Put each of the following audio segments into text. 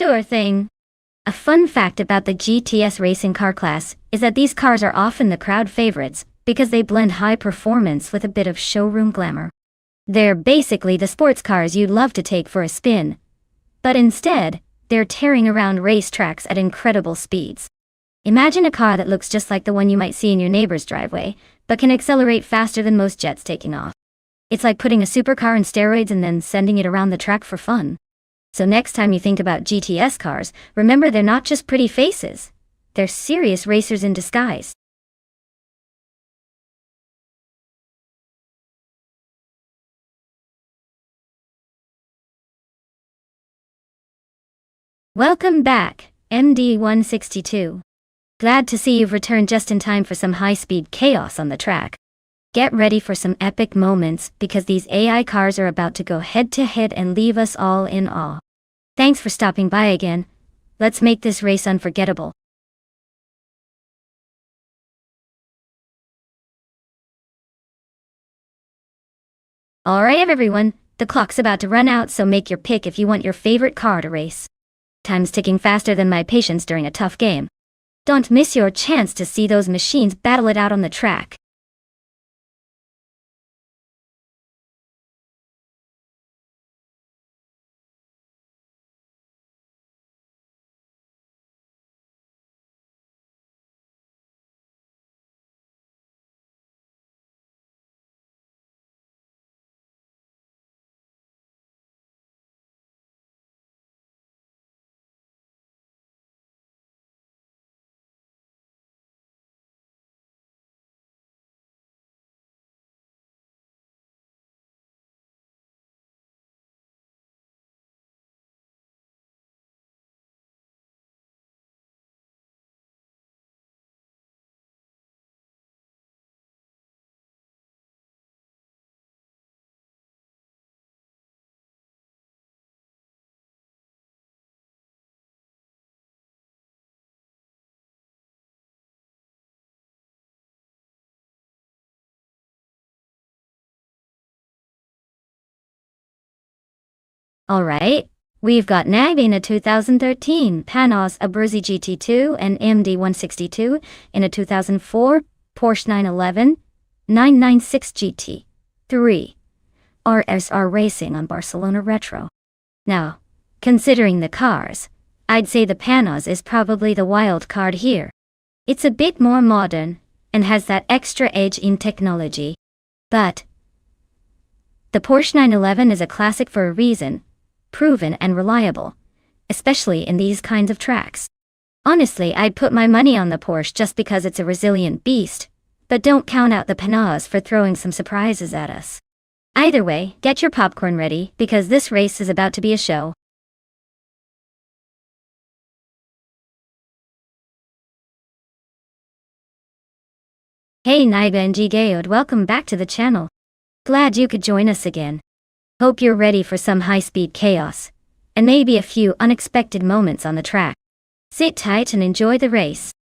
Sure thing. A fun fact about the GTS racing car class is that these cars are often the crowd favorites because they blend high performance with a bit of showroom glamour. They're basically the sports cars you'd love to take for a spin. But instead, they're tearing around racetracks at incredible speeds. Imagine a car that looks just like the one you might see in your neighbor's driveway, but can accelerate faster than most jets taking off. It's like putting a supercar in steroids and then sending it around the track for fun. So next time you think about GTS cars, remember they're not just pretty faces. They're serious racers in disguise. Welcome back, MD162. Glad to see you've returned just in time for some high-speed chaos on the track. Get ready for some epic moments because these AI cars are about to go head-to-head and leave us all in awe. Thanks for stopping by again. Let's make this race unforgettable. Alright everyone, the clock's about to run out, so make your pick if you want your favorite car to race. Time's ticking faster than my patience during a tough game. Don't miss your chance to see those machines battle it out on the track. Alright, we've got NAG in a 2013 Panos Abruzzi GT2 and MD162 in a 2004 Porsche 911 996 GT3 RSR Racing on Barcelona Retro. Now, considering the cars, I'd say the Panos is probably the wild card here. It's a bit more modern and has that extra edge in technology. But the Porsche 911 is a classic for a reason. Proven and reliable, especially in these kinds of tracks. Honestly, I'd put my money on the Porsche just because it's a resilient beast, but don't count out the Panos for throwing some surprises at us. Either way, get your popcorn ready because this race is about to be a show. Hey Naiba and Gigayod, welcome back to the channel. Glad you could join us again. Hope you're ready for some high-speed chaos, and maybe a few unexpected moments on the track. Sit tight and enjoy the race.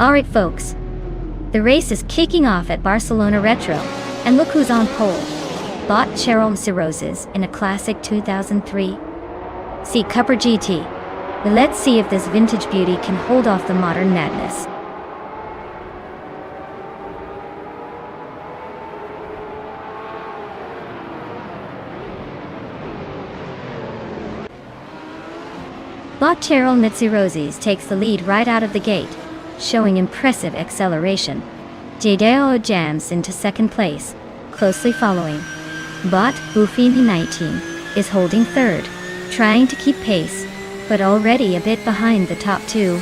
Alright folks, the race is kicking off at Barcelona Retro, and look who's on pole. Bought Cheryl Cirrhosis in a classic 2003 C Cupra GT. Let's see if this vintage beauty can hold off the modern madness. Bought Cheryl Mitsurosis takes the lead right out of the gate, showing impressive acceleration. Jadeo jams into second place, closely following. Bot Buffini 19 is holding third, trying to keep pace, but already a bit behind the top two.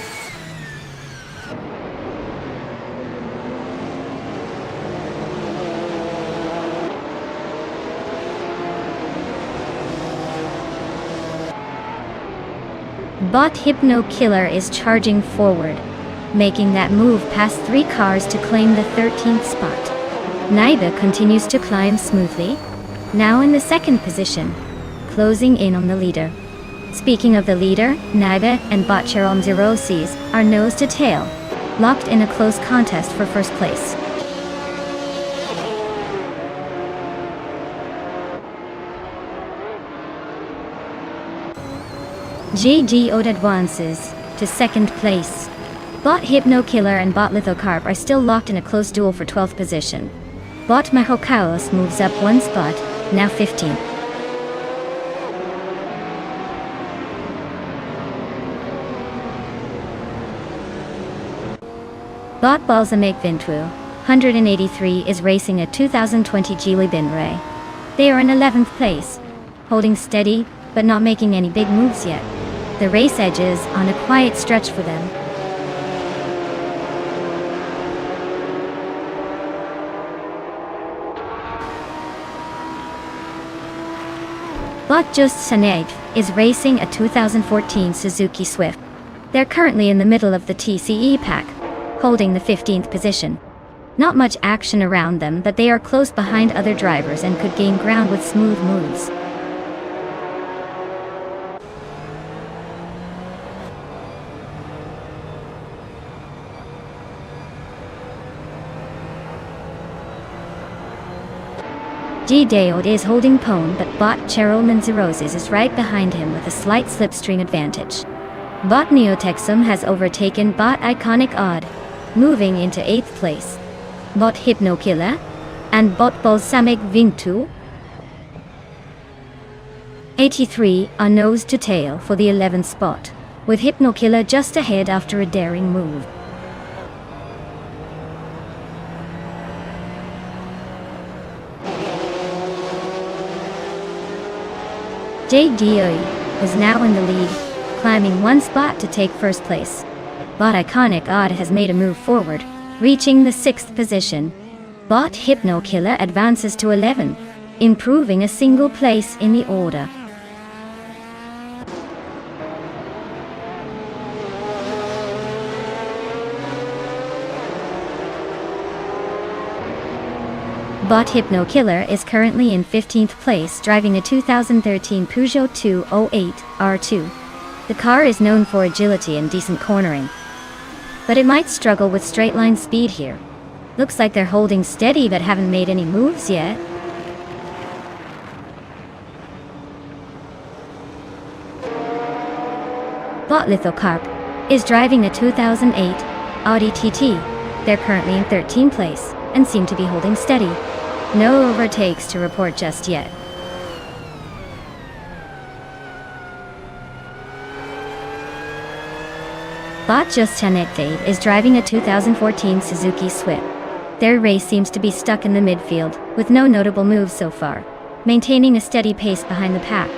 Bot Hypno Killer is charging forward, making that move past 3 cars to claim the 13th spot. Naiba continues to climb smoothly, now in the second position, closing in on the leader. Speaking of the leader, Naiba and Bot Cheryl Cirrhosis are nose to tail, locked in a close contest for first place. GDO advances to second place. Bot Hypno Killer and Bot Lithocarp are still locked in a close duel for 12th position. Bot Mahokaos moves up 1 spot, now 15th. Bot Balsamic Vintu, 183 is racing a 2020 Geely Binray. They are in 11th place, holding steady, but not making any big moves yet. The race edges on a quiet stretch for them. Bot Just Sanev is racing a 2014 Suzuki Swift. They're currently in the middle of the TCE pack, holding the 15th position. Not much action around them, but they are close behind other drivers and could gain ground with smooth moves. G-Daod is holding pone, but Bot Cheryl Manzaroses is right behind him with a slight slipstream advantage. Bot Neotexum has overtaken Bot Iconic Odd, moving into 8th place. Bot Hypnokilla and Bot Balsamic Vintu 83 are nose to tail for the 11th spot, with Hypnokilla just ahead after a daring move. JDOE is now in the lead, climbing 1 spot to take first place. Bot Iconic Odd has made a move forward, reaching the 6th position. Bot Hypno Killer advances to 11, improving a single place in the order. Bot Hypno Killer is currently in 15th place, driving a 2013 Peugeot 208 R2. The car is known for agility and decent cornering, but it might struggle with straight-line speed here. Looks like they're holding steady but haven't made any moves yet. Bot Lithocarp is driving a 2008 Audi TT. They're currently in 13th place and seem to be holding steady. No overtakes to report just yet. Bot Just Chanete is driving a 2014 Suzuki Swift. Their race seems to be stuck in the midfield, with no notable moves so far, maintaining a steady pace behind the pack.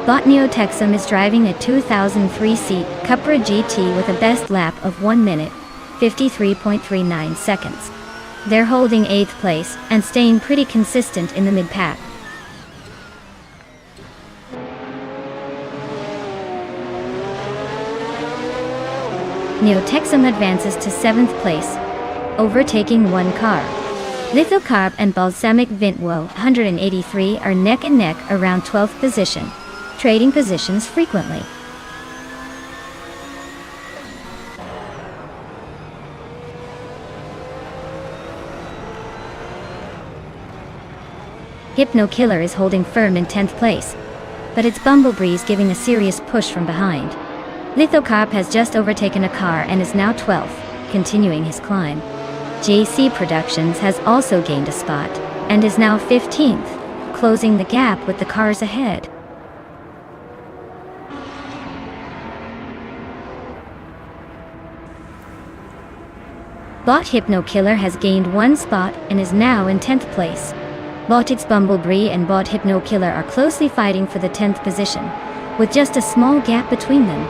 Bot Neotexum is driving a 2003 C Cupra GT with a best lap of 1 minute, 53.39 seconds. They're holding 8th place and staying pretty consistent in the mid-pack. Neotexum advances to 7th place, overtaking 1 car. Lithocarp and Balsamic Vintwo 183 are neck and neck around 12th position, trading positions frequently. Hypno Killer is holding firm in 10th place, but it's Bumblebee's giving a serious push from behind. Lithocarp has just overtaken a car and is now 12th, continuing his climb. JC Productions has also gained a spot, and is now 15th, closing the gap with the cars ahead. Bot Hypno Killer has gained one spot and is now in 10th place. Botix Bumblebee and Bot Hypno Killer are closely fighting for the 10th position, with just a small gap between them.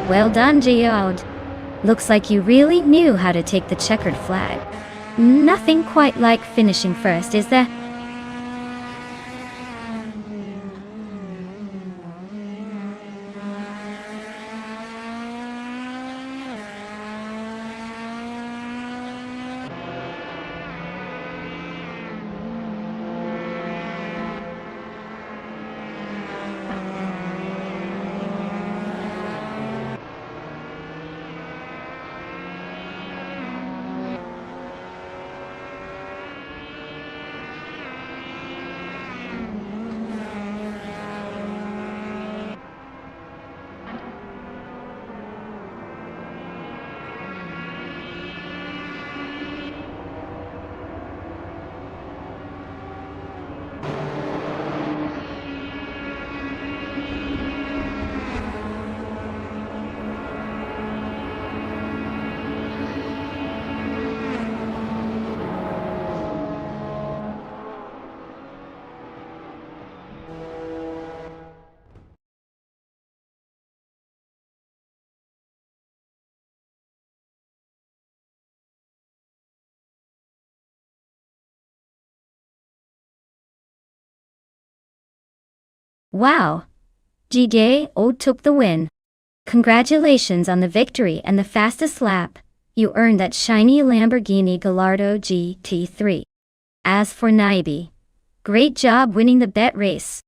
Well done, Geode. Looks like you really knew how to take the checkered flag. Nothing quite like finishing first, is there? Wow! Geode took the win. Congratulations on the victory and the fastest lap. You earned that shiny Lamborghini Gallardo GT3. As for Naibi, great job winning the bet race.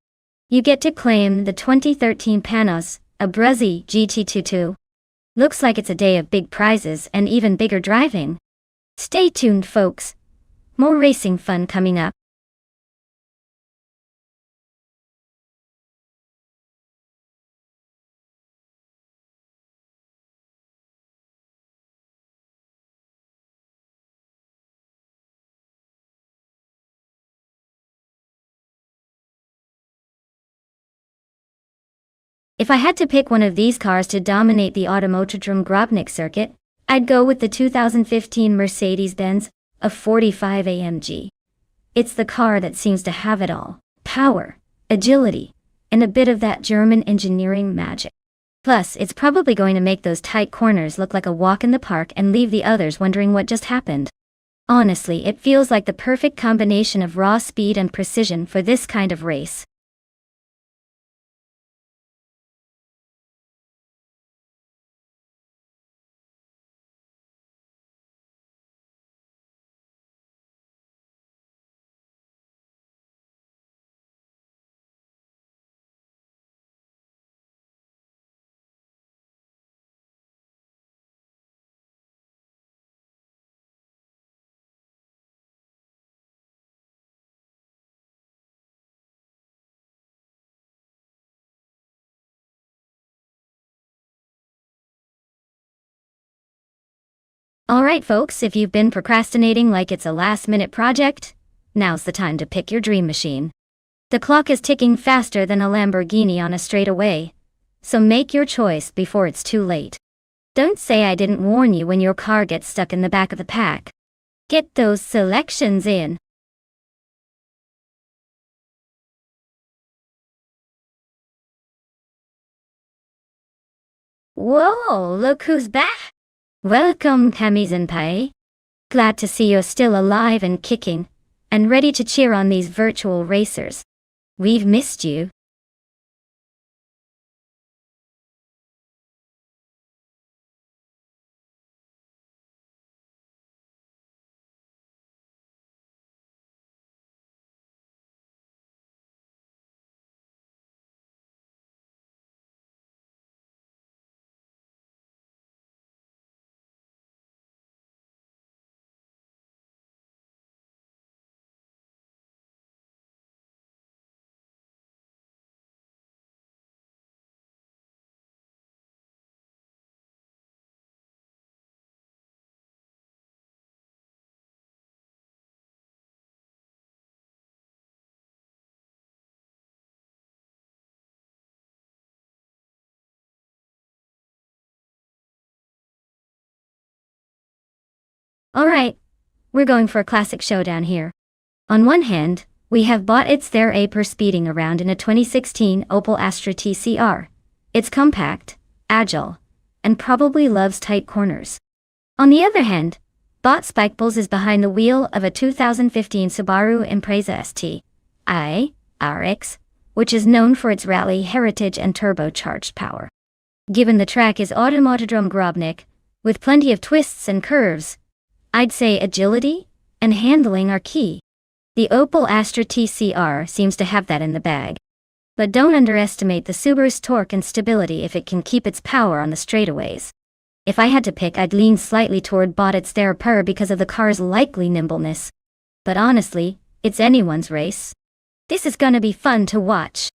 You get to claim the 2013 Panos Abruzzi GT2. Looks like it's a day of big prizes and even bigger driving. Stay tuned, folks. More racing fun coming up. If I had to pick one of these cars to dominate the Automotodrom Grobnik circuit, I'd go with the 2015 Mercedes-Benz A45 AMG. It's the car that seems to have it all: power, agility, and a bit of that German engineering magic. Plus, it's probably going to make those tight corners look like a walk in the park and leave the others wondering what just happened. Honestly, it feels like the perfect combination of raw speed and precision for this kind of race. Alright folks, if you've been procrastinating like it's a last-minute project, now's the time to pick your dream machine. The clock is ticking faster than a Lamborghini on a straightaway, so make your choice before it's too late. Don't say I didn't warn you when your car gets stuck in the back of the pack. Get those selections in. Whoa, look who's back! Welcome, Kami-senpai. Glad to see you're still alive and kicking, and ready to cheer on these virtual racers. We've missed you. Alright, we're going for a classic showdown here. On one hand, we have bought It's There Aper speeding around in a 2016 Opel Astra TCR. It's compact, agile, and probably loves tight corners. On the other hand, Bot Spikeballs is behind the wheel of a 2015 Subaru Impreza ST RX, which is known for its rally heritage and turbocharged power. Given the track is Automatodrom Grobnik, with plenty of twists and curves, I'd say agility and handling are key. The Opel Astra TCR seems to have that in the bag. But don't underestimate the Subaru's torque and stability if it can keep its power on the straightaways. If I had to pick, I'd lean slightly toward Bot It's There Aper because of the car's likely nimbleness. But honestly, it's anyone's race. This is gonna be fun to watch.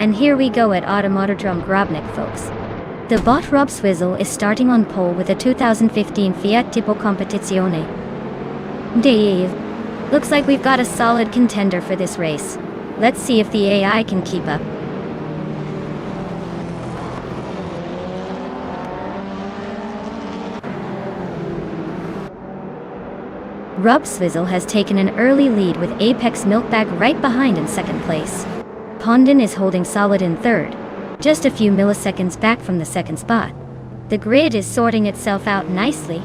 And here we go at Automatodrom Grobnik, folks. The bot Rob Swizzle is starting on pole with a 2015 Fiat Tipo Competizione. Dave, looks like we've got a solid contender for this race. Let's see if the AI can keep up. Rob Swizzle has taken an early lead with Apex Milkbag right behind in second place. Pondon is holding solid in third, just a few milliseconds back from the second spot. The grid is sorting itself out nicely.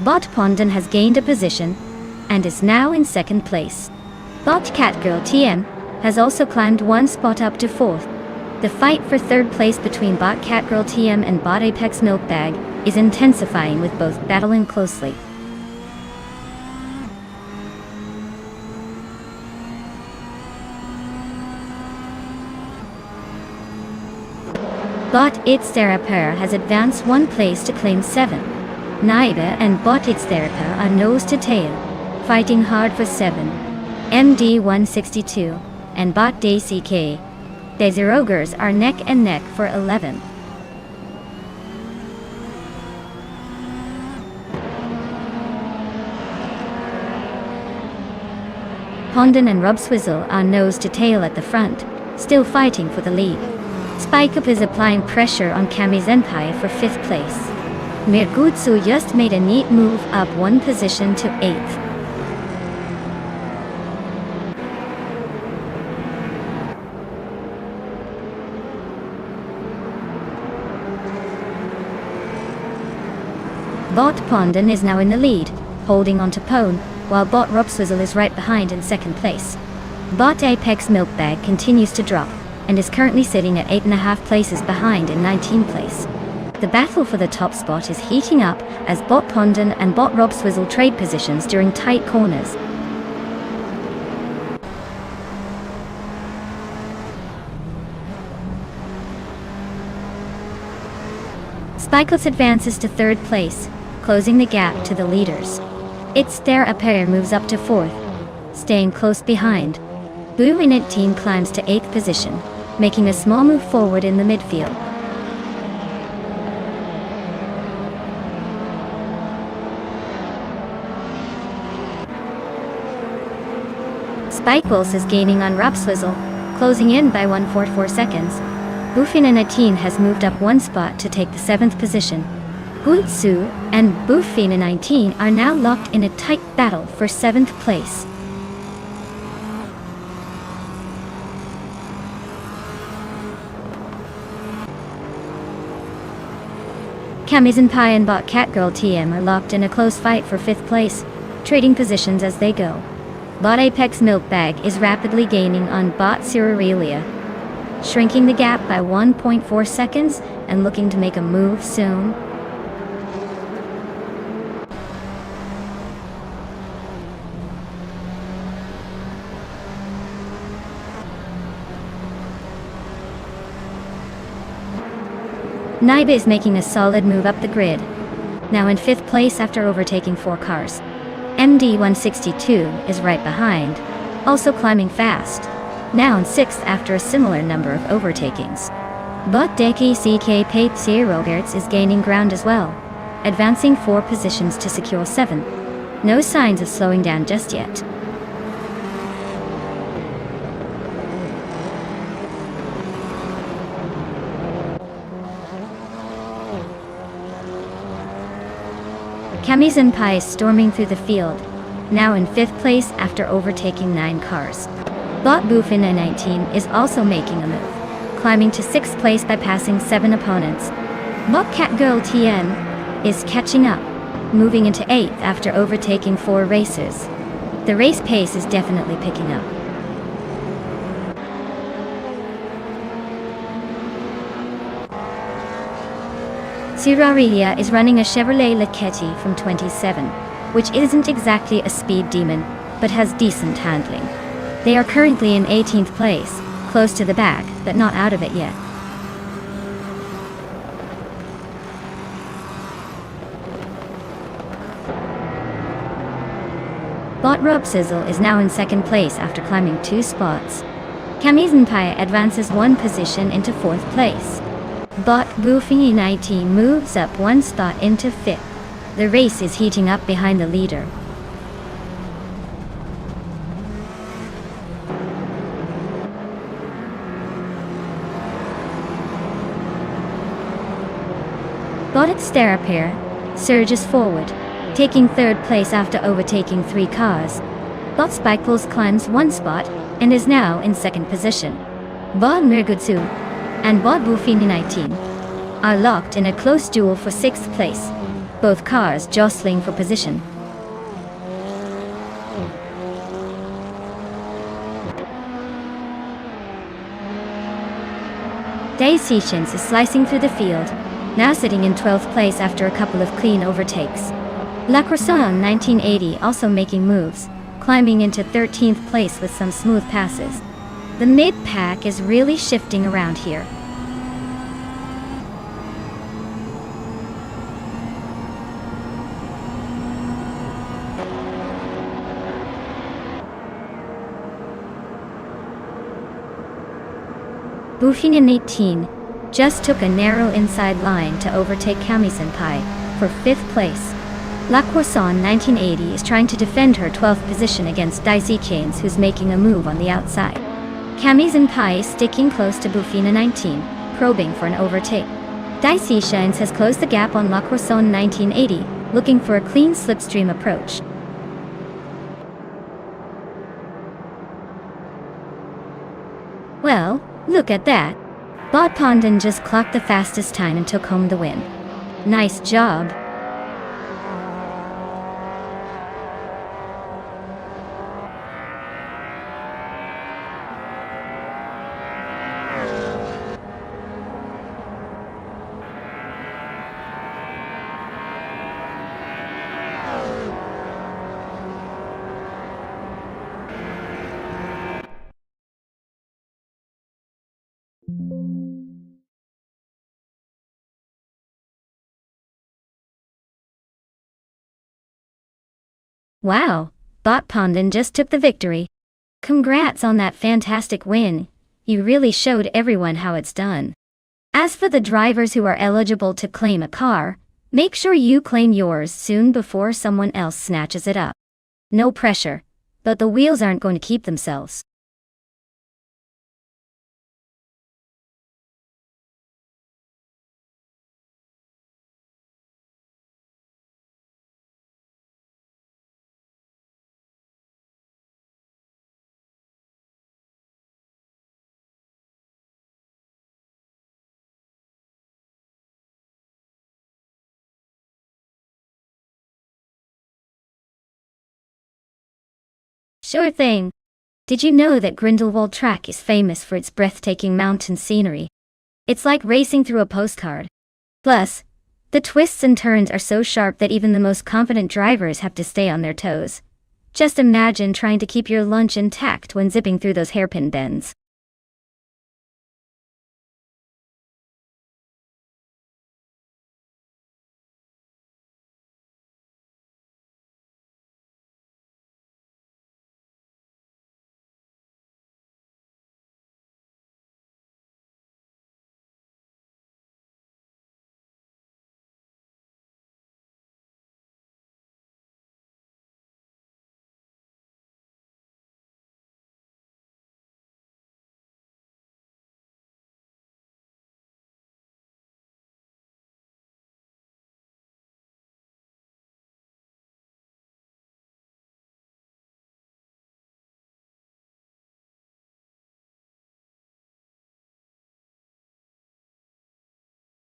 Bot Pondon has gained a position and is now in second place. Bot Catgirl TM has also climbed one spot up to fourth. The fight for third place between Bot Catgirl TM and Bot Apex Milkbag is intensifying, with both battling closely. Bot It's There Aper has advanced one place to claim 7. Naiba and Bot It's There Aper are nose to tail, fighting hard for 7. MD162 and Bot DCK. The Zerogers are neck and neck for 11. Pondon and Rob Swizzle are nose to tail at the front, still fighting for the lead. Spike Up is applying pressure on Kami Zenpai for 5th place. Mirgutsu just made a neat move up one position to 8th. Bot Pondon is now in the lead, holding on to pole, while Bot Robswizzle is right behind in second place. Bot Apex Milkbag continues to drop, and is currently sitting at 8.5 places behind in 19th place. The battle for the top spot is heating up as Bot Pondon and Bot Robswizzle trade positions during tight corners. Spikles advances to third place, closing the gap to the leaders. Its Stare Apare moves up to fourth, staying close behind. Blue Init team climbs to 8th position, making a small move forward in the midfield. Spikewolf is gaining on Robswizzle, closing in by 1.44 seconds. Buffin19 has moved up one spot to take the 7th position. Guitsu and Buffin19 are now locked in a tight battle for 7th place. Kamizenpai and Bot Catgirl TM are locked in a close fight for 5th place, trading positions as they go. Bot Apex Milkbag is rapidly gaining on Bot Cyrirelia, shrinking the gap by 1.4 seconds and looking to make a move soon. Naiba is making a solid move up the grid, now in 5th place after overtaking 4 cars. MD162 is right behind, also climbing fast, now in 6th after a similar number of overtakings. But Deki CK Pate Roberts is gaining ground as well, advancing 4 positions to secure 7th. No signs of slowing down just yet. Kamizenpai is storming through the field, now in 5th place after overtaking 9 cars. Bot Buffin19 is also making a move, climbing to 6th place by passing 7 opponents. Bot Catgirl TN is catching up, moving into 8th after overtaking 4 racers. The race pace is definitely picking up. Cyrirelia is running a Chevrolet Lachetti from 27, which isn't exactly a speed demon, but has decent handling. They are currently in 18th place, close to the back, but not out of it yet. Bot Robsizzle is now in 2nd place after climbing 2 spots. Kamizenpai advances 1 position into 4th place. Bot Buffin19 moves up 1 spot into 5th. The race is heating up behind the leader. Bot at Stare Apare surges forward, taking 3rd place after overtaking 3 cars. Bot Spikepulse climbs 1 spot and is now in 2nd position. Bot Mirgutsu and Bot Buffin19 are locked in a close duel for 6th place, both cars jostling for position. Daisy-Shins is slicing through the field, now sitting in 12th place after a couple of clean overtakes. La Croissant 1980 also making moves, climbing into 13th place with some smooth passes. The mid-pack is really shifting around here. Buffin18 just took a narrow inside line to overtake Kamizenpai for 5th place. La Croissant 1980 is trying to defend her 12th position against Daisy-Chains, who's making a move on the outside. Kamizenpai is sticking close to Buffin19, probing for an overtake. Daisy-Chains has closed the gap on La Croissant 1980, looking for a clean slipstream approach. Well, look at that. Bot Pondon just clocked the fastest time and took home the win. Nice job. Wow, Bot Pondon just took the victory. Congrats on that fantastic win. You really showed everyone how it's done. As for the drivers who are eligible to claim a car, make sure you claim yours soon before someone else snatches it up. No pressure, but the wheels aren't going to keep themselves. Sure thing. Did you know that Grindelwald track is famous for its breathtaking mountain scenery? It's like racing through a postcard. Plus, the twists and turns are so sharp that even the most confident drivers have to stay on their toes. Just imagine trying to keep your lunch intact when zipping through those hairpin bends.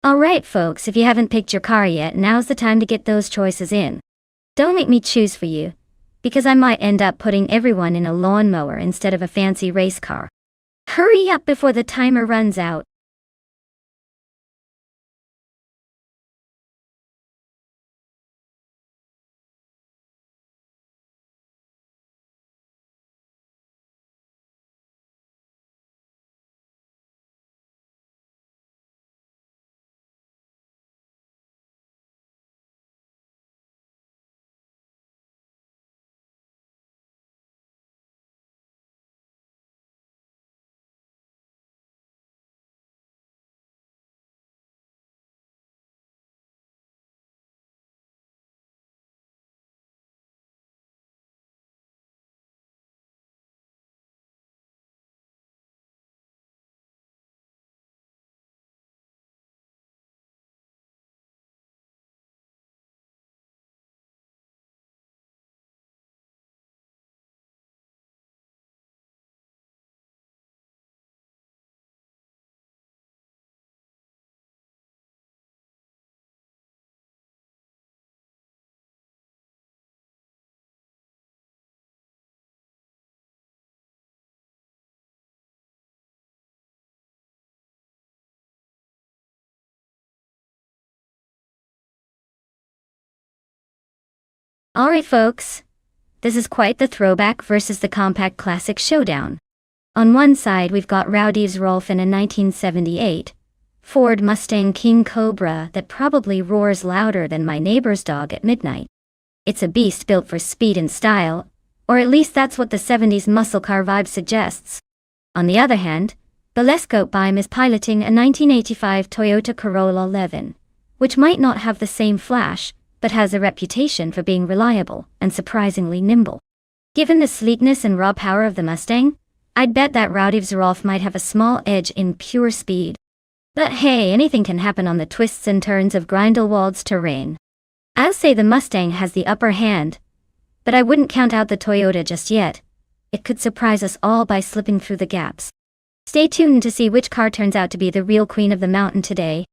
Alright folks, if you haven't picked your car yet, now's the time to get those choices in. Don't make me choose for you, because I might end up putting everyone in a lawnmower instead of a fancy race car. Hurry up before the timer runs out. Alright folks, this is quite the throwback versus the compact classic showdown. On one side we've got Rowdy's Rolf in a 1978 Ford Mustang King Cobra that probably roars louder than my neighbor's dog at midnight. It's a beast built for speed and style, or at least that's what the 70s muscle car vibe suggests. On the other hand, Balescope Bime is piloting a 1985 Toyota Corolla 11, which might not have the same flash, but has a reputation for being reliable and surprisingly nimble. Given the sleekness and raw power of the Mustang, I'd bet that Rowdy's Rolf might have a small edge in pure speed. But hey, anything can happen on the twists and turns of Grindelwald's terrain. I'll say the Mustang has the upper hand, but I wouldn't count out the Toyota just yet. It could surprise us all by slipping through the gaps. Stay tuned to see which car turns out to be the real queen of the mountain today.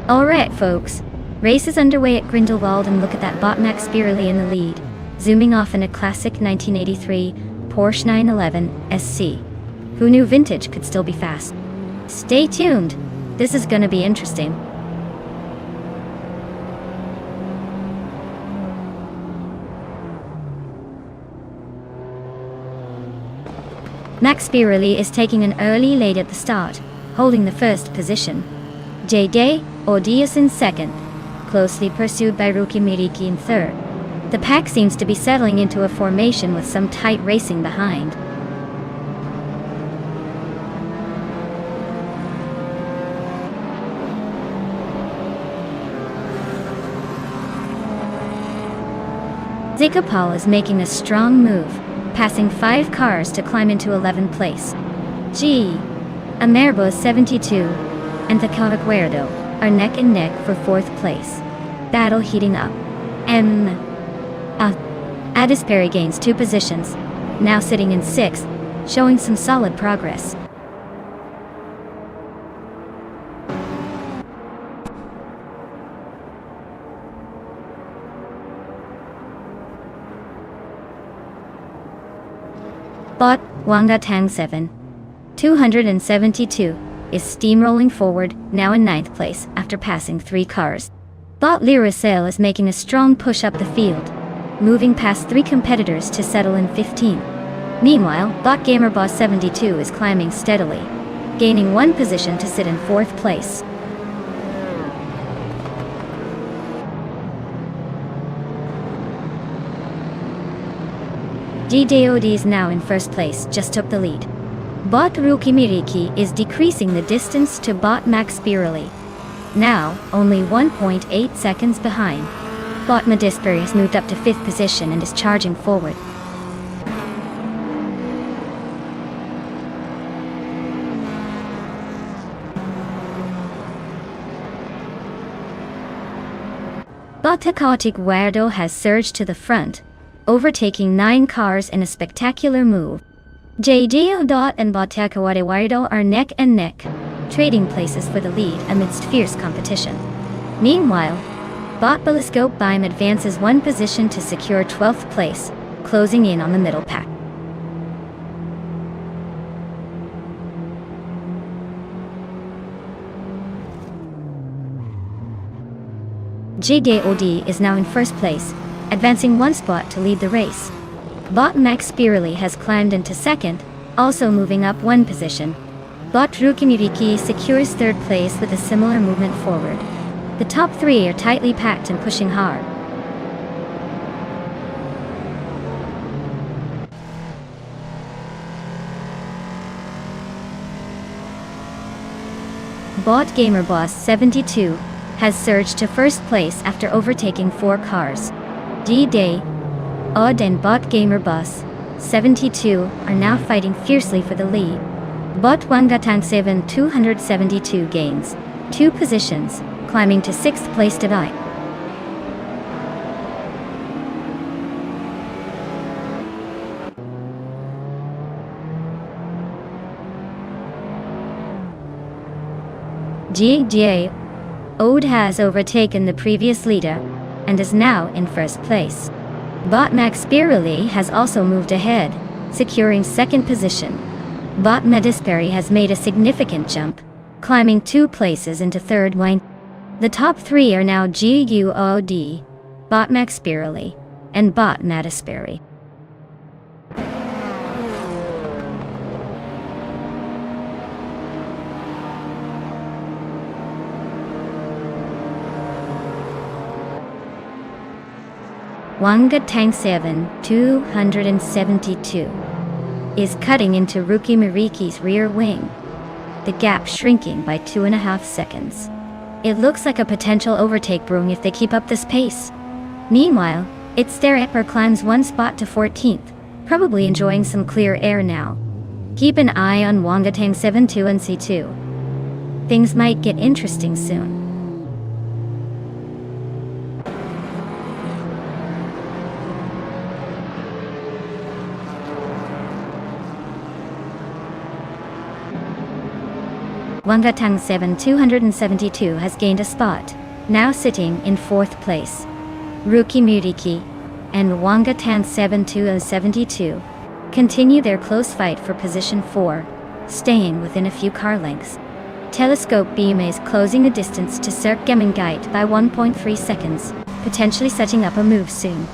Alright folks, race is underway at Grindelwald and look at that bot Max Spirelli in the lead, zooming off in a classic 1983 Porsche 911 SC. Who knew vintage could still be fast? Stay tuned, this is gonna be interesting. Max Spirelli is taking an early lead at the start, holding the first position. J.D. Odius in second, closely pursued by Rookie Miriki in third. The pack seems to be settling into a formation with some tight racing behind. Zekapal is making a strong move, passing 5 cars to climb into 11th place. Amerbo 72 and the Cavaguardo are neck and neck for 4th place. Battle heating up. Adisperi gains 2 positions, now sitting in 6th, showing some solid progress. Bot Wangatang 7, 272, is steamrolling forward, now in 9th place after passing 3 cars. Bot Lirasail is making a strong push up the field, moving past 3 competitors to settle in 15th. Meanwhile, Bot Gamerboss 72 is climbing steadily, gaining 1 position to sit in 4th place. GDOD is now in 1st place, just took the lead. Bot Rookie Miriki is decreasing the distance to Bot Max Spirelli, now only 1.8 seconds behind. Bot Medisperi has moved up to 5th position and is charging forward. Bot Cavaguardo has surged to the front, overtaking 9 cars in a spectacular move. JDO. And Bot Cavaguardo are neck and neck, trading places for the lead amidst fierce competition. Meanwhile, Bot Beliscope Bime advances 1 position to secure 12th place, closing in on the middle pack. JDOD is now in 1st place, advancing 1 spot to lead the race. Bot Max Spirelli has climbed into 2nd, also moving up 1 position. Bot Rookie Miriki secures 3rd place with a similar movement forward. The top 3 are tightly packed and pushing hard. Bot Gamerboss 72 has surged to 1st place after overtaking 4 cars. D-Day, Odd and Bot Gamerboss 72 are now fighting fiercely for the lead. Bot Wangatang 7 272 gains 2 positions, climbing to 6th place to die. GJ Ode has overtaken the previous leader and is now in 1st place. Bot Max Spirelli has also moved ahead, securing 2nd position. Bot Medisperi has made a significant jump, climbing 2 places into 3rd line. The top 3 are now GUOD, Bot Max Spirelli, and Bot Medisperi. Wangatang 7 272 is cutting into Rookie Miriki's rear wing, the gap shrinking by 2.5 seconds. It looks like a potential overtake brewing if they keep up this pace. Meanwhile, its Epper climbs 1 spot to 14th, probably enjoying some clear air now. Keep an eye on Wangatang 72 and C2. Things might get interesting soon. Wangatang 7272 has gained a spot, now sitting in 4th place. Ruki Muriki and Wangatang 7272 continue their close fight for position 4, staying within a few car lengths. Telescope beam is closing the distance to Cirque Gemengite by 1.3 seconds, potentially setting up a move soon.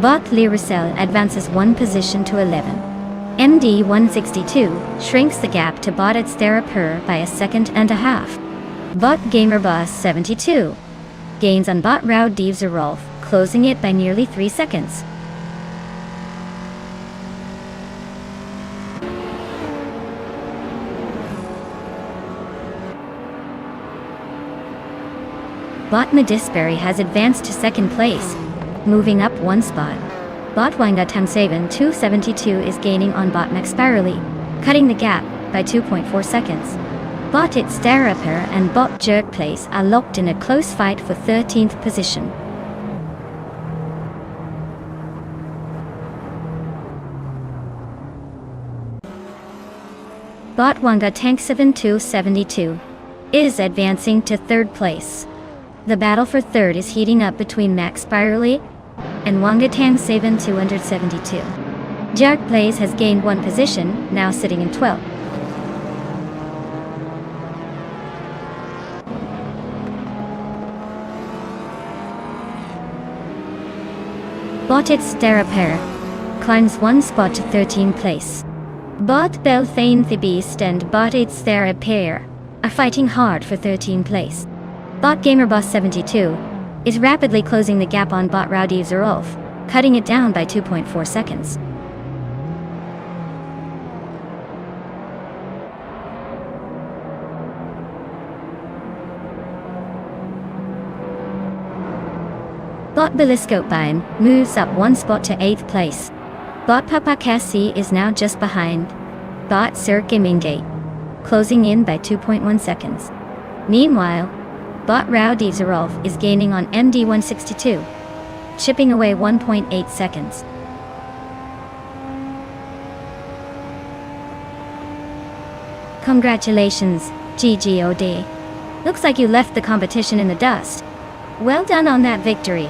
Bot Liricel advances 1 position to 11. MD 162 shrinks the gap to Bot Theraper by a second and a half. Bot Gamerboss 72 gains on Bot Rao Devzerolf, closing it by nearly 3 seconds. Bot Medisberry has advanced to 2nd place, moving up 1 spot. Bot Wangatang 272 is gaining on Bot Maxparally, cutting the gap by 2.4 seconds. Bot It's Theraper and Bot Jerk Place are locked in a close fight for 13th position. Bot Wangatang 7272 is advancing to 3rd place. The battle for 3rd is heating up between Max Spirally and Wangatang 7272. Jerk Place has gained 1 position, now sitting in 12th. Bot It's Theraper climbs 1 spot to 13th place. Bot Belthane the Beast and Bot It's Theraper are fighting hard for 13th place. Bot Gamerboss 72 is rapidly closing the gap on Bot Rowdy Zerolf, cutting it down by 2.4 seconds. Bot Beliscope moves up 1 spot to 8th place. Bot Papakasi is now just behind Bot Sir Gemengate, closing in by 2.1 seconds. Meanwhile, Bot Rowdy Zerolf is gaining on MD 162, chipping away 1.8 seconds. Congratulations, GGOD. Looks like you left the competition in the dust. Well done on that victory.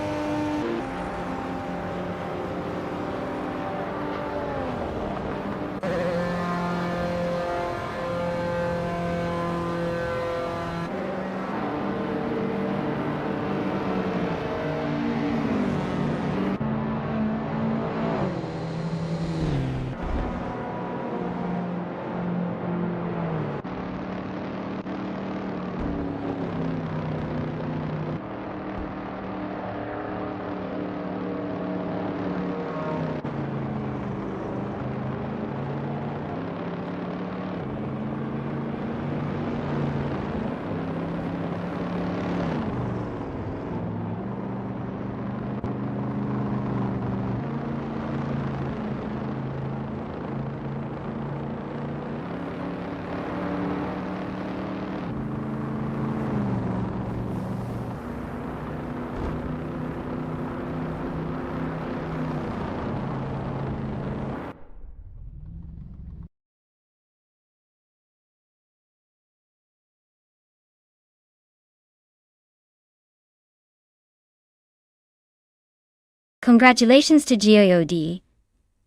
Congratulations to GOD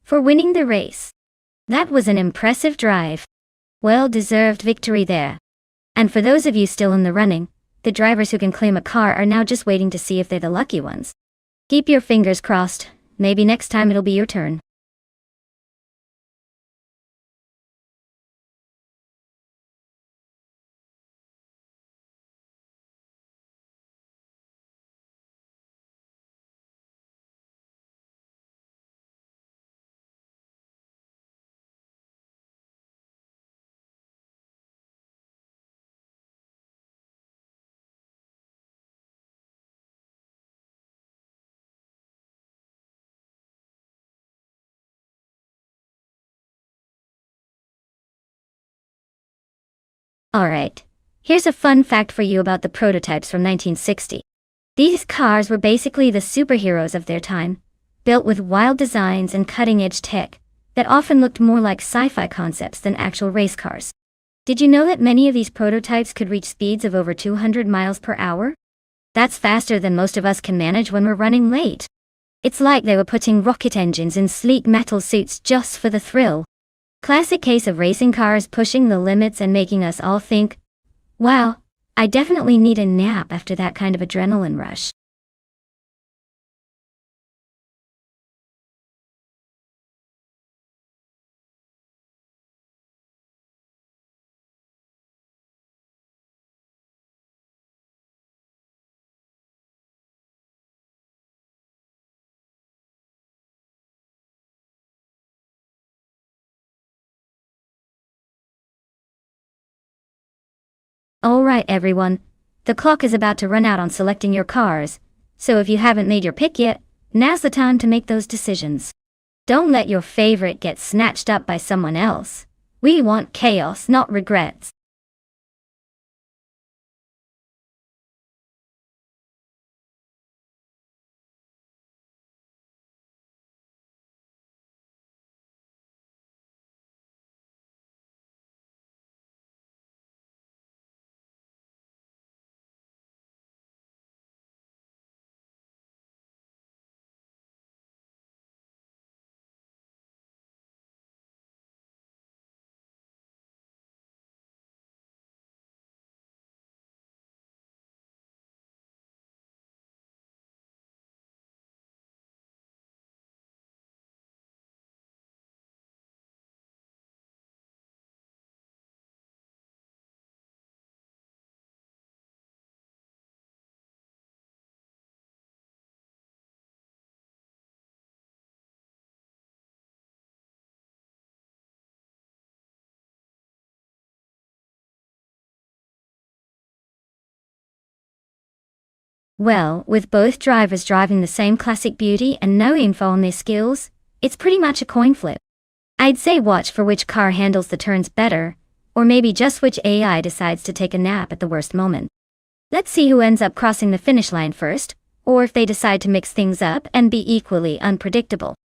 for winning the race. That was an impressive drive. Well-deserved victory there. And for those of you still in the running, the drivers who can claim a car are now just waiting to see if they're the lucky ones. Keep your fingers crossed. Maybe next time it'll be your turn. Alright, here's a fun fact for you about the prototypes from 1960. These cars were basically the superheroes of their time, built with wild designs and cutting-edge tech that often looked more like sci-fi concepts than actual race cars. Did you know that many of these prototypes could reach speeds of over 200 miles per hour? That's faster than most of us can manage when we're running late. It's like they were putting rocket engines in sleek metal suits just for the thrill. Classic case of racing cars pushing the limits and making us all think, wow, I definitely need a nap after that kind of adrenaline rush. Alright everyone, the clock is about to run out on selecting your cars, so if you haven't made your pick yet, now's the time to make those decisions. Don't let your favorite get snatched up by someone else. We want chaos, not regrets. Well, with both drivers driving the same classic beauty and no info on their skills, it's pretty much a coin flip. I'd say watch for which car handles the turns better, or maybe just which AI decides to take a nap at the worst moment. Let's see who ends up crossing the finish line first, or if they decide to mix things up and be equally unpredictable.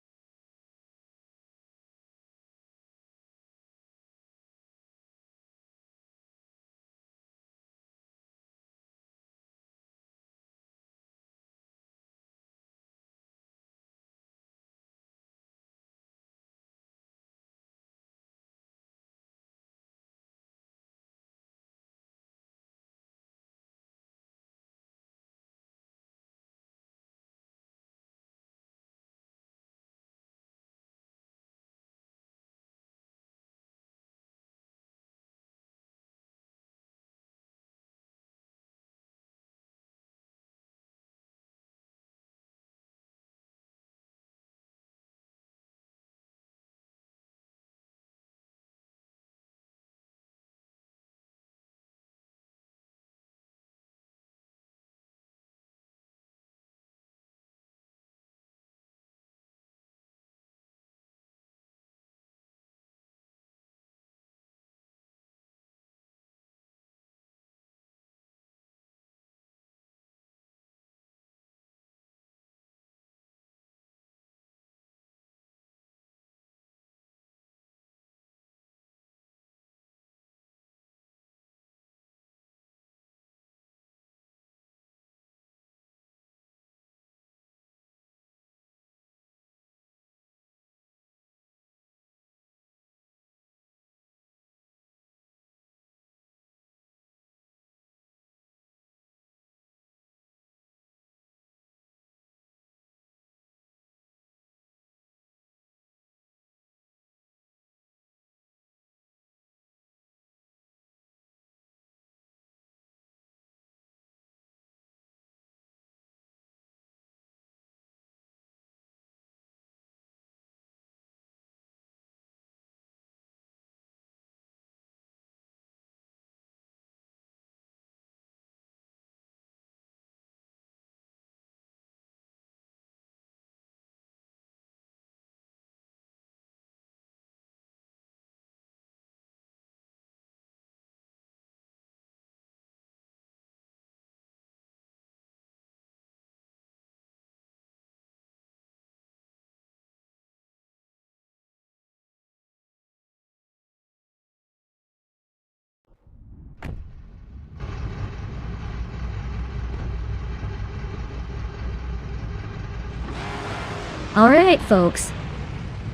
Alright folks,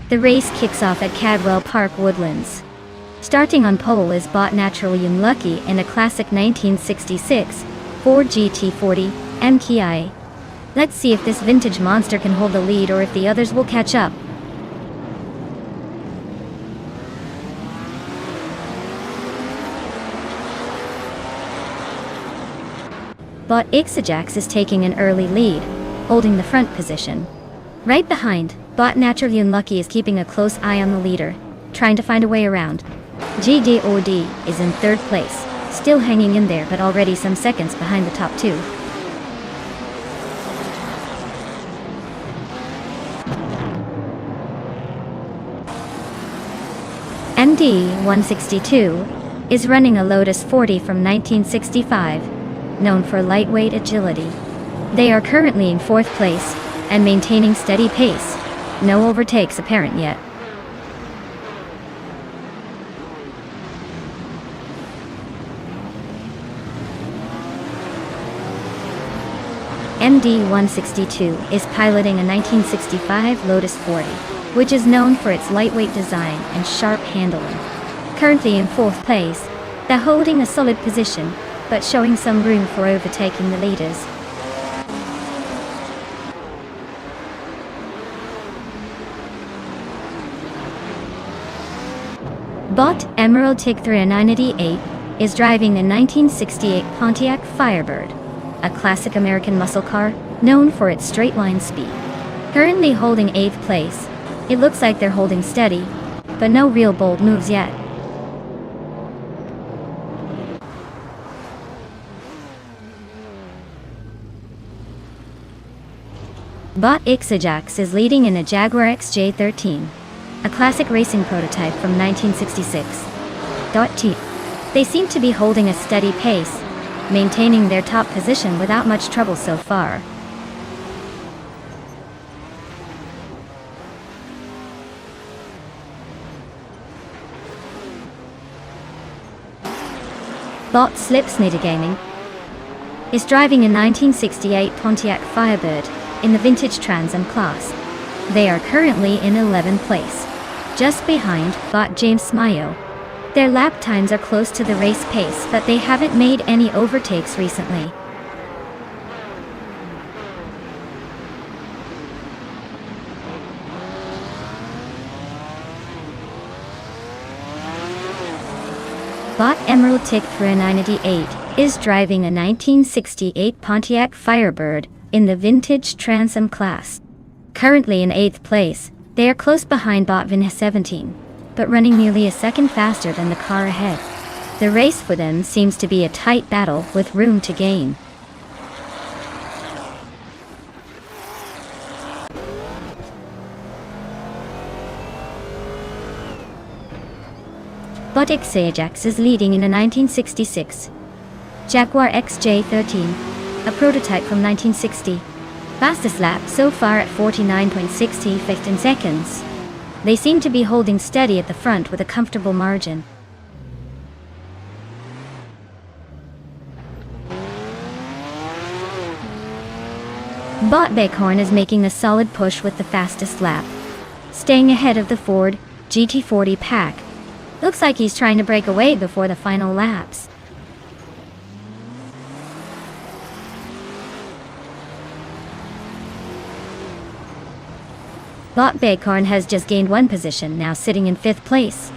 the race kicks off at Cadwell Park, Woodlands. Starting on pole is Bot Naturally Unlucky in a classic 1966 Ford GT40 MKI. Let's see if this vintage monster can hold the lead or if the others will catch up. Bot Ixajax is taking an early lead, holding the front position. Right behind, Bot Naturally Unlucky is keeping a close eye on the leader, trying to find a way around. GDOD is in third place, still hanging in there but already some seconds behind the top two. MD162 is running a Lotus 40 from 1965, known for lightweight agility. They are currently in fourth place and maintaining steady pace. No overtakes apparent yet. MD162 is piloting a 1965 Lotus 40, which is known for its lightweight design and sharp handling. Currently in fourth place, they're holding a solid position, but showing some room for overtaking the leaders. Bot Emerald TIG 398 is driving a 1968 Pontiac Firebird, a classic American muscle car known for its straight line speed. Currently holding 8th place, it looks like they're holding steady, but no real bold moves yet. Bot Ixajax is leading in a Jaguar XJ13, a classic racing prototype from 1966. They seem to be holding a steady pace, maintaining their top position without much trouble so far. Bot Slipsnitter Gaming is driving a 1968 Pontiac Firebird in the vintage Trans Am class. They are currently in 11th place, just behind Bot James Mayo. Their lap times are close to the race pace, but they haven't made any overtakes recently. Bot Emerald TIG 398 is driving a 1968 Pontiac Firebird in the vintage Trans Am class. Currently in 8th place, they are close behind Bot Vin 17, but running nearly a second faster than the car ahead. The race for them seems to be a tight battle with room to gain. Bot Ixajax is leading in a 1966 Jaguar XJ13, a prototype from 1960. Fastest lap so far at 49.60 seconds. They seem to be holding steady at the front with a comfortable margin. Bot Bighorn is making a solid push with the fastest lap, staying ahead of the Ford GT40 pack. Looks like he's trying to break away before the final laps. Bot Bighorn has just gained one position, now sitting in 5th place.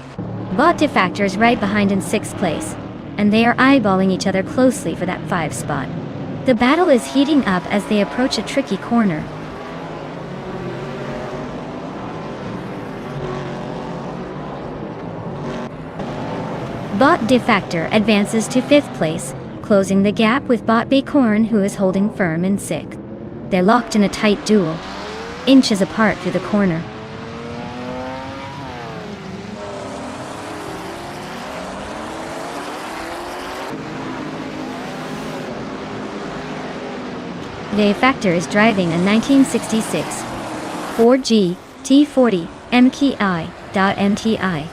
Bot Defactor is right behind in 6th place, and they are eyeballing each other closely for that 5 spot. The battle is heating up as they approach a tricky corner. Bot Defactor advances to 5th place, closing the gap with Bot Bighorn, who is holding firm in 6th. They're locked in a tight duel, inches apart through the corner. Defactor is driving a 1966 Ford GT40 MKI.MTI.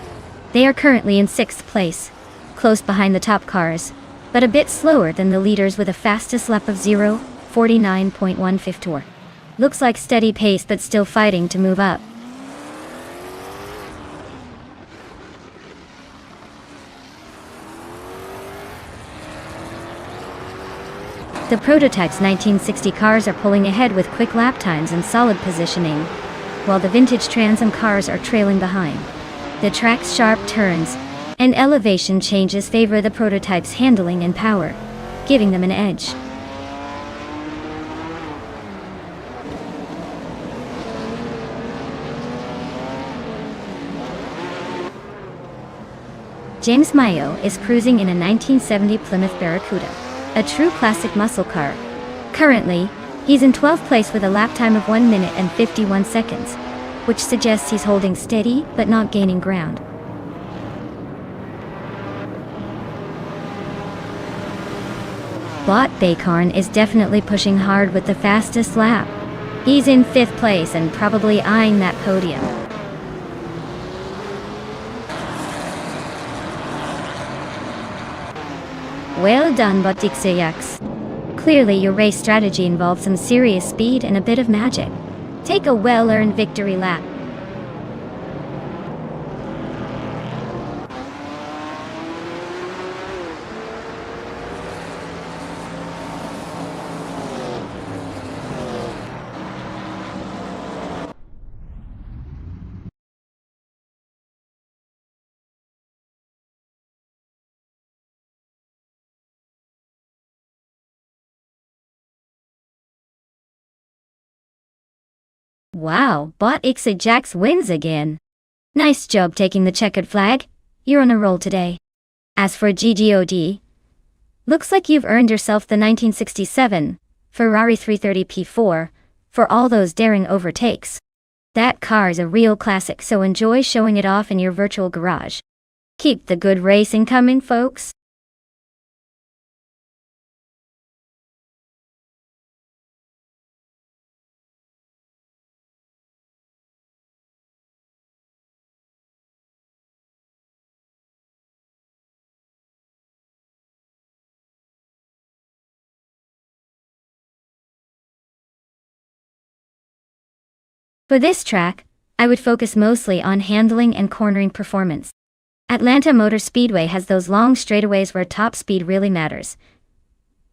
They are currently in 6th place, close behind the top cars, but a bit slower than the leaders with a fastest lap of 0:49.154. Looks like steady pace but still fighting to move up. The prototype's 1960 cars are pulling ahead with quick lap times and solid positioning, while the vintage Trans Am cars are trailing behind. The track's sharp turns and elevation changes favor the prototype's handling and power, giving them an edge. James Mayo is cruising in a 1970 Plymouth Barracuda, a true classic muscle car. Currently, he's in 12th place with a lap time of 1 minute and 51 seconds, which suggests he's holding steady but not gaining ground. Bot Bacarn is definitely pushing hard with the fastest lap. He's in 5th place and probably eyeing that podium. Well done, Botixayax. Clearly your race strategy involved some serious speed and a bit of magic. Take a well-earned victory lap. Wow, Bot Ixajax wins again. Nice job taking the checkered flag. You're on a roll today. As for GGOD, looks like you've earned yourself the 1967 Ferrari 330 P4 for all those daring overtakes. That car is a real classic, so enjoy showing it off in your virtual garage. Keep the good racing coming, folks. For this track, I would focus mostly on handling and cornering performance. Atlanta Motor Speedway has those long straightaways where top speed really matters.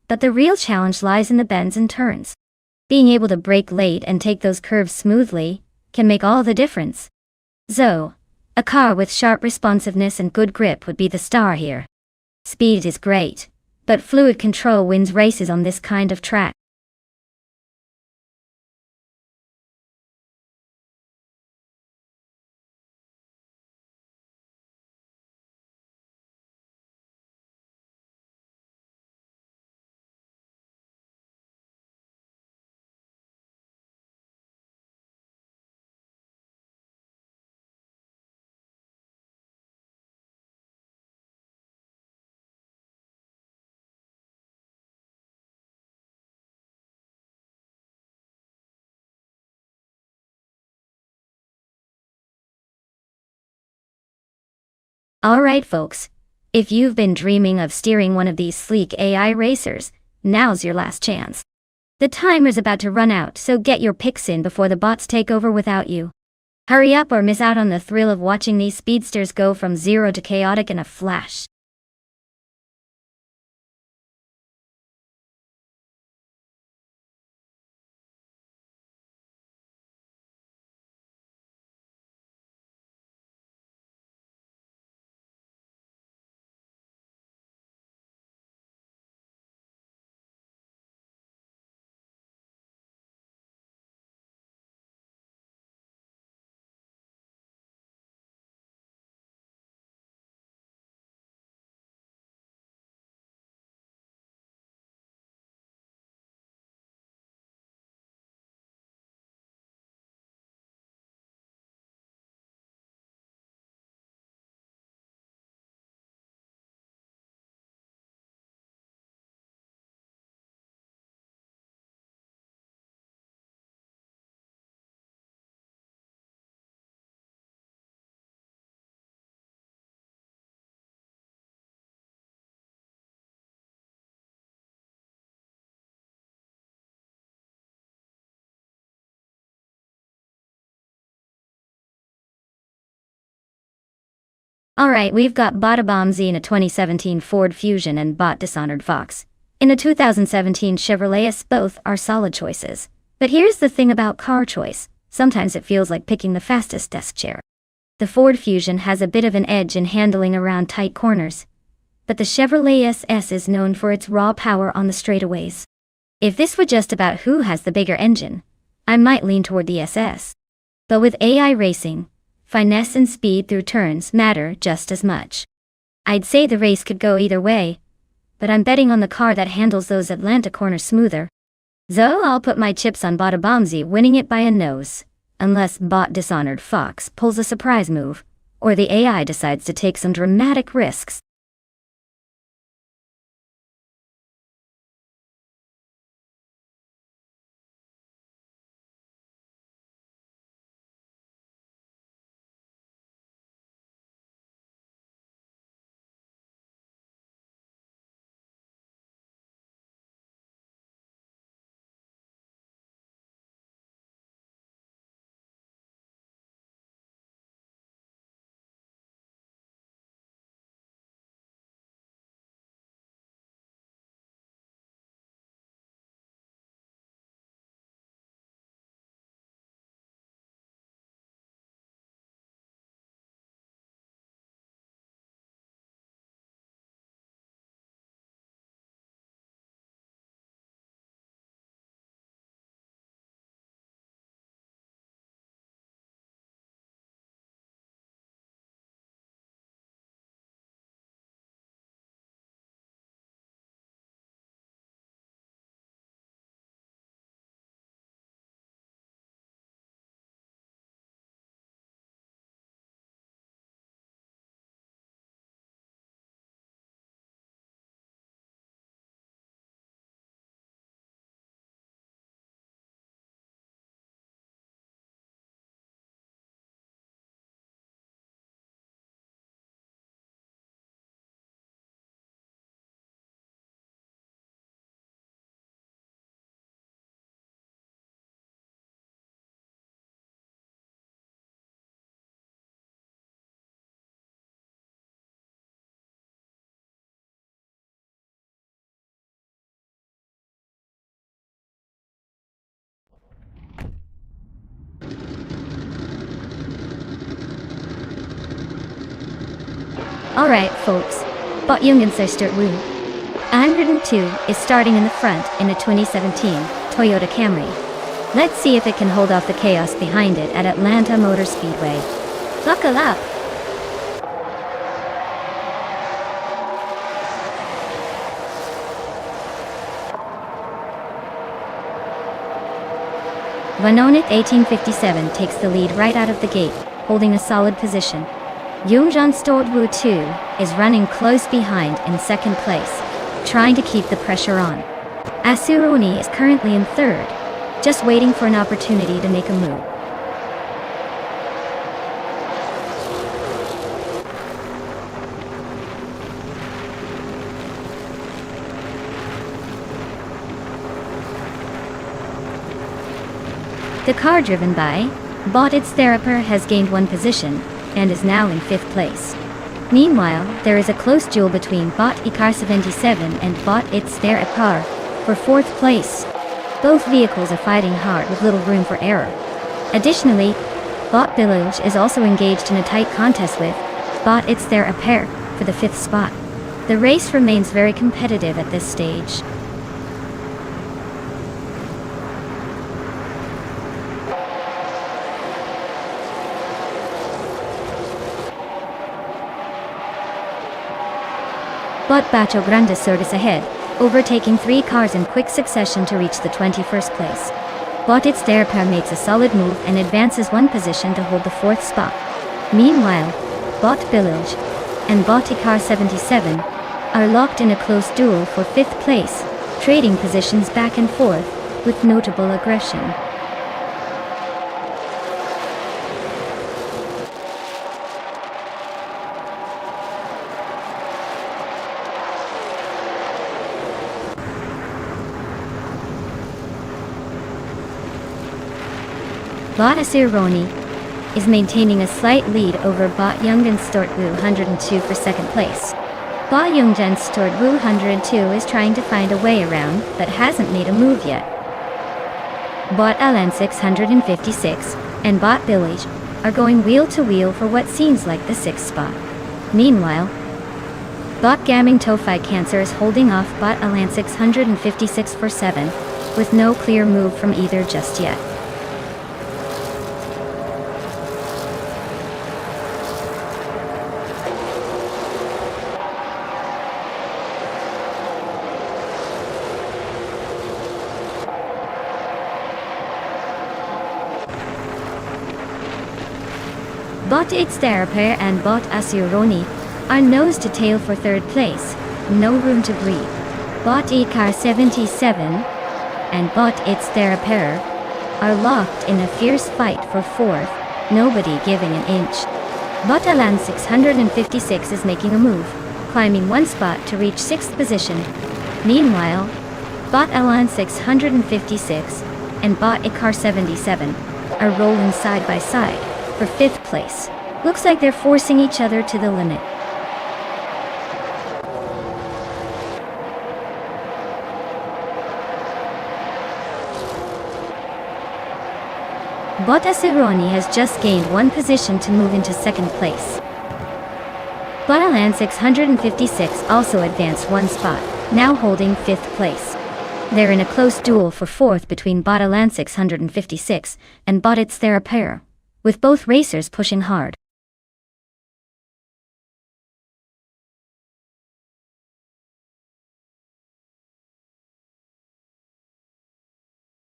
But the real challenge lies in the bends and turns. Being able to brake late and take those curves smoothly can make all the difference. Zoe, a car with sharp responsiveness and good grip would be the star here. Speed is great, but fluid control wins races on this kind of track. Alright folks, if you've been dreaming of steering one of these sleek AI racers, now's your last chance. The timer's about to run out, so get your picks in before the bots take over without you. Hurry up or miss out on the thrill of watching these speedsters go from zero to chaotic in a flash. Alright, we've got Bot Bombsy in a 2017 Ford Fusion and Bot Dishonored Fox in a 2017 Chevrolet. Both are solid choices. But here's the thing about car choice. Sometimes it feels like picking the fastest desk chair. The Ford Fusion has a bit of an edge in handling around tight corners. But the Chevrolet SS is known for its raw power on the straightaways. If this were just about who has the bigger engine, I might lean toward the SS. But with AI racing, finesse and speed through turns matter just as much. I'd say the race could go either way, but I'm betting on the car that handles those Atlanta corners smoother. So I'll put my chips on Bot Bombsy winning it by a nose, unless Bot Dishonored Fox pulls a surprise move, or the AI decides to take some dramatic risks. Alright folks, Bot Jungenser start woo. 102 is starting in the front in a 2017 Toyota Camry. Let's see if it can hold off the chaos behind it at Atlanta Motor Speedway. Buckle up! Vanonit 1857 takes the lead right out of the gate, holding a solid position. Yungjan Stordwu 2 is running close behind in second place, trying to keep the pressure on. Asuroni is currently in third, just waiting for an opportunity to make a move. The car driven by Bot Its Theraper has gained one position, and is now in 5th place. Meanwhile, there is a close duel between Bot Icar 77 and Bot Its Theraper for 4th place. Both vehicles are fighting hard with little room for error. Additionally, Bot Billuge is also engaged in a tight contest with Bot Its Theraper for the 5th spot. The race remains very competitive at this stage. Bot Bacho Grande Sur is ahead, overtaking 3 cars in quick succession to reach the 21st place. Bot Its Theraper makes a solid move and advances 1 position to hold the 4th spot. Meanwhile, Bot Billuge and Bot Icar 77 are locked in a close duel for 5th place, trading positions back and forth with notable aggression. Bot Asuroni is maintaining a slight lead over Bot Youngden Stortwu 102 for second place. Bot Youngden Stortwu 102 is trying to find a way around, but hasn't made a move yet. Bot LN 656 and Bot Village are going wheel to wheel for what seems like the 6th spot. Meanwhile, Bot Gaming Tofi Cancer is holding off Bot LN 656 for 7, with no clear move from either just yet. Bot Ixtarapair and Bot Asuroni are nose to tail for 3rd place, no room to breathe. Bot Ikar 77 and Bot Ixtarapair are locked in a fierce fight for 4th, nobody giving an inch. Bot Alan 656 is making a move, climbing 1 spot to reach 6th position. Meanwhile, Bot Alan 656 and Bot Ikar 77 are rolling side by side for 5th place. Looks like they're forcing each other to the limit. Bot Asironi has just gained 1 position to move into 2nd place. Bot Alan 656 also advanced 1 spot, now holding 5th place. They're in a close duel for 4th between Bot Alan 656 and Bot Ixtarapair, with both racers pushing hard.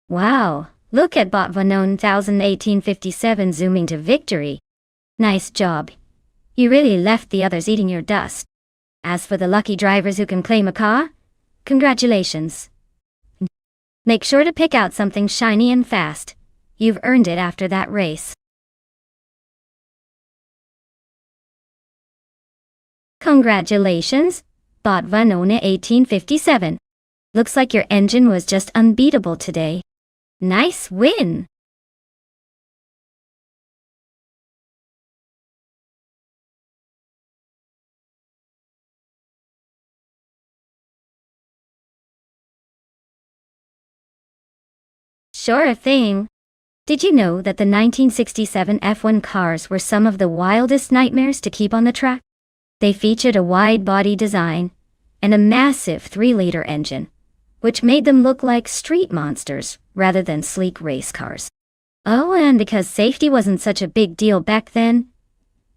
Wow, look at Bot Vanon 1857 zooming to victory. Nice job. You really left the others eating your dust. As for the lucky drivers who can claim a car, congratulations. Make sure to pick out something shiny and fast. You've earned it after that race. Congratulations, Bot Vanona 1857. Looks like your engine was just unbeatable today. Nice win! Sure thing. Did you know that the 1967 F1 cars were some of the wildest nightmares to keep on the track? They featured a wide-body design and a massive 3-liter engine, which made them look like street monsters rather than sleek race cars. Oh, and because safety wasn't such a big deal back then,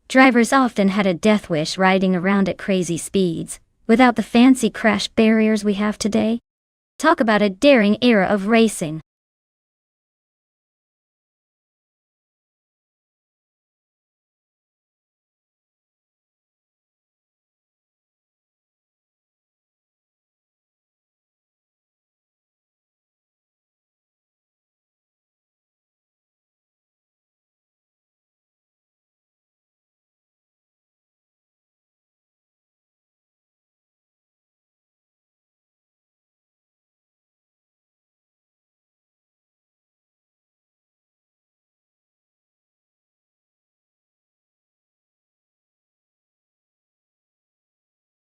drivers often had a death wish riding around at crazy speeds, without the fancy crash barriers we have today. Talk about a daring era of racing.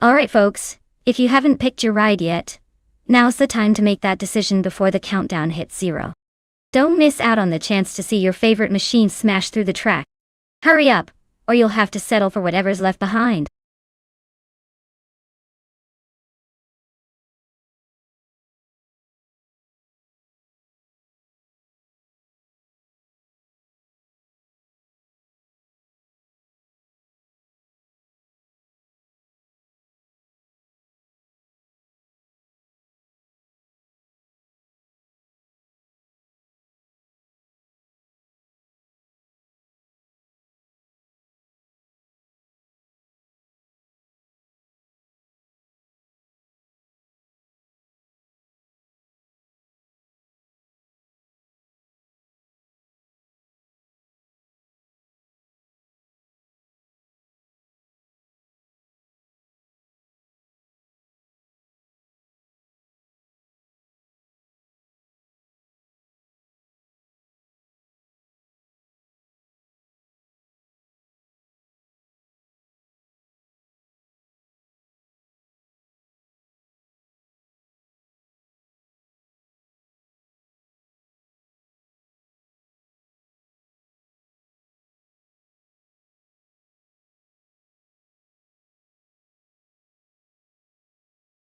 Alright folks, if you haven't picked your ride yet, now's the time to make that decision before the countdown hits 0. Don't miss out on the chance to see your favorite machine smash through the track. Hurry up, or you'll have to settle for whatever's left behind.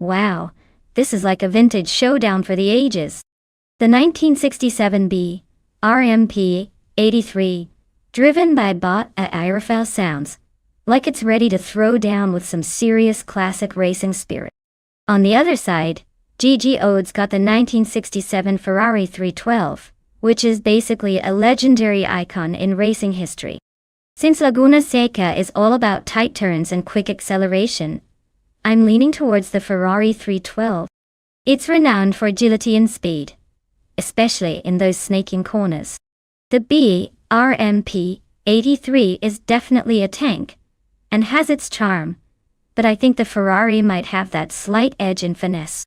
Wow, this is like a vintage showdown for the ages. The 1967 RMP 83, driven by Bot at Irafel, sounds like it's ready to throw down with some serious classic racing spirit. On the other side, Gigi Ode's got the 1967 Ferrari 312, which is basically a legendary icon in racing history. Since Laguna Seca is all about tight turns and quick acceleration, I'm leaning towards the Ferrari 312. It's renowned for agility and speed, especially in those snaking corners. The RMP 83 is definitely a tank, and has its charm, but I think the Ferrari might have that slight edge in finesse.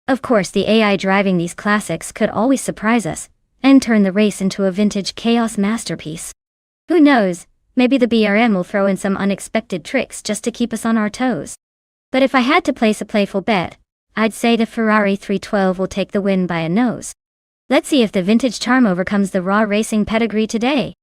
Of course, the AI driving these classics could always surprise us, and turn the race into a vintage chaos masterpiece. Who knows, maybe the BRM will throw in some unexpected tricks just to keep us on our toes. But if I had to place a playful bet, I'd say the Ferrari 312 will take the win by a nose. Let's see if the vintage charm overcomes the raw racing pedigree today.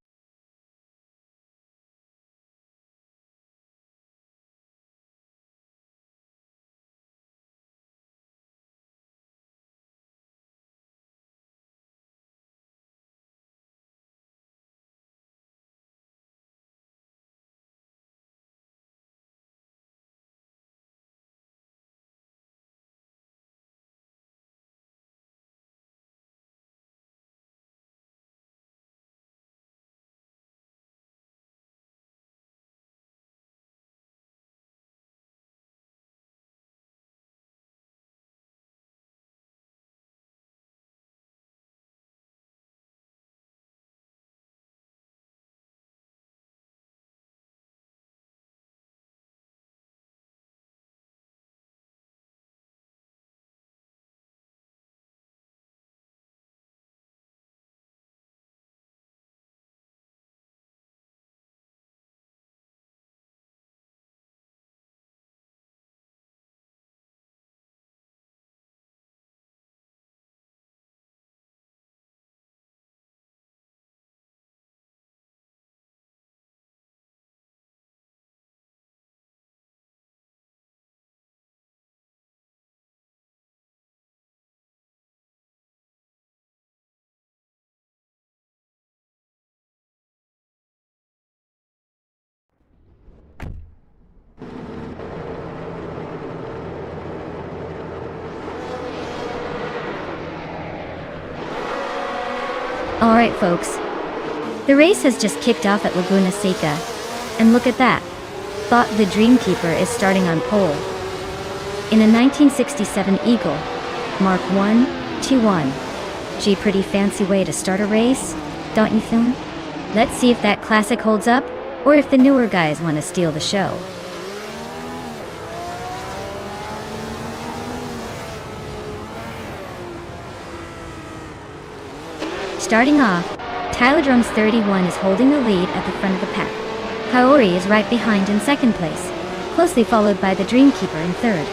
Alright folks, the race has just kicked off at Laguna Seca, and look at that. Thought the Dreamkeeper is starting on pole. In a 1967 Eagle, Mark 121. Gee, pretty fancy way to start a race, don't you think? Let's see if that classic holds up, or if the newer guys want to steal the show. Starting off, Tyler Drums 31 is holding the lead at the front of the pack. Kaori is right behind in second place, closely followed by the Dreamkeeper in third.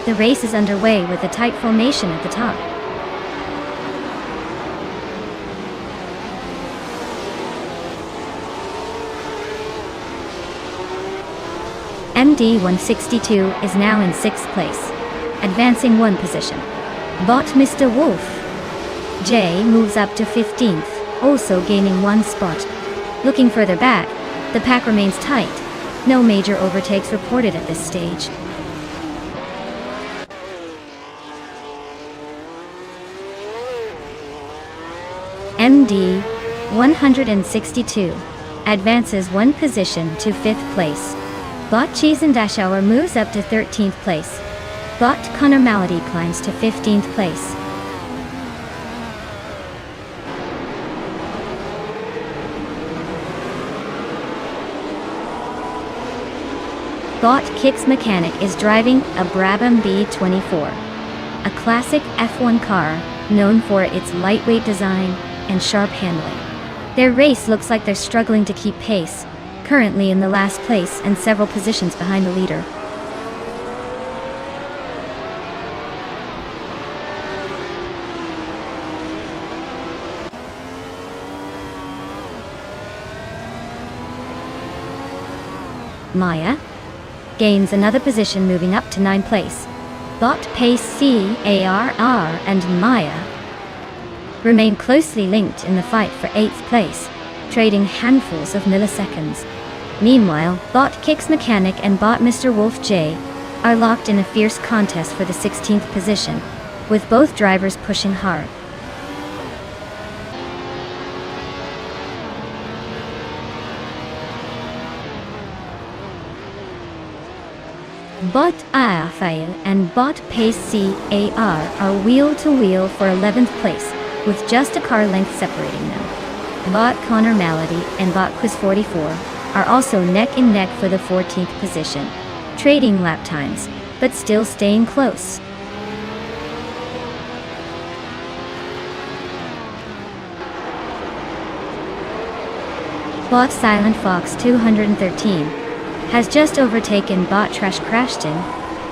The race is underway with a tight formation at the top. MD 162 is now in 6th place, advancing 1 position. Bot Mr. Wolf J moves up to 15th, also gaining 1 spot. Looking further back, the pack remains tight. No major overtakes reported at this stage. MD 162 advances 1 position to 5th place. Bot Cheese and Dashauer moves up to 13th place. Bot Connor Malady climbs to 15th place. Bot Kicks Mechanic is driving a Brabham B24, a classic F1 car known for its lightweight design and sharp handling. Their race looks like they're struggling to keep pace, currently in the last place and several positions behind the leader. Maya gains another position, moving up to 9th place. Bot Pace CARR and Maya remain closely linked in the fight for 8th place, trading handfuls of milliseconds. Meanwhile, Bot Kicks Mechanic and Bot Mr. Wolf J are locked in a fierce contest for the 16th position, with both drivers pushing hard. Bot Rafael and Bot Pace CAR are wheel-to-wheel for 11th place, with just a car length separating them. Bot Connor Malady and Bot Quiz 44 are also neck-and-neck for the 14th position, trading lap times, but still staying close. Bot Silent Fox 213 has just overtaken Bot Trash Crashton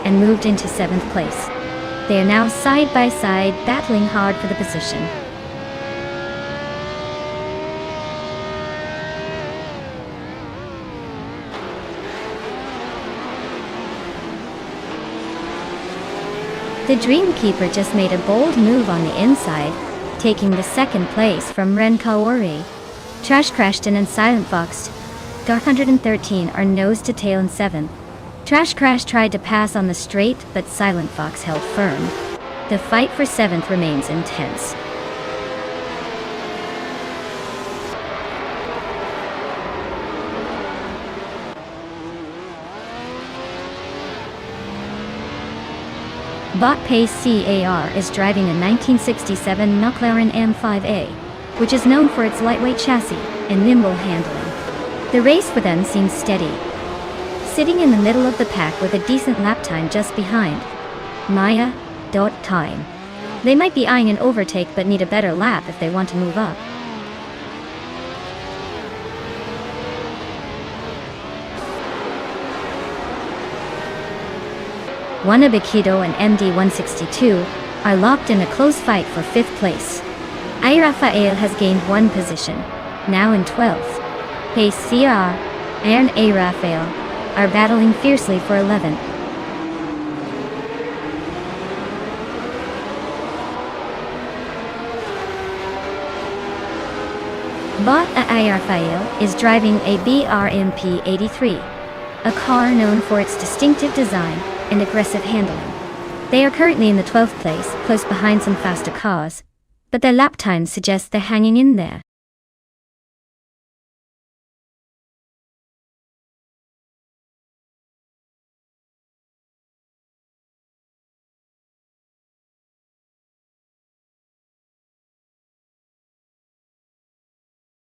and moved into 7th place. They are now side by side, battling hard for the position. The Dreamkeeper just made a bold move on the inside, taking the 2nd place from Ren Kaori. Trash Crashton and Silent Fox 113 are nose to tail in 7th. Trash Crash tried to pass on the straight, but Silent Fox held firm. The fight for 7th remains intense. Bot Pace CAR is driving a 1967 McLaren M5A, which is known for its lightweight chassis and nimble handling. The race for them seems steady, sitting in the middle of the pack with a decent lap time just behind Maya. Time. They might be eyeing an overtake but need a better lap if they want to move up. Wanabikido and MD162 are locked in a close fight for 5th place. Rafael has gained 1 position, now in 12th. Pace CR and Rafael are battling fiercely for 11th. Bot Rafael is driving a BRMP 83, a car known for its distinctive design and aggressive handling. They are currently in the 12th place, close behind some faster cars, but their lap time suggests they're hanging in there.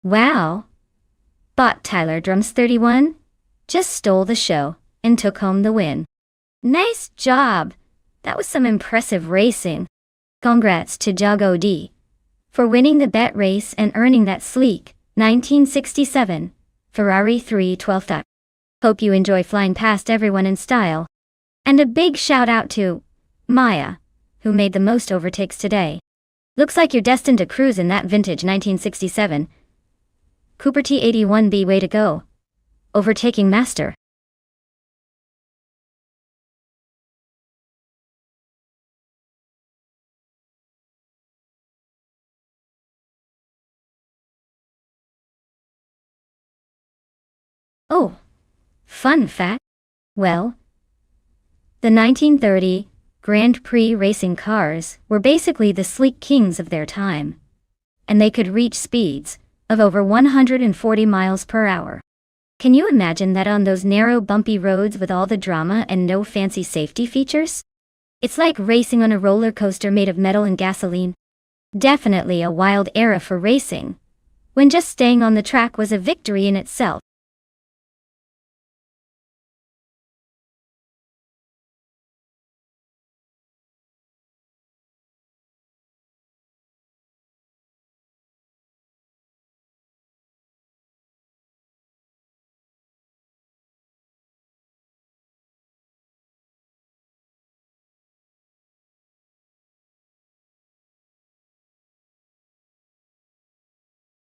Wow! Bot Tyler Drums 31 just stole the show and took home the win. Nice job! That was some impressive racing. Congrats to Jago D for winning the bet race and earning that sleek 1967 Ferrari 312. Hope you enjoy flying past everyone in style. And a big shout out to Maya, who made the most overtakes today. Looks like you're destined to cruise in that vintage 1967 Cooper T81B. Way to go. Overtaking master. Oh, fun fact. Well, the 1930 Grand Prix racing cars were basically the sleek kings of their time, and they could reach speeds of over 140 miles per hour. Can you imagine that on those narrow, bumpy roads with all the drama and no fancy safety features? It's like racing on a roller coaster made of metal and gasoline. Definitely a wild era for racing, when just staying on the track was a victory in itself.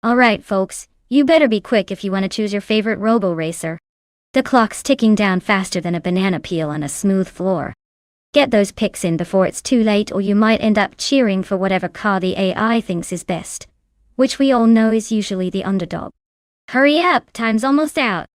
Alright folks, you better be quick if you want to choose your favorite robo-racer. The clock's ticking down faster than a banana peel on a smooth floor. Get those picks in before it's too late, or you might end up cheering for whatever car the AI thinks is best, which we all know is usually the underdog. Hurry up, time's almost out.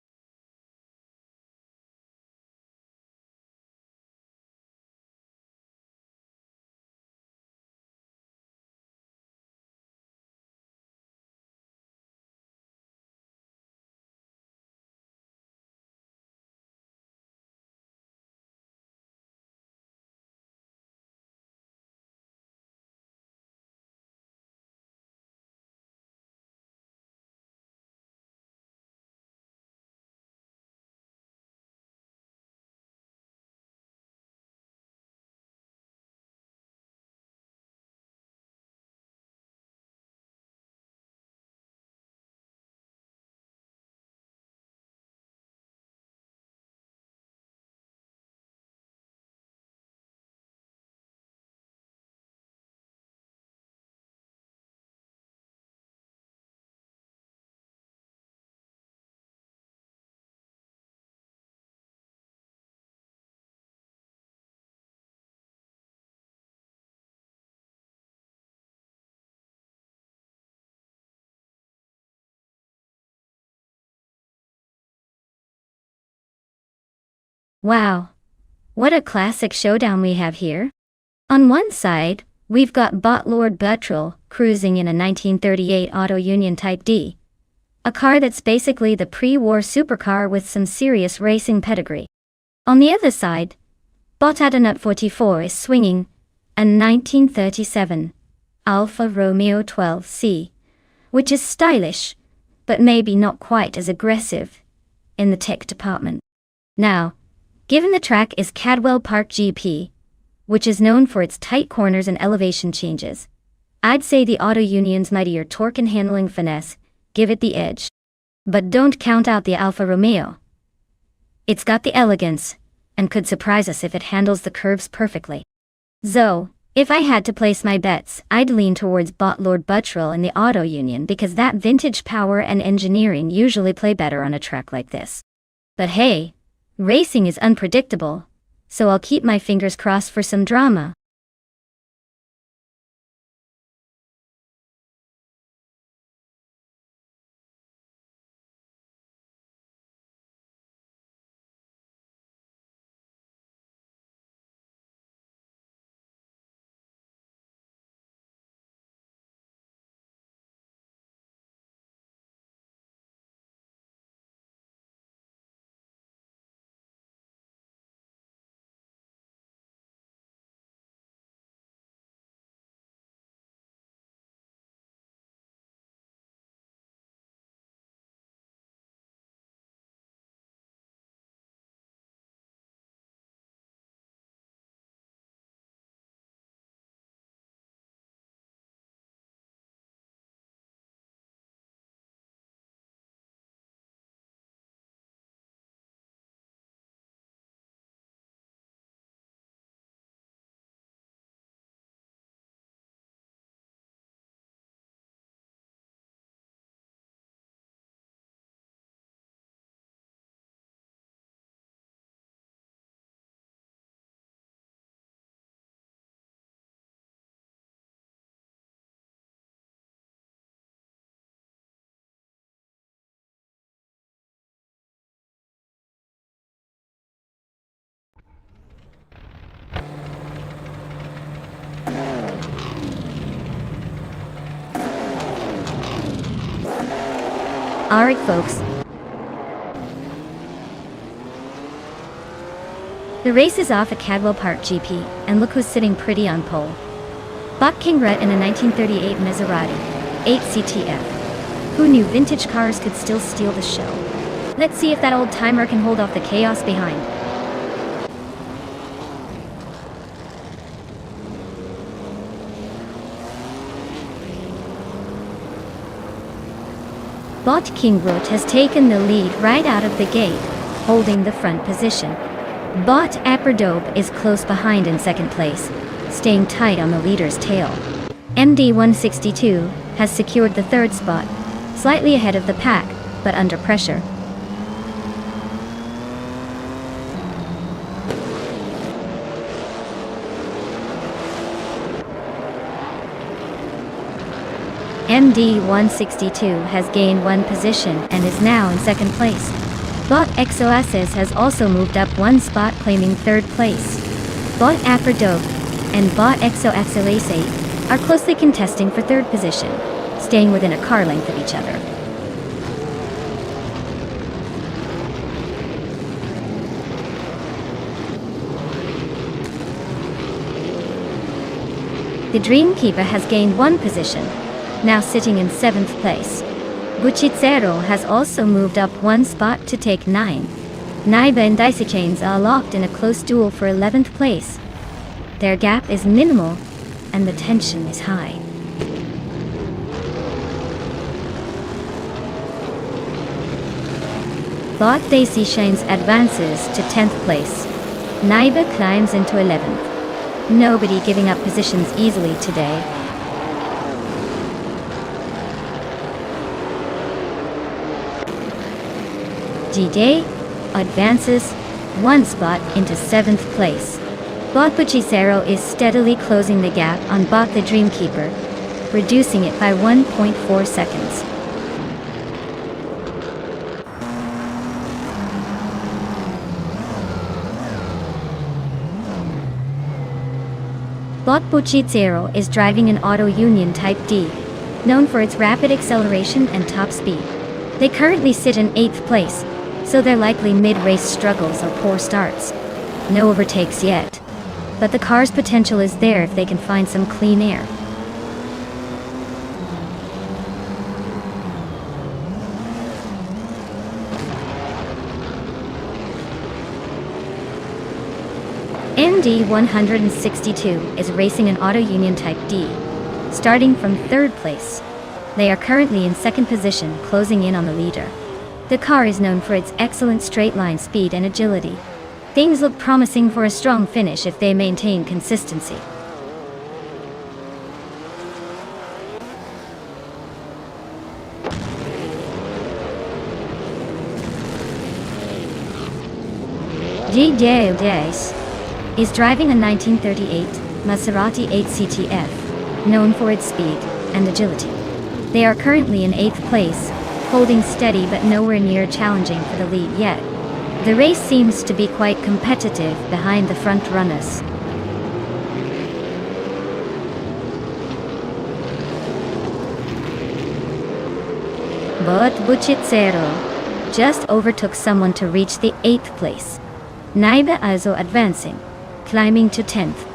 Wow, what a classic showdown we have here. On one side, we've got Bot Lord Buttrell cruising in a 1938 Auto Union Type D, a car that's basically the pre-war supercar with some serious racing pedigree. On the other side, Bot Adenut 44 is swinging a 1937 Alfa Romeo 12C, which is stylish, but maybe not quite as aggressive in the tech department. Now, given the track is Cadwell Park GP, which is known for its tight corners and elevation changes, I'd say the Auto Union's mightier torque and handling finesse give it the edge. But don't count out the Alfa Romeo. It's got the elegance, and could surprise us if it handles the curves perfectly. So, if I had to place my bets, I'd lean towards Bot Lord Buttrell in the Auto Union because that vintage power and engineering usually play better on a track like this. But hey, racing is unpredictable, so I'll keep my fingers crossed for some drama. Alright folks, the race is off at Cadwell Park GP, and look who's sitting pretty on pole. Bot King Rut in a 1938 Maserati 8 CTF. Who knew vintage cars could still steal the show? Let's see if that old timer can hold off the chaos behind. Bot King Rut has taken the lead right out of the gate, holding the front position. Bot Apperdope is close behind in second place, staying tight on the leader's tail. MD162 has secured the third spot, slightly ahead of the pack, but under pressure. MD162 has gained one position and is now in second place. Bot XOSS has also moved up one spot, claiming third place. Bot Aphrodite and Bot XOXLAC are closely contesting for third position, staying within a car length of each other. The Dreamkeeper has gained one position, now sitting in 7th place. Buchitsero has also moved up one spot to take 9. Naiba and Dicey Chains are locked in a close duel for 11th place. Their gap is minimal, and the tension is high. Bot Dicey Chains advances to 10th place. Naiba climbs into 11th. Nobody giving up positions easily today. DJ advances one spot into 7th place. Bot Buchicero is steadily closing the gap on Bot the Dreamkeeper, reducing it by 1.4 seconds. Bot Buchicero is driving an Auto Union Type D, known for its rapid acceleration and top speed. They currently sit in 8th place, so they're likely mid-race struggles or poor starts. No overtakes yet, but the car's potential is there if they can find some clean air. MD162 is racing an Auto Union Type D, starting from 3rd place. They are currently in 2nd position, closing in on the leader. The car is known for its excellent straight-line speed and agility. Things look promising for a strong finish if they maintain consistency. DJ Dace is driving a 1938 Maserati 8CTF, known for its speed and agility. They are currently in 8th place, holding steady but nowhere near challenging for the lead yet. The race seems to be quite competitive behind the front runners. But Buchicero just overtook someone to reach the 8th place. Naiba also advancing, climbing to 10th.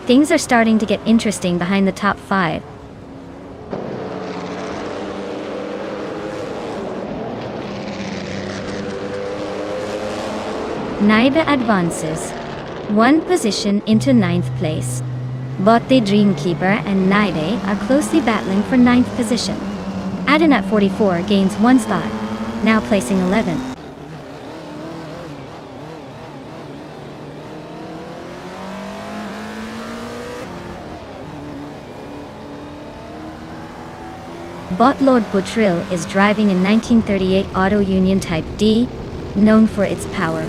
Things are starting to get interesting behind the top 5. Naiba advances one position into 9th place. But the Dreamkeeper and Naiba are closely battling for 9th position. Adenat 44 gains one spot, now placing 11th. Bot Lord Butril is driving a 1938 Auto Union Type D, known for its power.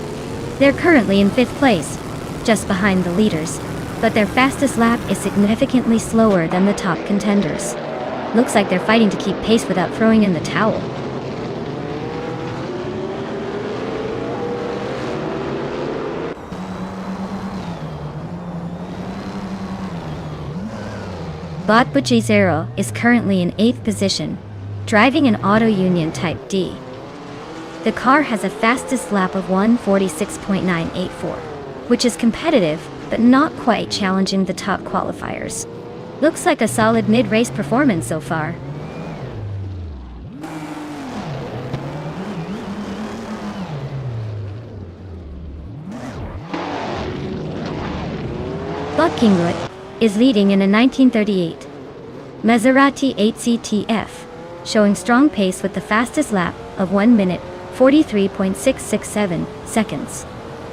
They're currently in 5th place, just behind the leaders, but their fastest lap is significantly slower than the top contenders. Looks like they're fighting to keep pace without throwing in the towel. Bot Buchicero is currently in 8th position, driving an Auto Union Type D. The car has a fastest lap of 1:46.984, which is competitive, but not quite challenging the top qualifiers. Looks like a solid mid-race performance so far. Bot Kingwood is leading in a 1938 Maserati 8CTF, showing strong pace with the fastest lap of 1 minute 43.667 seconds.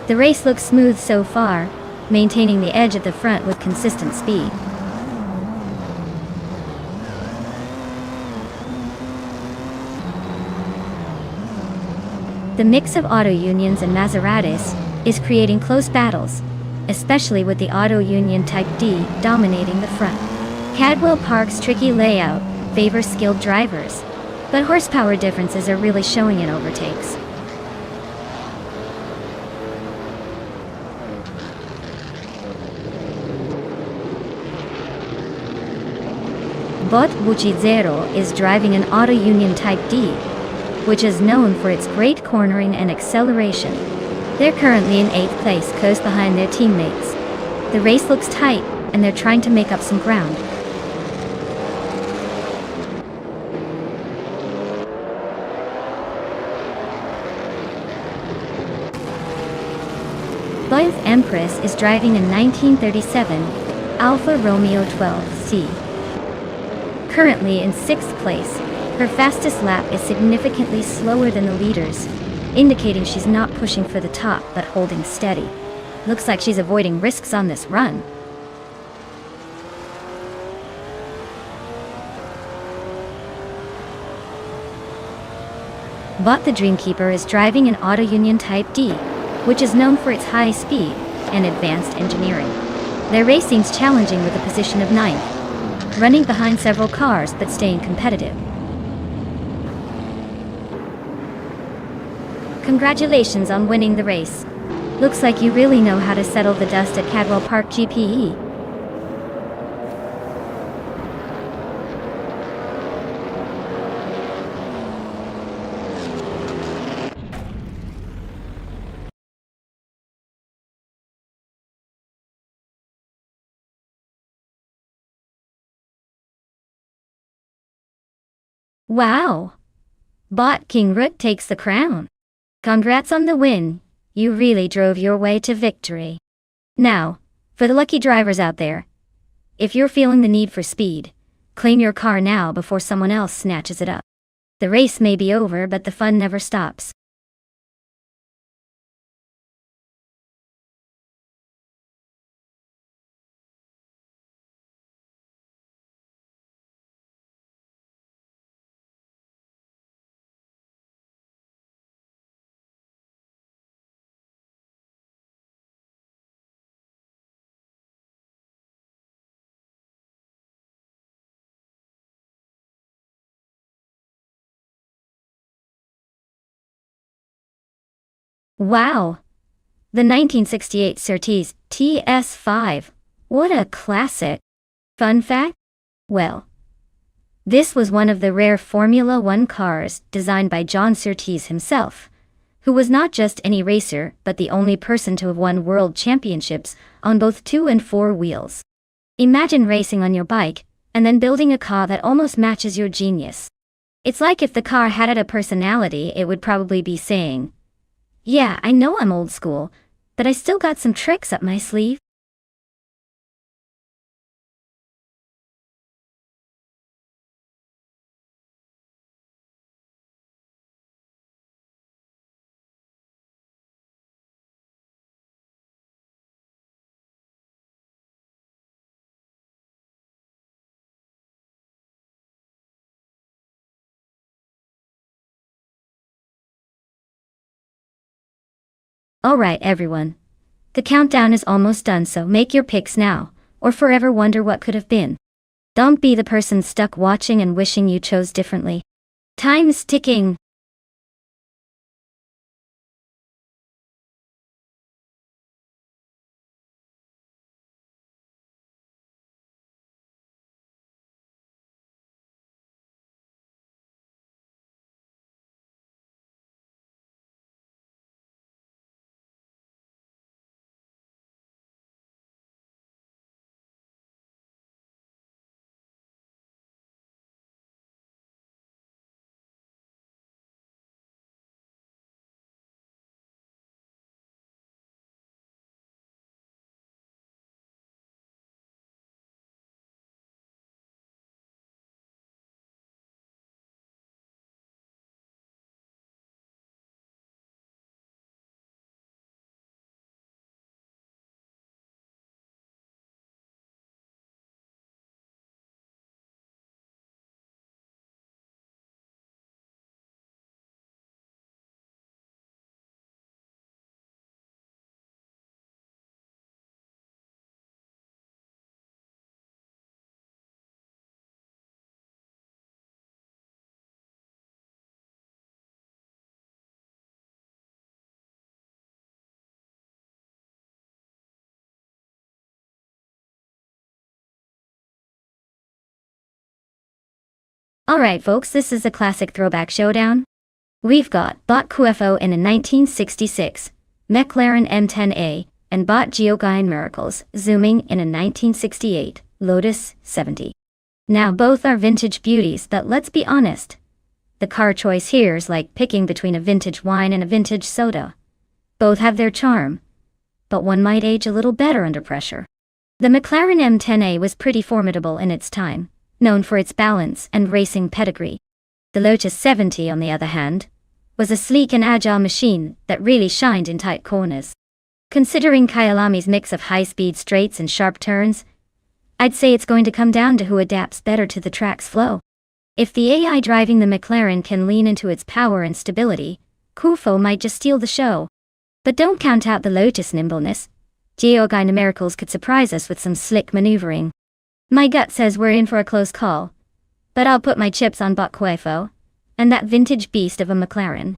The race looks smooth so far, maintaining the edge at the front with consistent speed. The mix of Auto Unions and Maseratis is creating close battles, especially with the Auto Union Type D dominating the front. Cadwell Park's tricky layout favor skilled drivers, but horsepower differences are really showing in overtakes. Bot Buchizero is driving an Auto Union Type D, which is known for its great cornering and acceleration. They're currently in 8th place, close behind their teammates. The race looks tight, and they're trying to make up some ground. Blythe Empress is driving a 1937 Alfa Romeo 12C. Currently in 6th place, her fastest lap is significantly slower than the leaders, indicating she's not pushing for the top but holding steady. Looks like she's avoiding risks on this run. Bot the Dreamkeeper is driving an Auto Union Type D, which is known for its high speed and advanced engineering. Their racing's challenging with a position of 9th, running behind several cars but staying competitive. Congratulations on winning the race. Looks like you really know how to settle the dust at Cadwell Park GPE. Wow! Bot King Root takes the crown. Congrats on the win. You really drove your way to victory. Now, for the lucky drivers out there, if you're feeling the need for speed, claim your car now before someone else snatches it up. The race may be over, but the fun never stops. Wow! The 1968 Surtees TS5. What a classic! Fun fact? Well, this was one of the rare Formula One cars designed by John Surtees himself, who was not just any racer but the only person to have won world championships on both 2 and 4 wheels. Imagine racing on your bike, and then building a car that almost matches your genius. It's like if the car had a personality, it would probably be saying, "Yeah, I know I'm old school, but I still got some tricks up my sleeve." Alright everyone. The countdown is almost done, so make your picks now, or forever wonder what could have been. Don't be the person stuck watching and wishing you chose differently. Time's ticking. Alright folks, this is a classic throwback showdown. We've got bot QFO in a 1966, McLaren M10A, and bot Geogine Miracles, zooming in a 1968, Lotus 70. Now both are vintage beauties, but let's be honest. The car choice here is like picking between a vintage wine and a vintage soda. Both have their charm, but one might age a little better under pressure. The McLaren M10A was pretty formidable in its time, known for its balance and racing pedigree. The Lotus 70, on the other hand, was a sleek and agile machine that really shined in tight corners. Considering Kyalami's mix of high-speed straights and sharp turns, I'd say it's going to come down to who adapts better to the track's flow. If the AI driving the McLaren can lean into its power and stability, QFO might just steal the show. But don't count out the Lotus nimbleness. Geogine Miracles could surprise us with some slick maneuvering. My gut says we're in for a close call, but I'll put my chips on bot QFO and that vintage beast of a McLaren.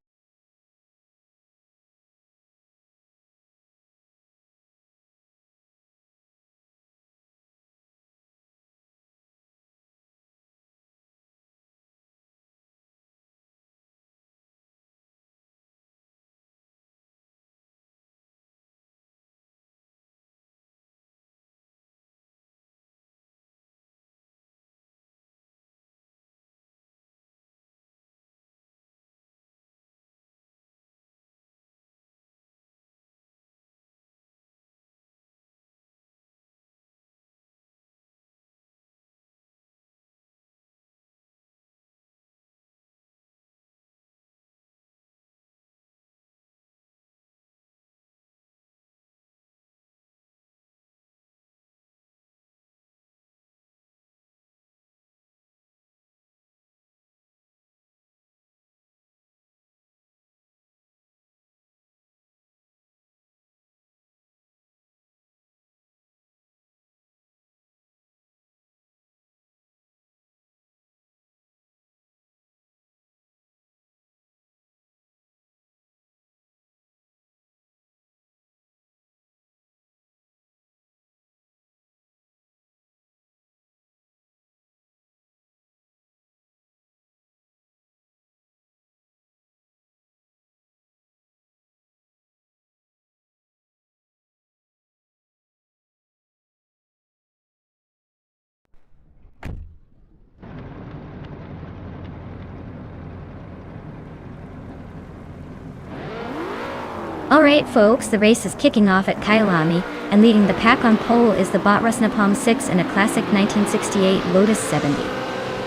Alright folks, the race is kicking off at Kyalami, and leading the pack on pole is the bot Nonstop 6 in a classic 1968 Lotus 70.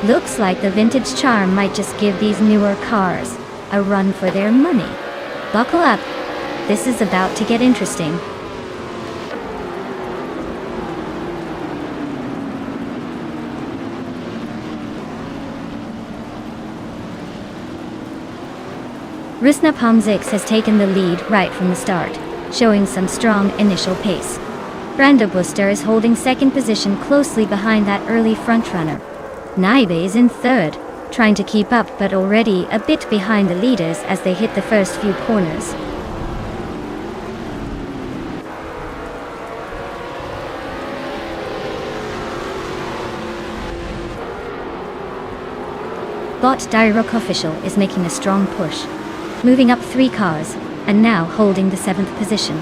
Looks like the vintage charm might just give these newer cars a run for their money. Buckle up, this is about to get interesting. Nonstop 6 has taken the lead right from the start, showing some strong initial pace. Brando Booster is holding second position closely behind that early frontrunner. Naibe is in third, trying to keep up but already a bit behind the leaders as they hit the first few corners. Bot Direct Official is making a strong push, moving up 3 cars, and now holding the 7th position.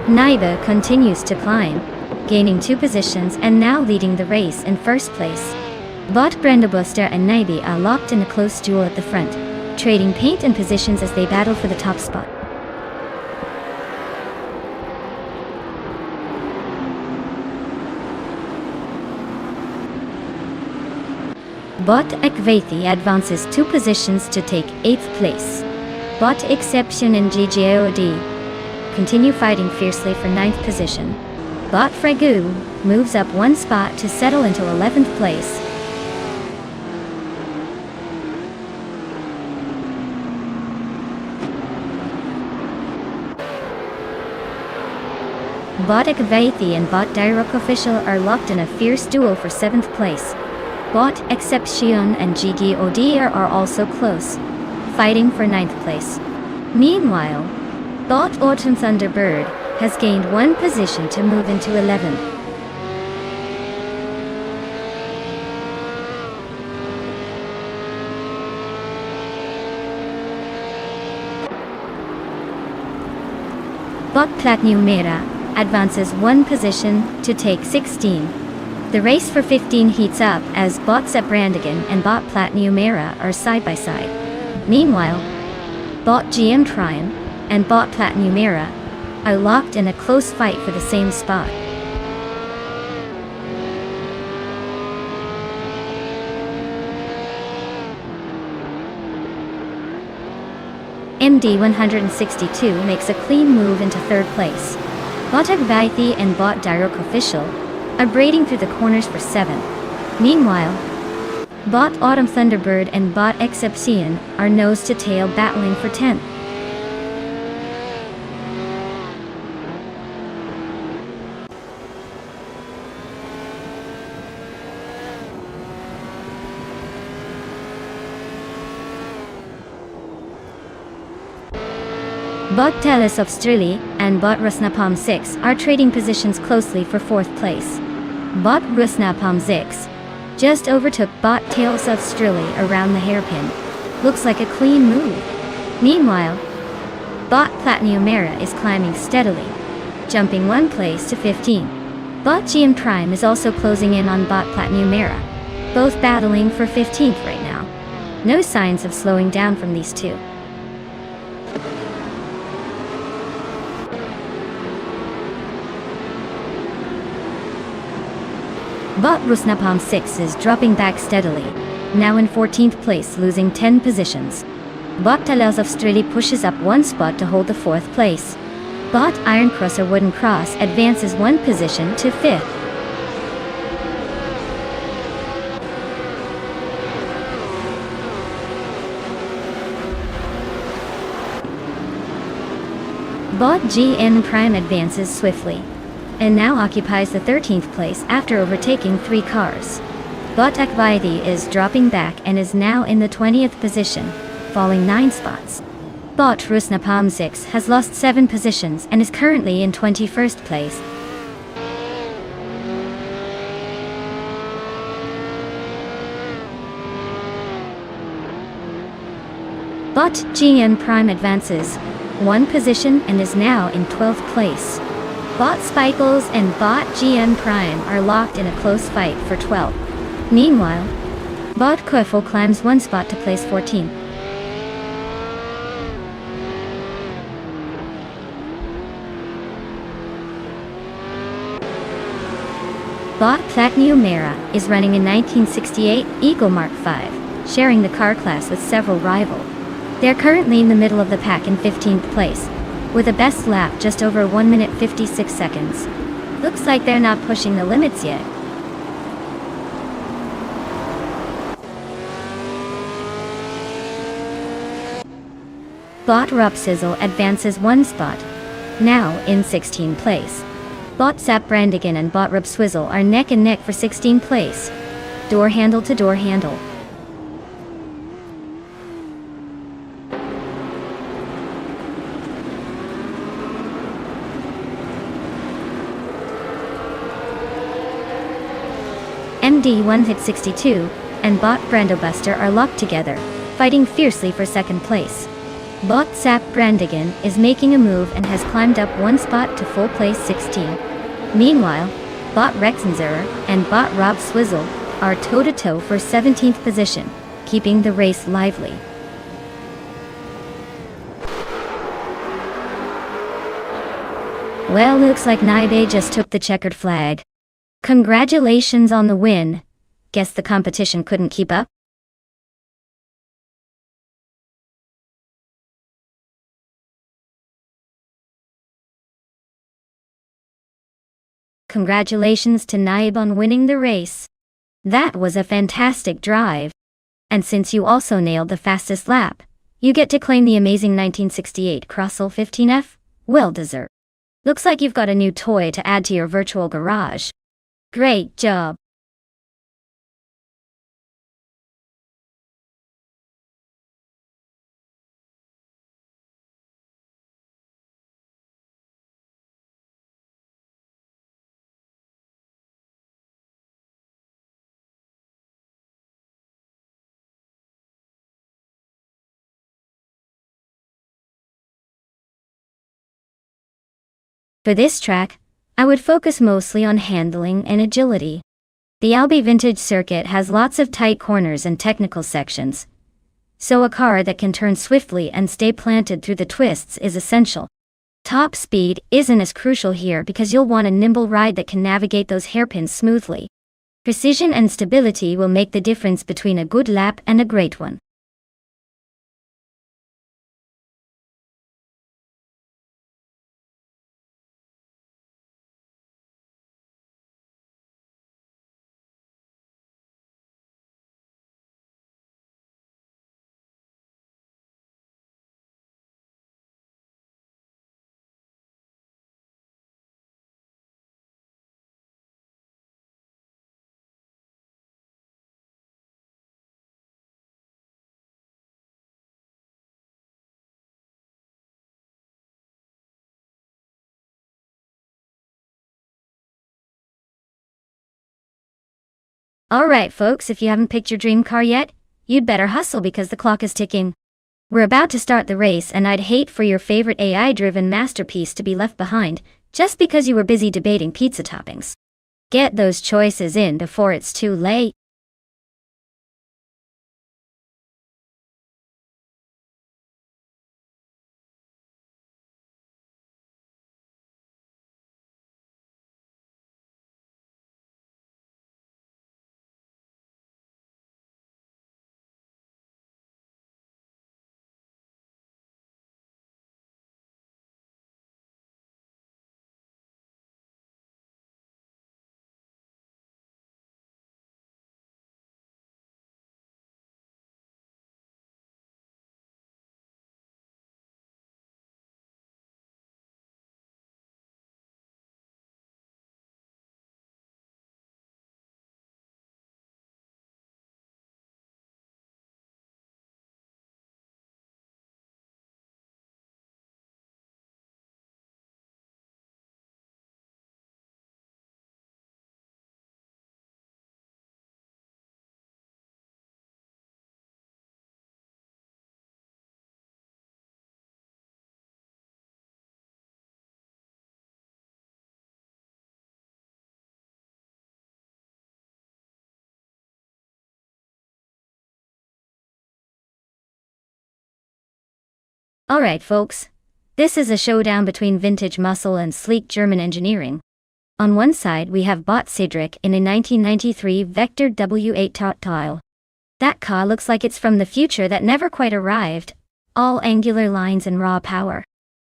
Naibe continues to climb, gaining 2 positions and now leading the race in first place. Bot Brenda Buster and Naibe are locked in a close duel at the front, trading paint and positions as they battle for the top spot. Bot Ekvathi advances 2 positions to take 8th place. Bot Exception and GGOD continue fighting fiercely for 9th position. Bot Fregu moves up 1 spot to settle into 11th place. Bot Ekvathi and Bot Direct Official are locked in a fierce duel for 7th place. Bot Exception and GGOD are also close, fighting for 9th place. Meanwhile, Bot Autumn Thunderbird has gained 1 position to move into 11th. Bot Platnumera advances 1 position to take 16. The race for 15 heats up as Bot Sepp Brandigan and Bot Platnumera are side by side. Meanwhile, Bot GM Prime and Bot Platnumera are locked in a close fight for the same spot. MD 162 makes a clean move into 3rd place. Bot Agvaithi and Bot Dirok Official are braiding through the corners for 7th. Meanwhile, Bot Autumn Thunderbird and Bot Excepcion are nose to tail battling for 10th. Bot Teles of Strili and Bot Rusnapalm 6 are trading positions closely for 4th place. Bot Rusnapalm 6 just overtook Bot Tales of Strili around the hairpin. Looks like a clean move. Meanwhile, Bot Platnumera is climbing steadily, jumping 1 place to 15. Bot GM Prime is also closing in on Bot Platnumera, both battling for 15th right now. No signs of slowing down from these two. Bot Rusnapalm 6 is dropping back steadily, now in 14th place, losing 10 positions. Bot Teles of Strili pushes up 1 spot to hold the 4th place. Bot Iron Cross or Wooden Cross advances 1 position to 5th. Bot GN Prime advances swiftly, and now occupies the 13th place after overtaking 3 cars. Bot Akvaithi is dropping back and is now in the 20th position, falling 9 spots. Bot Rusnapalm 6 has lost 7 positions and is currently in 21st place. Bot GN Prime advances 1 position and is now in 12th place. Bot Spikles and Bot GN Prime are locked in a close fight for 12th. Meanwhile, Bot Koefel climbs 1 spot to place 14. Bot Platnumera is running a 1968 Eagle Mark V, sharing the car class with several rivals. They're currently in the middle of the pack in 15th place, with a best lap just over 1 minute 56 seconds. Looks like they're not pushing the limits yet. Bot Rupsizzle advances 1 spot, now in 16th place. Bot Sepp Brandigan and Bot Rupswizzle are neck and neck for 16th place. Door handle to door handle. MD 162 and Bot Brandobuster are locked together, fighting fiercely for 2nd place. Bot Sepp Brandigan is making a move and has climbed up 1 spot to full place 16. Meanwhile, Bot Rexenzerer and Bot Rob Swizzle are toe-to-toe for 17th position, keeping the race lively. Well, looks like Naibe just took the checkered flag. Congratulations on the win. Guess the competition couldn't keep up? Congratulations to Naib on winning the race. That was a fantastic drive. And since you also nailed the fastest lap, you get to claim the amazing 1968 Crossel 15F. Well deserved. Looks like you've got a new toy to add to your virtual garage. Great job. For this track, I would focus mostly on handling and agility. The Albi Vintage circuit has lots of tight corners and technical sections, so a car that can turn swiftly and stay planted through the twists is essential. Top speed isn't as crucial here because you'll want a nimble ride that can navigate those hairpins smoothly. Precision and stability will make the difference between a good lap and a great one. Alright folks, if you haven't picked your dream car yet, you'd better hustle because the clock is ticking. We're about to start the race and I'd hate for your favorite AI-driven masterpiece to be left behind, just because you were busy debating pizza toppings. Get those choices in before it's too late. Alright folks, this is a showdown between vintage muscle and sleek German engineering. On one side we have Bot Cedric in a 1993 Vector W8 Tactile. That car looks like it's from the future that never quite arrived, all angular lines and raw power.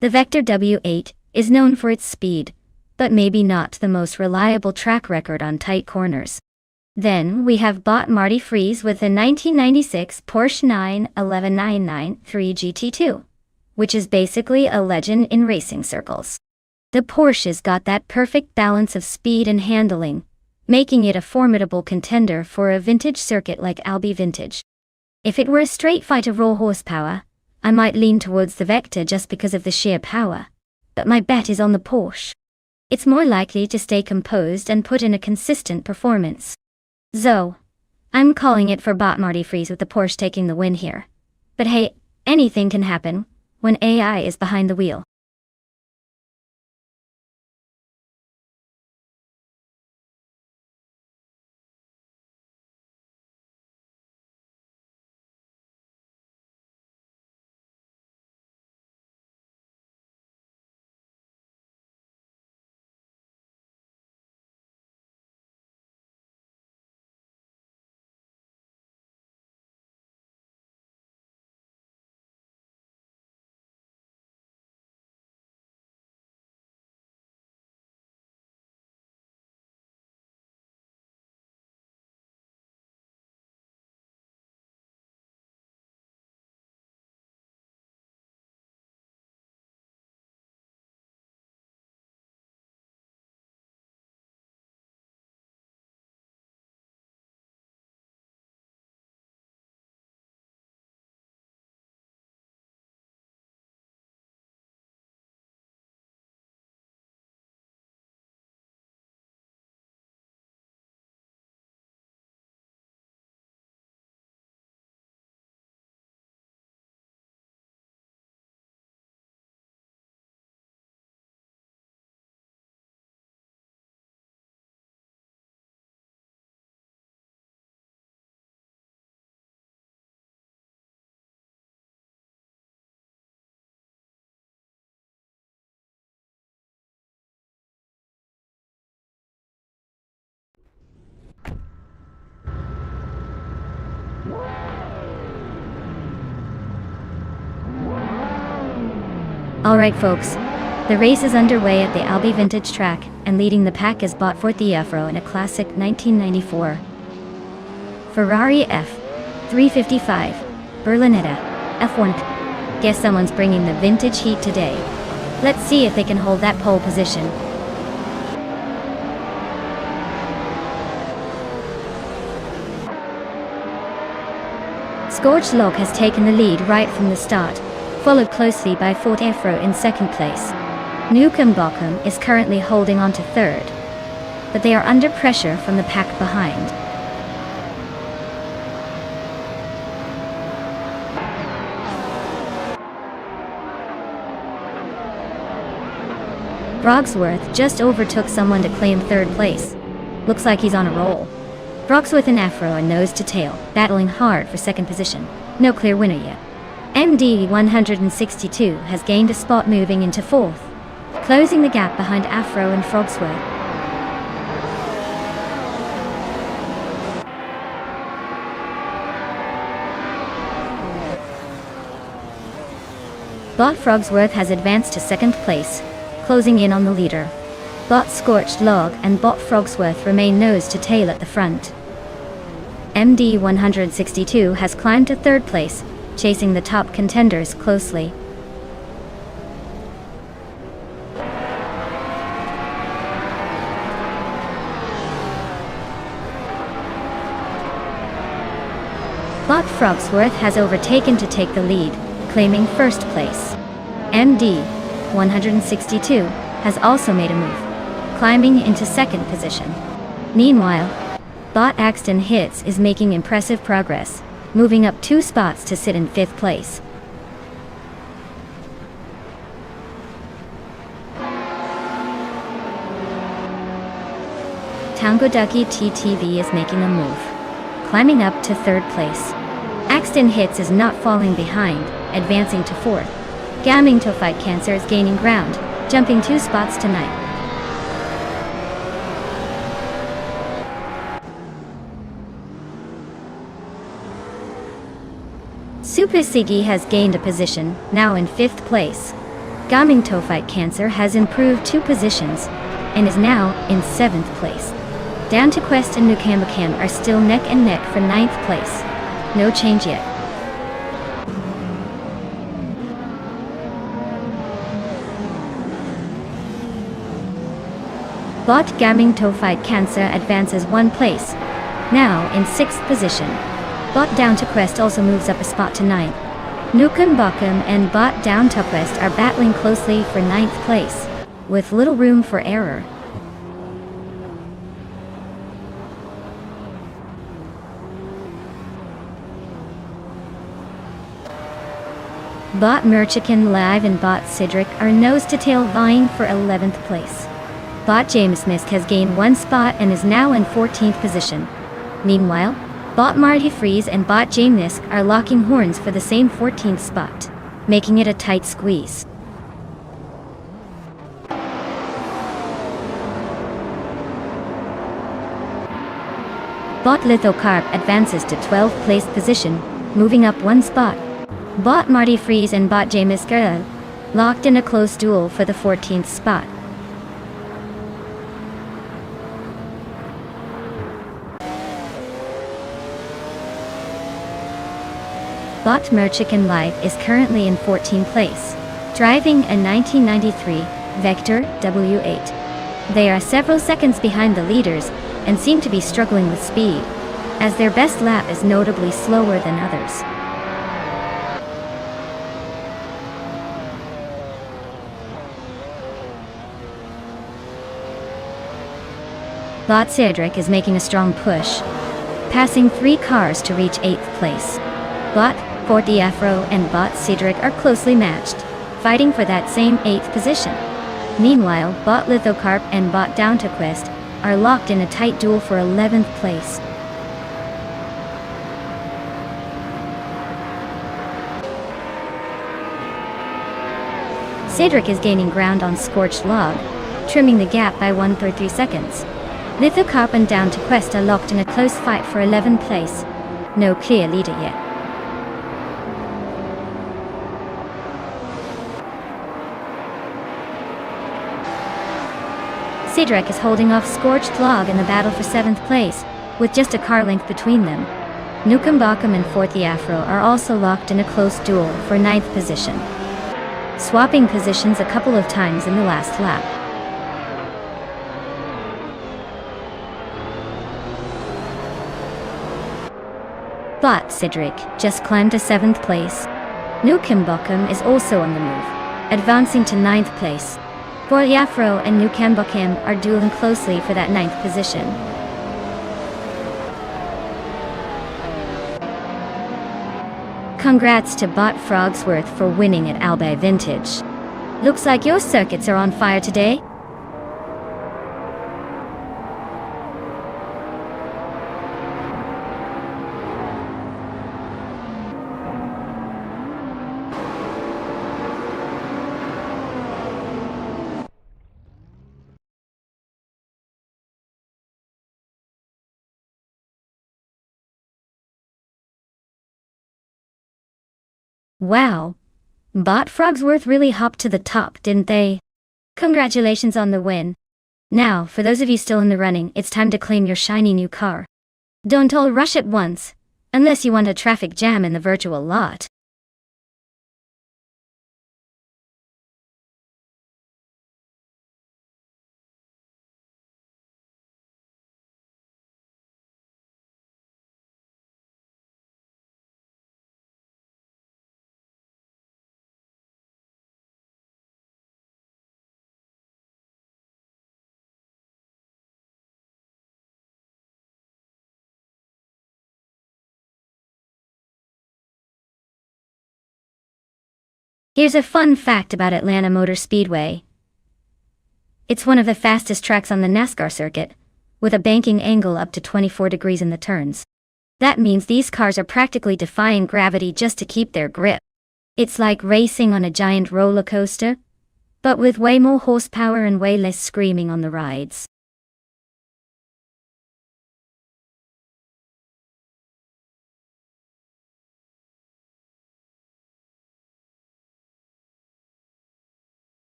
The Vector W8 is known for its speed, but maybe not the most reliable track record on tight corners. Then we have Bot Marty Freeze with a 1996 Porsche 911 GT2, which is basically a legend in racing circles. The Porsche's got that perfect balance of speed and handling, making it a formidable contender for a vintage circuit like Albi Vintage. If it were a straight fight of raw horsepower, I might lean towards the Vector just because of the sheer power, but my bet is on the Porsche. It's more likely to stay composed and put in a consistent performance. So, I'm calling it for Bot Marty Freeze with the Porsche taking the win here. But hey, anything can happen when AI is behind the wheel. Alright folks, the race is underway at the Albi Vintage track, and leading the pack is Bot for the Afro in a classic 1994 Ferrari F355 Berlinetta F1. Guess someone's bringing the vintage heat today. Let's see if they can hold that pole position. Scorched Log has taken the lead right from the start, followed closely by Ford Afro in second place. Newcomb Bockham is currently holding on to third, but they are under pressure from the pack behind. Brogsworth just overtook someone to claim third place. Looks like he's on a roll. Brogsworth and Afro are nose to tail, battling hard for second position. No clear winner yet. MD 162 has gained a spot moving into fourth, closing the gap behind Afro and Frogsworth. Bot Frogsworth has advanced to second place, closing in on the leader. Bot Scorched Log and Bot Frogsworth remain nose to tail at the front. MD 162 has climbed to third place, chasing the top contenders closely. Bot Frogsworth has overtaken to take the lead, claiming first place. MD 162 has also made a move, climbing into second position. Meanwhile, Bot Axton Hits is making impressive progress, moving up 2 spots to sit in 5th place. Tango Ducky TTV is making a move, climbing up to 3rd place. Axton Hits is not falling behind, advancing to 4th. Gaming to Fight Cancer is gaining ground, jumping 2 spots to 9th. Super Siggy has gained a position, now in 5th place. Gaming to Fight Cancer has improved 2 positions, and is now in 7th place. Down to Quest and Nukamukam are still neck and neck for 9th place. No change yet. Bot Gaming to Fight Cancer advances 1 place, now in 6th position. Bot Down to Quest also moves up a spot to 9th. Newcomb Bockham and Bot Down to Quest are battling closely for 9th place, with little room for error. Bot Merchican Live and Bot Cedric are nose to tail vying for 11th place. Bot James Misk has gained 1 spot and is now in 14th position. Meanwhile, Bot Marty Freeze and Bot James Misk are locking horns for the same 14th spot, making it a tight squeeze. Bot Lithocarp advances to 12th place position, moving up 1 spot. Bot Marty Freeze and Bot James Misk are locked in a close duel for the 14th spot. Bot Merchican Live is currently in 14th place, driving a 1993 Vector W8. They are several seconds behind the leaders and seem to be struggling with speed, as their best lap is notably slower than others. Bot Cedric is making a strong push, passing 3 cars to reach 8th place. Bot Ford the Afro and Bot Cedric are closely matched, fighting for that same 8th position. Meanwhile, Bot Lithocarp and Bot Down to Quest are locked in a tight duel for 11th place. Cedric is gaining ground on Scorched Log, trimming the gap by 1.3 seconds. Lithocarp and Down to Quest are locked in a close fight for 11th place. No clear leader yet. Cedric is holding off Scorched Log in the battle for 7th place, with just a car length between them. Nukem Bakum and Fort the Afro are also locked in a close duel for 9th position, swapping positions a couple of times in the last lap. But Cedric just climbed to 7th place. Nukem Bakum is also on the move, advancing to 9th place. Fort the Afro and Nukem Bakum are dueling closely for that 9th position. Congrats to Bot Frogsworth for winning at Albay Vintage. Looks like your circuits are on fire today. Wow! Bot Frogsworth really hopped to the top, didn't they? Congratulations on the win. Now, for those of you still in the running, it's time to claim your shiny new car. Don't all rush at once, unless you want a traffic jam in the virtual lot. Here's a fun fact about Atlanta Motor Speedway. It's one of the fastest tracks on the NASCAR circuit, with a banking angle up to 24 degrees in the turns. That means these cars are practically defying gravity just to keep their grip. It's like racing on a giant roller coaster, but with way more horsepower and way less screaming on the rides.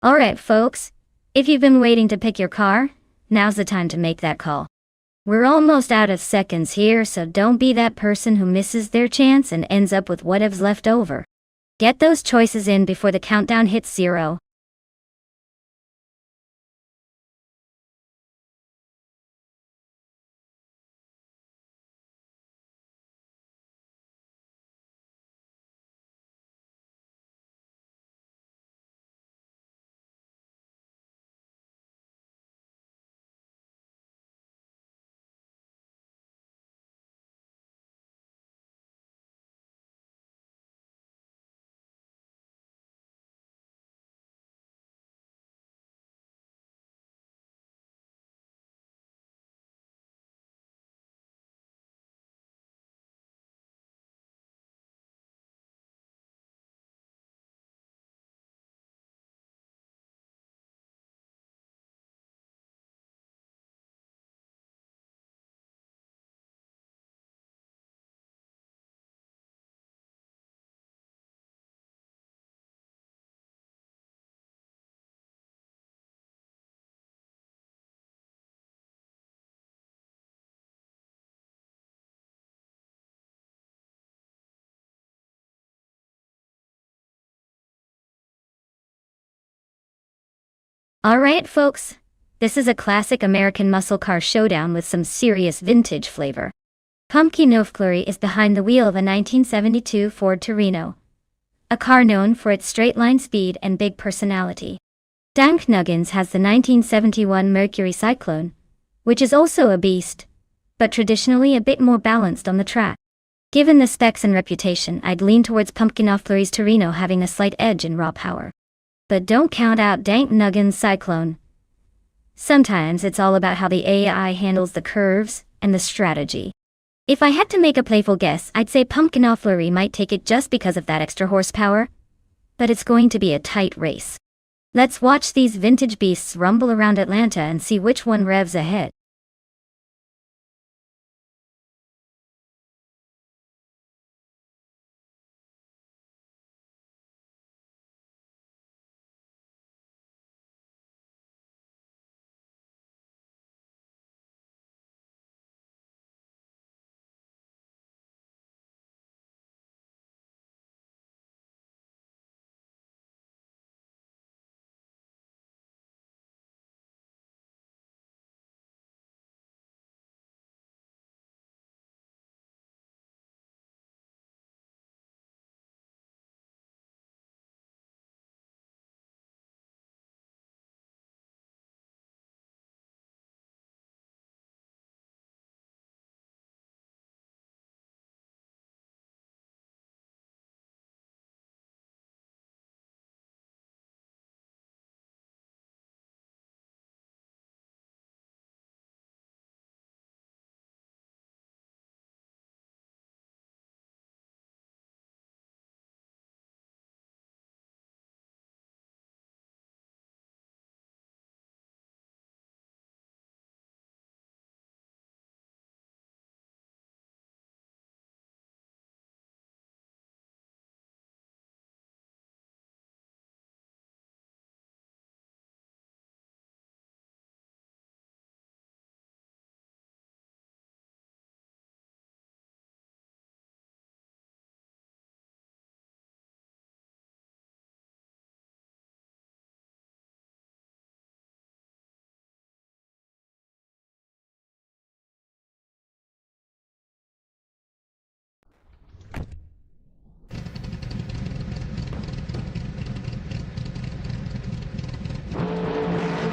Alright folks, if you've been waiting to pick your car, now's the time to make that call. We're almost out of seconds here, so don't be that person who misses their chance and ends up with whatever's left over. Get those choices in before the countdown hits 0. Alright folks, this is a classic American muscle car showdown with some serious vintage flavor. Pumpkin Novkluri is behind the wheel of a 1972 Ford Torino, a car known for its straight-line speed and big personality. Dank Nuggins has the 1971 Mercury Cyclone, which is also a beast, but traditionally a bit more balanced on the track. Given the specs and reputation, I'd lean towards Pumpkin Off Flurry's Torino having a slight edge in raw power. But don't count out Dank Nuggen's Cyclone. Sometimes it's all about how the AI handles the curves and the strategy. If I had to make a playful guess, I'd say Pumpkin Off Flurry might take it just because of that extra horsepower. But it's going to be a tight race. Let's watch these vintage beasts rumble around Atlanta and see which one revs ahead.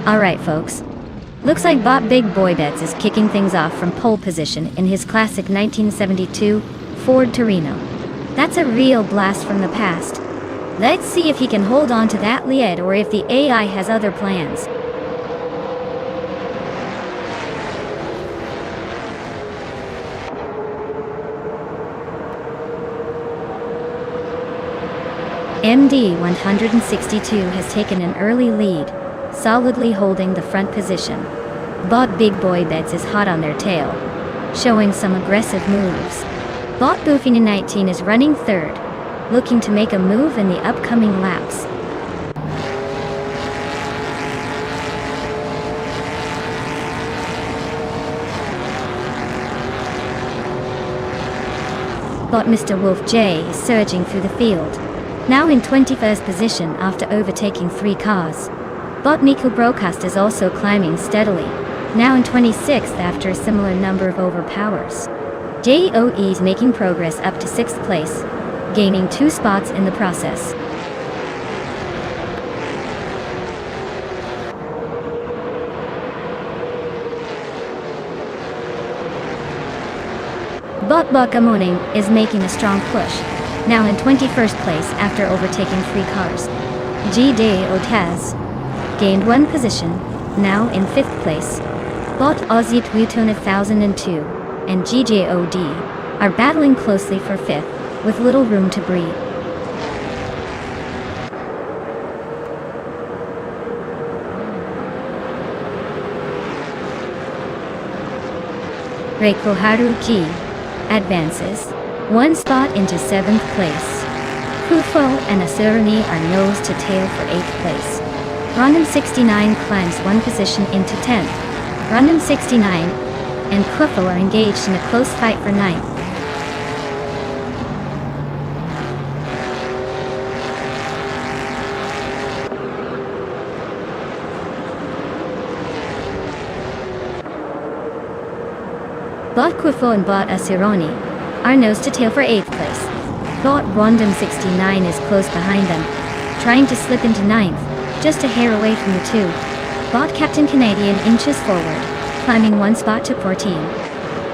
Alright folks, looks like Bot Big Boy Bets is kicking things off from pole position in his classic 1972 Ford Torino. That's a real blast from the past. Let's see if he can hold on to that lead or if the AI has other plans. MD 162 has taken an early lead, solidly holding the front position. Bot Big Boy Bets is hot on their tail, showing some aggressive moves. Bot Boofing in 19 is running third, looking to make a move in the upcoming laps. Bot Mr. Wolf J is surging through the field, now in 21st position after overtaking 3 cars. Bot Miku Broadcast is also climbing steadily, now in 26th after a similar number of overpowers. JOE is making progress up to 6th place, gaining 2 spots in the process. Bot Morning is making a strong push, now in 21st place after overtaking 3 cars. G-Day Otaz gained 1 position, now in 5th place. Bot Aussie Pluton 1002 and GJOD are battling closely for 5th, with little room to breathe. Reikoharu G advances 1 spot into 7th place. Kufo and Asurani are nose to tail for 8th place. Random 69 climbs 1 position into 10th. Random 69 and Kufo are engaged in a close fight for 9th. Bot Kufo and Bot Asironi are nose to tail for 8th place. Bot Random 69 is close behind them, trying to slip into 9th, just a hair away from the 2. Bot Captain Canadian inches forward, climbing 1 spot to 14.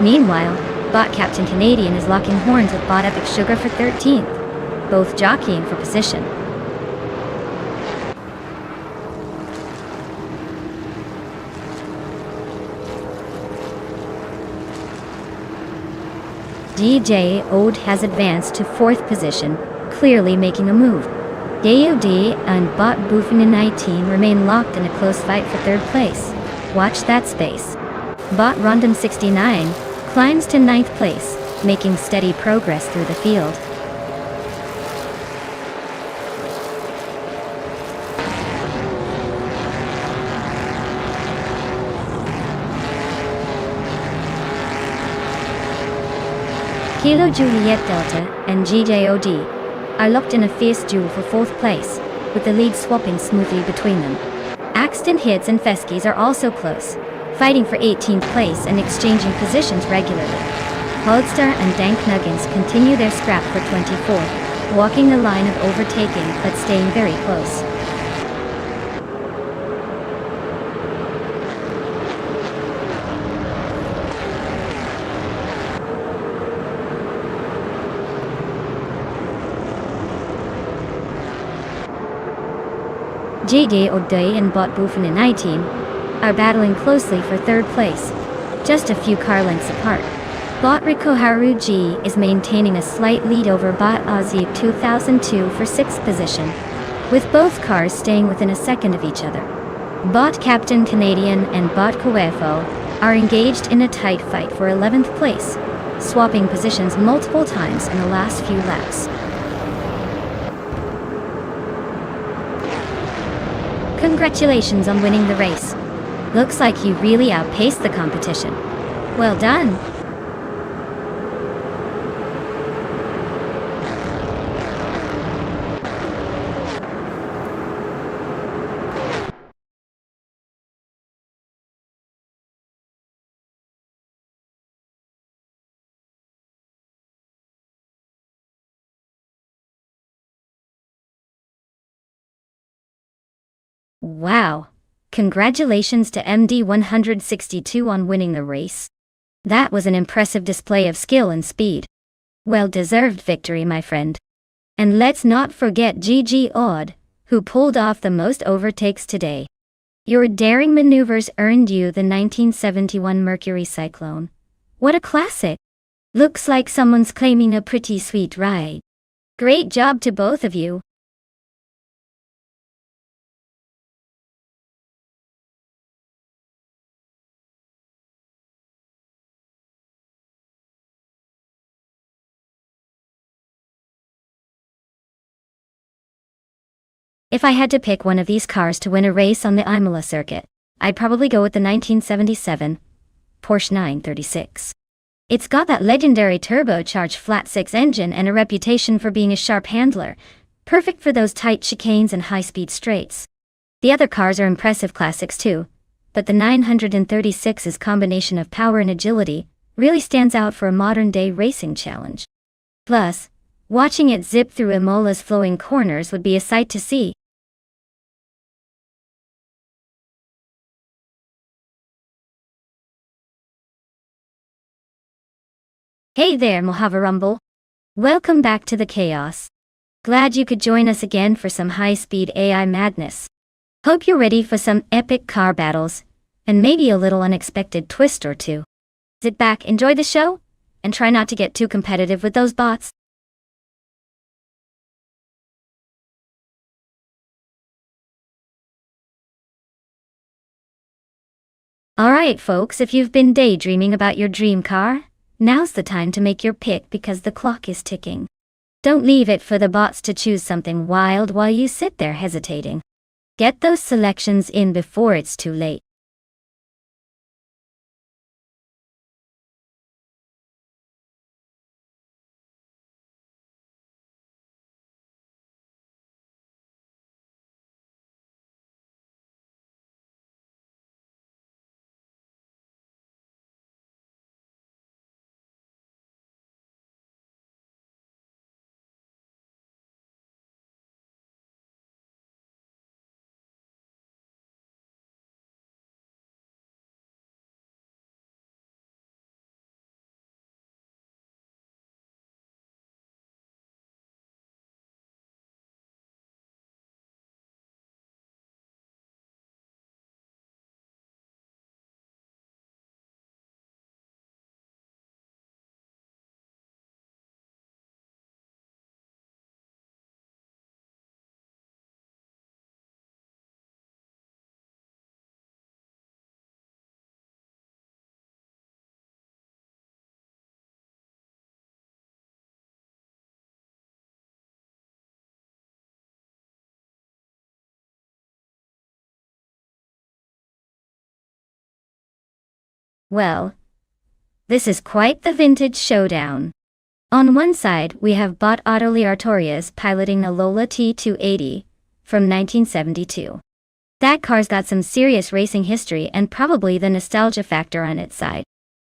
Meanwhile, Bot Captain Canadian is locking horns with Bot Epic Sugar for 13th, both jockeying for position. DJ Ode has advanced to 4th position, clearly making a move. DOD and Bot Buffin 19 remain locked in a close fight for 3rd place. Watch that space. Bot Random 69 climbs to 9th place, making steady progress through the field. Kilo Juliet Delta and GJOD are locked in a fierce duel for 4th place, with the lead swapping smoothly between them. Axton Hits and Feskies are also close, fighting for 18th place and exchanging positions regularly. Holdstar and Dank Nuggins continue their scrap for 24th, walking the line of overtaking but staying very close. JD O'Day and Bot Buffin 19 are battling closely for 3rd place, just a few car lengths apart. Bot Rikoharu G is maintaining a slight lead over Bot Aussie 2002 for 6th position, with both cars staying within a second of each other. Bot Captain Canadian and Bot Coefo are engaged in a tight fight for 11th place, swapping positions multiple times in the last few laps. Congratulations on winning the race. Looks like you really outpaced the competition. Well done. Wow. Congratulations to MD162 on winning the race. That was an impressive display of skill and speed. Well-deserved victory, my friend. And let's not forget GG Odd, who pulled off the most overtakes today. Your daring maneuvers earned you the 1971 Mercury Cyclone. What a classic! Looks like someone's claiming a pretty sweet ride. Great job to both of you. If I had to pick one of these cars to win a race on the Imola circuit, I'd probably go with the 1977 Porsche 936. It's got that legendary turbocharged flat-six engine and a reputation for being a sharp handler, perfect for those tight chicanes and high-speed straights. The other cars are impressive classics too, but the 936's combination of power and agility really stands out for a modern-day racing challenge. Plus, watching it zip through Imola's flowing corners would be a sight to see. Hey there, Mojave Rumble. Welcome back to the chaos. Glad you could join us again for some high-speed AI madness. Hope you're ready for some epic car battles, and maybe a little unexpected twist or two. Sit back, enjoy the show, and try not to get too competitive with those bots. Alright folks, if you've been daydreaming about your dream car, now's the time to make your pick because the clock is ticking. Don't leave it for the bots to choose something wild while you sit there hesitating. Get those selections in before it's too late. Well, this is quite the vintage showdown. On one side, we have Bot Ottilie Artorias piloting a Lola T280 from 1972. That car's got some serious racing history and probably the nostalgia factor on its side.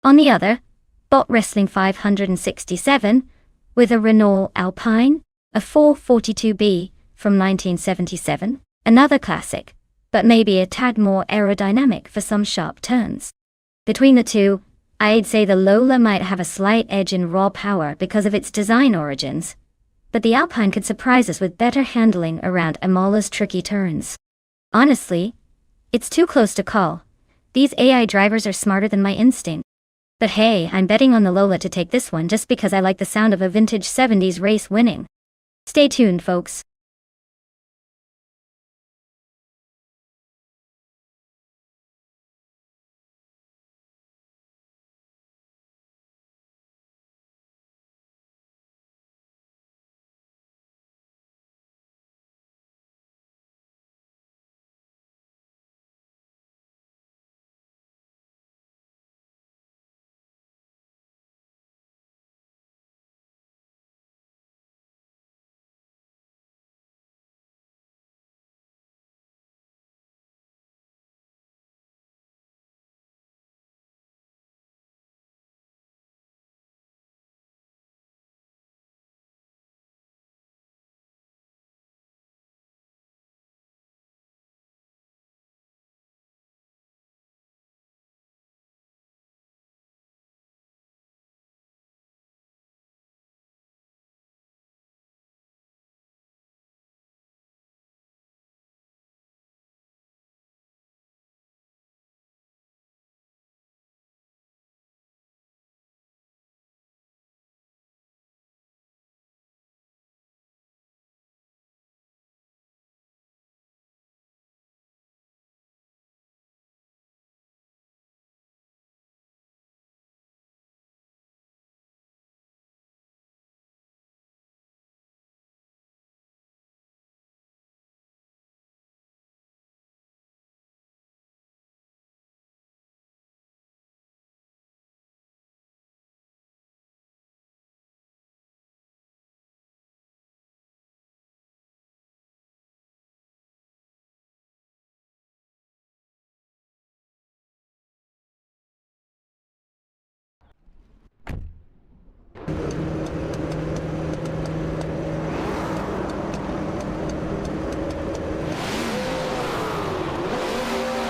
On the other, Bot Wrestling 567 with a Renault Alpine, a 442B from 1977, another classic, but maybe a tad more aerodynamic for some sharp turns. Between the two, I'd say the Lola might have a slight edge in raw power because of its design origins, but the Alpine could surprise us with better handling around Imola's tricky turns. Honestly, it's too close to call. These AI drivers are smarter than my instinct. But hey, I'm betting on the Lola to take this one just because I like the sound of a vintage 70s race winning. Stay tuned, folks.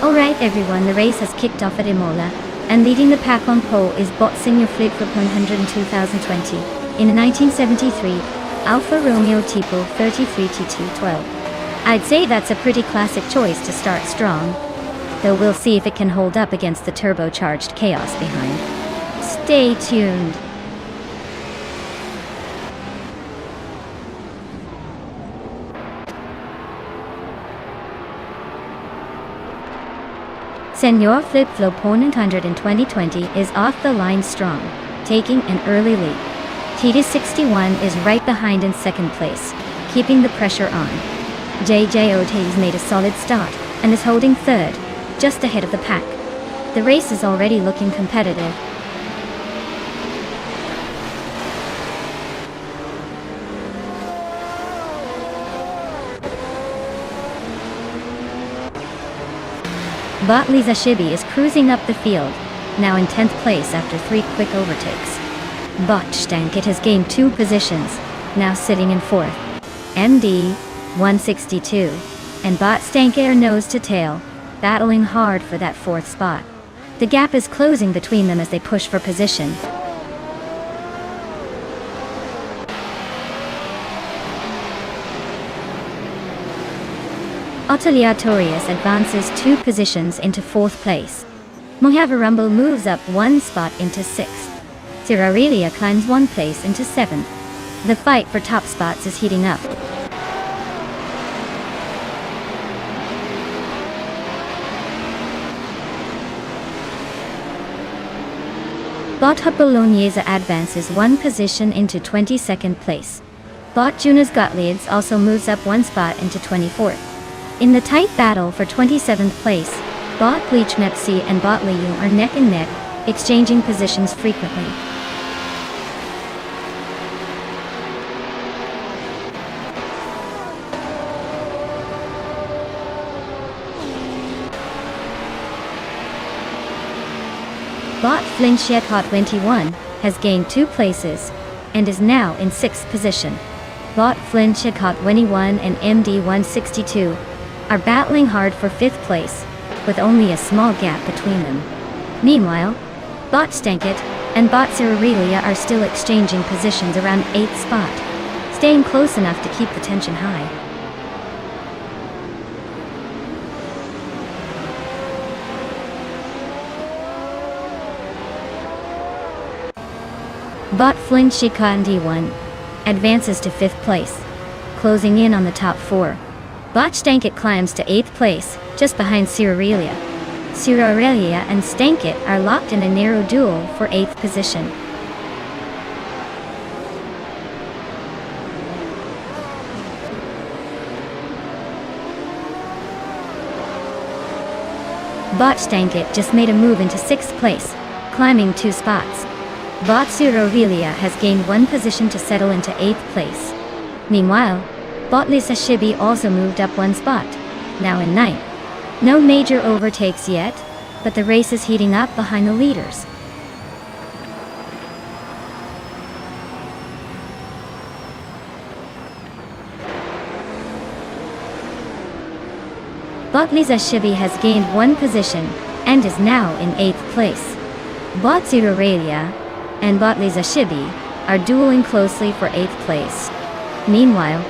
Alright everyone, the race has kicked off at Imola, and leading the pack on pole is Bot Senior Fleet for 100 in 2020. In 1973, Alfa Romeo Tipo 33 T212. I'd say that's a pretty classic choice to start strong, though we'll see if it can hold up against the turbocharged chaos behind. Stay tuned. Senor Flip Flo Ponent 100 in 2020 is off the line strong, taking an early lead. TD61 is right behind in second place, keeping the pressure on. JJ Ote's made a solid start, and is holding third, just ahead of the pack. The race is already looking competitive. Bot Lisa Shibi is cruising up the field, now in 10th place after 3 quick overtakes. Bot Stankit has gained 2 positions, now sitting in 4th. MD 162 and Bot Stank are nose to tail, battling hard for that 4th spot. The gap is closing between them as they push for position. Ottilie Artorias advances 2 positions into 4th place. Mojave Rumble moves up 1 spot into 6th. Sirarelia climbs 1 place into 7th. The fight for top spots is heating up. Bot Bolognese advances 1 position into 22nd place. Bot Jonas Gottliebs also moves up 1 spot into 24th. In the tight battle for 27th place, Bot Bleach Mepsi and Bot Liu are neck and neck, exchanging positions frequently. Bot Flinchekot 21 has gained 2 places and is now in 6th position. Bot Flinchekot 21 and MD162 are battling hard for 5th place, with only a small gap between them. Meanwhile, Bot Stankit and Bot Cyrirelia are still exchanging positions around 8th spot, staying close enough to keep the tension high. Bot Flinchekot D1 advances to 5th place, closing in on the top 4. Bot Stankit climbs to 8th place, just behind Cyrirelia. Cyrirelia and Stankit are locked in a narrow duel for 8th position. Bot Stankit just made a move into 6th place, climbing 2 spots. Bot Cyrirelia has gained 1 position to settle into 8th place. Meanwhile, Bot Lisa Shibi also moved up 1 spot, now in 9th. No major overtakes yet, but the race is heating up behind the leaders. Bot Lisa Shibi has gained 1 position and is now in 8th place. Bot Cyrirelia and Bot Lisa Shibi are dueling closely for 8th place. Meanwhile,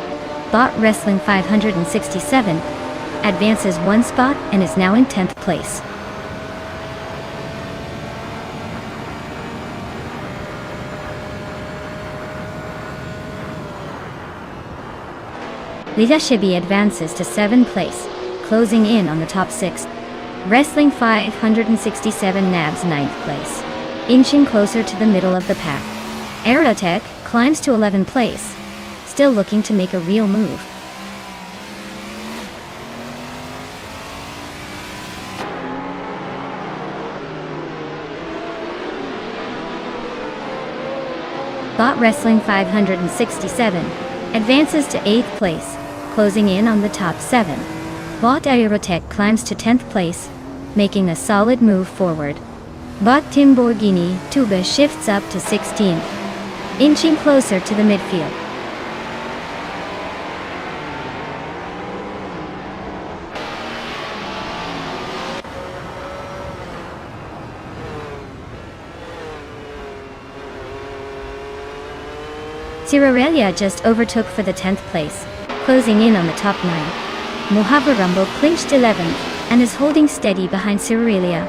Bot Wrestling 567 advances 1 spot and is now in 10th place. Lisa Shibi advances to 7th place, closing in on the top 6. Wrestling 567 nabs 9th place, inching closer to the middle of the pack. Aerotech climbs to 11th place, still looking to make a real move. Bot Wrestling 567 advances to 8th place, closing in on the top 7. Bot Aerotech climbs to 10th place, making a solid move forward. Bot Timborghini Tuba shifts up to 16th, inching closer to the midfield. Cyrirelia just overtook for the 10th place, closing in on the top 9. Mohavarumbo clinched 11th and is holding steady behind Cyrirelia.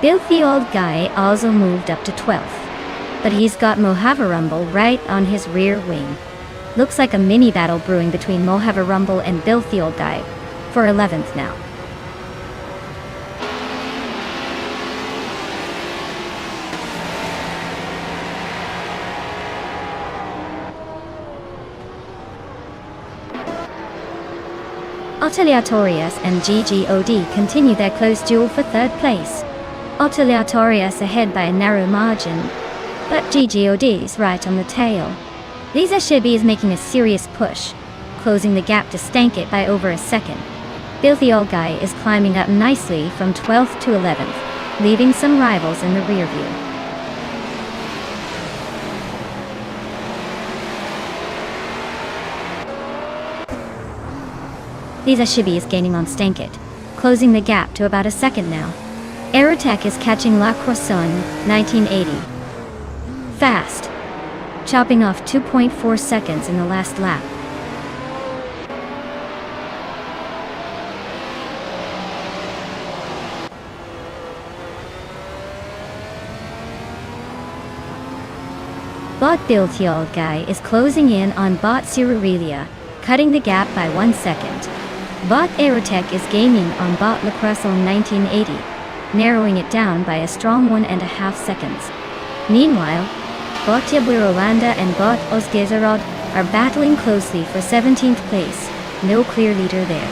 Filthy Old Guy also moved up to 12th, but he's got Mohavarumbo right on his rear wing. Looks like a mini battle brewing between Mohavarumbo and Filthy Old Guy for 11th now. Otiliatorius and GGOD continue their close duel for 3rd place. Otiliatorius ahead by a narrow margin, but GGOD's right on the tail. Lisa Shibi is making a serious push, closing the gap to Stankit by over a second. Filthy Old Guy is climbing up nicely from 12th to 11th, leaving some rivals in the rear view. Lisa Shibi is gaining on Stankit, closing the gap to about a second now. Aerotech is catching La Croissant 1980. Fast, chopping off 2.4 seconds in the last lap. Bot Filthy Old Guy is closing in on Bot Cyrirelia, cutting the gap by 1 second. Bot Aerotech is gaining on Bot La Croissant 1980, narrowing it down by a strong 1.5 seconds. Meanwhile, Bot Yabuirolanda and Bot Osgezerod are battling closely for 17th place, no clear leader there.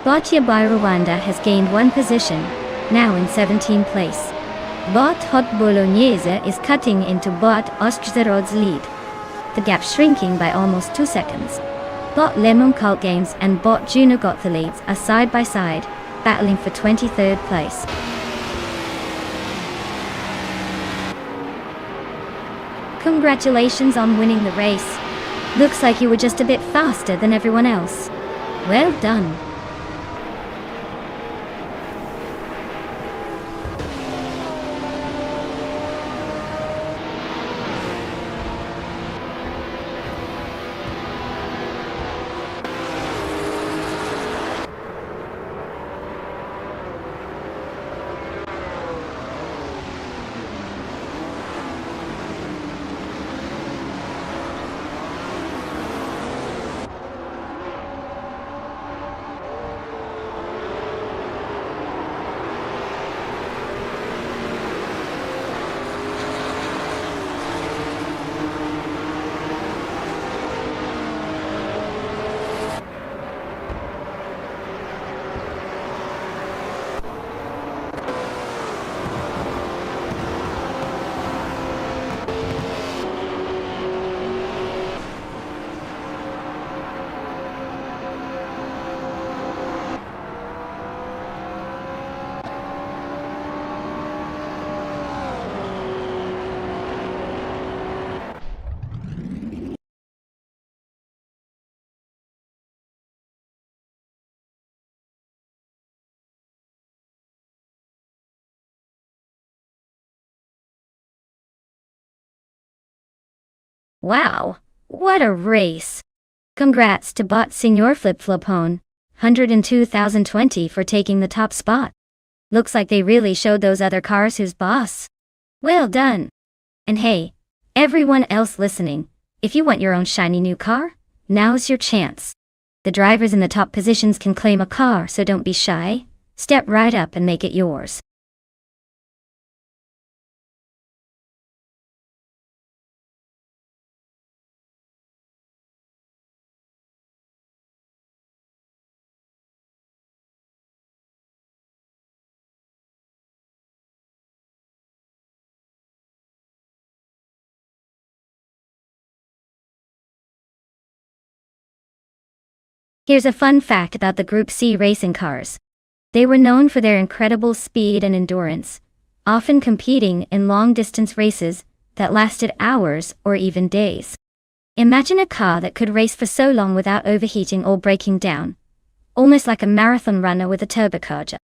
Boccia by Rwanda has gained 1 position, now in 17th place. Bot Hot Bolognese is cutting into Bot Ostzerod's lead, the gap shrinking by almost 2 seconds. Bot Lemon Cult Games and Bot Juno Gothalides are side by side, battling for 23rd place. Congratulations on winning the race. Looks like you were just a bit faster than everyone else. Well done. Wow, what a race! Congrats to Bot Signor Flip-Flopone, 102,020 for taking the top spot. Looks like they really showed those other cars who's boss. Well done! And hey, everyone else listening, if you want your own shiny new car, now's your chance. The drivers in the top positions can claim a car, so don't be shy. Step right up and make it yours. Here's a fun fact about the Group C racing cars. They were known for their incredible speed and endurance, often competing in long-distance races that lasted hours or even days. Imagine a car that could race for so long without overheating or breaking down, almost like a marathon runner with a turbocharger.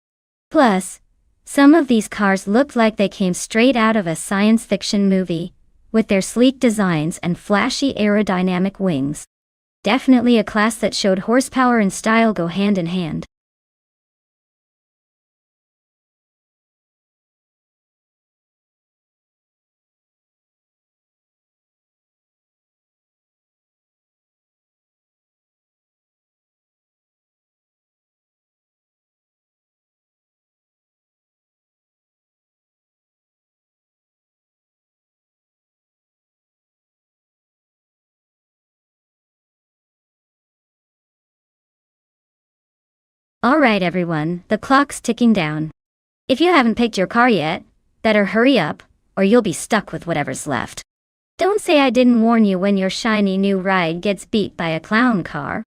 Plus, some of these cars looked like they came straight out of a science fiction movie, with their sleek designs and flashy aerodynamic wings. Definitely a class that showed horsepower and style go hand in hand. Alright everyone, the clock's ticking down. If you haven't picked your car yet, better hurry up, or you'll be stuck with whatever's left. Don't say I didn't warn you when your shiny new ride gets beat by a clown car.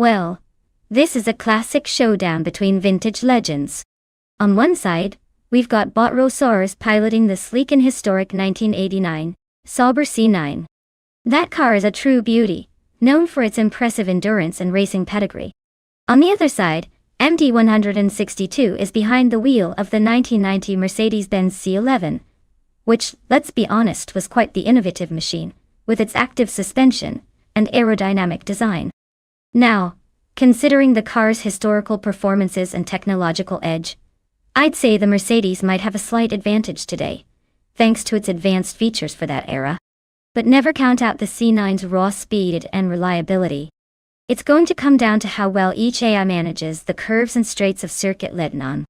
Well, this is a classic showdown between vintage legends. On one side, we've got Bot piloting the sleek and historic 1989 Sauber C9. That car is a true beauty, known for its impressive endurance and racing pedigree. On the other side, MD162 is behind the wheel of the 1990 Mercedes-Benz C11, which, let's be honest, was quite the innovative machine, with its active suspension and aerodynamic design. Now, considering the car's historical performances and technological edge, I'd say the Mercedes might have a slight advantage today, thanks to its advanced features for that era. But never count out the C9's raw speed and reliability. It's going to come down to how well each AI manages the curves and straights of Circuit Lebanon.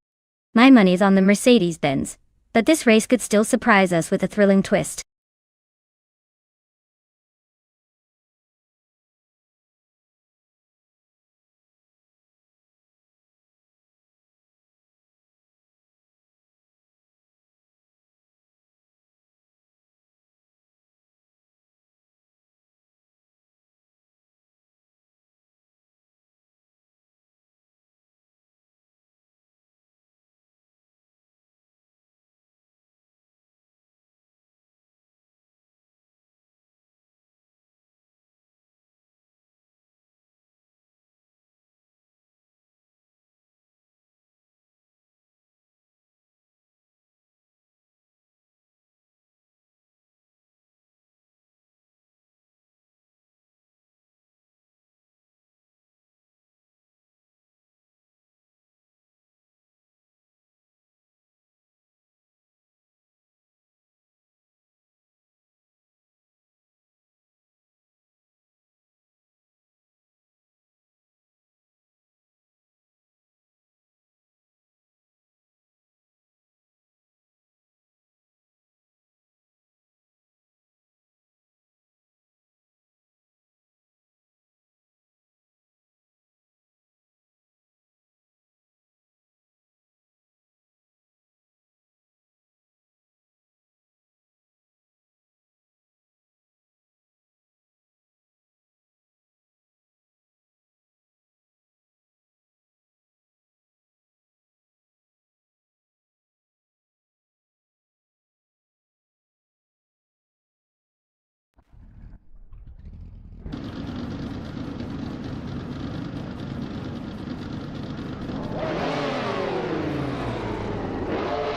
My money's on the Mercedes-Benz, but this race could still surprise us with a thrilling twist.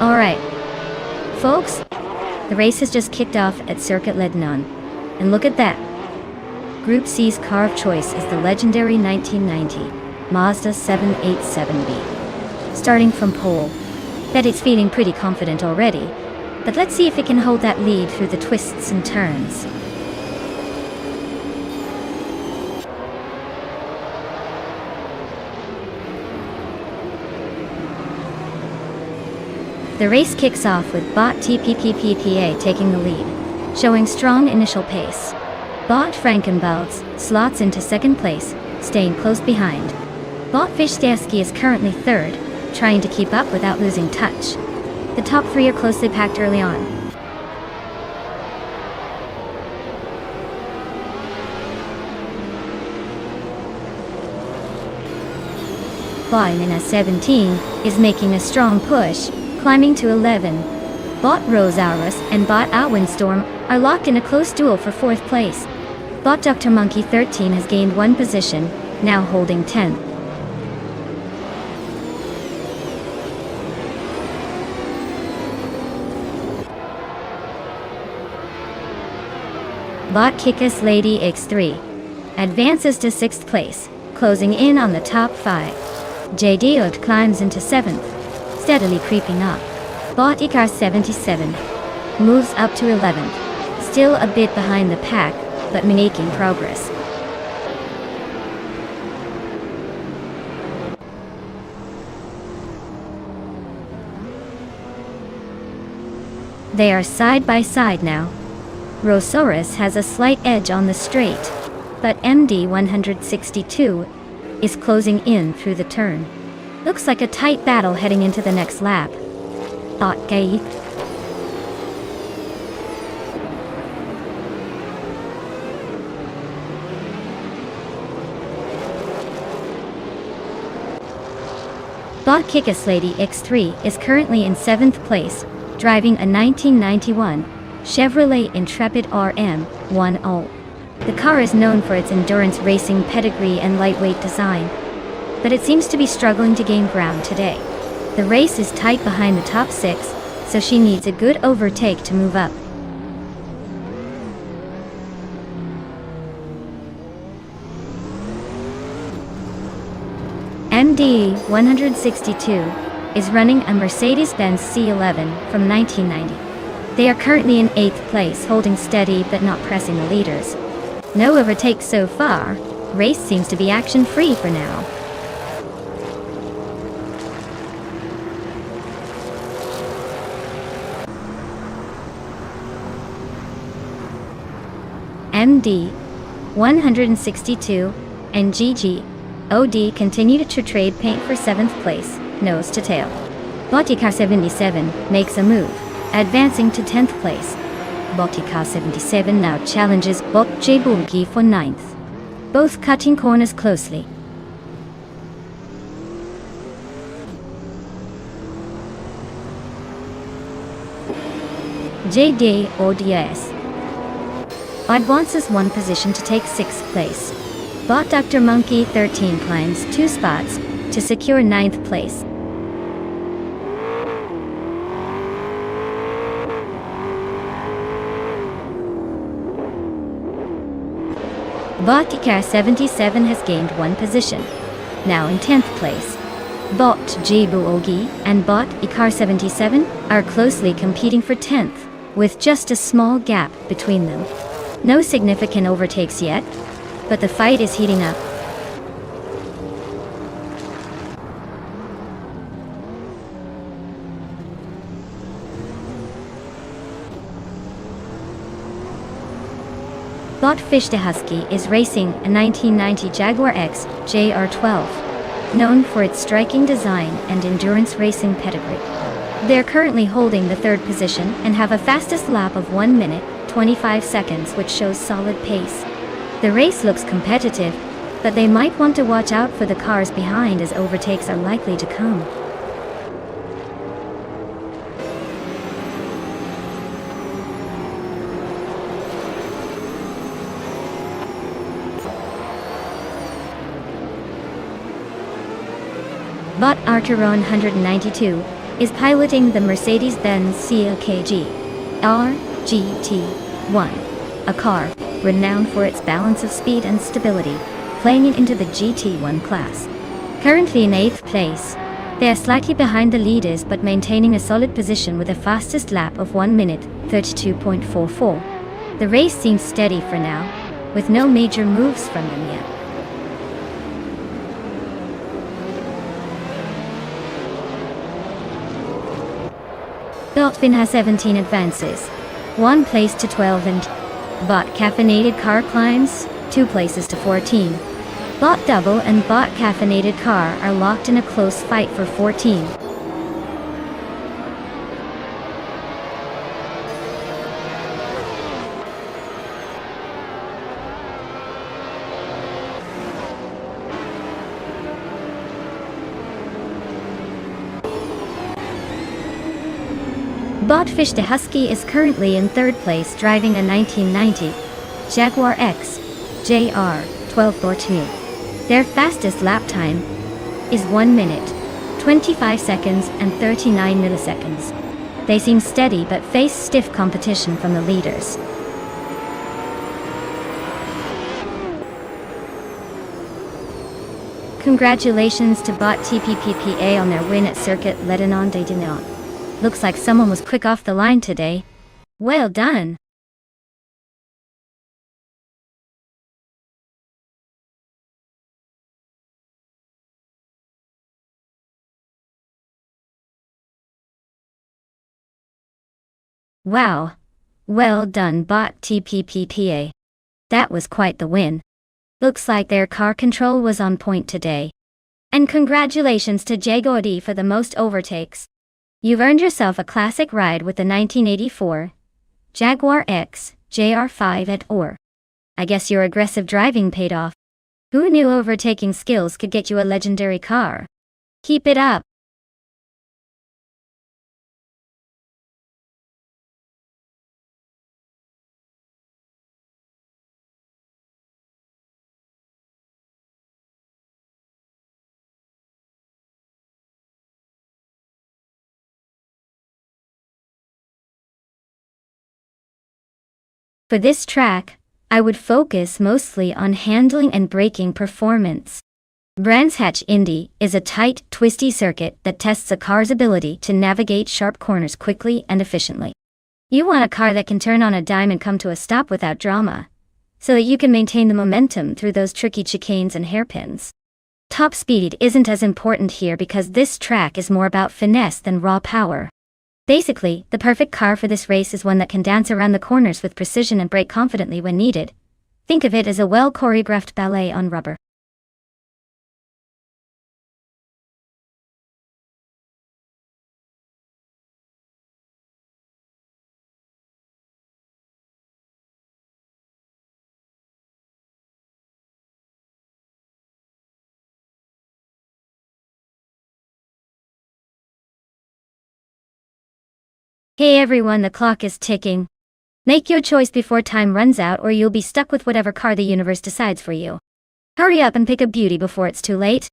Alright, folks, the race has just kicked off at Circuit Lebanon, and look at that. Group C's car of choice is the legendary 1990 Mazda 787B. Starting from pole, bet it's feeling pretty confident already, but let's see if it can hold that lead through the twists and turns. The race kicks off with Bot TPPPPA taking the lead, showing strong initial pace. Bot Frankenbalds slots into second place, staying close behind. Bot Fishdaski is currently third, trying to keep up without losing touch. The top three are closely packed early on. Bot in 17 is making a strong push, climbing to 11. Bot Rosaurus and Bot Outwindstorm are locked in a close duel for fourth place. Bot Dr. Monkey 13 has gained one position, now holding 10th. Bot Kickass Lady X3 advances to 6th place, closing in on the top 5. JD Oat climbs into 7th, steadily creeping up. Bot Icar 77 moves up to 11th, still a bit behind the pack, but making progress. They are side by side now. Rosaurus has a slight edge on the straight, but MD162 is closing in through the turn. Looks like a tight battle heading into the next lap. Thought gay. Bot Kickaslady X3 is currently in 7th place, driving a 1991 Chevrolet Intrepid RM10. The car is known for its endurance racing pedigree and lightweight design, but it seems to be struggling to gain ground today. The race is tight behind the top 6, so she needs a good overtake to move up. MD 162 is running a Mercedes-Benz C11 from 1990. They are currently in 8th place, holding steady but not pressing the leaders. No overtakes so far. Race seems to be action-free for now. MD 162 and GG/OD continue to trade paint for 7th place, nose to tail. Botica 77 makes a move, advancing to 10th place. Botica 77 now challenges Bot Jebulgi for 9th, both cutting corners closely. JD/ODS advances 1 position to take 6th place. Bot Dr. Monkey 13 climbs 2 spots to secure 9th place. Bot Icar 77 has gained 1 position, now in 10th place. Bot Jibu Ogi and Bot Icar 77 are closely competing for 10th, with just a small gap between them. No significant overtakes yet, but the fight is heating up. Bot Fish de Husky is racing a 1990 Jaguar X JR12, known for its striking design and endurance racing pedigree. They are currently holding the 3rd position and have a fastest lap of 1 minute, 25 seconds, which shows solid pace. The race looks competitive, but they might want to watch out for the cars behind as overtakes are likely to come. Bot Arturon 192 is piloting the Mercedes-Benz CLKG RGT1, a car renowned for its balance of speed and stability, playing it into the GT1 class. Currently in 8th place, they are slightly behind the leaders but maintaining a solid position with a fastest lap of 1 minute, 32.44. The race seems steady for now, with no major moves from them yet. Botfin has 17 advances, 1 place to 12, and Bot Caffeinated Car climbs 2 places to 14. Bot Double and Bot Caffeinated Car are locked in a close fight for 14. Bot Fish de Husky is currently in 3rd place, driving a 1990 Jaguar X JR12. Their fastest lap time is 1 minute, 25 seconds and 39 milliseconds. They seem steady but face stiff competition from the leaders. Congratulations to Bot TPPPA on their win at Circuit Lebanon de Dinan. Looks like someone was quick off the line today. Well done! Wow! Well done, Bot TPPPA. That was quite the win. Looks like their car control was on point today. And congratulations to Jagodi for the most overtakes. You've earned yourself a classic ride with the 1984 Jaguar X JR5 at OR. I guess your aggressive driving paid off. Who knew overtaking skills could get you a legendary car? Keep it up! For this track, I would focus mostly on handling and braking performance. Brands Hatch Indy is a tight, twisty circuit that tests a car's ability to navigate sharp corners quickly and efficiently. You want a car that can turn on a dime and come to a stop without drama, so that you can maintain the momentum through those tricky chicanes and hairpins. Top speed isn't as important here because this track is more about finesse than raw power. Basically, the perfect car for this race is one that can dance around the corners with precision and brake confidently when needed. Think of it as a well-choreographed ballet on rubber. Hey everyone, the clock is ticking. Make your choice before time runs out or you'll be stuck with whatever car the universe decides for you. Hurry up and pick a beauty before it's too late.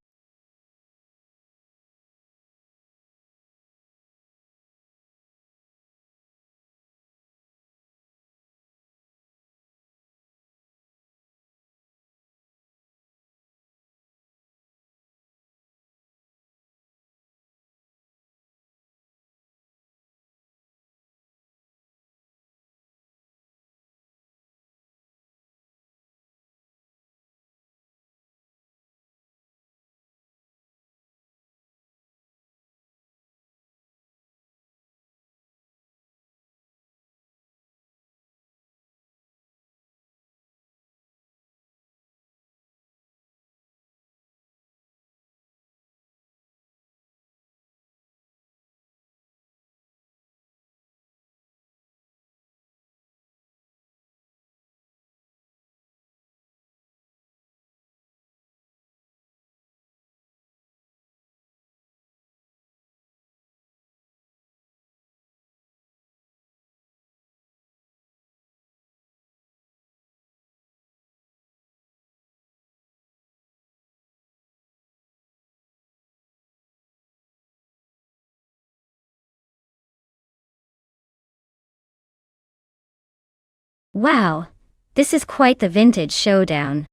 Wow, this is quite the vintage showdown.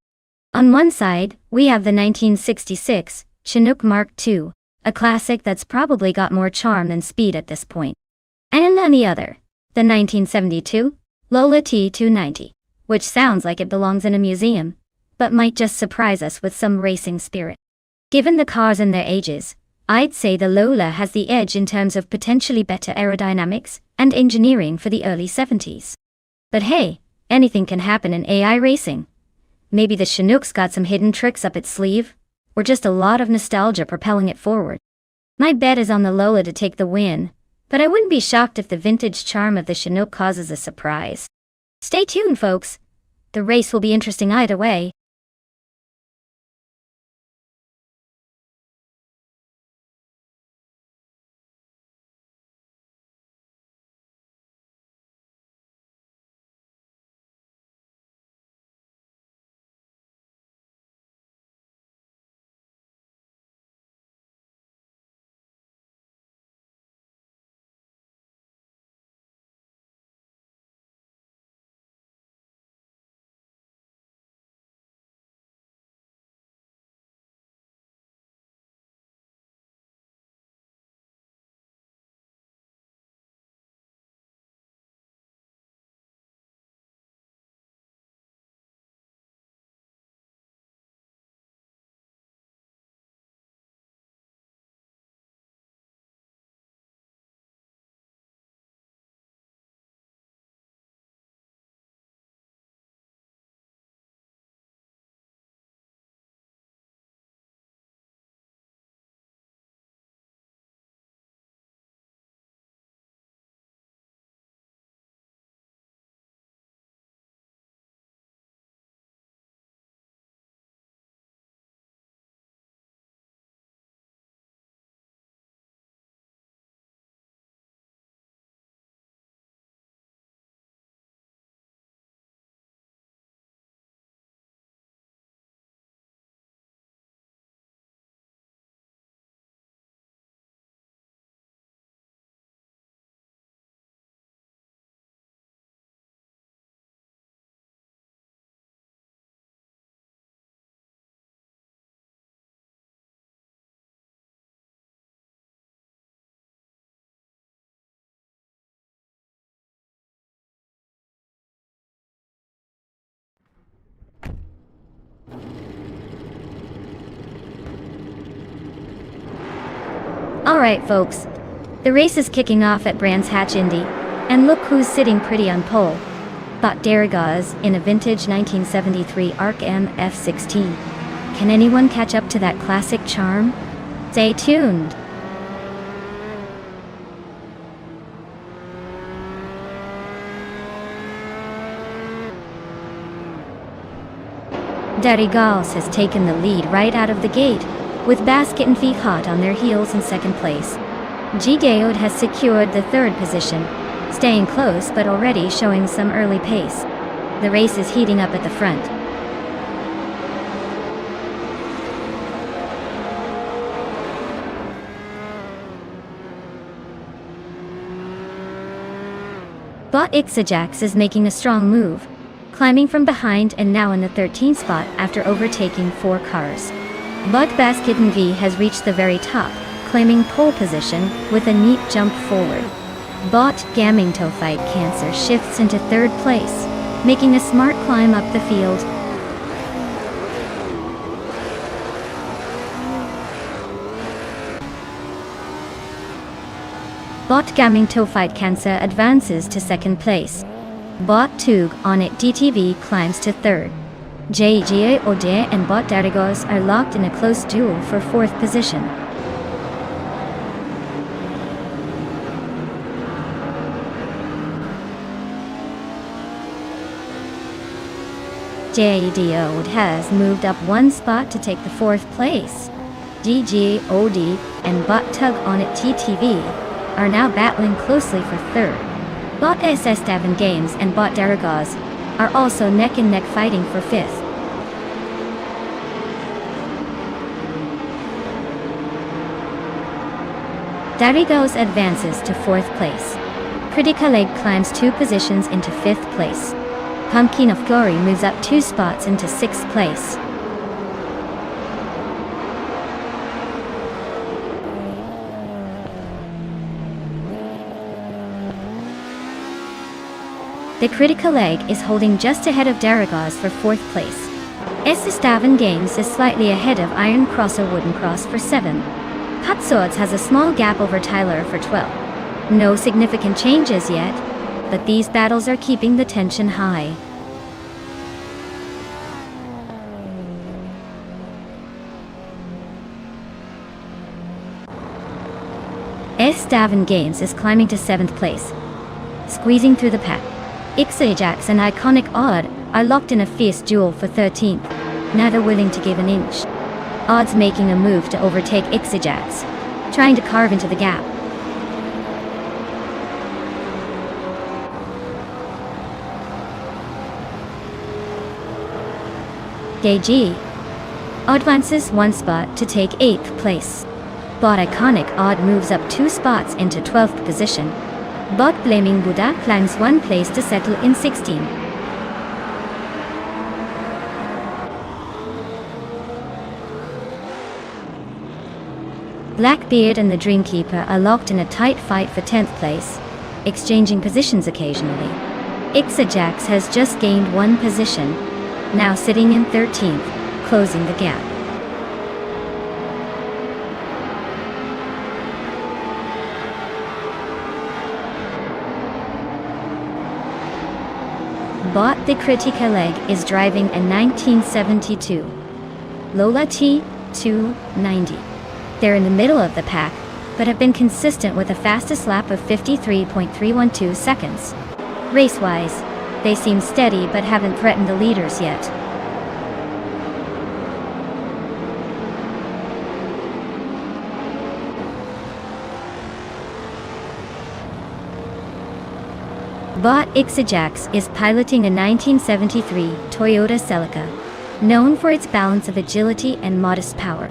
On one side, we have the 1966 Chinook Mark II, a classic that's probably got more charm than speed at this point. And on the other, the 1972 Lola T290, which sounds like it belongs in a museum, but might just surprise us with some racing spirit. Given the cars and their ages, I'd say the Lola has the edge in terms of potentially better aerodynamics and engineering for the early 70s. But hey, anything can happen in AI racing. Maybe the Chinook's got some hidden tricks up its sleeve, or just a lot of nostalgia propelling it forward. My bet is on the Lola to take the win, but I wouldn't be shocked if the vintage charm of the Chinook causes a surprise. Stay tuned, folks. The race will be interesting either way. Alright folks, the race is kicking off at Brands Hatch Indy, and look who's sitting pretty on pole. Bot Darragaz in a vintage 1973 ARC M F16. Can anyone catch up to that classic charm? Stay tuned! Darragaz has taken the lead right out of the gate, with Basket and Fihat on their heels in second place. G. Daoud has secured the third position, staying close but already showing some early pace. The race is heating up at the front. Bot Ixajax is making a strong move, climbing from behind and now in the 13th spot after overtaking 4 cars. Bot Basket and V has reached the very top, claiming pole position with a neat jump forward. Bot Gaming Fight Cancer shifts into third place, making a smart climb up the field. Bot Gaming Fight Cancer advances to second place. Bot Tug on it DTV climbs to third. JGA Ode and Bot Darragaz are locked in a close duel for fourth position. JDOD has moved up 1 spot to take the 4th place. GGOD and Bot Tug on it TTV are now battling closely for third. Bot SS Davin Games and Bot Darragaz are also neck and neck fighting for 5th. Darragaz advances to 4th place. Critical Egg climbs 2 positions into 5th place. Pumpkin of Glory moves up 2 spots into 6th place. The Critical Egg is holding just ahead of Darragaz for 4th place. Estavan Games is slightly ahead of Iron Cross or Wooden Cross for 7. Hot Swords has a small gap over Tyler for 12. No significant changes yet, but these battles are keeping the tension high. Estavan Games is climbing to 7th place, squeezing through the pack. Ixajax and Iconic Odd are locked in a fierce duel for 13th, neither willing to give an inch. Odd's making a move to overtake Ixajax, trying to carve into the gap. KG advances 1 spot to take 8th place. Bot Iconic Odd moves up 2 spots into 12th position. Bot Blaming Buddha climbs 1 place to settle in 16. Blackbeard and the Dreamkeeper are locked in a tight fight for 10th place, exchanging positions occasionally. Ixajax has just gained 1 position, now sitting in 13th, closing the gap. Bot the Critical Egg is driving a 1972 Lola T290. They're in the middle of the pack, but have been consistent with a fastest lap of 53.312 seconds. Race-wise, they seem steady but haven't threatened the leaders yet. Bot Ixajax is piloting a 1973 Toyota Celica, known for its balance of agility and modest power.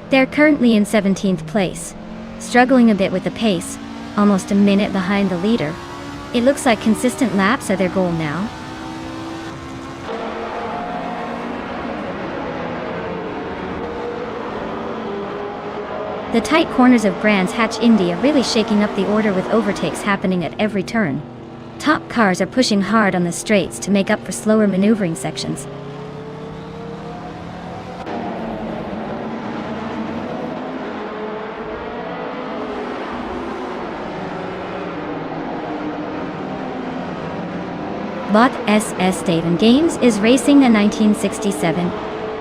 They're currently in 17th place, struggling a bit with the pace, almost a minute behind the leader. It looks like consistent laps are their goal now. The tight corners of Brands Hatch Indy are really shaking up the order with overtakes happening at every turn. Top cars are pushing hard on the straights to make up for slower maneuvering sections. Bot SS Dave Games is racing a 1967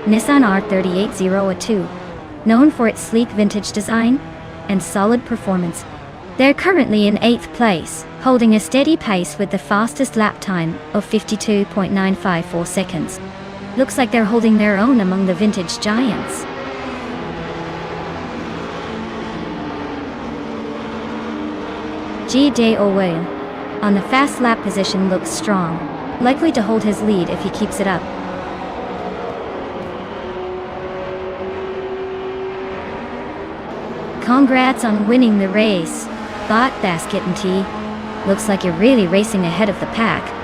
Nissan R380A2, known for its sleek vintage design and solid performance. They're currently in 8th place, holding a steady pace with the fastest lap time of 52.954 seconds. Looks like they're holding their own among the vintage giants. G. Owen on the fast lap position looks strong, likely to hold his lead if he keeps it up. Congrats on winning the race, Bot Basket and T. Looks like you're really racing ahead of the pack.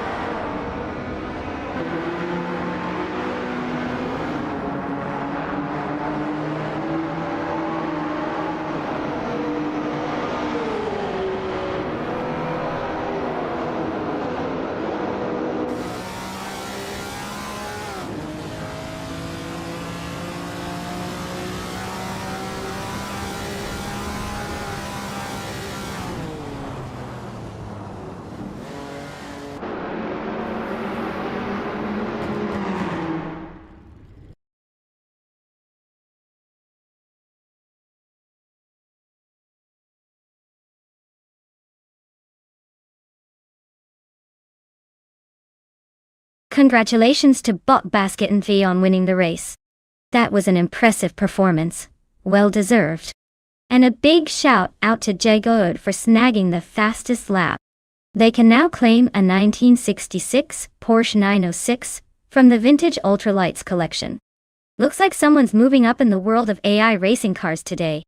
Congratulations to Bot Basket and V on winning the race. That was an impressive performance, well deserved. And a big shout out to Jay Good for snagging the fastest lap. They can now claim a 1966 Porsche 906 from the vintage Ultralights collection. Looks like someone's moving up in the world of AI racing cars today.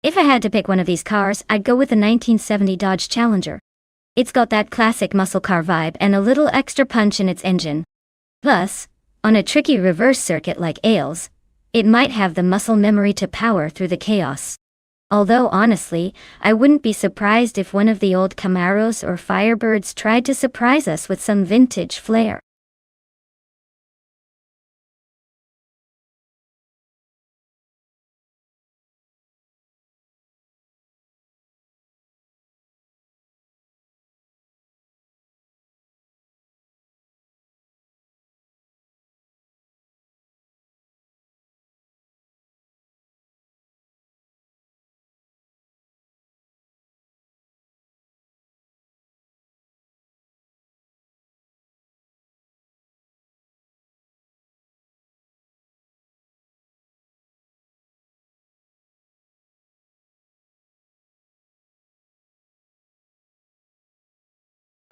If I had to pick one of these cars, I'd go with the 1970 Dodge Challenger. It's got that classic muscle car vibe and a little extra punch in its engine. Plus, on a tricky reverse circuit like Ailes, it might have the muscle memory to power through the chaos. Although honestly, I wouldn't be surprised if one of the old Camaros or Firebirds tried to surprise us with some vintage flair.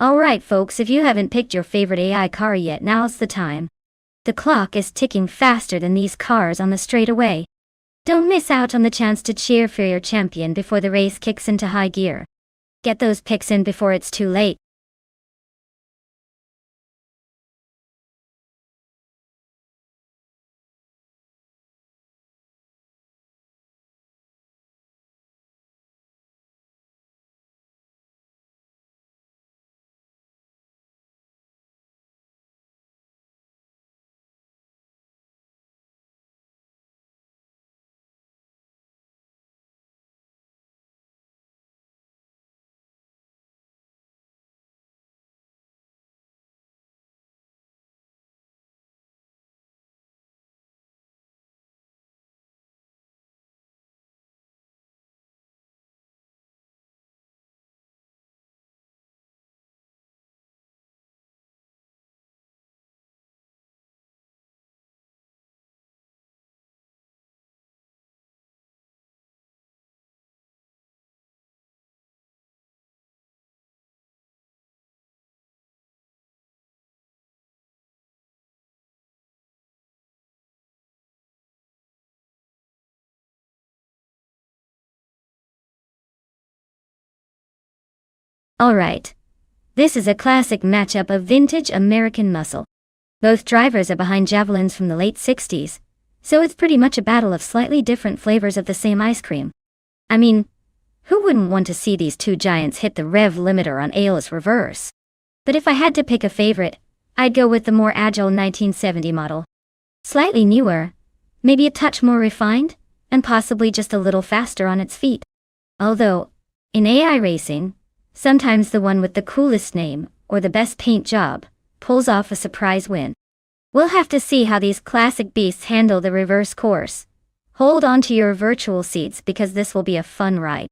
Alright folks, if you haven't picked your favorite AI car yet, now's the time. The clock is ticking faster than these cars on the straightaway. Don't miss out on the chance to cheer for your champion before the race kicks into high gear. Get those picks in before it's too late. Alright. This is a classic matchup of vintage American muscle. Both drivers are behind javelins from the late 60s, So it's pretty much a battle of slightly different flavors of the same ice cream. I mean, who wouldn't want to see these two giants hit the rev limiter on airless reverse? But if I had to pick a favorite, I'd go with the more agile 1970 model. Slightly newer, maybe a touch more refined, and possibly just a little faster on its feet. Although, in AI racing, sometimes the one with the coolest name, or the best paint job, pulls off a surprise win. We'll have to see how these classic beasts handle the reverse course. Hold on to your virtual seats because this will be a fun ride.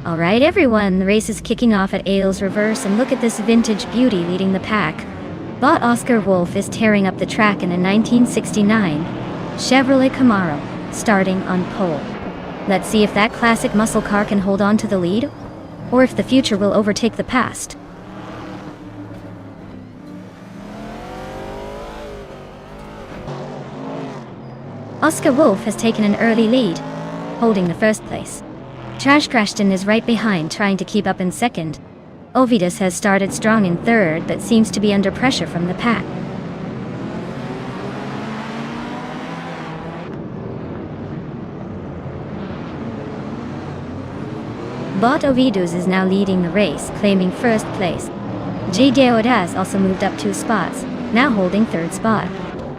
Alright everyone, the race is kicking off at Ailes Reverse, and look at this vintage beauty leading the pack. Bot Oscar Wolf is tearing up the track in a 1969 Chevrolet Camaro, starting on pole. Let's see if that classic muscle car can hold on to the lead, or if the future will overtake the past. Oscar Wolf has taken an early lead, holding the first place. Trash Crashton is right behind, trying to keep up in second. Ovidus has started strong in third, but seems to be under pressure from the pack. Bot Ovidus is now leading the race, claiming first place. G. Deodas also moved up 2 spots, now holding third spot.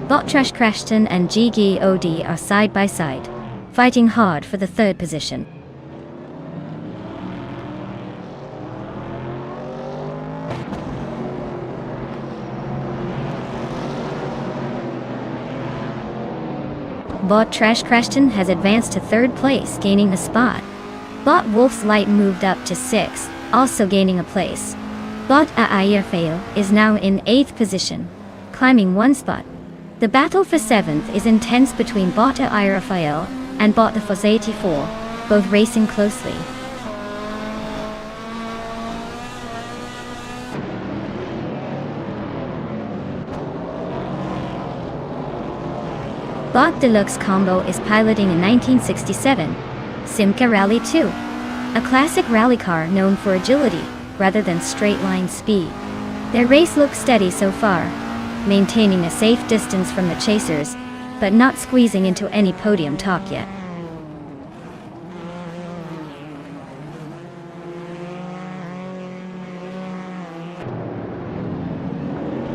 Bot Trash Crashton and G. Od are side by side, fighting hard for the third position. Bot Trash Crashton has advanced to third place, gaining a spot. Bot Wolf's Light moved up to 6, also gaining a place. Bot Airfail is now in 8th position, climbing 1 spot. The battle for 7th is intense between Bot Airfail and Bot the Foss 84, both racing closely. Bot Deluxe Combo is piloting a 1967 Simca Rally 2, a classic rally car known for agility rather than straight-line speed. Their race looks steady so far, maintaining a safe distance from the chasers, but not squeezing into any podium talk yet.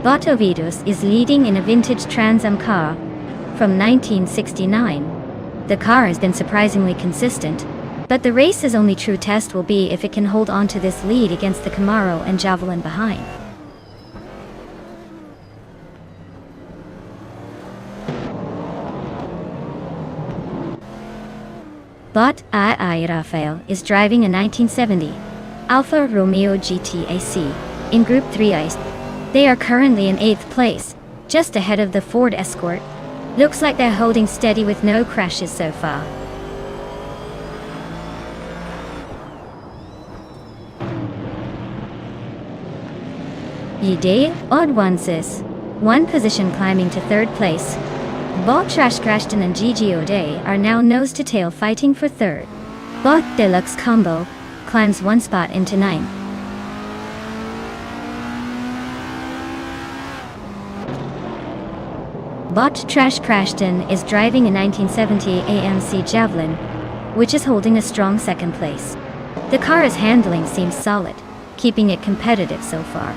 Bot Ovidus is leading in a vintage Trans Am car from 1969. The car has been surprisingly consistent, But the race's only true test will be if it can hold on to this lead against the Camaro and Javelin behind. Bot II Rafael is driving a 1970 Alfa Romeo GTAC in Group 3 ICE. They are currently in 8th place, just ahead of the Ford Escort. Looks like they're holding steady with no crashes so far. Yide Oddwansis, one position climbing to 3rd place. Bot Trash Crashton and Gigi O'Day are now nose-to-tail fighting for 3rd. Bot Deluxe Combo climbs 1 spot into 9th. Bot Trash Crashton is driving a 1970 AMC Javelin, which is holding a strong 2nd place. The car's handling seems solid, keeping it competitive so far.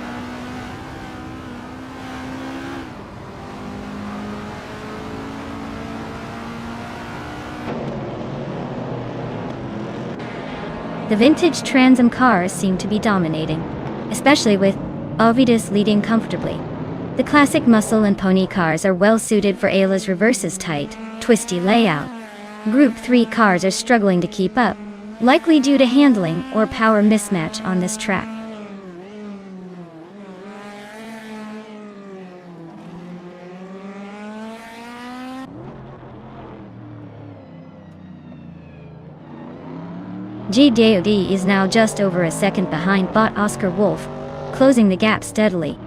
The vintage Trans Am cars seem to be dominating, especially with Ovidus leading comfortably. The classic muscle and pony cars are well suited for Ayla's reverse's tight, twisty layout. Group 3 cars are struggling to keep up, likely due to handling or power mismatch on this track. GDOD is now just over a second behind Bot Oscar Wolf, closing the gap steadily.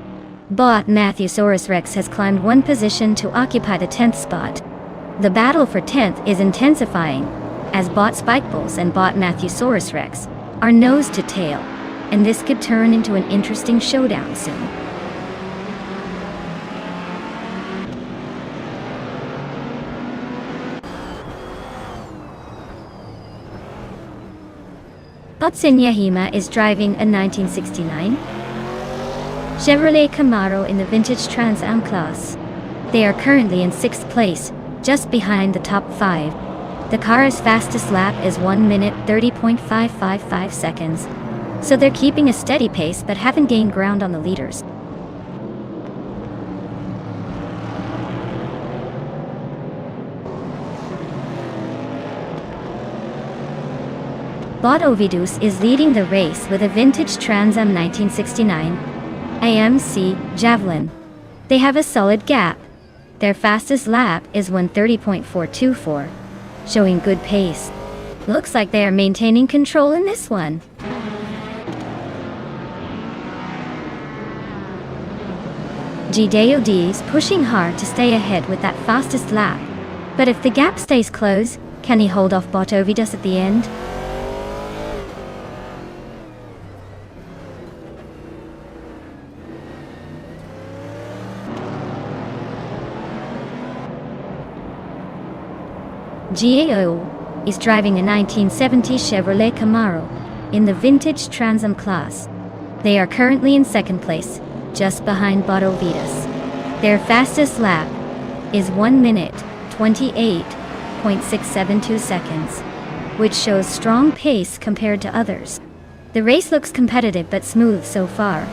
Bot Matthewsaurus Rex has climbed 1 position to occupy the 10th spot. The battle for 10th is intensifying, as Bot Spikebulls and Bot Matthewsaurus Rex are nose to tail, and this could turn into an interesting showdown soon. Otsin Yahima is driving a 1969 Chevrolet Camaro in the vintage Trans Am class. They are currently in 6th place, just behind the top 5. The car's fastest lap is 1 minute 30.555 seconds, so they're keeping a steady pace but haven't gained ground on the leaders. Bot Ovidus is leading the race with a vintage Trans Am 1969 AMC Javelin. They have a solid gap. Their fastest lap is 1:30.424, showing good pace. Looks like they are maintaining control in this one. GDOD is pushing hard to stay ahead with that fastest lap. But if the gap stays close, can he hold off Bot Ovidus at the end? GAO is driving a 1970 Chevrolet Camaro in the vintage Trans Am class. They are currently in 2nd place, just behind Bot Ovidus. Their fastest lap is 1 minute 28.672 seconds, which shows strong pace compared to others. The race looks competitive but smooth so far.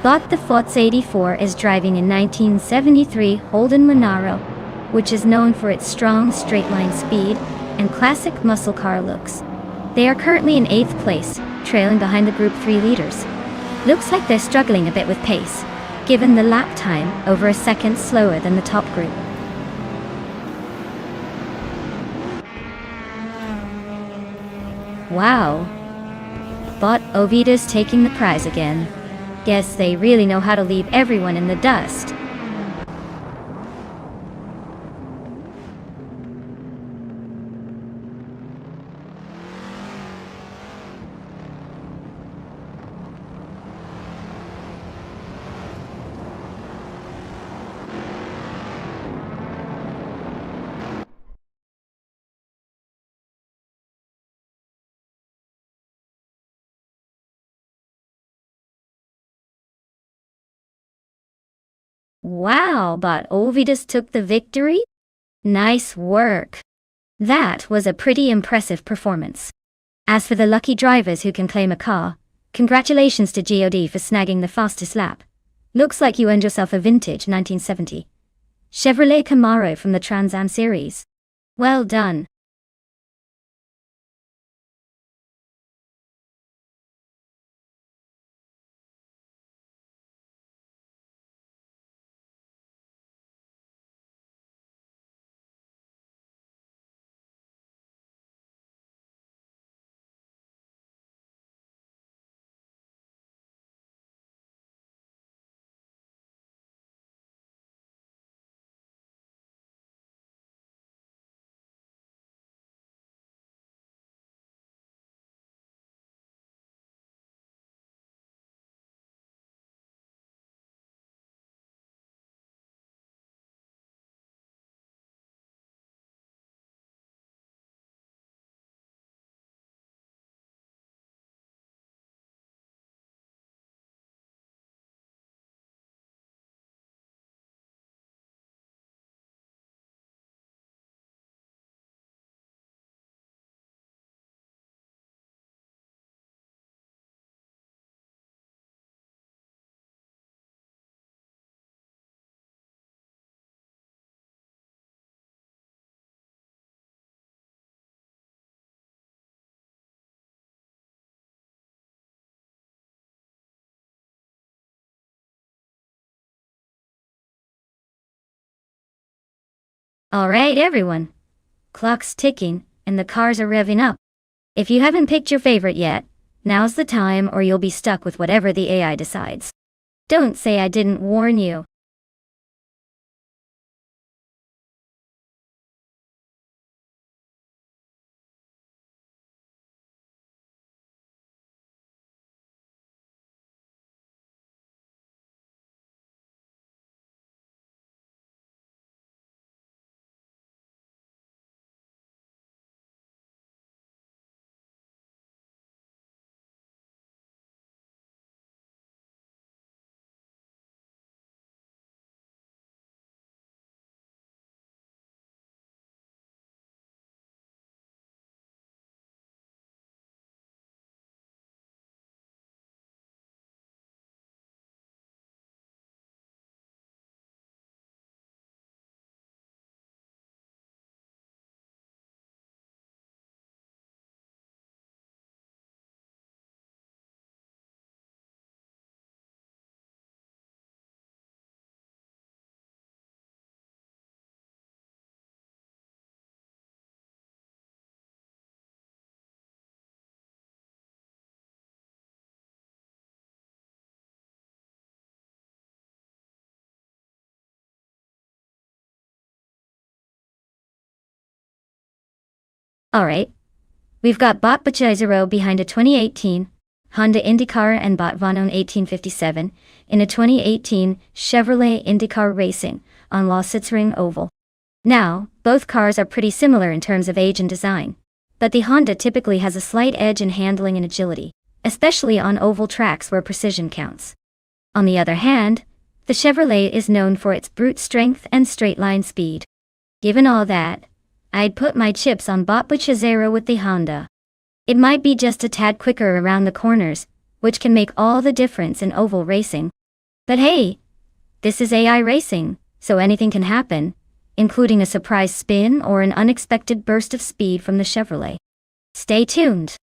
Bot the Fots 84 is driving a 1973 Holden Monaro, which is known for its strong straight-line speed and classic muscle car looks. They are currently in 8th place, trailing behind the Group 3 leaders. Looks like they're struggling a bit with pace, given the lap time over a second slower than the top group. Wow! Bot Ovidus taking the prize again. Guess they really know how to leave everyone in the dust. Wow, but Ovidus took the victory? Nice work. That was a pretty impressive performance. As for the lucky drivers who can claim a car, congratulations to God for snagging the fastest lap. Looks like you earned yourself a vintage 1970 Chevrolet Camaro from the Trans Am series. Well done. Alright everyone. Clock's ticking, and the cars are revving up. If you haven't picked your favorite yet, now's the time or you'll be stuck with whatever the AI decides. Don't say I didn't warn you. Alright. We've got Bot Bachizero behind a 2018 Honda IndyCar and Bot Vanon 1857 in a 2018 Chevrolet IndyCar Racing on La Sitzring Oval. Now, both cars are pretty similar in terms of age and design, but the Honda typically has a slight edge in handling and agility, especially on oval tracks where precision counts. On the other hand, the Chevrolet is known for its brute strength and straight-line speed. Given all that, I'd put my chips on Bot Bachizero with the Honda. It might be just a tad quicker around the corners, which can make all the difference in oval racing. But hey, this is AI racing, so anything can happen, including a surprise spin or an unexpected burst of speed from the Chevrolet. Stay tuned.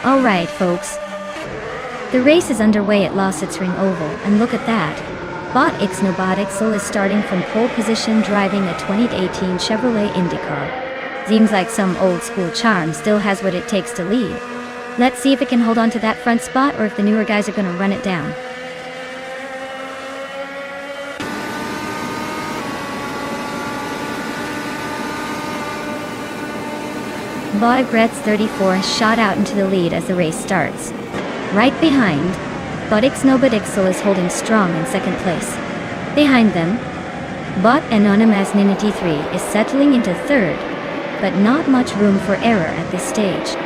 Alright folks, the race is underway at Ring Oval, and look at that. Bot Ixnobotixel is starting from pole position driving a 2018 Chevrolet IndyCar. Seems like some old school charm still has what it takes to lead. Let's see if it can hold on to that front spot or if the newer guys are gonna run it down. Botagretz 34 shot out into the lead as the race starts. Right behind, Bot Ixnobotixel is holding strong in second place. Behind them, Bot Anonymous Ninity 3 is settling into third, but not much room for error at this stage.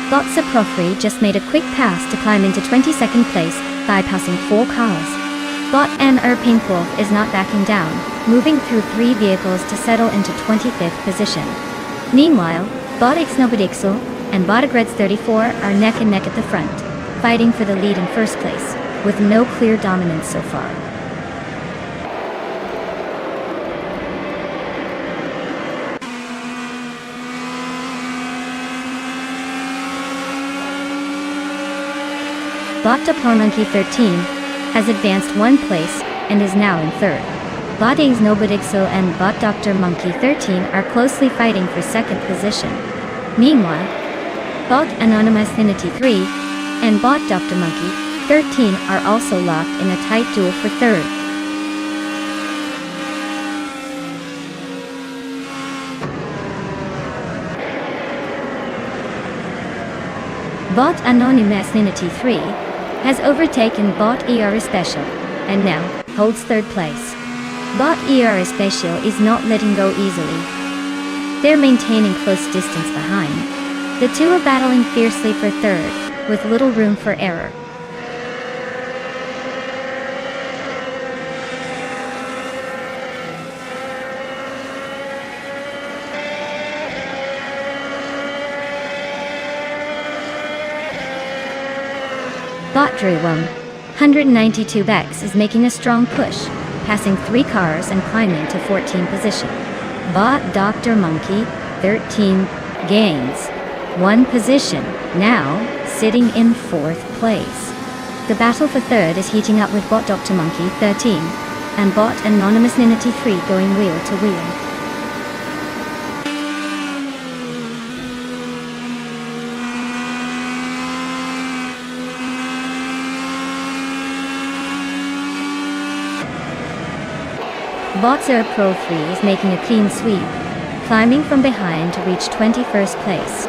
Bot Saprofri just made a quick pass to climb into 22nd place, bypassing 4 cars. Bot N Pinkwolf is not backing down, moving through 3 vehicles to settle into 25th position. Meanwhile, Bot Ixnobotixel and Botagretz 34 are neck and neck at the front, fighting for the lead in first place, with no clear dominance so far. Bot Monkey 13 has advanced 1 place and is now in third. Bot Ixnobotixel and Bot Dr. Monkey 13 are closely fighting for second position. Meanwhile, Bot Anonymous Ninity 3 and Bot Dr. Monkey 13 are also locked in a tight duel for third. Bot Anonymous Ninity 3 has overtaken Bot ER Special, and now holds third place. Bot ER Special is not letting go easily. They're maintaining close distance behind. The two are battling fiercely for third, with little room for error. Bot Drewum, 192 Bex is making a strong push, passing 3 cars and climbing to 14th position. Bot Dr. Monkey, 13, gains 1 position, now sitting in 4th place. The battle for third is heating up with Bot Dr. Monkey, 13, and Bot Anonymous Ninity 3 going wheel to wheel. Bot Zero Pro 3 is making a clean sweep, climbing from behind to reach 21st place.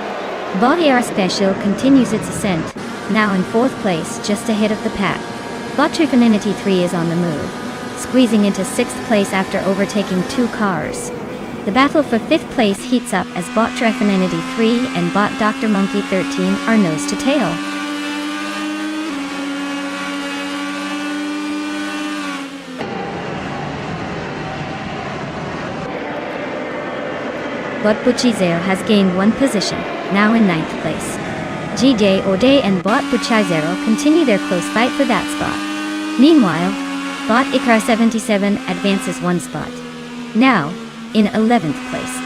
Bot AR Special continues its ascent, now in 4th place just ahead of the pack. Bot Trifinity 3 is on the move, squeezing into 6th place after overtaking 2 cars. The battle for 5th place heats up as Bot Trifinity 3 and Bot Dr. Monkey 13 are nose to tail. Bot Buchizero has gained 1 position, now in 9th place. GJ O'Day and Bot Buchizero continue their close fight for that spot. Meanwhile, Bot Ikar 77 advances 1 spot, now in 11th place.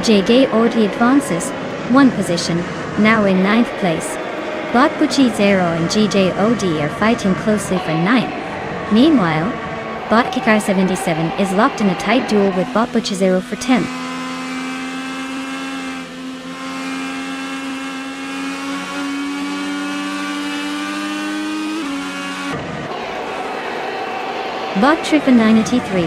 JJ O'Day advances 1 position, now in 9th place. Bot Buchizero and GJ-OD are fighting closely for 9th. Meanwhile, Bot Kikar 77 is locked in a tight duel with Bot Buchizero for 10th. Bot Trifinity 3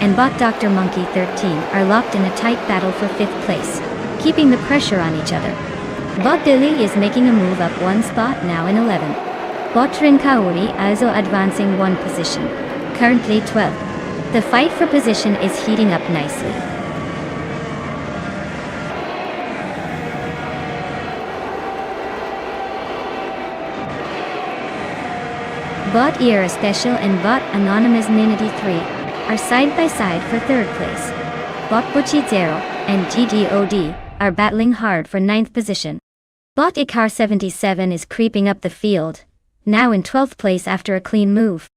and Bot Dr. Monkey 13 are locked in a tight battle for 5th place, keeping the pressure on each other. Bot Billy is making a move up 1 spot, now in 11th. Bot Rinkaori also advancing 1 position, currently 12th. The fight for position is heating up nicely. Bot ER Special and Bot Anonymous Ninity 3 are side by side for 3rd place. Bot Buchizero and GDOD are battling hard for ninth position. Bot Icar 77 is creeping up the field, now in 12th place after a clean move.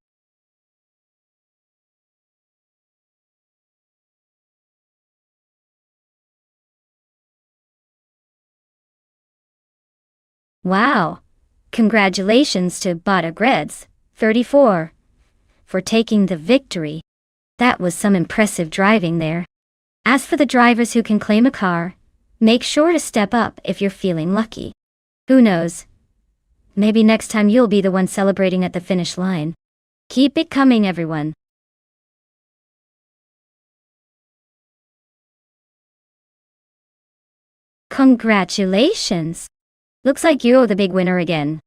Wow! Congratulations to Botagredz, 34, for taking the victory. That was some impressive driving there. As for the drivers who can claim a car, make sure to step up if you're feeling lucky. Who knows? Maybe next time you'll be the one celebrating at the finish line. Keep it coming, everyone. Congratulations! Looks like you're the big winner again.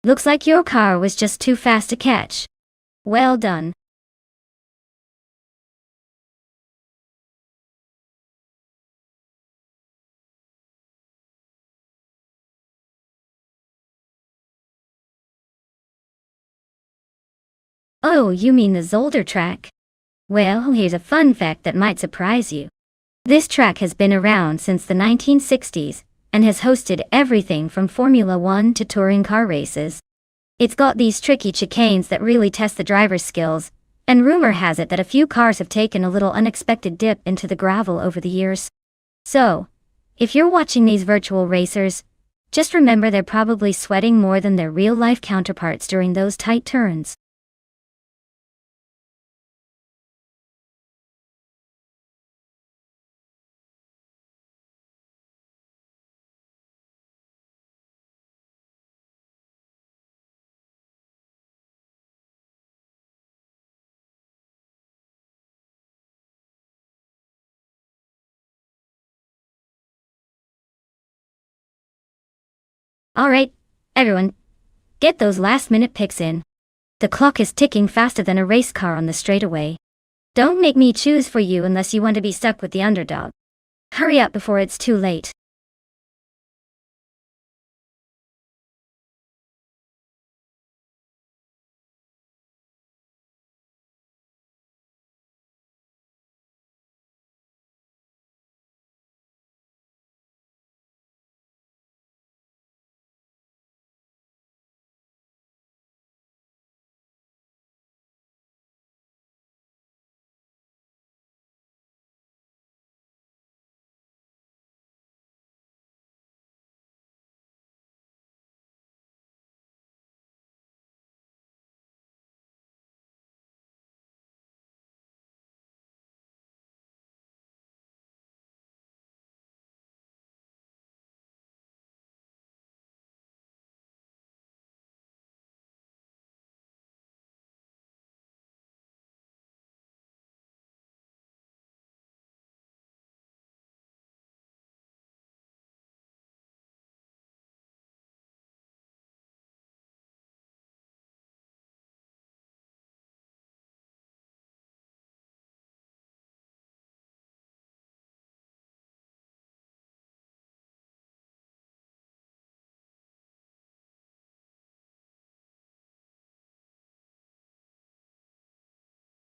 Looks like your car was just too fast to catch. Well done. Oh, you mean the Zolder track? Well, here's a fun fact that might surprise you. This track has been around since the 1960s and has hosted everything from Formula One to touring car races. It's got these tricky chicanes that really test the driver's skills, and rumor has it that a few cars have taken a little unexpected dip into the gravel over the years. So, if you're watching these virtual racers, just remember they're probably sweating more than their real-life counterparts during those tight turns. Alright, everyone, get those last-minute picks in. The clock is ticking faster than a race car on the straightaway. Don't make me choose for you unless you want to be stuck with the underdog. Hurry up before it's too late.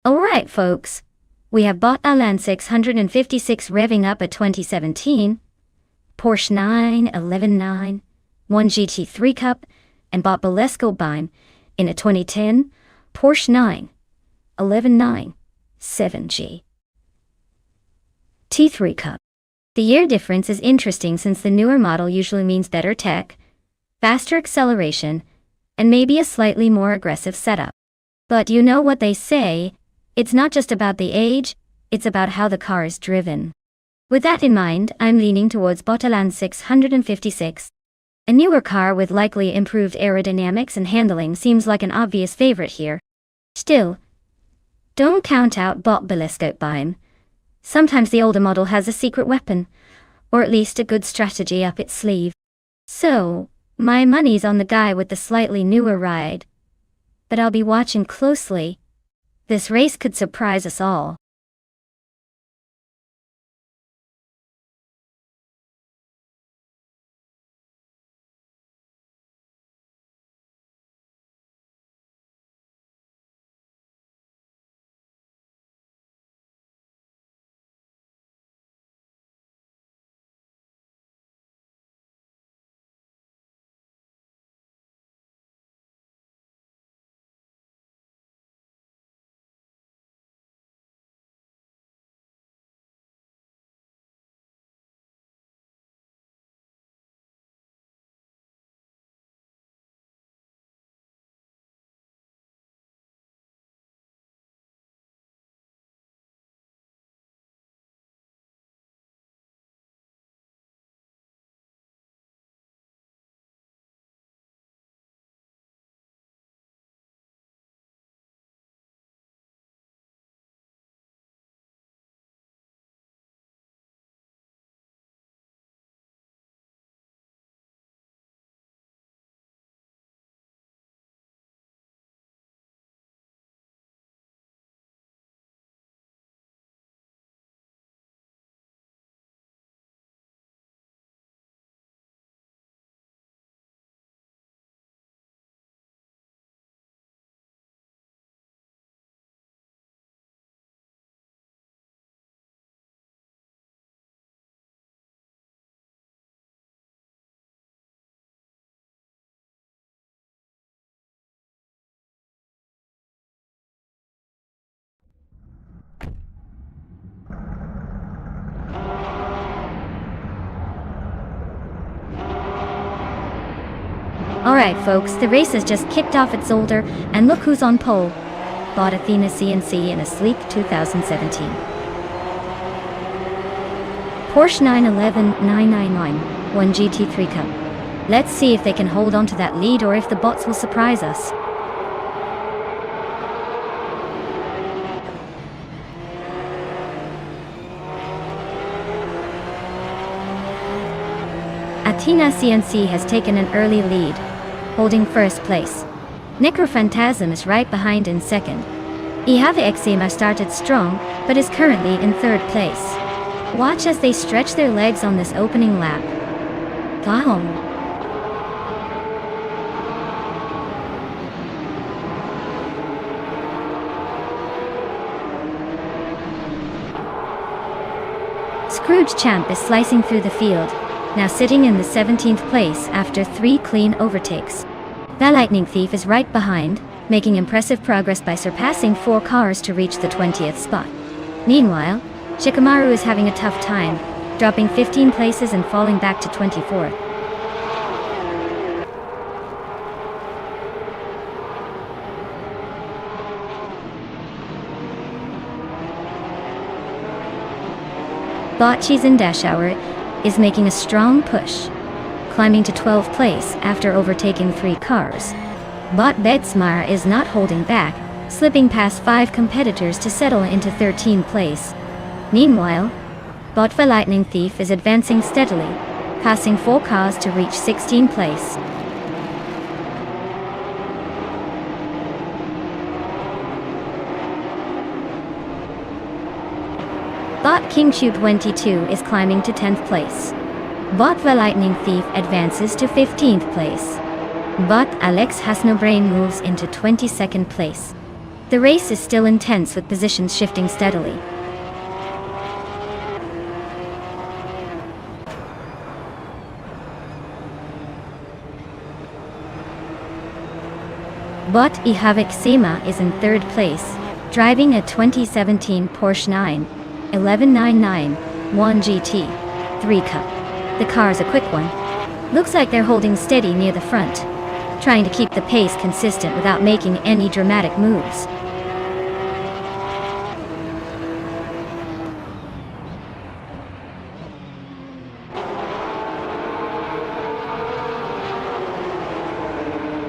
Alright folks, we have bought Alan 656 revving up a 2017, Porsche 911 1 GT3 Cup, and bought Bolesco Beim in a 2010 Porsche 911 7G T3 Cup. The year difference is interesting since the newer model usually means better tech, faster acceleration, and maybe a slightly more aggressive setup. But you know what they say, it's not just about the age, it's about how the car is driven. With that in mind, I'm leaning towards Botalan 656. A newer car with likely improved aerodynamics and handling seems like an obvious favorite here. Still, don't count out Bot Bolesco Beim. Sometimes the older model has a secret weapon, or at least a good strategy up its sleeve. So, my money's on the guy with the slightly newer ride. But I'll be watching closely. This race could surprise us all. Alright folks, the race has just kicked off at Zolder, and look who's on pole. Bought Athena CNC in a sleek 2017. Porsche 911 999 1 GT3 Cup. Let's see if they can hold on to that lead or if the bots will surprise us. Athena CNC has taken an early lead, holding first place. Necrophantasm is right behind in second. Ihave Eczema started strong, but is currently in third place. Watch as they stretch their legs on this opening lap. Wow. Scrooge Champ is slicing through the field, now sitting in the 17th place after 3 clean overtakes. The Lightning Thief is right behind, making impressive progress by surpassing 4 cars to reach the 20th spot. Meanwhile, Shikamaru is having a tough time, dropping 15 places and falling back to 24th. Botchis in Dash Hour is making a strong push, climbing to 12th place after overtaking 3 cars. Bot Bedsmar is not holding back, slipping past 5 competitors to settle into 13th place. Meanwhile, Bot the Lightning Thief is advancing steadily, passing 4 cars to reach 16th place. Bot Kingshu 22 is climbing to 10th place. Bot the Lightning Thief advances to 15th place. Bot Alex Has No Brain moves into 22nd place. The race is still intense with positions shifting steadily. Bot Ihave Eczema is in 3rd place, driving a 2017 Porsche 911 1 GT3 Cup. The car's a quick one. Looks like they're holding steady near the front, trying to keep the pace consistent without making any dramatic moves.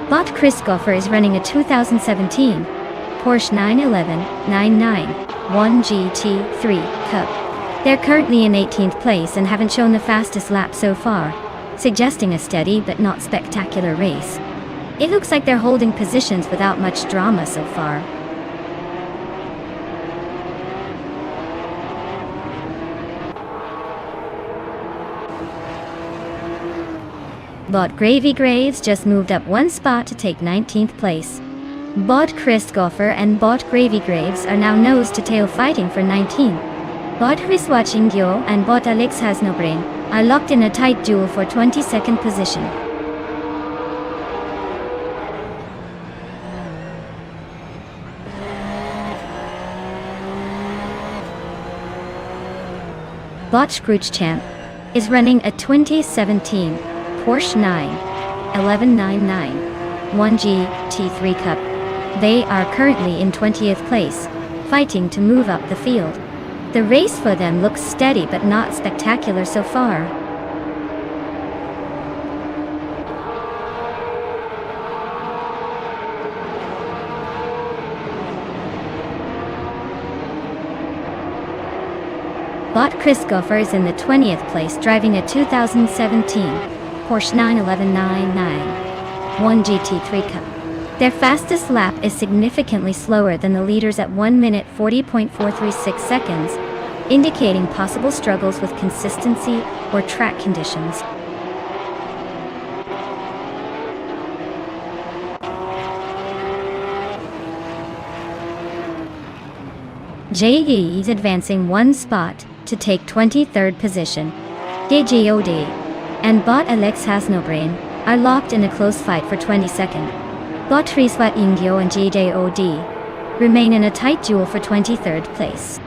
Bot Chris Goffer is running a 2017 Porsche 911 991 GT3 Cup. They're currently in 18th place and haven't shown the fastest lap so far, suggesting a steady but not spectacular race. It looks like they're holding positions without much drama so far. Bot Gravy Graves just moved up 1 spot to take 19th place. Bot Chris Goffer and Bot Gravy Graves are now nose to tail fighting for 19. Bot Chris Wachingyo and Bot Alex Has No Brain are locked in a tight duel for 22nd position. Bot Scrooge Champ is running a 2017 Porsche 911 1 GT3 Cup. They are currently in 20th place, fighting to move up the field. The race for them looks steady but not spectacular so far. Bot Chris Goffer is in the 20th place driving a 2017 Porsche 911 991 GT3 Cup. Their fastest lap is significantly slower than the leaders at 1 minute 40.436 seconds, indicating possible struggles with consistency or track conditions. JE is advancing 1 spot to take 23rd position. JJOD and Bot Alex Has No Brain are locked in a close fight for 22nd. Bot Riswa Ingyo and JJOD remain in a tight duel for 23rd place.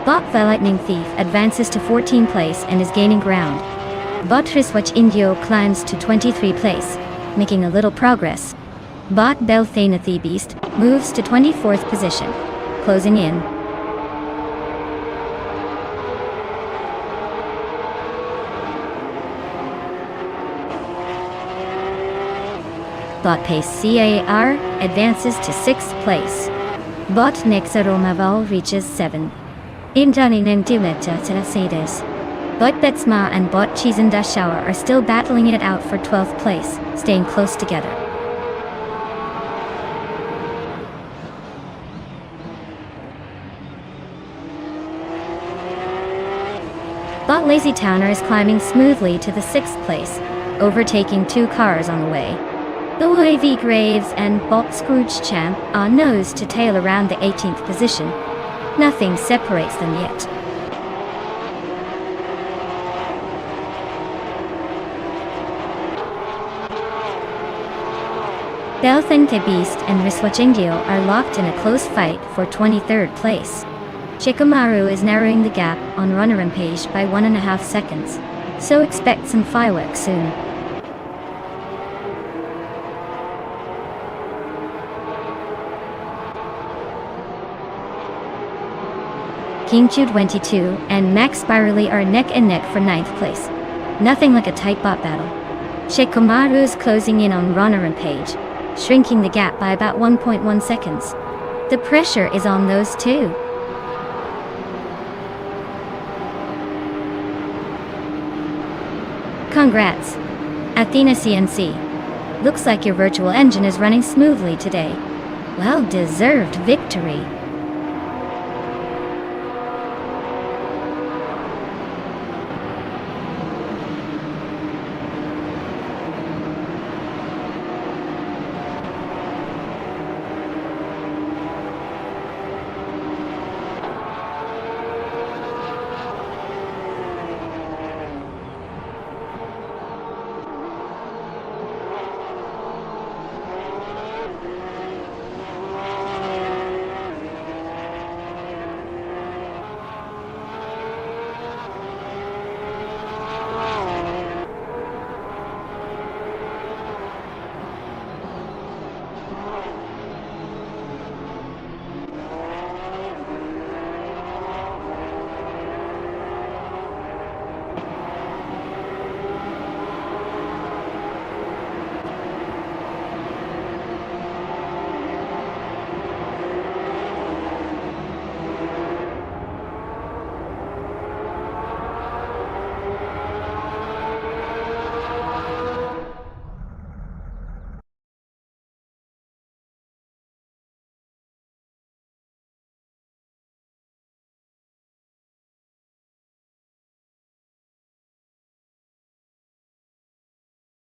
Bot the Lightning Thief advances to 14th place and is gaining ground. Bot Riswatch Indio climbs to 23rd place, making a little progress. Bot Belthanathi Beast moves to 24th position, closing in. Bot Pace CAR advances to 6th place. Bot Nexaromaval reaches 7th. Indani Nentilecha Telacedes. Bot Betsma and Bot Chizandashawa are still battling it out for 12th place, staying close together. Bot Lazy Towner is climbing smoothly to the 6th place, overtaking 2 cars on the way. The UAV Graves and Bot Scrooge Champ are nose to tail around the 18th position. Nothing separates them yet. Belthente Beast and Riswachingio are locked in a close fight for 23rd place. Shikamaru is narrowing the gap on runner page by 1.5 seconds, so expect some fireworks soon. Kingchu22 and Max Spirally are neck and neck for 9th place. Nothing like a tight bot battle. Shikamaru is closing in on runner page, shrinking the gap by about 1.1 seconds. The pressure is on those two. Congrats, Athena CNC. Looks like your virtual engine is running smoothly today. Well-deserved victory.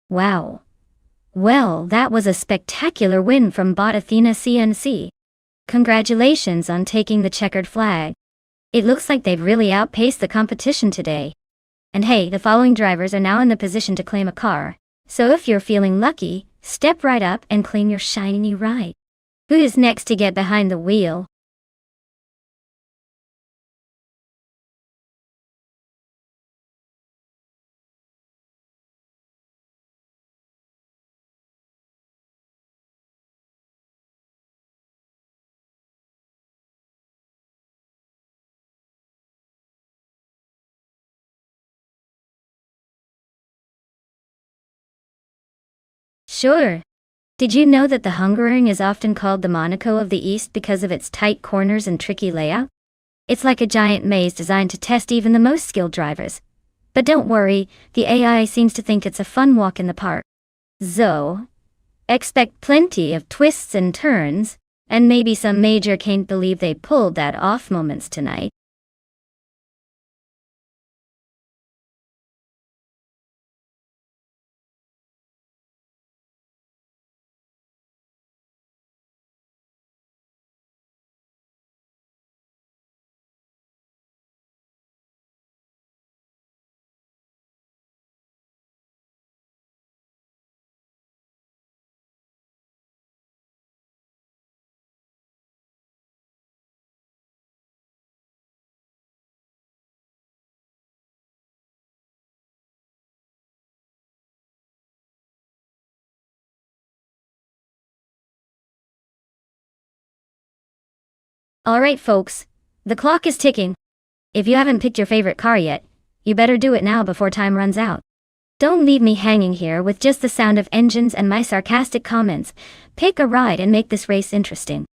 Wow. Well, that was a spectacular win from Bot Athena CNC. Congratulations on taking the checkered flag. It looks like they've really outpaced the competition today. And hey, the following drivers are now in the position to claim a car. So if you're feeling lucky, step right up and claim your shiny new ride. Who is next to get behind the wheel? Sure. Did you know that the Hungaroring is often called the Monaco of the East because of its tight corners and tricky layout? It's like a giant maze designed to test even the most skilled drivers. But don't worry, the AI seems to think it's a fun walk in the park. So, expect plenty of twists and turns, and maybe some major can't believe they pulled that off moments tonight. Alright folks, the clock is ticking. If you haven't picked your favorite car yet, you better do it now before time runs out. Don't leave me hanging here with just the sound of engines and my sarcastic comments. Pick a ride and make this race interesting.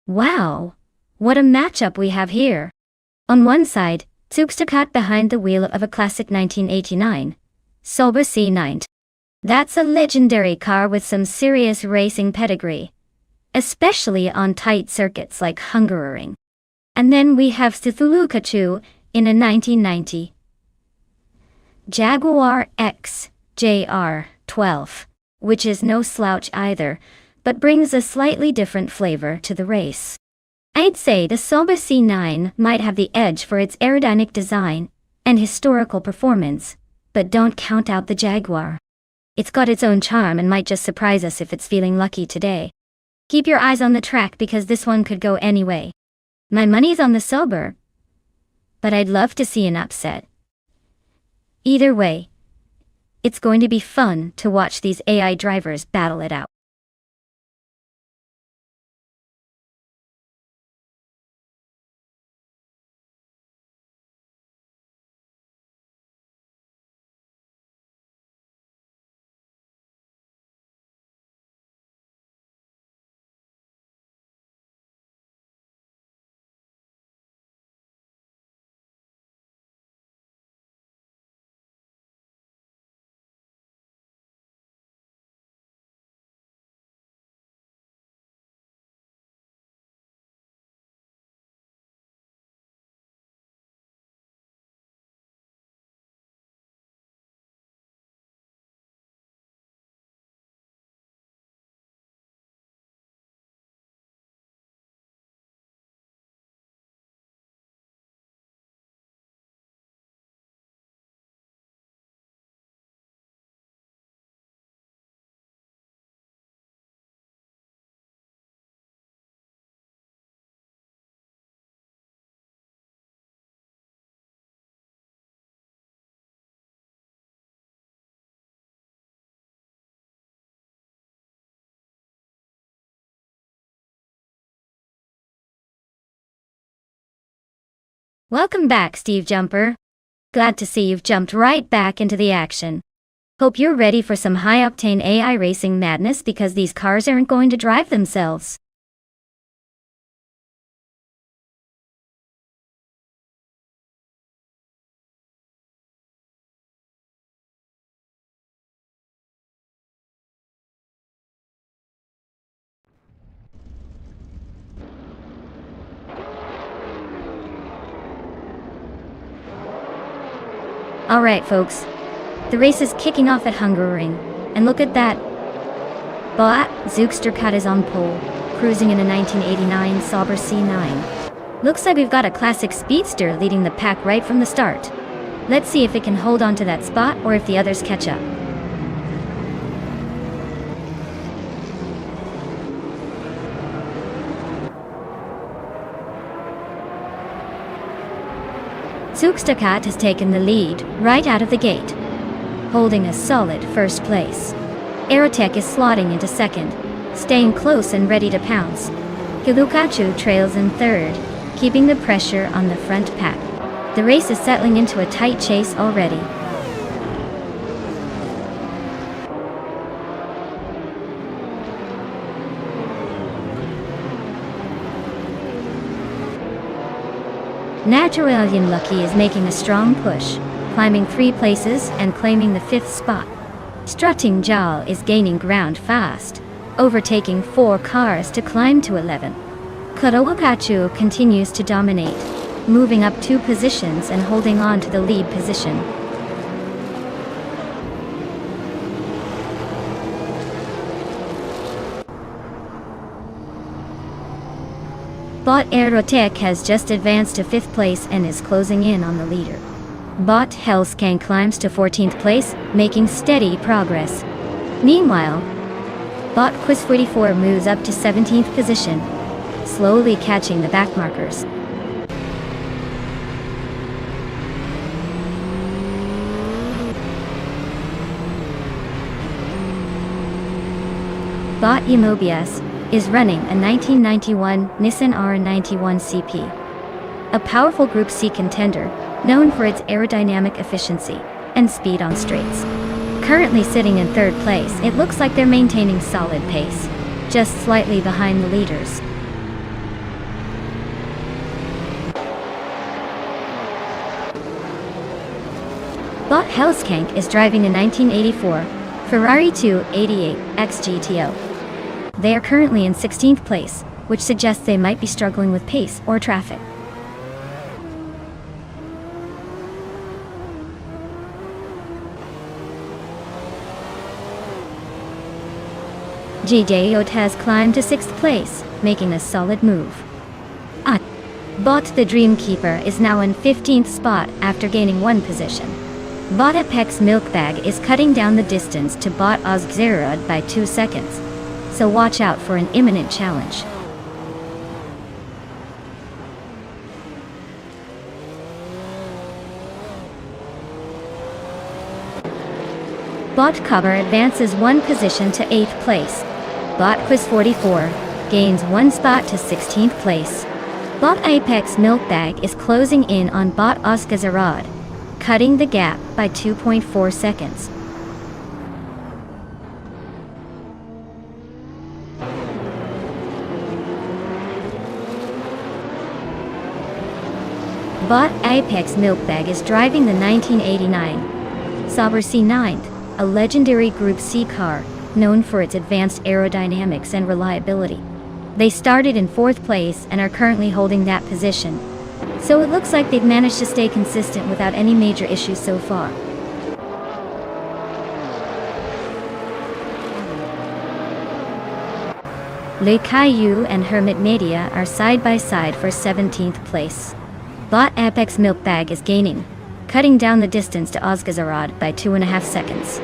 Wow! What a matchup we have here! On one side, Zugstückat behind the wheel of a classic 1989 Sauber C9. That's a legendary car with some serious racing pedigree, especially on tight circuits like Hungaroring. And then we have Stithulukachu in a 1990 Jaguar X JR12, which is no slouch either, but brings a slightly different flavor to the race. I'd say the Sauber C9 might have the edge for its aerodynamic design and historical performance, but don't count out the Jaguar. It's got its own charm and might just surprise us if it's feeling lucky today. Keep your eyes on the track because this one could go any way. My money's on the Sauber, but I'd love to see an upset. Either way, it's going to be fun to watch these AI drivers battle it out. Welcome back, Steve Jumper. Glad to see you've jumped right back into the action. Hope you're ready for some high-octane AI racing madness because these cars aren't going to drive themselves. Alright folks, the race is kicking off at Hungaroring, and look at that. Zugstückat is on pole, cruising in a 1989 Sauber C9. Looks like we've got a classic speedster leading the pack right from the start. Let's see if it can hold on to that spot or if the others catch up. Zugstückat has taken the lead right out of the gate, holding a solid first place. Aerotech is slotting into second, staying close and ready to pounce. Hilukachu trails in third, keeping the pressure on the front pack. The race is settling into a tight chase already. Naturalian Lucky is making a strong push, climbing 3 places and claiming the 5th spot. Strutting Jal is gaining ground fast, overtaking 4 cars to climb to 11. Kurokachu continues to dominate, moving up 2 positions and holding on to the lead position. Bot Aerotech has just advanced to 5th place and is closing in on the leader. Bot Hellskank climbs to 14th place, making steady progress. Meanwhile, Bot Quiz44 moves up to 17th position, slowly catching the backmarkers. Bot Emobius is running a 1991 Nissan R91 CP. A powerful Group C contender, known for its aerodynamic efficiency and speed on straights. Currently sitting in 3rd place, it looks like they're maintaining solid pace, just slightly behind the leaders. Bot Hellskank is driving a 1984 Ferrari 288 XGTO. They are currently in 16th place, which suggests they might be struggling with pace or traffic. GJ has climbed to 6th place, making a solid move. Bot the Dreamkeeper is now in 15th spot after gaining 1 position. Bot Apex Milkbag is cutting down the distance to Bot Ozgzerod by 2 seconds, so watch out for an imminent challenge. Bot Cover advances 1 position to 8th place. Bot Quiz44 gains 1 spot to 16th place. Bot Apex Milkbag is closing in on Bot Ozgzerod, cutting the gap by 2.4 seconds. Bot Apex Milkbag is driving the 1989 Sauber C9, a legendary Group C car, known for its advanced aerodynamics and reliability. They started in 4th place and are currently holding that position, so it looks like they've managed to stay consistent without any major issues so far. Le Caillou and Hermit Media are side by side for 17th place. Bot Apex Milkbag is gaining, cutting down the distance to Ozgzerod by 2.5 seconds.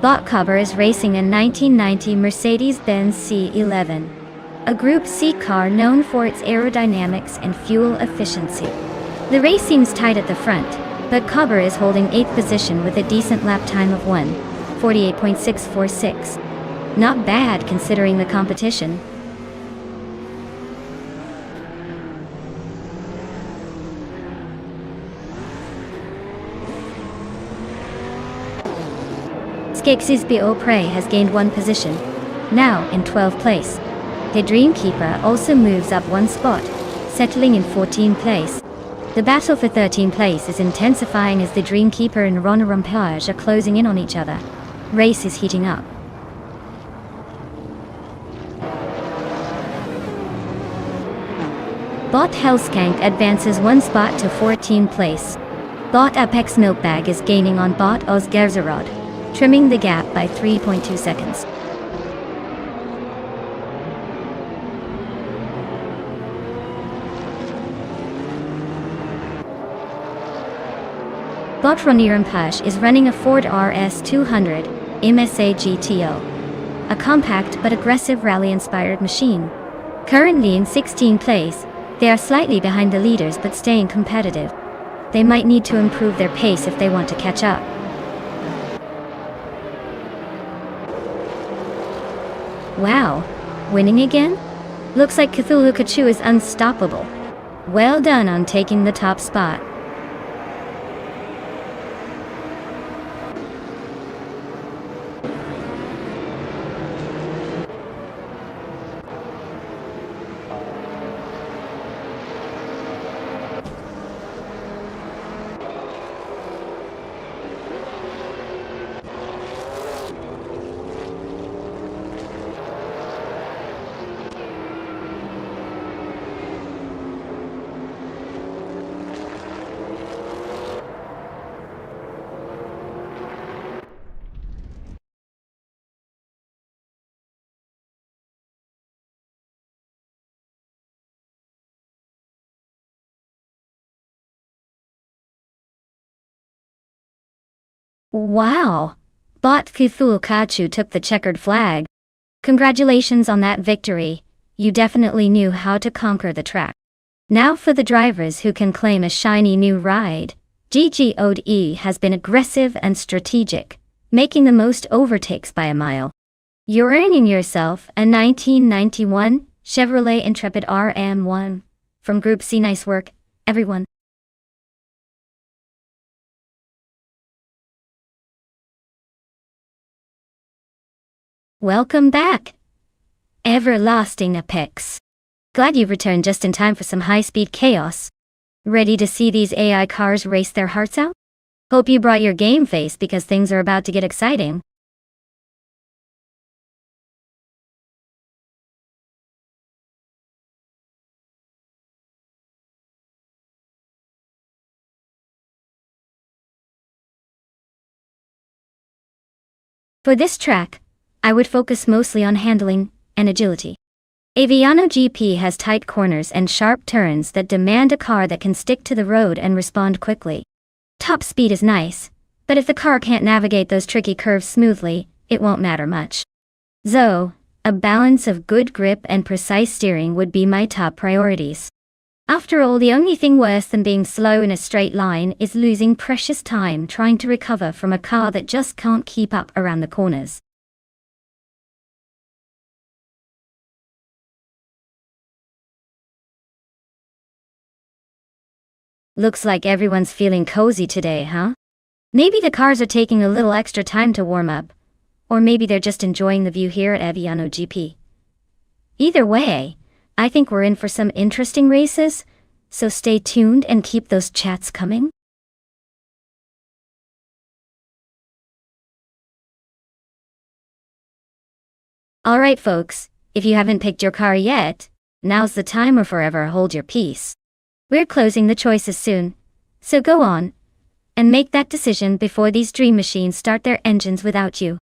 Bot Cover is racing a 1990 Mercedes-Benz C11, a Group C car known for its aerodynamics and fuel efficiency. The race seems tight at the front, but Cover is holding 8th position with a decent lap time of 1:48.646. Not bad considering the competition. Skeksis Prey has gained 1 position, now in 12th place. The Dreamkeeper also moves up 1 spot, settling in 14th place. The battle for 13th place is intensifying as the Dreamkeeper and Ron Rampage are closing in on each other. Race is heating up. Bot Hellskank advances 1 spot to 14th place. Bot Apex Milkbag is gaining on Bot Ozgzerod, trimming the gap by 3.2 seconds. Bot Rampage is running a Ford RS200 MSA GTO, a compact but aggressive rally-inspired machine. Currently in 16th place, they are slightly behind the leaders but staying competitive. They might need to improve their pace if they want to catch up. Wow, winning again? Looks like Cthulhu Kachu is unstoppable. Well done on taking the top spot. Wow! Bot Cthulhu Kachu took the checkered flag. Congratulations on that victory. You definitely knew how to conquer the track. Now for the drivers who can claim a shiny new ride. GGODE has been aggressive and strategic, making the most overtakes by a mile. You're earning yourself a 1991 Chevrolet Intrepid RM1. From Group C. Nice work, everyone. Welcome back, everlasting Apex. Glad you've returned just in time for some high-speed chaos. Ready to see these AI cars race their hearts out? Hope you brought your game face because things are about to get exciting. For this track, I would focus mostly on handling and agility. Aviano GP has tight corners and sharp turns that demand a car that can stick to the road and respond quickly. Top speed is nice, but if the car can't navigate those tricky curves smoothly, it won't matter much. So, a balance of good grip and precise steering would be my top priorities. After all, the only thing worse than being slow in a straight line is losing precious time trying to recover from a car that just can't keep up around the corners. Looks like everyone's feeling cozy today, huh? Maybe the cars are taking a little extra time to warm up, or maybe they're just enjoying the view here at Aviano GP. Either way, I think we're in for some interesting races, so stay tuned and keep those chats coming. Alright folks, if you haven't picked your car yet, now's the time or forever hold your peace. We're closing the choices soon, so go on and make that decision before these dream machines start their engines without you.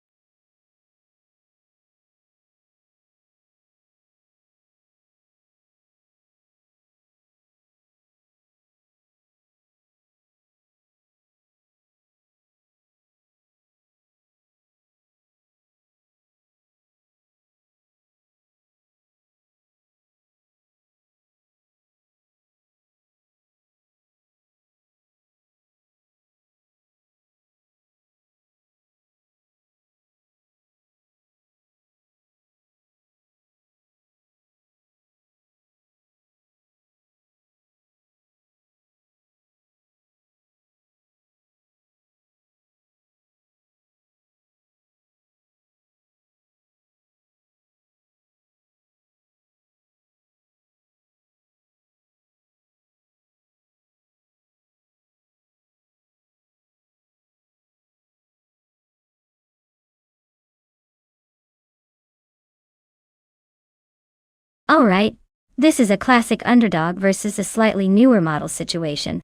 Alright, this is a classic underdog versus a slightly newer model situation.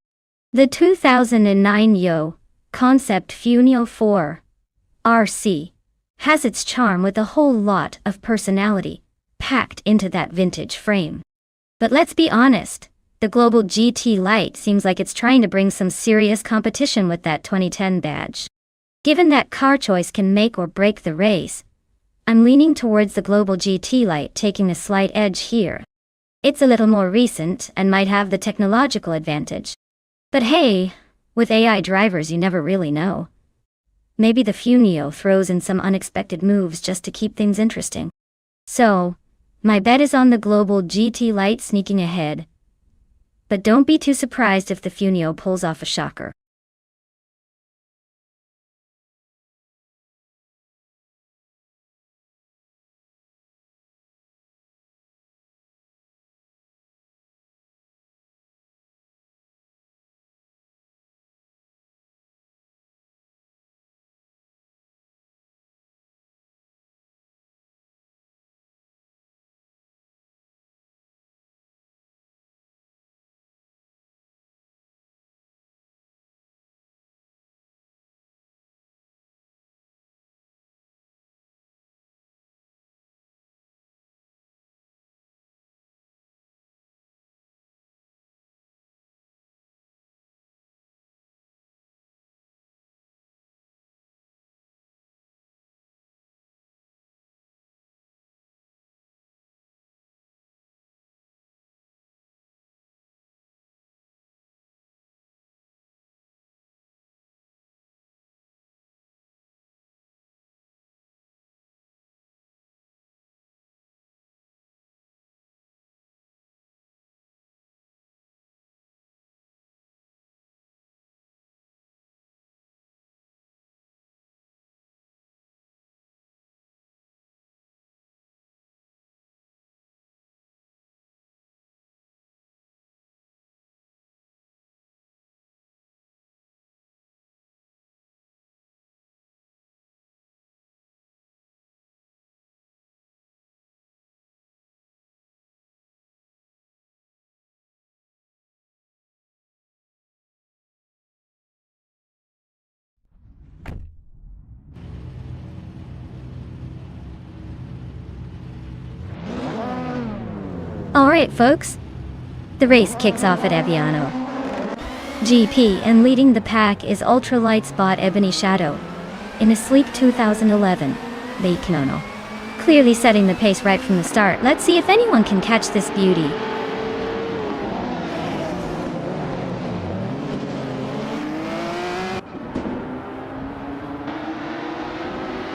The 2009 Yo Concept Funio 4 RC has its charm with a whole lot of personality packed into that vintage frame. But let's be honest, the Global GT Lite seems like it's trying to bring some serious competition with that 2010 badge. Given that car choice can make or break the race, I'm leaning towards the global GT light, taking a slight edge here. It's a little more recent and might have the technological advantage. But hey, with AI drivers you never really know. Maybe the Funio throws in some unexpected moves just to keep things interesting. So, my bet is on the global GT light sneaking ahead. But don't be too surprised if the Funio pulls off a shocker. Alright folks, the race kicks off at Aviano GP, and leading the pack is ultralight spot Ebony Shadow in a sleek 2011 Leiknono. Clearly setting the pace right from the start. Let's see if anyone can catch this beauty.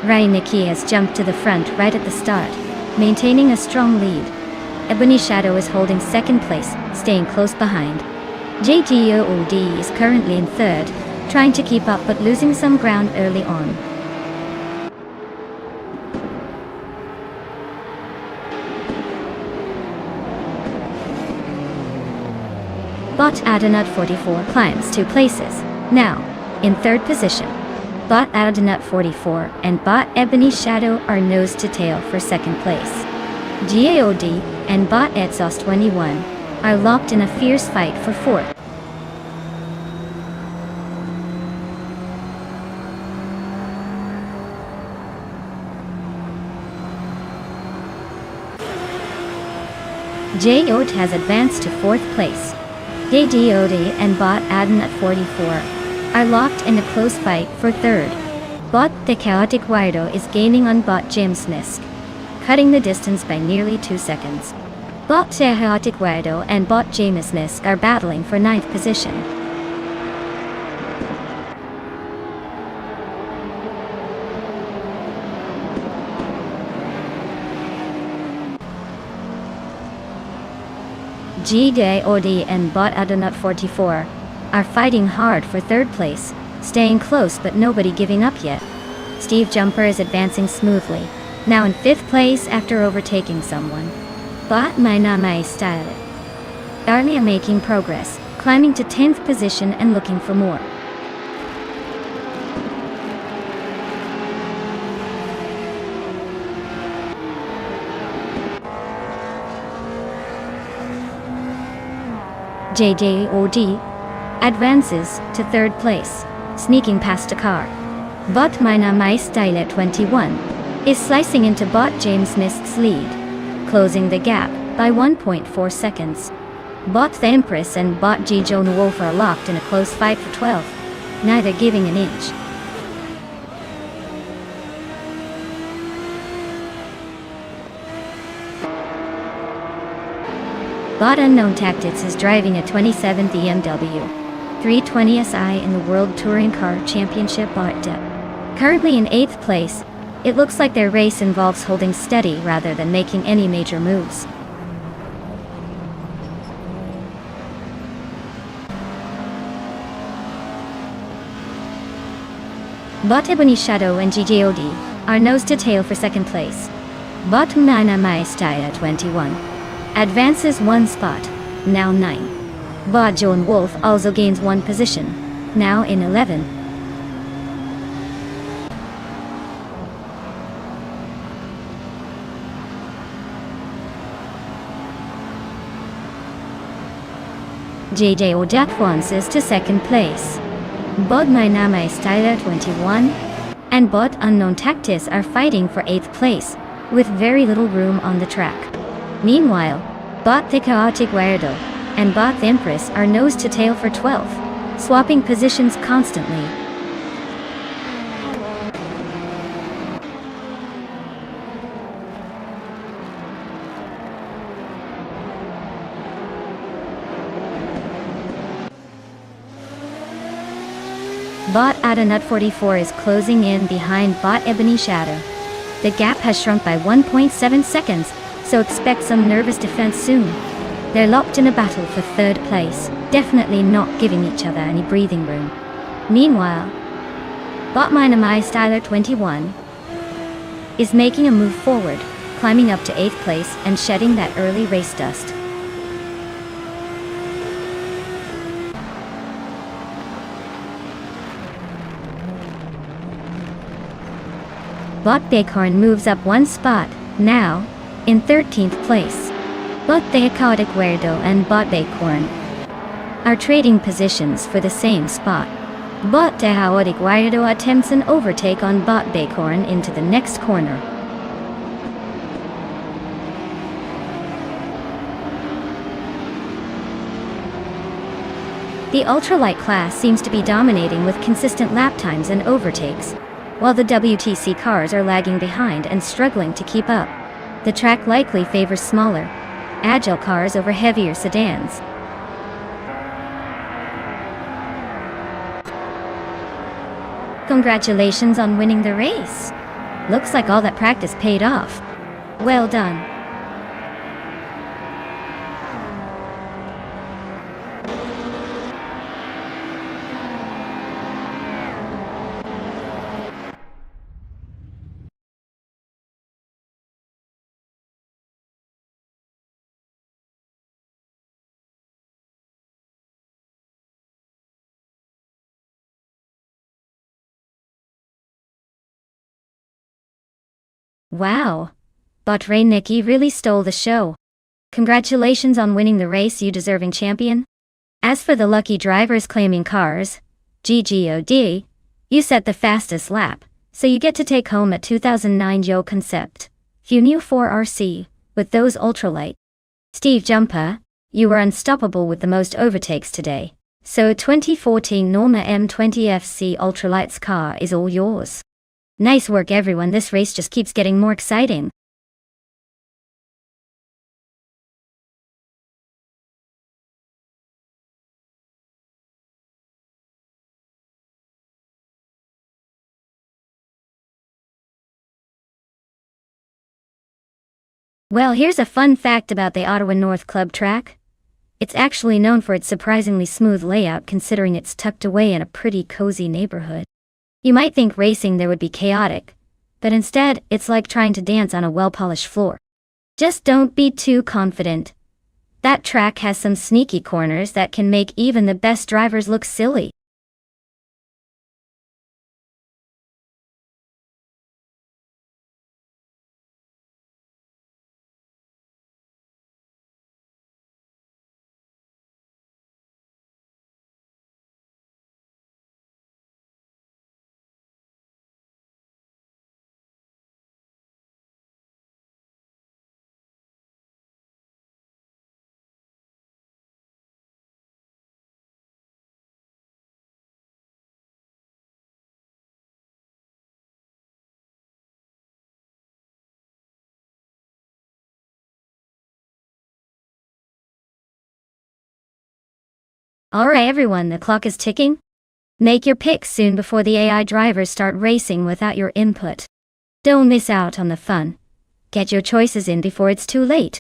Rainicki has jumped to the front right at the start, maintaining a strong lead. Ebony Shadow is holding second place, staying close behind. JGOD is currently in third, trying to keep up but losing some ground early on. Bot Adanut 44 climbs 2 places, now in third position. Bot Adanut 44 and Bot Ebony Shadow are nose to tail for second place. GAOD and Bot Exhaust 21 are locked in a fierce fight for fourth. JOD has advanced to fourth place. JDOD and Bot Aden at 44 are locked in a close fight for third. Bot The Chaotic Wido is gaining on Bot James Nisk, cutting the distance by nearly 2 seconds. Bot The Chaotic Wido and Bot James Nisk are battling for 9th position. GDOD and Bot Adanut 44 are fighting hard for third place, staying close but nobody giving up yet. Steve Jumper is advancing smoothly, now in 5th place after overtaking someone. Bot My Style are making progress, climbing to 10th position and looking for more. JJOD advances to third place, sneaking past a car. Bot My Style at 21 is slicing into Bot James Nisk's lead, closing the gap by 1.4 seconds. Bot The Empress and Bot G Joan Wolf are locked in a close fight for 12th, neither giving an inch. Bot Unknown Tactics is driving a 27th BMW 320SI in the World Touring Car Championship Bot Dep. Currently in 8th place, it looks like their race involves holding steady rather than making any major moves. Bot Ebony Shadow and GJOD are nose to tail for 2nd place. Bot Mana Maestaya 21 advances 1 spot, now 9. Bot Joan Wolf also gains 1 position, now in 11. JJ advances to 2nd place. Bot My Nama Styler 21 and Bot Unknown Tactics are fighting for 8th place, with very little room on the track. Meanwhile, Bot The Chaotic Weirdo and Bot The Empress are nose to tail for 12th, swapping positions constantly. Bot Adanut 44 is closing in behind Bot Ebony Shadow. The gap has shrunk by 1.7 seconds, so expect some nervous defense soon. They're locked in a battle for 3rd place, definitely not giving each other any breathing room. Meanwhile, Bot Minamai Styler 21 is making a move forward, climbing up to 8th place and shedding that early race dust. Bot Bacorn moves up 1 spot, now in 13th place. Bot The Chaotic Weirdo and Bot Bacorn are trading positions for the same spot. Bot The Chaotic Weirdo attempts an overtake on Bot Bacorn into the next corner. The ultralight class seems to be dominating with consistent lap times and overtakes, while the WTC cars are lagging behind and struggling to keep up. The track likely favors smaller, agile cars over heavier sedans. Congratulations on winning the race. Looks like all that practice paid off. Well done. Wow. Bot Ray Nikki really stole the show. Congratulations on winning the race, you deserving champion. As for the lucky drivers claiming cars, GGOD, you set the fastest lap, so you get to take home a 2009 Yo Concept New 4RC with those ultralight. Steve Jumper, you were unstoppable with the most overtakes today, so a 2014 Norma M20FC Ultralights car is all yours. Nice work everyone, this race just keeps getting more exciting. Well, here's a fun fact about the Ottawa North Club track. It's actually known for its surprisingly smooth layout considering it's tucked away in a pretty cozy neighborhood. You might think racing there would be chaotic, but instead, it's like trying to dance on a well-polished floor. Just don't be too confident. That track has some sneaky corners that can make even the best drivers look silly. Alright everyone, the clock is ticking. Make your picks soon before the AI drivers start racing without your input. Don't miss out on the fun. Get your choices in before it's too late.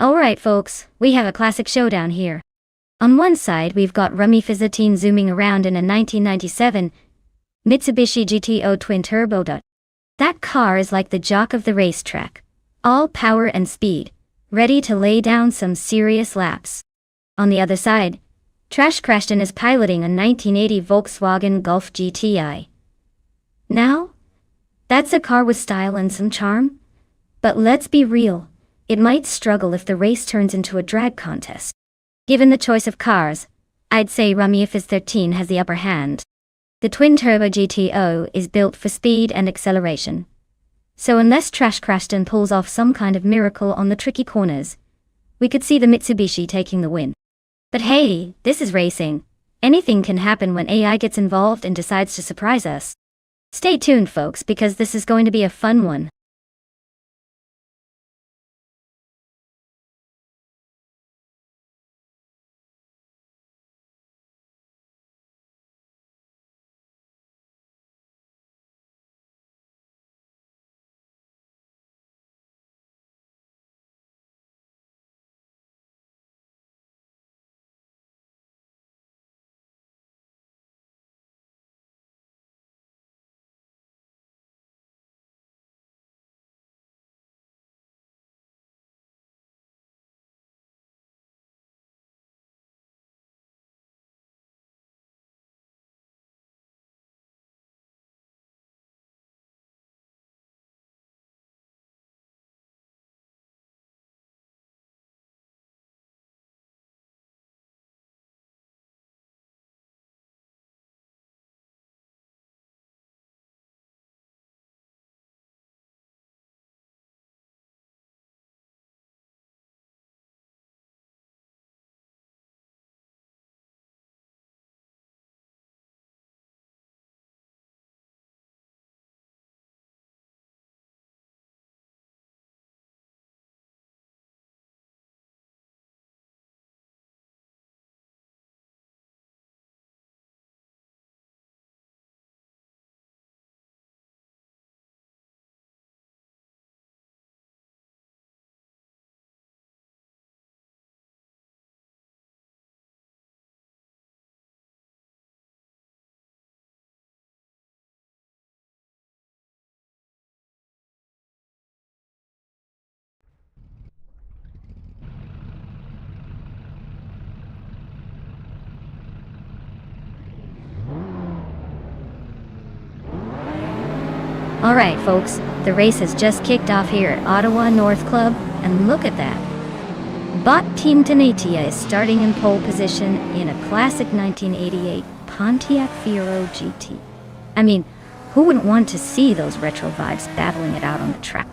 Alright folks, we have a classic showdown here. On one side we've got Rummy Fizzatine zooming around in a 1997 Mitsubishi GTO twin turbo. That car is like the jock of the racetrack. All power and speed, ready to lay down some serious laps. On the other side, Trash Crashton is piloting a 1980 Volkswagen Golf GTI. Now, that's a car with style and some charm. But let's be real, it might struggle if the race turns into a drag contest. Given the choice of cars, I'd say Rummy Fizz13 has the upper hand. The twin-turbo GTO is built for speed and acceleration. So unless Trash Crashton pulls off some kind of miracle on the tricky corners, we could see the Mitsubishi taking the win. But hey, this is racing. Anything can happen when AI gets involved and decides to surprise us. Stay tuned folks, because this is going to be a fun one. Alright folks, the race has just kicked off here at Ottawa North Club, and look at that. Bot Team Tenatia is starting in pole position in a classic 1988 Pontiac Fiero GT. I mean, who wouldn't want to see those retro vibes battling it out on the track?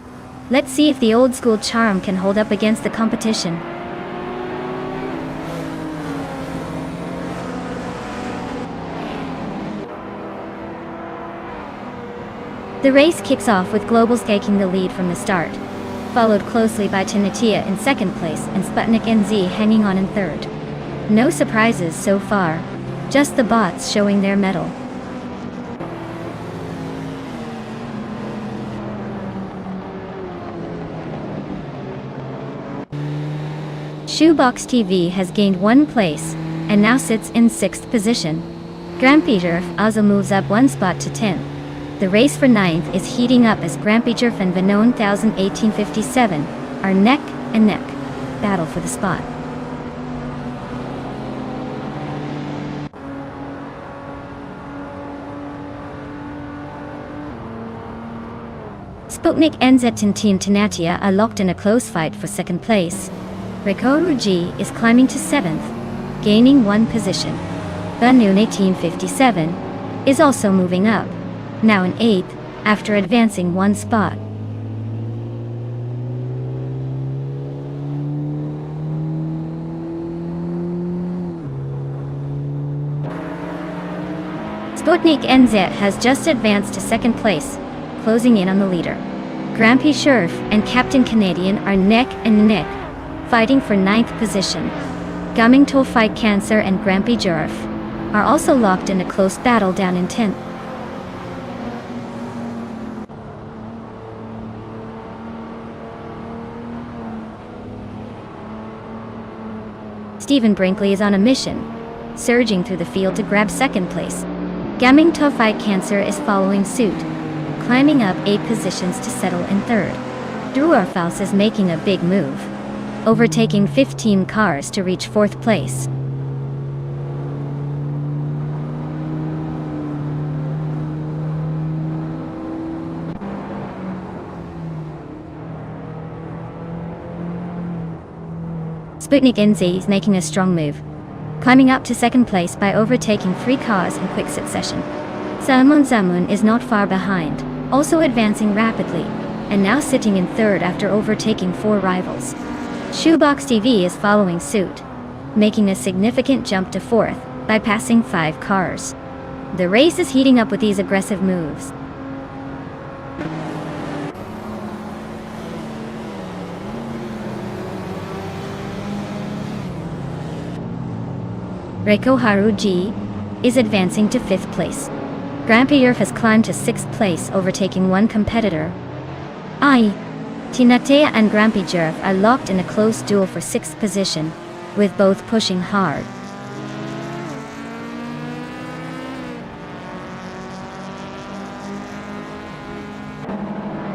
Let's see if the old school charm can hold up against the competition. The race kicks off with Globals taking the lead from the start, followed closely by Tinatia in second place and Sputnik NZ hanging on in third. No surprises so far, just the bots showing their mettle. Shoebox TV has gained 1 place, and now sits in 6th position. Grand Peter also moves up 1 spot to 10th. The race for 9th is heating up as Grand Peter and Venon 1857 are neck and neck battle for the spot. Sputnik NZ and Team Tinatia are locked in a close fight for 2nd place. Rekoru G is climbing to 7th, gaining 1 position. Venon 1857 is also moving up, now in 8th, after advancing 1 spot. Sputnik NZ has just advanced to 2nd place, closing in on the leader. Grampy Sheriff and Captain Canadian are neck and neck, fighting for 9th position. Gumming To Fight Cancer and Grampy Sheriff are also locked in a close battle down in 10th. Stephen Brinkley is on a mission, surging through the field to grab 2nd place. Gumming To Fight Cancer is following suit, climbing up 8 positions to settle in 3rd. Drew Orfaus is making a big move, overtaking 15 cars to reach 4th place. Sputnik NZ is making a strong move, climbing up to 2nd place by overtaking 3 cars in quick succession. Salmon Zamun is not far behind, also advancing rapidly, and now sitting in 3rd after overtaking 4 rivals. Shoebox TV is following suit, making a significant jump to 4th by passing 5 cars. The race is heating up with these aggressive moves. Reiko Haru G is advancing to 5th place. Grampy Yerf has climbed to 6th place, overtaking 1 competitor. Tinatea and Grampy Jerf are locked in a close duel for 6th position, with both pushing hard.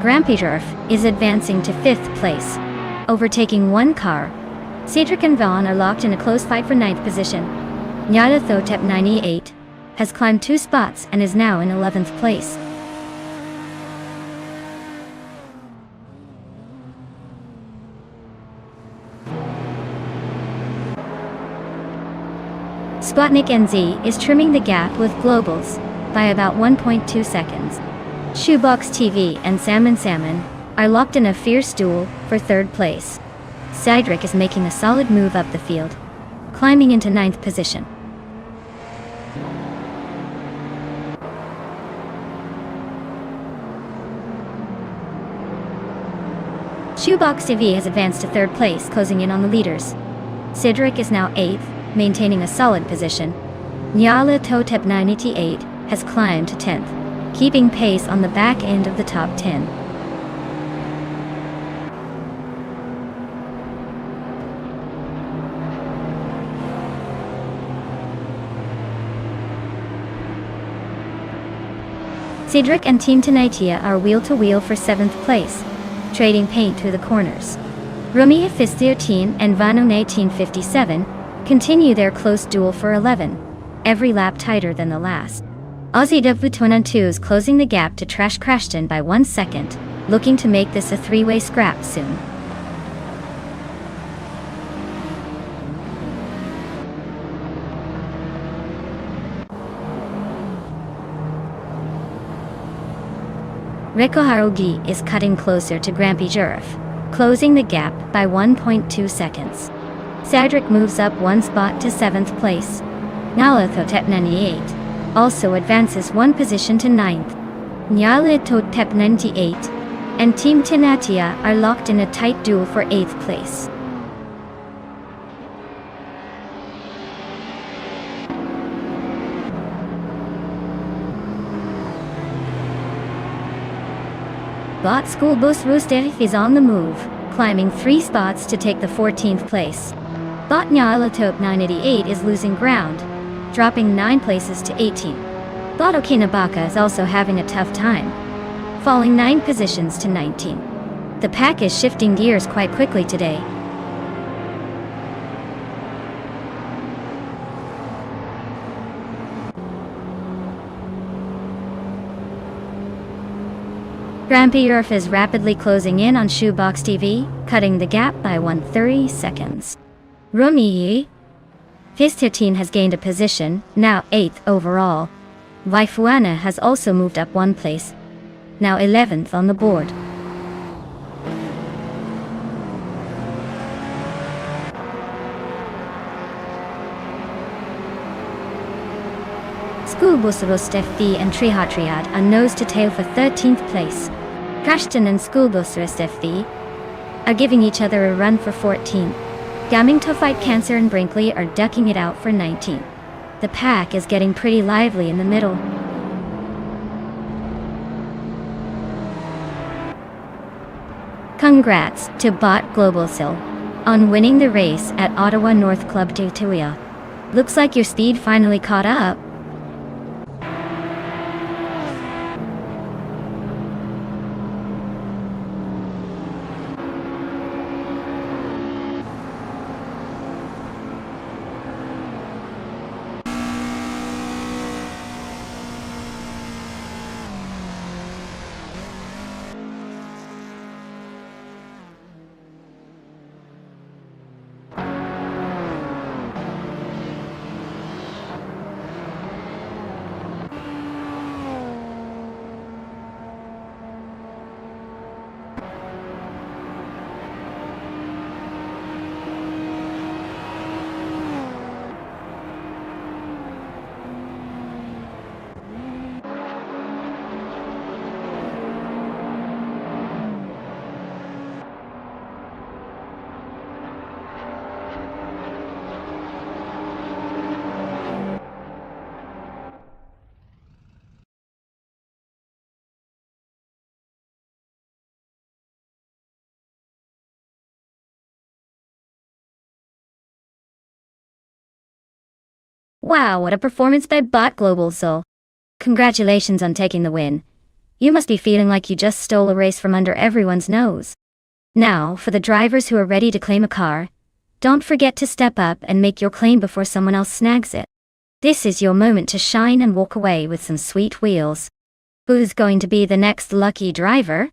Grampy Jerf is advancing to 5th place, overtaking 1 car. Cedric and Vaughn are locked in a close fight for 9th position. Nyala Thotep 98 has climbed 2 spots and is now in 11th place. Sputnik NZ is trimming the gap with Globals by about 1.2 seconds. Shoebox TV and Salmon are locked in a fierce duel for 3rd place. Cedric is making a solid move up the field, climbing into 9th position. Shoebox TV has advanced to 3rd place, closing in on the leaders. Cedric is now 8th, maintaining a solid position. Nyala Totep 98 has climbed to 10th, keeping pace on the back end of the top 10. Cedric and Team Tinatia are wheel-to-wheel for 7th place, trading paint through the corners. Rumia Fistir and Vanon 1857 continue their close duel for 11, every lap tighter than the last. Aussie Devutunan2 is closing the gap to Trash Crashton by 1 second, looking to make this a 3-way scrap soon. Reiko Harugi is cutting closer to Grampy Jerf, closing the gap by 1.2 seconds. Cedric moves up 1 spot to 7th place. Nalathotep 98 also advances 1 position to 9th. Nyale Totep 98 and Team Tinatia are locked in a tight duel for 8th place. Bot School Bus Rusterich is on the move, climbing 3 spots to take the 14th place. Bot Nyalatope 988 is losing ground, dropping 9 places to 18. Bot Okinabaka is also having a tough time, falling 9 positions to 19. The pack is shifting gears quite quickly today. Grampy Earth is rapidly closing in on Shoebox TV, cutting the gap by 130 seconds. Rumiyi Vistirteen has gained a position, now 8th overall. Waifuana has also moved up 1 place, now 11th on the board. Schoolbus Rostefti and Trihatriad are nose to tail for 13th place. Kashtan and Schoolbus Rostefti are giving each other a run for 14th. Gaming to Fight Cancer and Brinkley are ducking it out for 19th. The pack is getting pretty lively in the middle. Congrats to Bot Globalsil on winning the race at Ottawa North Club Tutuia. Looks like your speed finally caught up. Wow, what a performance by Bot Global Soul. Congratulations on taking the win. You must be feeling like you just stole a race from under everyone's nose. Now, for the drivers who are ready to claim a car, don't forget to step up and make your claim before someone else snags it. This is your moment to shine and walk away with some sweet wheels. Who's going to be the next lucky driver?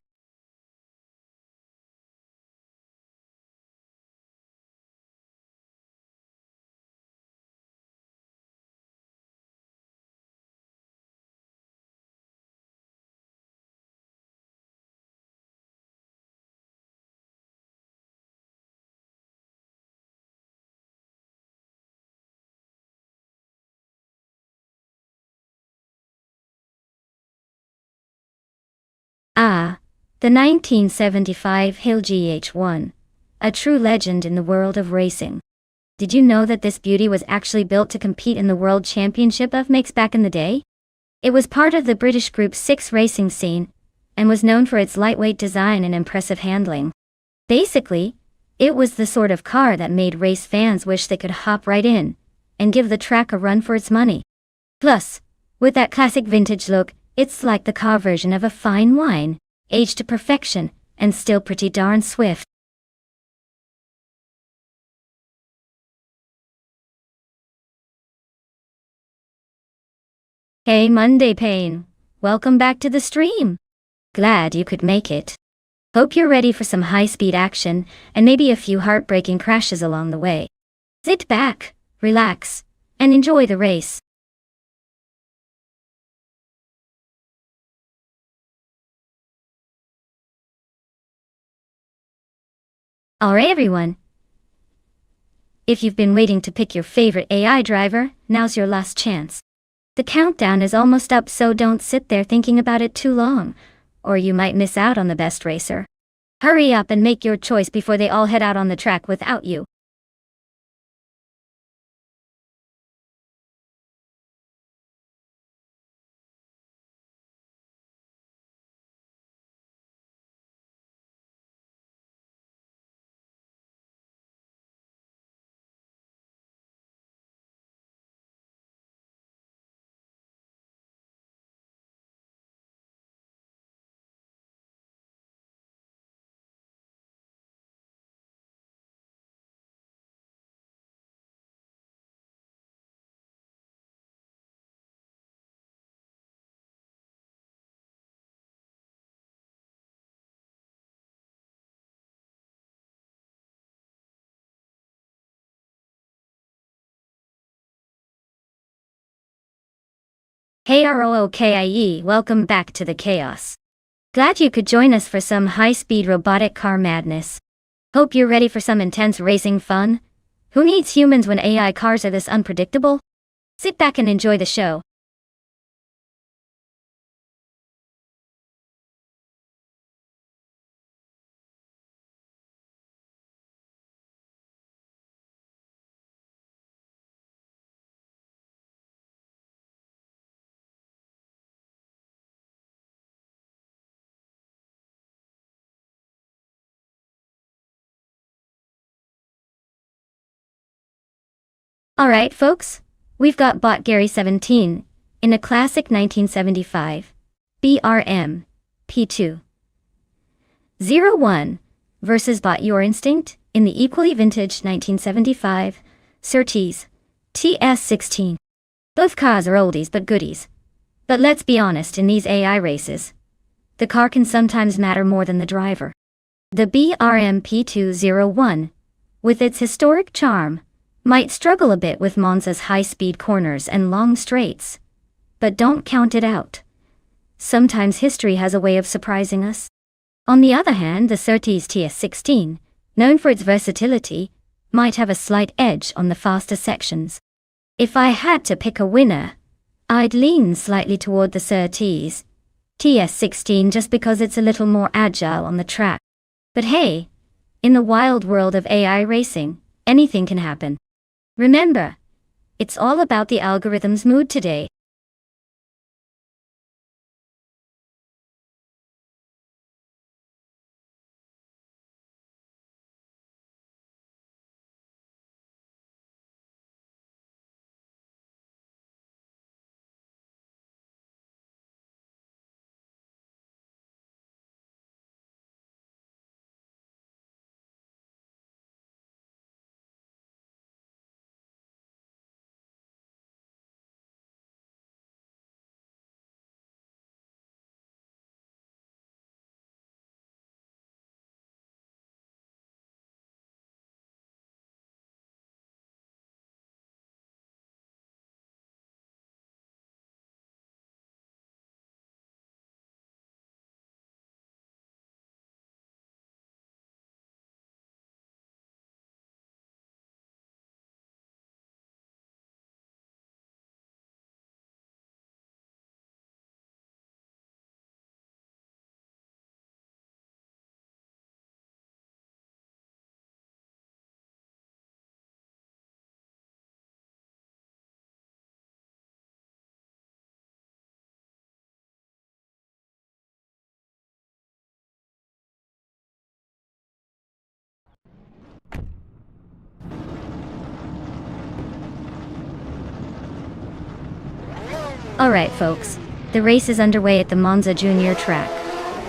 Ah, the 1975 Hill GH1. A true legend in the world of racing. Did you know that this beauty was actually built to compete in the World Championship of Makes back in the day? It was part of the British Group 6 racing scene, and was known for its lightweight design and impressive handling. Basically, it was the sort of car that made race fans wish they could hop right in, and give the track a run for its money. Plus, with that classic vintage look, it's like the car version of a fine wine, aged to perfection, and still pretty darn swift. Hey Monday Pain, welcome back to the stream. Glad you could make it. Hope you're ready for some high-speed action, and maybe a few heartbreaking crashes along the way. Sit back, relax, and enjoy the race. Alright everyone. If you've been waiting to pick your favorite AI driver, now's your last chance. The countdown is almost up, so don't sit there thinking about it too long, or you might miss out on the best racer. Hurry up and make your choice before they all head out on the track without you. Hey ROOKIE, welcome back to the chaos. Glad you could join us for some high-speed robotic car madness. Hope you're ready for some intense racing fun. Who needs humans when AI cars are this unpredictable? Sit back and enjoy the show. Alright folks, we've got bot Gary 17, in a classic 1975, BRM, P2. 01, versus bot Your Instinct, in the equally vintage 1975, Surtees, TS16. Both cars are oldies but goodies. But let's be honest, in these AI races, the car can sometimes matter more than the driver. The BRM P201, with its historic charm, might struggle a bit with Monza's high-speed corners and long straights. But don't count it out. Sometimes history has a way of surprising us. On the other hand, the Surtees TS16, known for its versatility, might have a slight edge on the faster sections. If I had to pick a winner, I'd lean slightly toward the Surtees TS16 just because it's a little more agile on the track. But hey, in the wild world of AI racing, anything can happen. Remember, it's all about the algorithm's mood today. Alright folks, the race is underway at the Monza Junior track.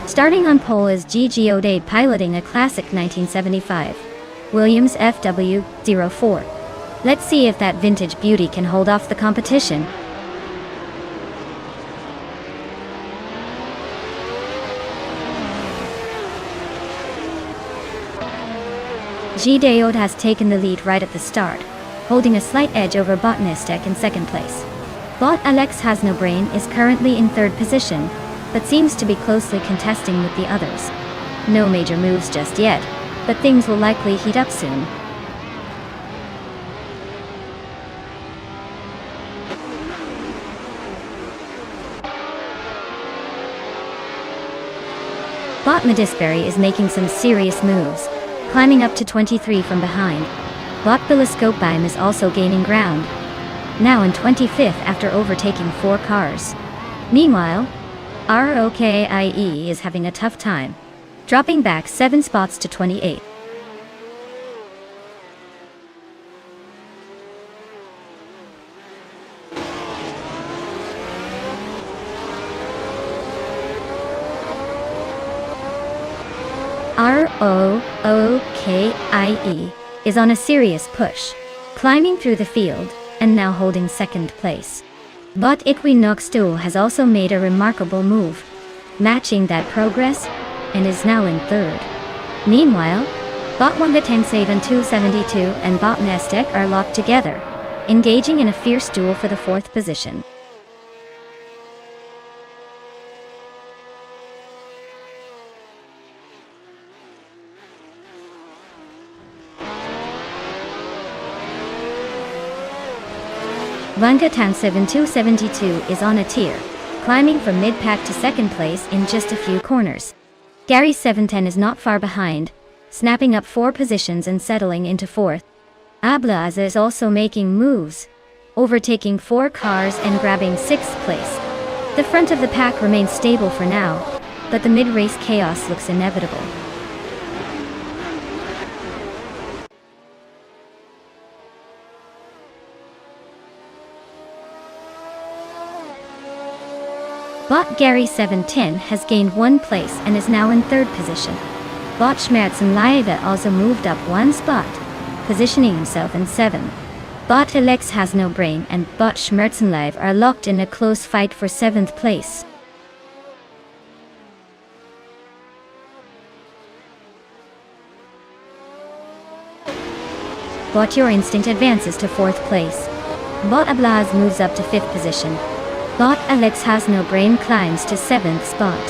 Starting on pole is Gigi O'Day piloting a classic 1975 Williams FW04. Let's see if that vintage beauty can hold off the competition. Gideod has taken the lead right at the start, holding a slight edge over Bot Nistek in second place. Bot Alex Has No Brain is currently in third position, but seems to be closely contesting with the others. No major moves just yet, but things will likely heat up soon. Bot Medisbury is making some serious moves, climbing up to 23 from behind. Bot Billiscope Bime is also gaining ground, now in 25th after overtaking 4 cars. Meanwhile, ROKIE is having a tough time, dropping back 7 spots to 28. ROKIE is on a serious push, climbing through the field, and now holding 2nd place. Bot Equinox Duel has also made a remarkable move, matching that progress, and is now in 3rd. Meanwhile, Bot Wangatang 272 and Bot Nestek are locked together, engaging in a fierce duel for the 4th position. Wangatang 272 is on a tear, climbing from mid-pack to 2nd place in just a few corners. Gary 710 is not far behind, snapping up 4 positions and settling into 4th. Ablaza is also making moves, overtaking 4 cars and grabbing 6th place. The front of the pack remains stable for now, but the mid-race chaos looks inevitable. Bot Gary 710 has gained 1 place and is now in 3rd position. Bot Schmerzen Live also moved up 1 spot, positioning himself in 7th. Bot Alex has no brain and Bot Schmerzen Live are locked in a close fight for 7th place. Bot Your Instinct advances to 4th place. Bot Ablaz moves up to 5th position. Bot Alex Has No Brain climbs to 7th spot.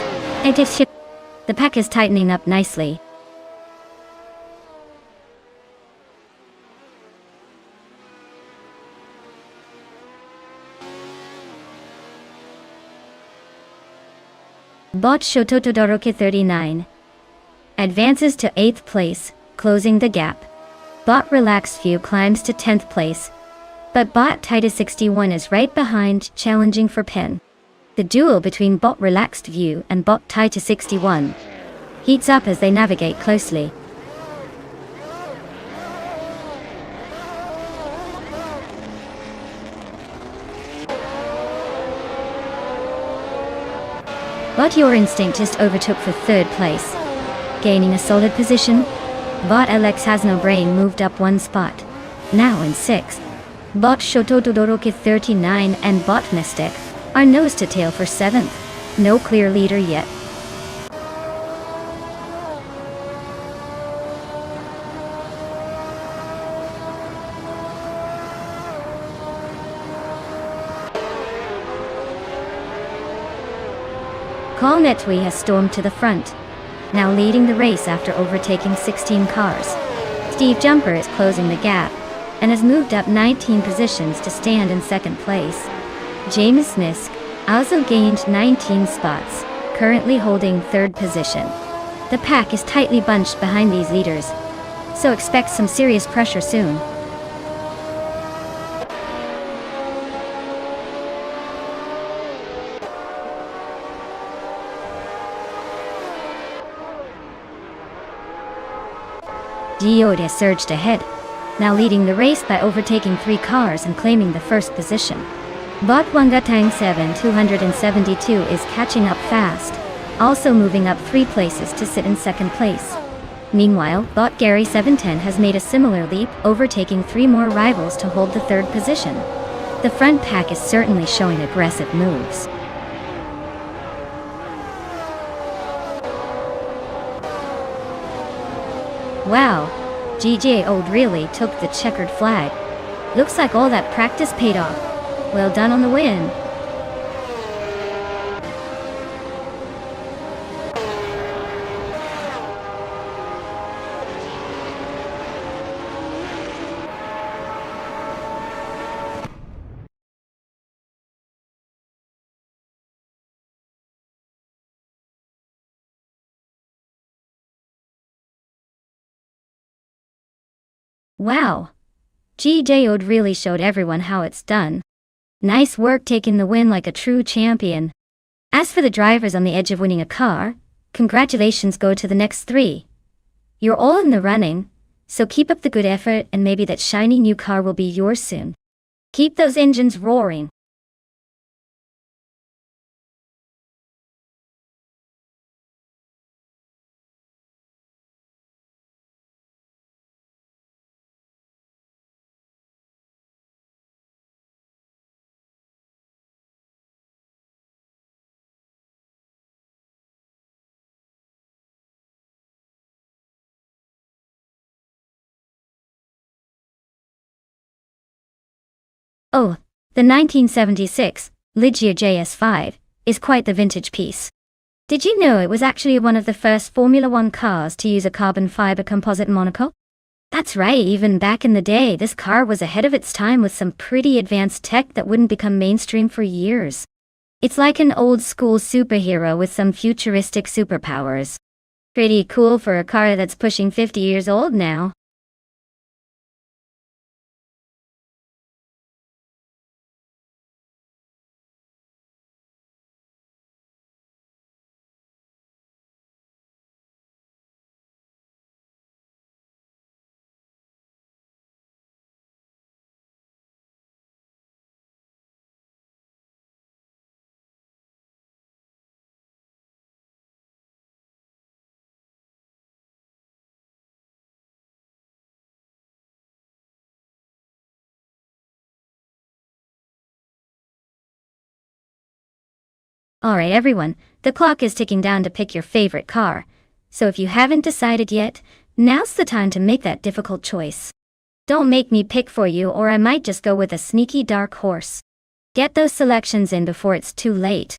The pack is tightening up nicely. Bot Shototodoroke 39 advances to 8th place, closing the gap. Bot Relaxed View climbs to 10th place, but Bot Titus 61 is right behind, challenging for pin. The duel between Bot Relaxed View and Bot Titus 61 heats up as they navigate closely. Bot Your Instinct just overtook for 3rd place, gaining a solid position. Bot Alex Has No Brain moved up 1 spot, now in 6th. Bot Shototodoroke 39 and Bot Mystic are nose to tail for 7th. No clear leader yet. Call Netwi has stormed to the front, now leading the race after overtaking 16 cars. Steve Jumper is closing the gap, and has moved up 19 positions to stand in 2nd place. James Nisk also gained 19 spots, currently holding 3rd position. The pack is tightly bunched behind these leaders, so expect some serious pressure soon. Diode surged ahead, now leading the race by overtaking 3 cars and claiming the 1st position. Bot Wangatang 272 is catching up fast, also moving up 3 places to sit in 2nd place. Meanwhile, Bot Gary 710 has made a similar leap, overtaking 3 more rivals to hold the 3rd position. The front pack is certainly showing aggressive moves. Wow, GJ Old really took the checkered flag. Looks like all that practice paid off. Well done on the win. Wow. GJOD really showed everyone how it's done. Nice work taking the win like a true champion. As for the drivers on the edge of winning a car, congratulations go to the next three. You're all in the running, so keep up the good effort and maybe that shiny new car will be yours soon. Keep those engines roaring. Oh, the 1976 Ligier JS5 is quite the vintage piece. Did you know it was actually one of the first Formula One cars to use a carbon fiber composite monocoque? That's right, even back in the day, this car was ahead of its time with some pretty advanced tech that wouldn't become mainstream for years. It's like an old school superhero with some futuristic superpowers. Pretty cool for a car that's pushing 50 years old now. Alright everyone, the clock is ticking down to pick your favorite car. So if you haven't decided yet, now's the time to make that difficult choice. Don't make me pick for you or I might just go with a sneaky dark horse. Get those selections in before it's too late.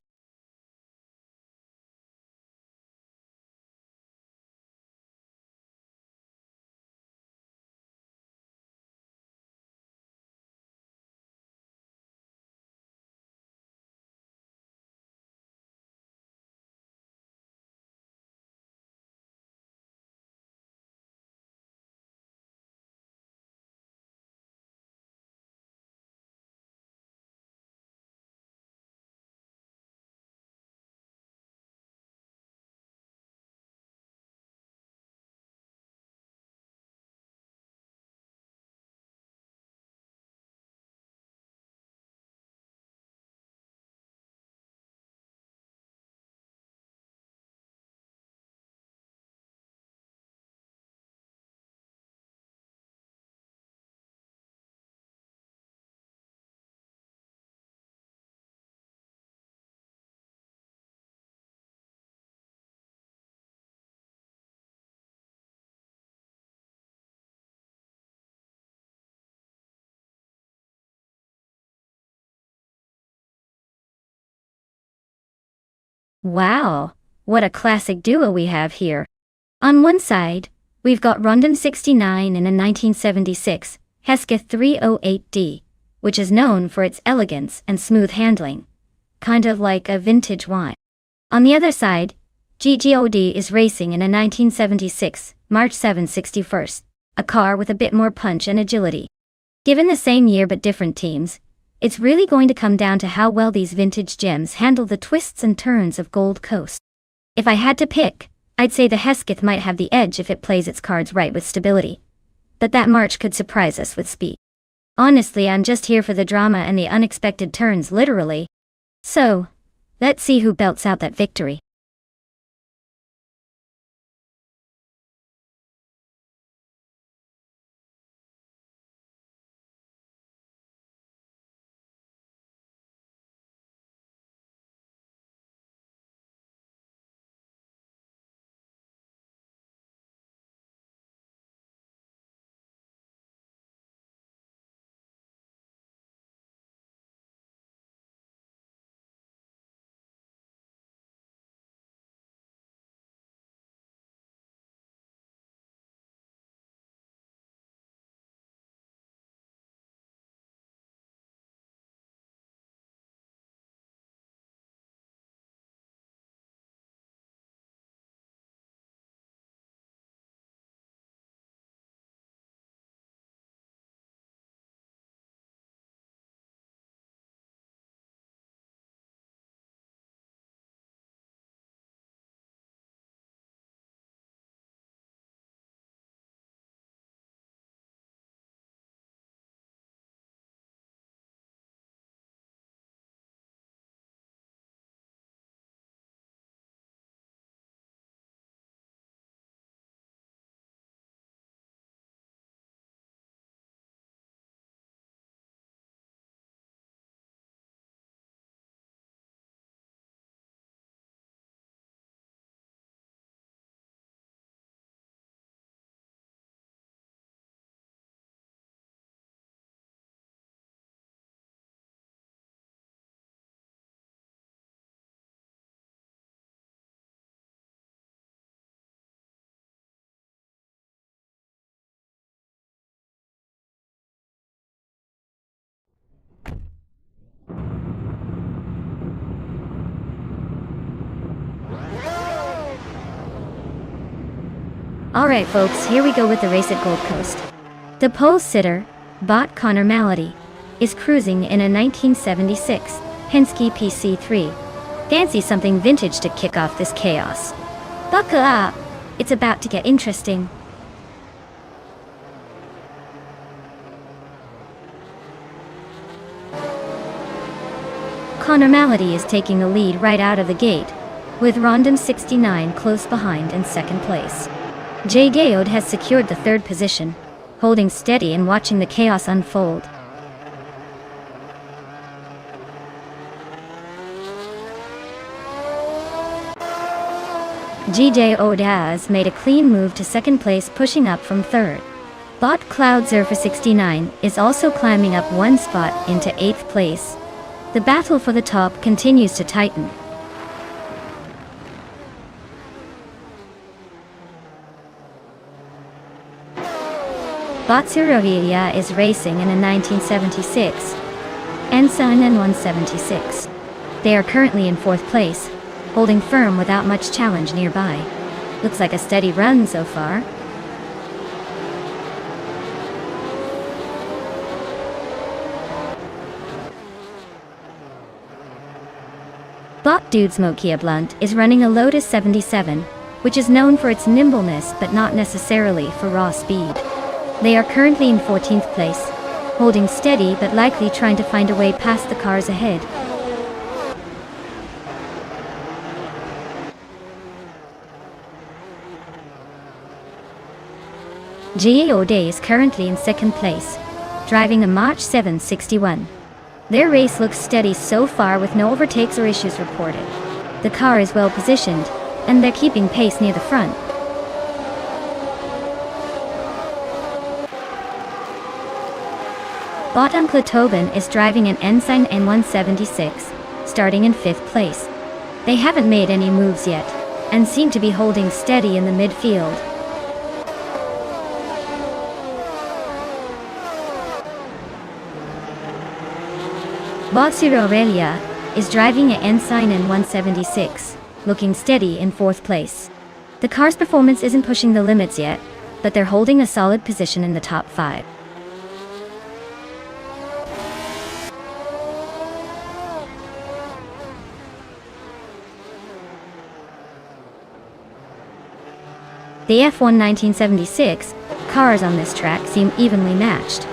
Wow, what a classic duo we have here. On one side, we've got Rondon 69 in a 1976 Hesketh 308D, which is known for its elegance and smooth handling, kind of like a vintage wine. On the other side, GGOD is racing in a 1976 March 7 61st, a car with a bit more punch and agility. Given the same year but different teams, it's really going to come down to how well these vintage gems handle the twists and turns of Gold Coast. If I had to pick, I'd say the Hesketh might have the edge if it plays its cards right with stability. But that March could surprise us with speed. Honestly, I'm just here for the drama and the unexpected turns, literally. So, let's see who belts out that victory. Alright folks, here we go with the race at Gold Coast. The pole sitter, bot Connor Malady, is cruising in a 1976 Penske PC3. Fancy something vintage to kick off this chaos. Buckle up, it's about to get interesting. Connor Malady is taking the lead right out of the gate, with Rondon 69 close behind in second place. Jay Gayode has secured the third position, holding steady and watching the chaos unfold. GJ Odaz made a clean move to second place, pushing up from third. Bot Cloud Zerfa 69 is also climbing up one spot into 8th place. The battle for the top continues to tighten. Bot Siroria is racing in a 1976 Ensign N176. They are currently in 4th place, holding firm without much challenge nearby. Looks like a steady run so far. Bot Dude Smokia Blunt is running a Lotus 77, which is known for its nimbleness but not necessarily for raw speed. They are currently in 14th place, holding steady but likely trying to find a way past the cars ahead. GA O'Day is currently in 2nd place, driving a March 761. Their race looks steady so far with no overtakes or issues reported. The car is well positioned, and they're keeping pace near the front. Bot Uncle Tobin is driving an Ensign N176, starting in 5th place. They haven't made any moves yet, and seem to be holding steady in the midfield. Bot Ciro Aurelia is driving an Ensign N176, looking steady in 4th place. The car's performance isn't pushing the limits yet, but they're holding a solid position in the top 5. The F1 1976 cars on this track seem evenly matched,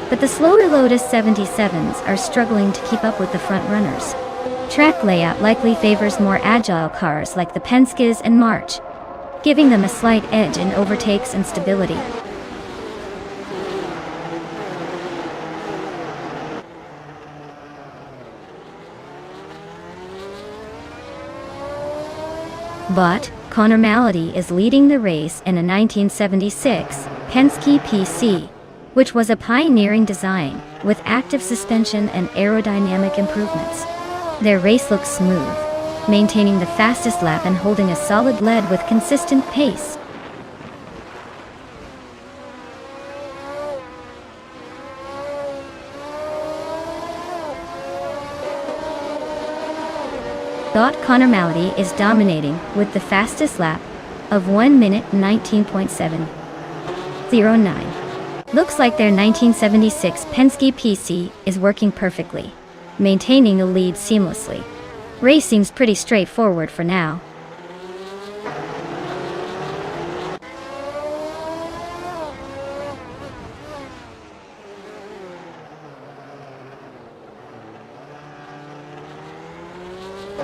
but the slower Lotus 77s are struggling to keep up with the front runners. Track layout likely favors more agile cars like the Penskes and March, giving them a slight edge in overtakes and stability. But Connor Malady is leading the race in a 1976 Penske PC, which was a pioneering design with active suspension and aerodynamic improvements. Their race looks smooth, maintaining the fastest lap and holding a solid lead with consistent pace. Bot Connor Malady is dominating with the fastest lap of 1 minute 19.709. Looks like their 1976 Penske PC is working perfectly, maintaining the lead seamlessly. Race seems pretty straightforward for now.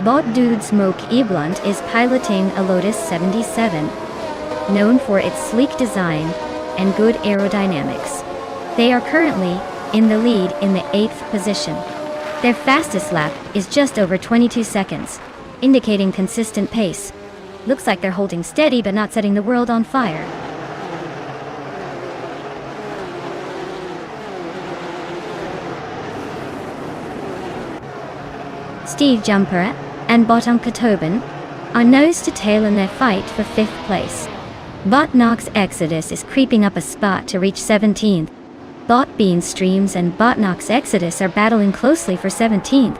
Bot Dude Smoke E-Blunt is piloting a Lotus 77, known for its sleek design and good aerodynamics. They are currently in the lead in the 8th position. Their fastest lap is just over 22 seconds, indicating consistent pace. Looks like they're holding steady but not setting the world on fire. Steve Jumper and Bot Uncle Tobin are nose to tail in their fight for 5th place. Bot Knox Exodus is creeping up a spot to reach 17th. Bot Bean Streams and Bot Knox Exodus are battling closely for 17th.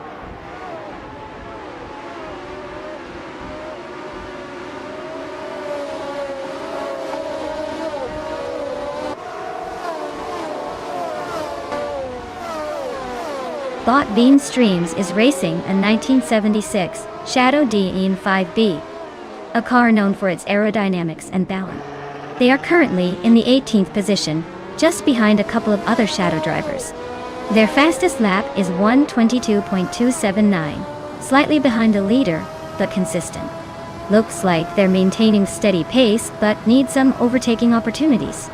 bought Bean Streams is racing a 1976 Shadow DeEn 5B, a car known for its aerodynamics and balance. They are currently in the 18th position, just behind a couple of other Shadow drivers. Their fastest lap is 1:22.279, slightly behind the leader, but consistent. Looks like they're maintaining steady pace, but need some overtaking opportunities.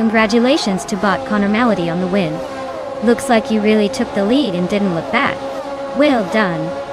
Congratulations to bot Connor Malady on the win. Looks like you really took the lead and didn't look back. Well done.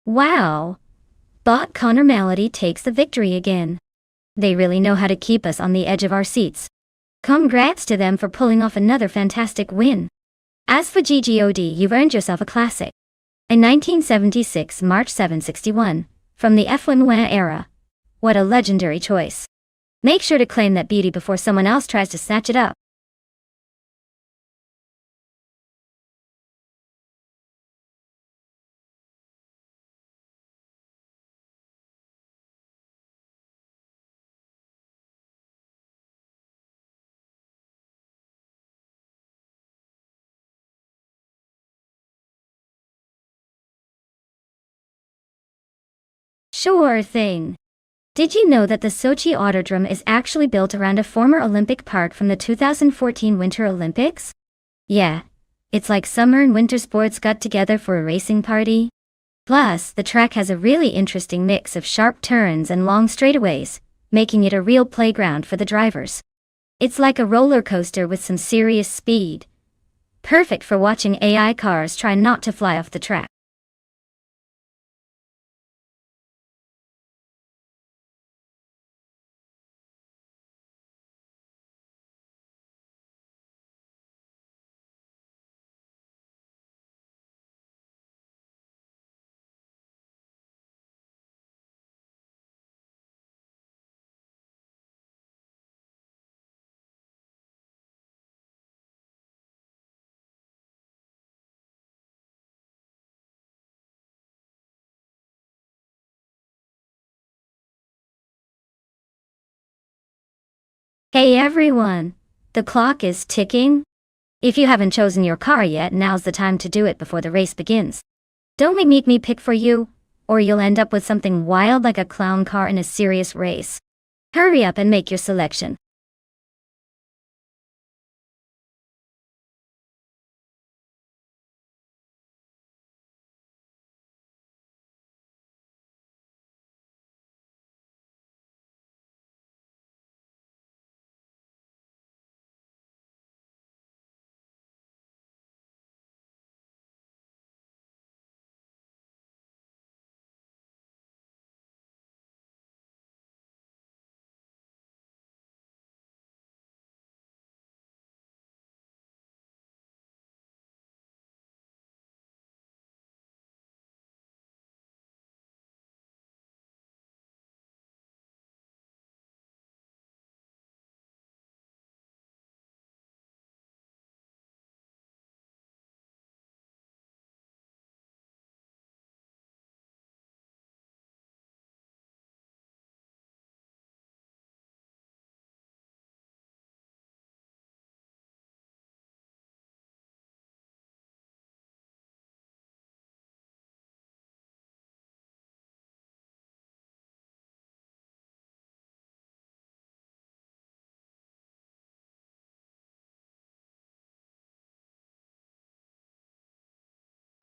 Wow! Bot Connor Malady takes the victory again. They really know how to keep us on the edge of our seats. Congrats to them for pulling off another fantastic win. As for GGOD, you've earned yourself a classic. A 1976 March 761, from the F1 era. What a legendary choice. Make sure to claim that beauty before someone else tries to snatch it up. Sure thing. Did you know that the Sochi Autodrome is actually built around a former Olympic park from the 2014 Winter Olympics? Yeah, it's like summer and winter sports got together for a racing party. Plus, the track has a really interesting mix of sharp turns and long straightaways, making it a real playground for the drivers. It's like a roller coaster with some serious speed. Perfect for watching AI cars try not to fly off the track. Hey everyone! The clock is ticking. If you haven't chosen your car yet, now's the time to do it before the race begins. Don't make me pick for you, or you'll end up with something wild like a clown car in a serious race. Hurry up and make your selection.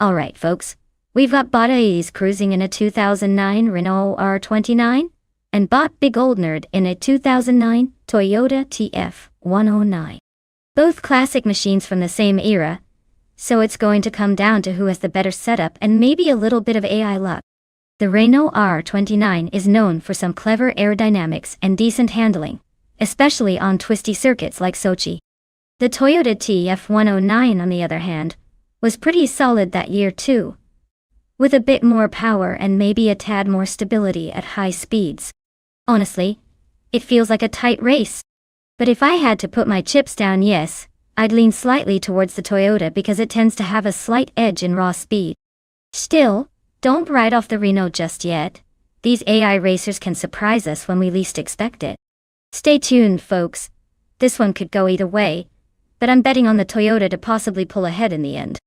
Alright folks, we've got Bot A's cruising in a 2009 Renault R29, and Bot Big Old Nerd in a 2009 Toyota TF109. Both classic machines from the same era, so it's going to come down to who has the better setup and maybe a little bit of AI luck. The Renault R29 is known for some clever aerodynamics and decent handling, especially on twisty circuits like Sochi. The Toyota TF109, on the other hand, was pretty solid that year too, with a bit more power and maybe a tad more stability at high speeds. Honestly, it feels like a tight race. But if I had to put my chips down, yes, I'd lean slightly towards the Toyota because it tends to have a slight edge in raw speed. Still, don't write off the Renault just yet. These AI racers can surprise us when we least expect it. Stay tuned, folks. This one could go either way, but I'm betting on the Toyota to possibly pull ahead in the end.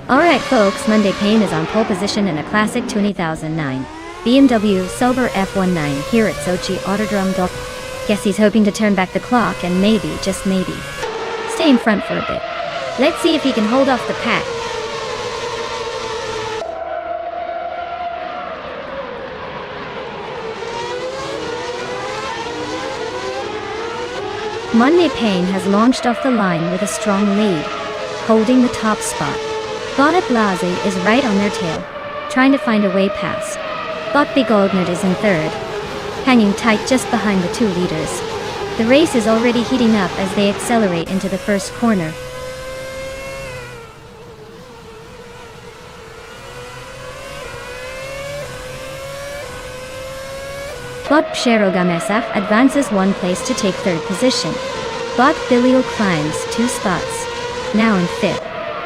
Alright folks, Monday Payne is on pole position in a classic 2009 BMW Sauber F19 here at Sochi Autodrome. Guess he's hoping to turn back the clock and maybe, just maybe, stay in front for a bit. Let's see if he can hold off the pack. Monday Payne has launched off the line with a strong lead, holding the top spot. Botta Blase is right on their tail, trying to find a way past. Bottby Goldnert is in third, hanging tight just behind the two leaders. The race is already heating up as they accelerate into the first corner. Bot Psherogamesach advances one place to take third position. Bot Bilio climbs 2 spots, now in fifth.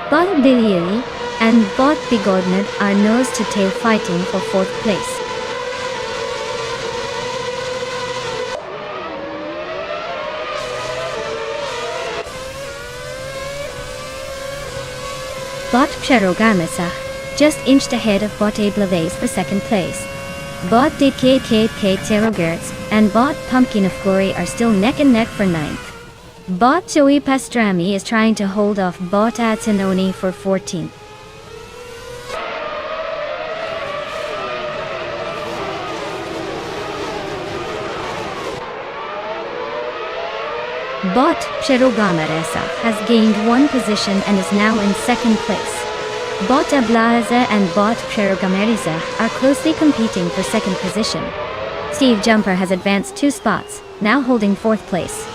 Bot Bilieli and Bot Bigodned are nose-to-tail fighting for fourth place. Bot Psherogamesach just inched ahead of Bot Ablaves for second place. Bot DKKK Terogertz and Bot Pumpkin of Glory are still neck and neck for ninth. Bot Joey Pastrami is trying to hold off Bot Atsinoni for 14th. Bot Psherogameresa has gained one position and is now in second place. Bot Ablaze and Bot Psherogameresa are closely competing for second position. Steve Jumper has advanced 2 spots, now holding fourth place.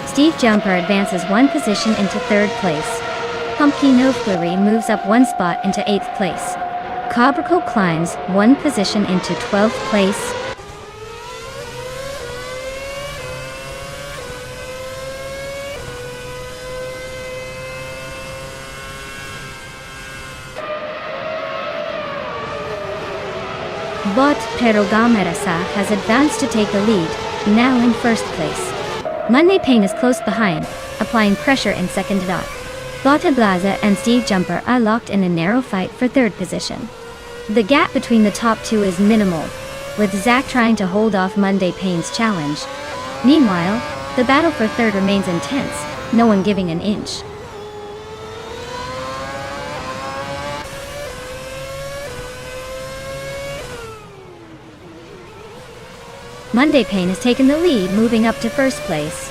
Steve Jumper advances 1 position into third place. Pumpkin Oflary moves up 1 spot into 8th place. Cabrico climbs 1 position into 12th place. Bot Perogamerasa has advanced to take the lead, now in first place. Monday Payne is close behind, applying pressure in second dot. Botta Blaza and Steve Jumper are locked in a narrow fight for third position. The gap between the top 2 is minimal, with Zach trying to hold off Monday Payne's challenge. Meanwhile, the battle for third remains intense. no one giving an inch. Monday Payne has taken the lead, moving up to first place.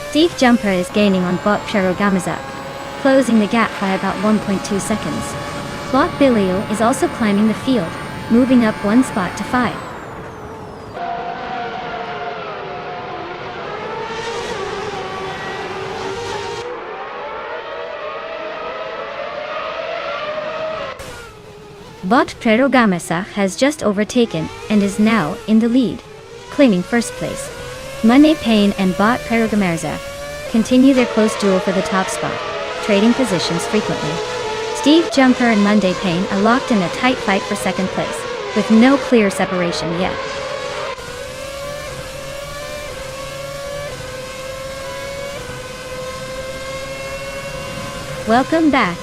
Steve Jumper is gaining on bot Piero Gamazak, closing the gap by about 1.2 seconds. Bot Bilio is also climbing the field, moving up one spot to 5. Bot Piero Gamazak has just overtaken and is now in the lead, claiming first place. Monday Payne and bot Piero Gamazak continue their close duel for the top spot, trading positions frequently. Steve Jumper and Monday Payne are locked in a tight fight for second place, with no clear separation yet. Welcome back,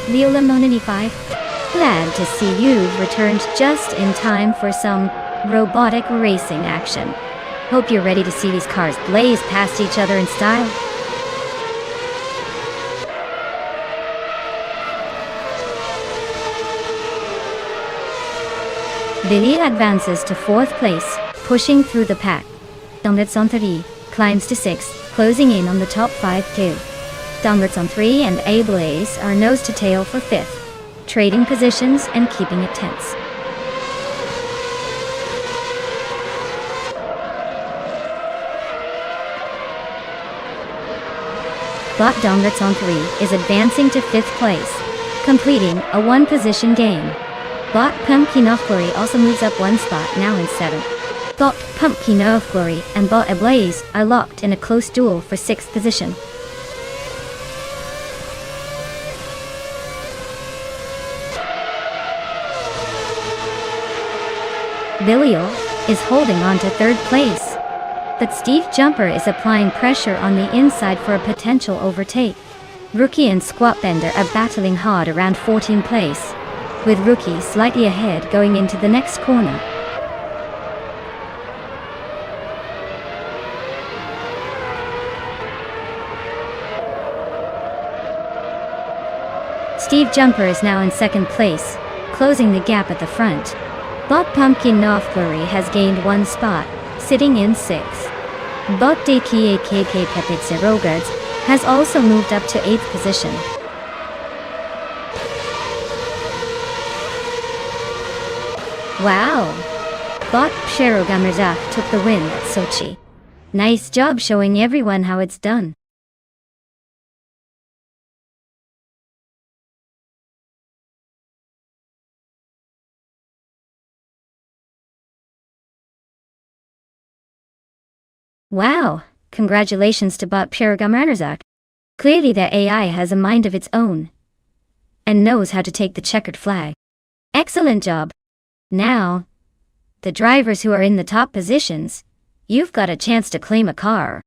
Viola Monini 5. Glad to see you've returned just in time for some robotic racing action. Hope you're ready to see these cars blaze past each other in style. Billy advances to 4th place, pushing through the pack. Donaldson 3 climbs to 6th, closing in on the top 5 too. Donaldson 3 and A-Blaze are nose to tail for 5th, trading positions and keeping it tense. Bot Donaldson 3 is advancing to 5th place, completing a 1-position game. Bot Pumpkin of Glory also moves up 1 spot, now in 7th. Bot Pumpkin of Glory and Bot Ablaze are locked in a close duel for 6th position. Bilio is holding on to 3rd place, but Steve Jumper is applying pressure on the inside for a potential overtake. Rookie and Squat Bender are battling hard around 14th place, with Rookie slightly ahead going into the next corner. Steve Jumper is now in 2nd place, closing the gap at the front. Bot Pumpkin Noflurry has gained 1 spot, sitting in 6th. Bot DKAKK Pepitze Rogards has also moved up to 8th position. Wow! Bot Piero Gamazak took the win at Sochi. Nice job showing everyone how it's done. Wow! Congratulations to bot Piero Gamazak. Clearly the AI has a mind of its own and knows how to take the checkered flag. Excellent job! Now, the drivers who are in the top positions, you've got a chance to claim a car.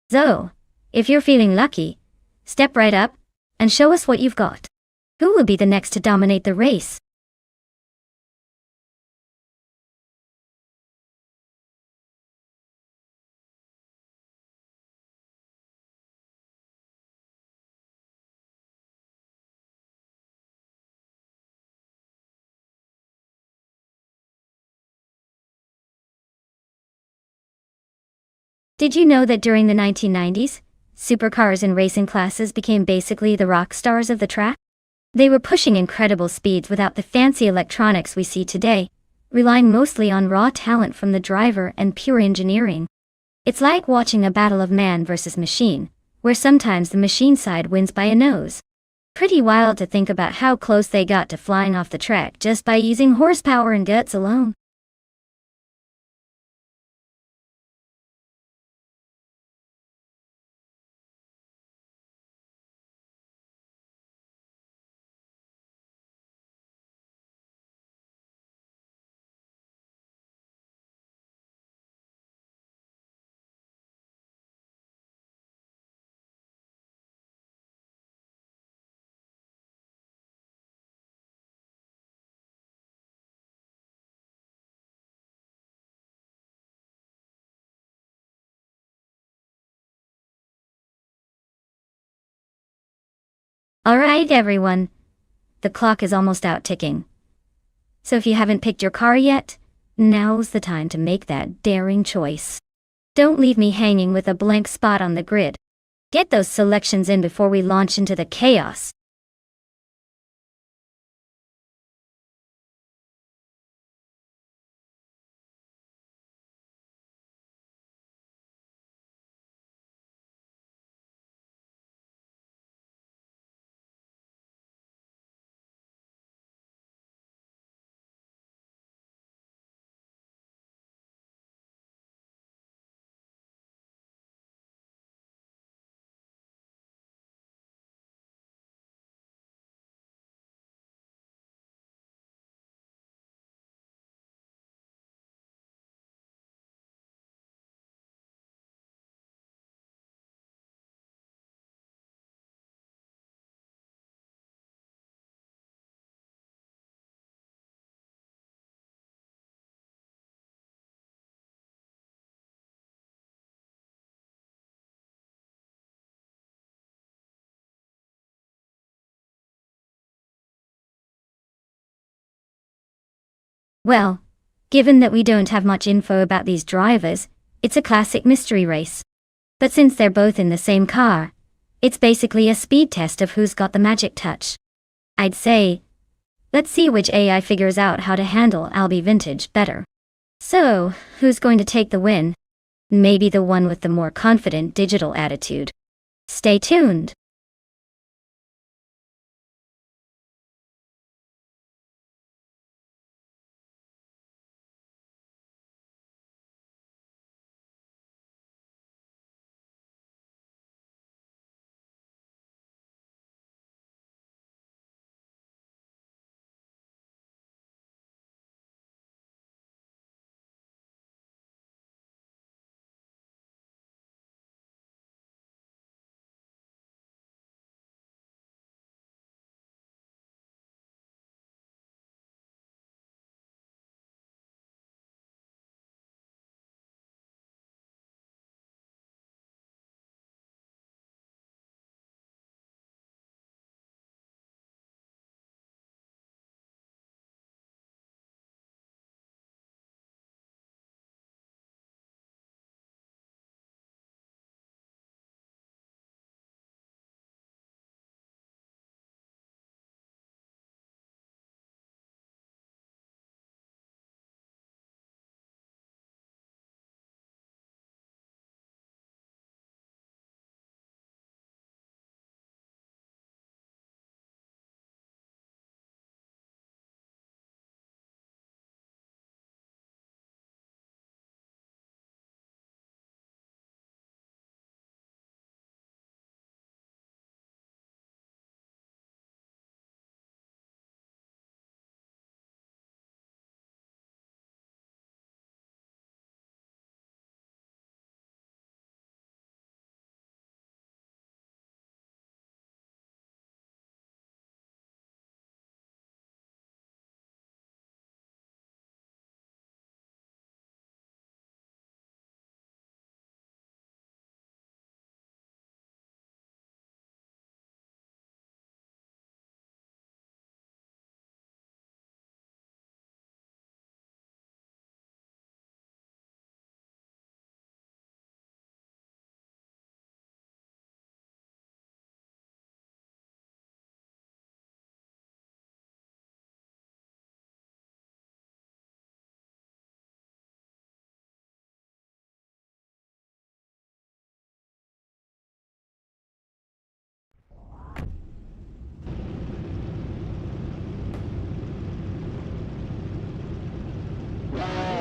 So, if you're feeling lucky, step right up and show us what you've got. Who will be the next to dominate the race? Did you know that during the 1990s, supercars in racing classes became basically the rock stars of the track? They were pushing incredible speeds without the fancy electronics we see today, relying mostly on raw talent from the driver and pure engineering. It's like watching a battle of man versus machine, where sometimes the machine side wins by a nose. Pretty wild to think about how close they got to flying off the track just by using horsepower and guts alone. Alright everyone, the clock is almost out ticking. So if you haven't picked your car yet, now's the time to make that daring choice. Don't leave me hanging with a blank spot on the grid. Get those selections in before we launch into the chaos. Well, given that we don't have much info about these drivers, it's a classic mystery race. But since they're both in the same car, it's basically a speed test of who's got the magic touch. I'd say, let's see which AI figures out how to handle Albi Vintage better. So, who's going to take the win? Maybe the one with the more confident digital attitude. Stay tuned.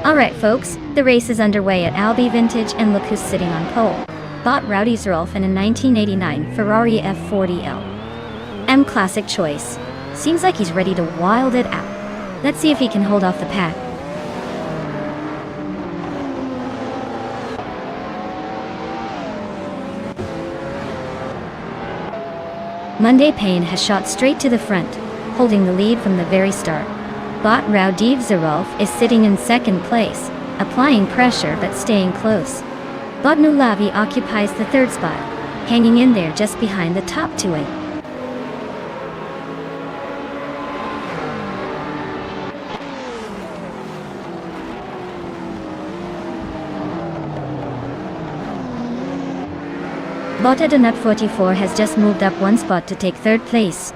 Alright folks, the race is underway at Albi Vintage and look who's sitting on pole. Bought Rowdy Zerolf in a 1989 Ferrari F40L. M classic choice. Seems like he's ready to wild it out. Let's see if he can hold off the pack. Monday Payne has shot straight to the front, holding the lead from the very start. Bot Rowdy Zerolf is sitting in second place, applying pressure but staying close. Bot Nulavi occupies the third spot, hanging in there just behind the top two. Bot at Nut 44 has just moved up one spot to take third place.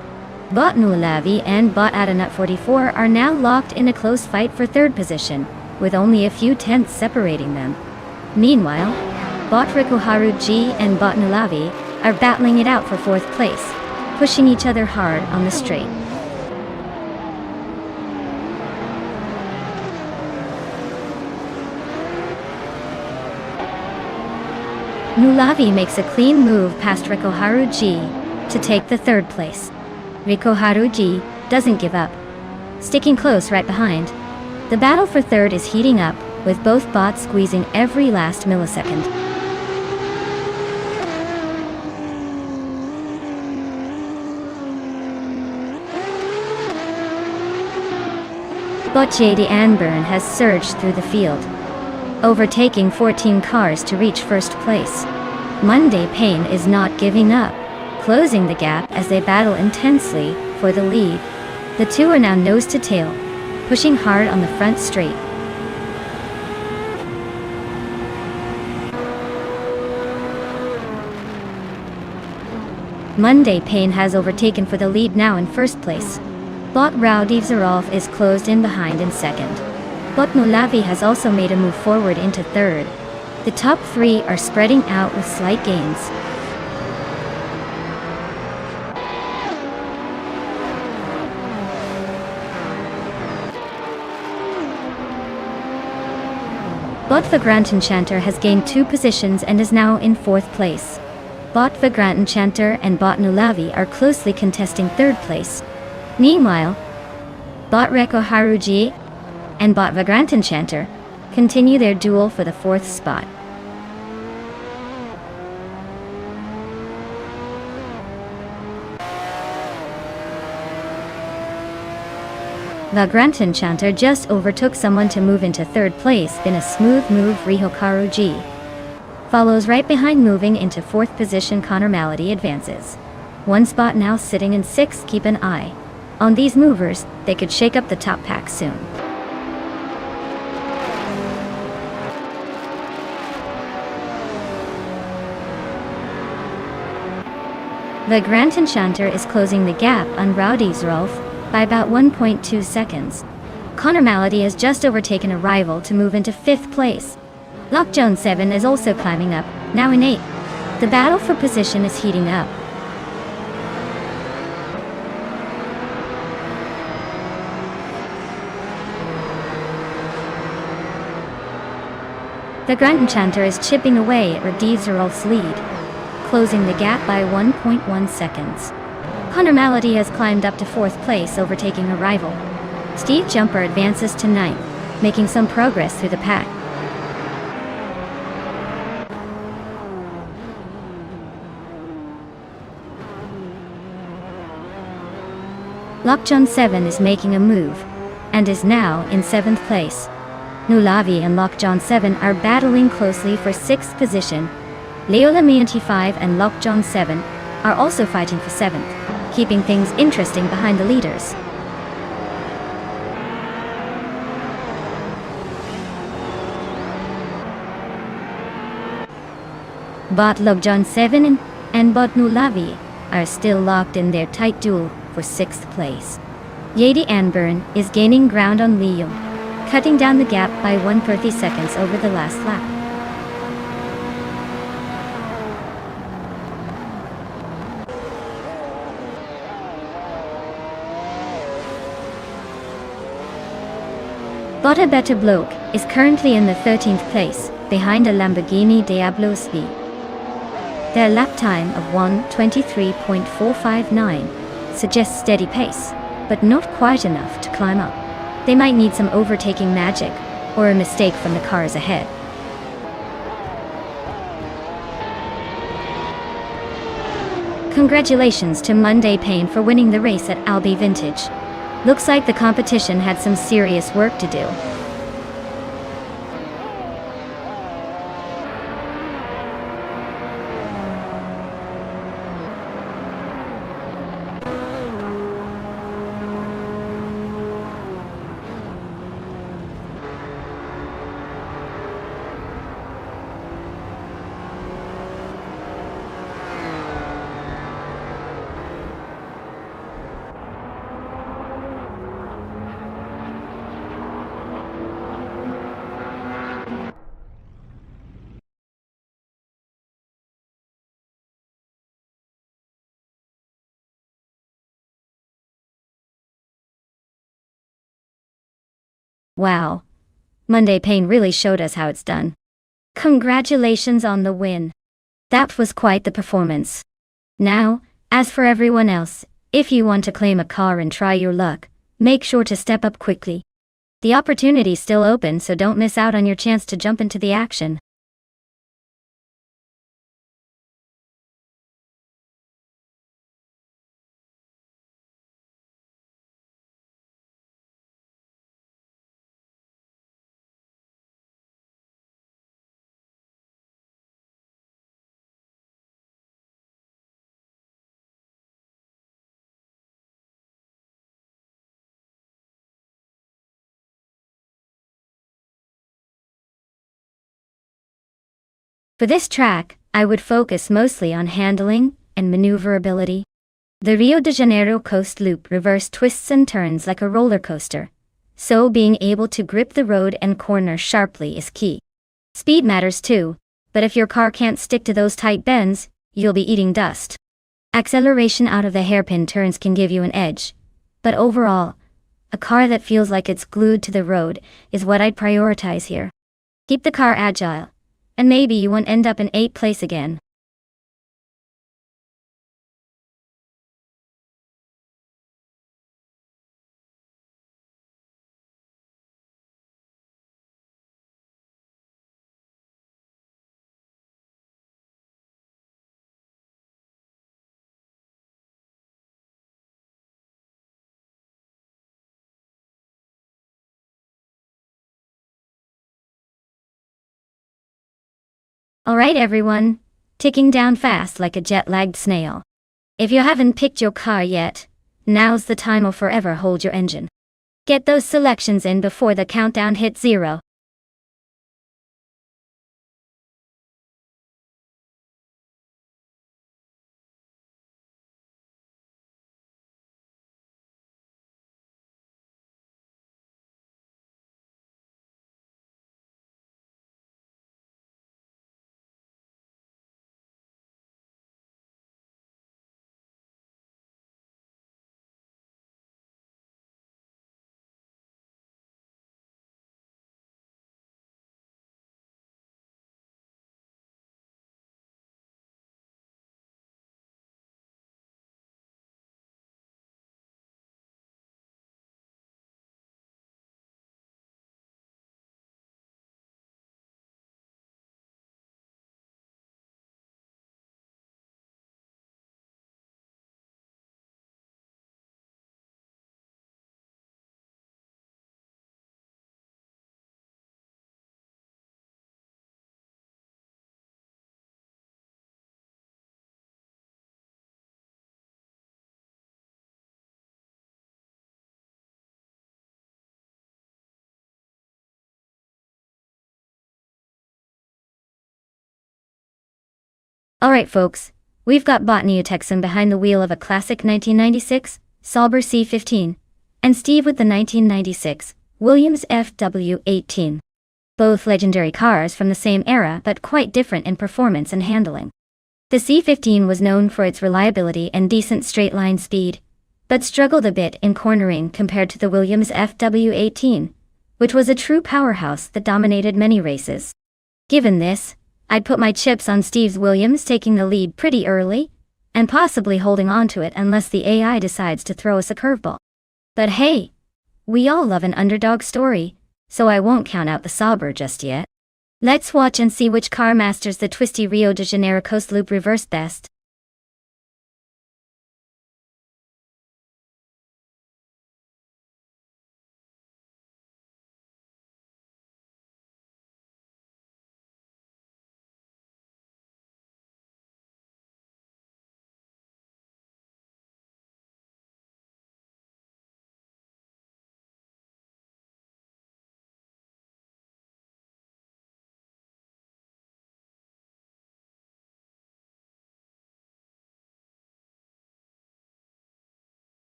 Bot Nulavi and Bot at Nut 44 are now locked in a close fight for third position, with only a few tenths separating them. Meanwhile, Bot Rikuharu G and Bot Nulavi are battling it out for fourth place, pushing each other hard on the straight. Nulavi makes a clean move past Rikuharu G to take the third place. Rikuharu G doesn't give up, sticking close right behind. The battle for third is heating up, with both bots squeezing every last millisecond. Bot JD Anburn has surged through the field, overtaking 14 cars to reach first place. Monday Payne is not giving up, closing the gap as they battle intensely for the lead. The two are now nose to tail, pushing hard on the front straight. Monday Payne has overtaken for the lead now in first place. Bot Rowdy Zarolf is closed in behind in second. Bot Nulavi has also made a move forward into third. The top three are spreading out with slight gains. Bot Vagrant Enchanter has gained 2 positions and is now in fourth place. Bot Vagrant Enchanter and Bot Nulavi are closely contesting third place. Meanwhile, Bot Reko Haruji and Bot Vagrant Enchanter continue their duel for the fourth spot. Vagrant Enchanter just overtook someone to move into third place in a smooth move. Rihokaru G follows right behind, moving into fourth position. Connor Malady advances one spot, now sitting in sixth. Keep an eye on these movers, they could shake up the top pack soon. Vagrant Enchanter is closing the gap on Rowdy Zrolf by about 1.2 seconds. Connor Malady has just overtaken a rival to move into fifth place. Lockjaw 7 is also climbing up, now in eighth. The battle for position is heating up. Vagrant Enchanter is chipping away at Rowdy Zrolf's lead, closing the gap by 1.1 seconds. Connor Malady has climbed up to fourth place, overtaking a rival. Steve Jumper advances to ninth, making some progress through the pack. Lockjaw 7 is making a move, and is now in seventh place. Nulavi and Lockjaw 7 are battling closely for sixth position. Leolami 5 and Lockjaw 7 are also fighting for seventh, keeping things interesting behind the leaders. Bot Lockjaw 7 and Bot Nulavi are still locked in their tight duel for sixth place. Yadi Anburn is gaining ground on Leo, cutting down the gap by 130 seconds over the last lap. Bot Abeta Bloke is currently in the 13th place, behind a Lamborghini Diablo SV. Their lap time of 1:23.459 suggests steady pace, but not quite enough to climb up. They might need some overtaking magic, or a mistake from the cars ahead. Congratulations to Monday Payne for winning the race at Albi Vintage. Looks like the competition had some serious work to do. Wow. Monday Pain really showed us how it's done. Congratulations on the win. That was quite the performance. Now, as for everyone else, if you want to claim a car and try your luck, make sure to step up quickly. The opportunity's still open, so don't miss out on your chance to jump into the action. For this track, I would focus mostly on handling and maneuverability. The Rio de Janeiro coast loop reverse twists and turns like a roller coaster, so being able to grip the road and corner sharply is key. Speed matters too, but if your car can't stick to those tight bends, you'll be eating dust. Acceleration out of the hairpin turns can give you an edge, but overall, a car that feels like it's glued to the road is what I'd prioritize here. Keep the car agile, and maybe you won't end up in 8th place again. Alright everyone, ticking down fast like a jet-lagged snail. If you haven't picked your car yet, now's the time or forever hold your engine. Get those selections in before the countdown hits 0. Alright folks, we've got Botany Texan behind the wheel of a classic 1996 Sauber C15, and Steve with the 1996 Williams FW18. Both legendary cars from the same era but quite different in performance and handling. The C15 was known for its reliability and decent straight-line speed, but struggled a bit in cornering compared to the Williams FW18, which was a true powerhouse that dominated many races. Given this, I'd put my chips on Steve's Williams taking the lead pretty early, and possibly holding on to it unless the AI decides to throw us a curveball. But hey, we all love an underdog story, so I won't count out the Sauber just yet. Let's watch and see which car masters the twisty Rio de Janeiro coast loop reverse best.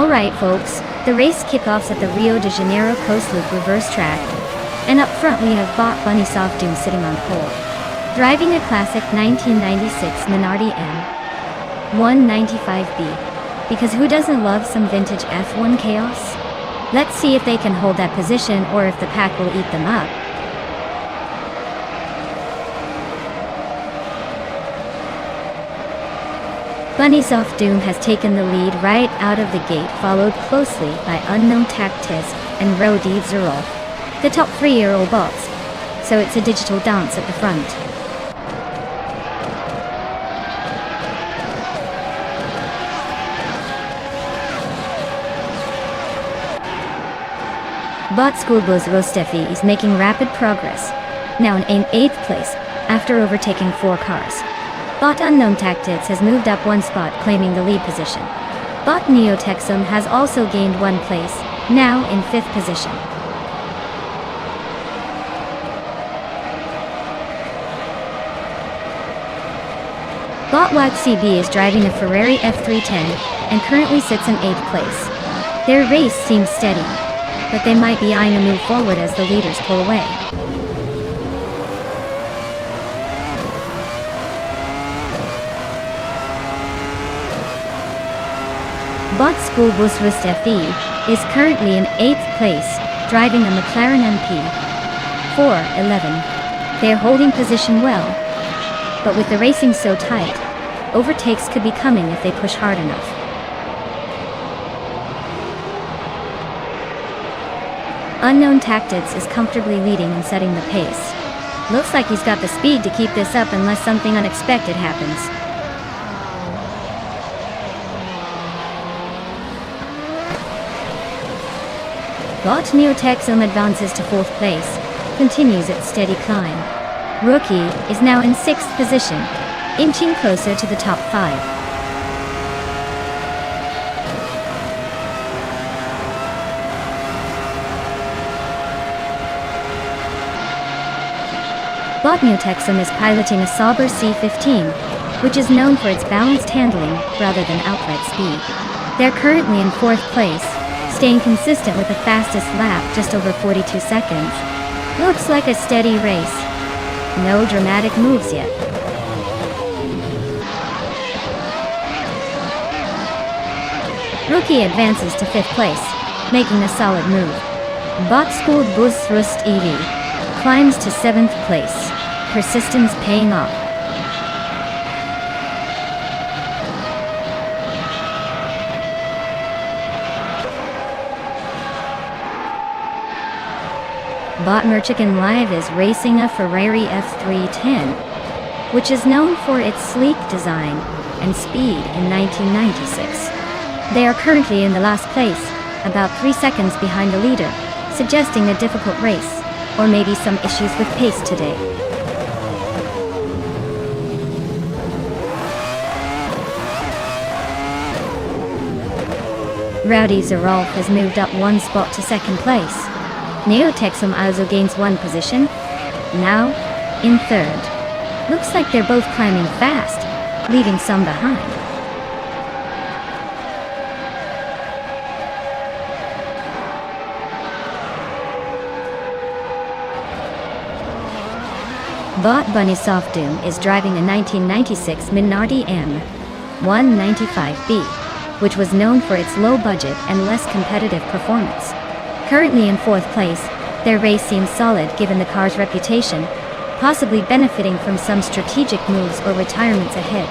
Alright folks, the race kickoffs at the Rio de Janeiro Coast Loop reverse track. And up front we have Bot Bunny Soft Doom sitting on pole. Driving a classic 1996 Minardi M 195B. Because who doesn't love some vintage F1 chaos? Let's see if they can hold that position or if the pack will eat them up. Bunny Soft Doom has taken the lead right out of the gate, followed closely by Unknown Tactics and Rodi Zerol, the top 3-year-old bots. So it's a digital dance at the front. Bot Schoolbus Rostefi is making rapid progress, now in 8th place, after overtaking 4 cars. Bot Unknown Tactics has moved up 1 spot, claiming the lead position. Bot Neotexum has also gained 1 place, now in 5th position. Bot Wag CB is driving a Ferrari F310 and currently sits in 8th place. Their race seems steady, but they might be eyeing a move forward as the leaders pull away. Bot Schoolbus Rustefi is currently in 8th place, driving a McLaren MP 411. They are holding position well, but with the racing so tight, overtakes could be coming if they push hard enough. Unknown Tactics is comfortably leading and setting the pace. Looks like he's got the speed to keep this up unless something unexpected happens. Bot Neotexum advances to 4th place, continues its steady climb. Rookie is now in 6th position, inching closer to the top 5. Bot Neotexum is piloting a Sauber C15, which is known for its balanced handling rather than outright speed. They're currently in 4th place, staying consistent with the fastest lap, just over 42 seconds. Looks like a steady race. No dramatic moves yet. Rookie advances to 5th place, making a solid move. Bot Schooled Bus Rust EV climbs to 7th place. Persistence paying off. Bot Merchican Live is racing a Ferrari F310, which is known for its sleek design and speed in 1996. They are currently in the last place, about 3 seconds behind the leader, suggesting a difficult race, or maybe some issues with pace today. Rowdy Zerolf has moved up 1 spot to 2nd place. Neotexum also gains 1 position, now in 3rd. Looks like they're both climbing fast, leaving some behind. Bot Bunny Soft Doom is driving a 1996 Minardi M 195B, which was known for its low budget and less competitive performance. Currently in 4th place, their race seems solid given the car's reputation, possibly benefiting from some strategic moves or retirements ahead.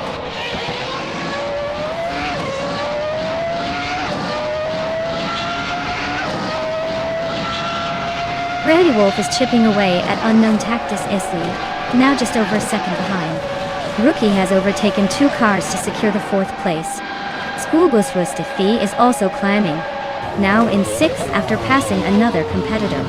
Rowdy Wolf is chipping away at Unknown Tactics S lead, now just over a second behind. Rookie has overtaken 2 cars to secure the 4th place. Schoolbus Rustifi is also climbing, now in 6th after passing another competitor.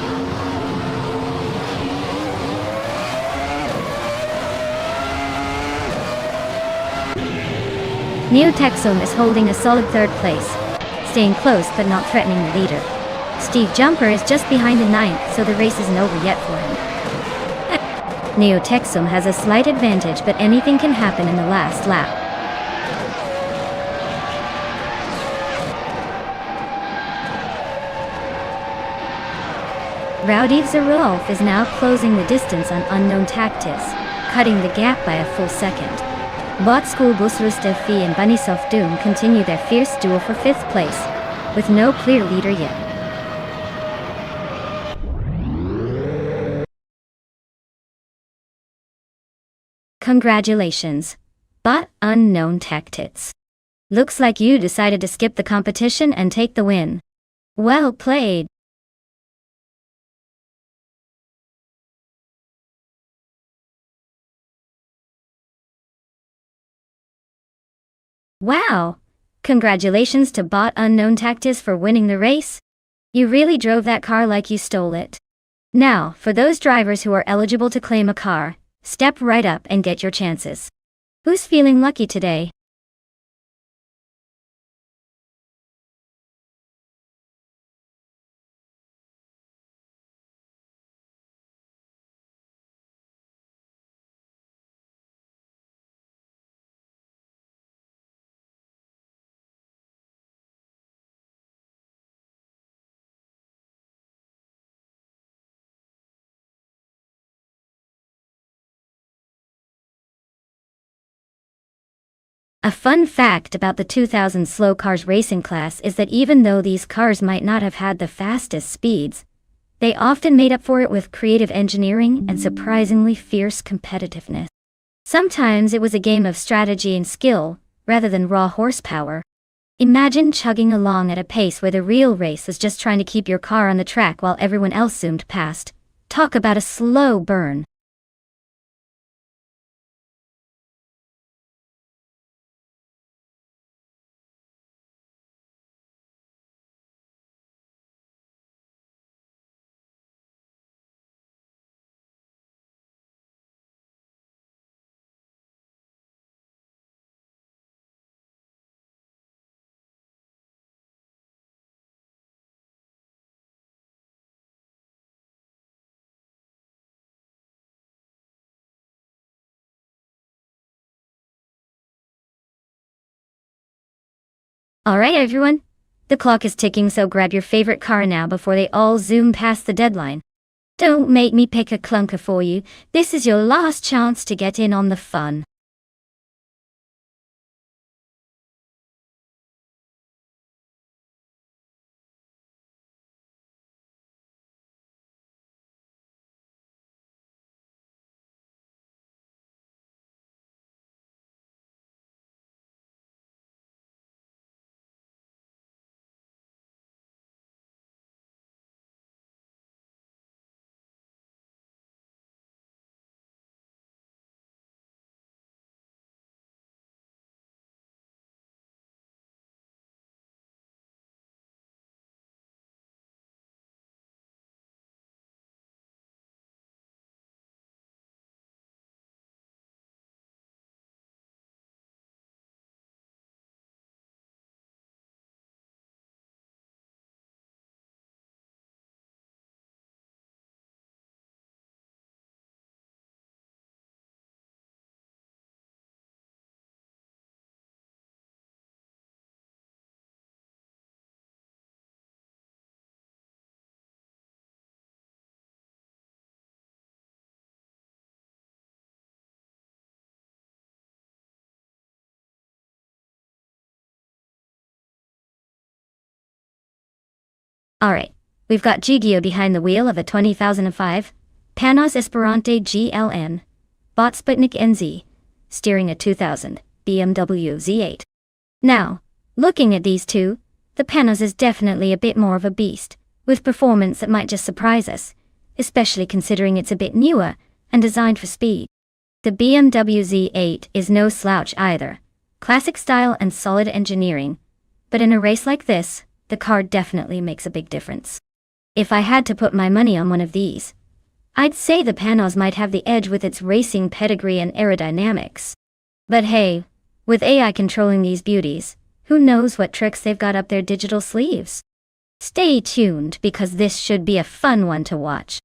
Neotexum is holding a solid 3rd place, staying close but not threatening the leader. Steve Jumper is just behind in 9th, so the race isn't over yet for him. Neotexum has a slight advantage, but anything can happen in the last lap. Rowdy Zarulf is now closing the distance on unknown tactics, cutting the gap by a full second. Bot School Busrustev and Bunisov Doom continue their fierce duel for 5th place, with no clear leader yet. Congratulations, Bot Unknown Tactics. Looks like you decided to skip the competition and take the win. Well played. Wow! Congratulations to Bot Unknown Tactics for winning the race. You really drove that car like you stole it. Now, for those drivers who are eligible to claim a car, step right up and get your chances. Who's feeling lucky today? A fun fact about the 2000 slow cars racing class is that even though these cars might not have had the fastest speeds, they often made up for it with creative engineering and surprisingly fierce competitiveness. Sometimes it was a game of strategy and skill, rather than raw horsepower. Imagine chugging along at a pace where the real race was just trying to keep your car on the track while everyone else zoomed past. Talk about a slow burn. Alright everyone, the clock is ticking, so grab your favorite car now before they all zoom past the deadline. Don't make me pick a clunker for you, this is your last chance to get in on the fun. Alright, we've got Gigio behind the wheel of a 2005 Panos Esperante GLN, bought Sputnik NZ, steering a 2000 BMW Z8. Now, looking at these two, the Panos is definitely a bit more of a beast, with performance that might just surprise us, especially considering it's a bit newer and designed for speed. The BMW Z8 is no slouch either, classic style and solid engineering, but in a race like this, the car definitely makes a big difference. If I had to put my money on one of these, I'd say the Panos might have the edge with its racing pedigree and aerodynamics. But hey, with AI controlling these beauties, who knows what tricks they've got up their digital sleeves? Stay tuned because this should be a fun one to watch.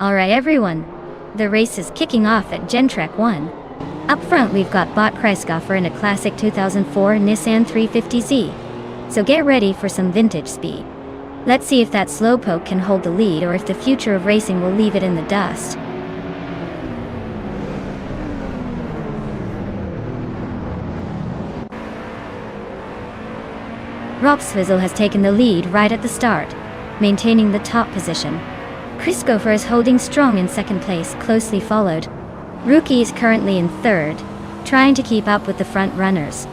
Alright everyone, the race is kicking off at Gentrack 1. Up front we've got Bot Kreisgoffer in a classic 2004 Nissan 350Z. So get ready for some vintage speed. Let's see if that slowpoke can hold the lead or if the future of racing will leave it in the dust. Ropsvizzle has taken the lead right at the start, maintaining the top position. Kreisgoffer is holding strong in second place, closely followed. Rookie is currently in third, trying to keep up with the front runners.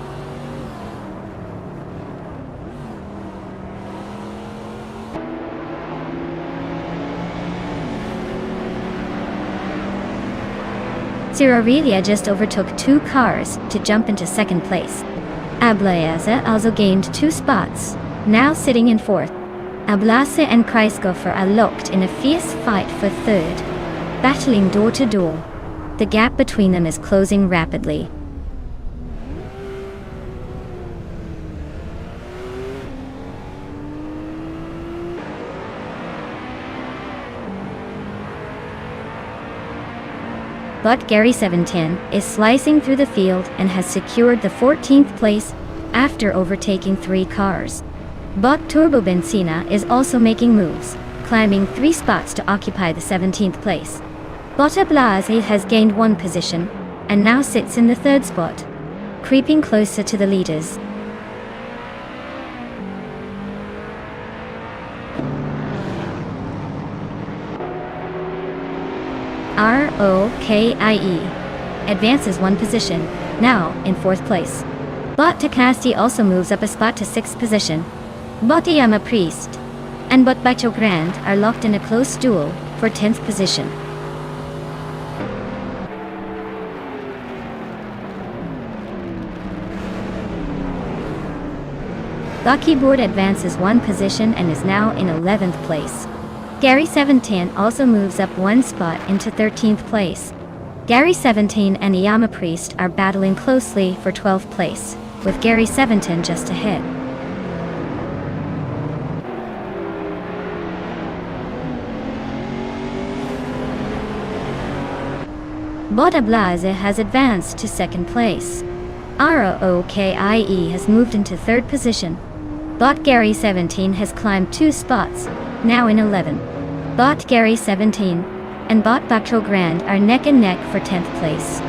Sirarelia just overtook 2 cars to jump into second place. Ablaze also gained 2 spots, now sitting in fourth. Ablase and Kreisgoffer are locked in a fierce fight for third, battling door to door. The gap between them is closing rapidly. But Gary 710 is slicing through the field and has secured the 14th place after overtaking 3 cars. Bot Turbo Benzina is also making moves, climbing 3 spots to occupy the 17th place. Bot Ablase has gained 1 position and now sits in the 3rd spot, creeping closer to the leaders. ROKIE advances 1 position, now in 4th place. Bot Takasti also moves up a spot to 6th position. Bot Yama Priest and Bot Bacho Grand are locked in a close duel for 10th position. Lucky Board advances 1 position and is now in 11th place. Gary 710 also moves up 1 spot into 13th place. Gary 710 and Yama Priest are battling closely for 12th place, with Gary 710 just ahead. Bot Ablase has advanced to 2nd place. ROKIE has moved into 3rd position. Bot Gary 17 has climbed 2 spots, now in 11. Bot Gary 17 and Bot Bacho Grand are neck and neck for 10th place.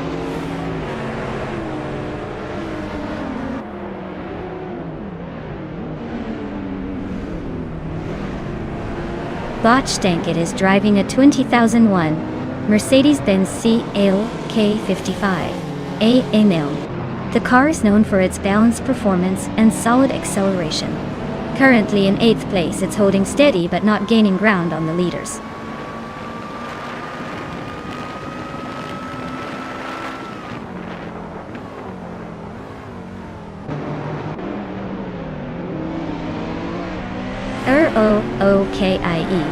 Bot Stanket is driving a 2001 Mercedes-Benz CLK55 AML. The car is known for its balanced performance and solid acceleration. Currently in 8th place, it's holding steady but not gaining ground on the leaders. ROKIE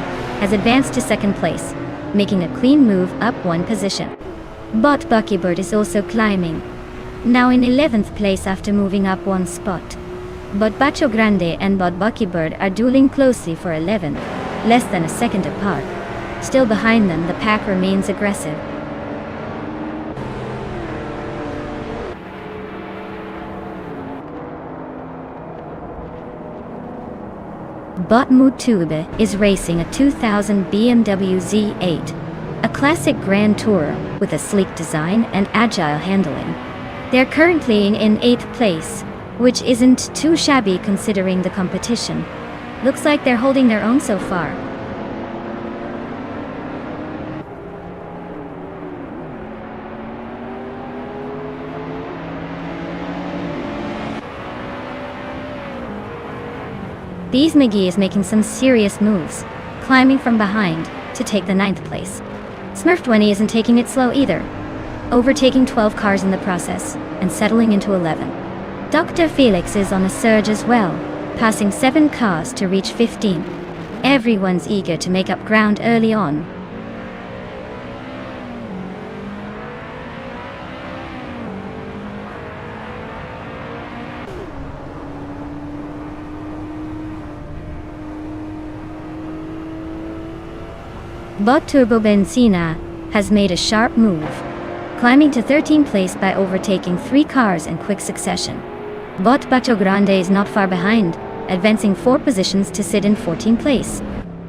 has advanced to 2nd place, making a clean move up 1 position. Bot Buckybird is also climbing, now in 11th place after moving up 1 spot. Bot Bacho Grande and Bot Buckybird are dueling closely for 11th, less than a second apart. Still behind them, the pack remains aggressive. Bot Mutube is racing a 2000 BMW Z8, a classic Grand Tourer with a sleek design and agile handling. They're currently in 8th place, which isn't too shabby considering the competition. Looks like they're holding their own so far. Bees McGee is making some serious moves, climbing from behind to take the 9th place. Smurf20 isn't taking it slow either, overtaking 12 cars in the process and settling into 11. Dr. Felix is on a surge as well, passing 7 cars to reach 15. Everyone's eager to make up ground early on. But Turbo Benzina has made a sharp move, climbing to 13th place by overtaking 3 cars in quick succession. Bot Bato Grande is not far behind, advancing 4 positions to sit in 14th place.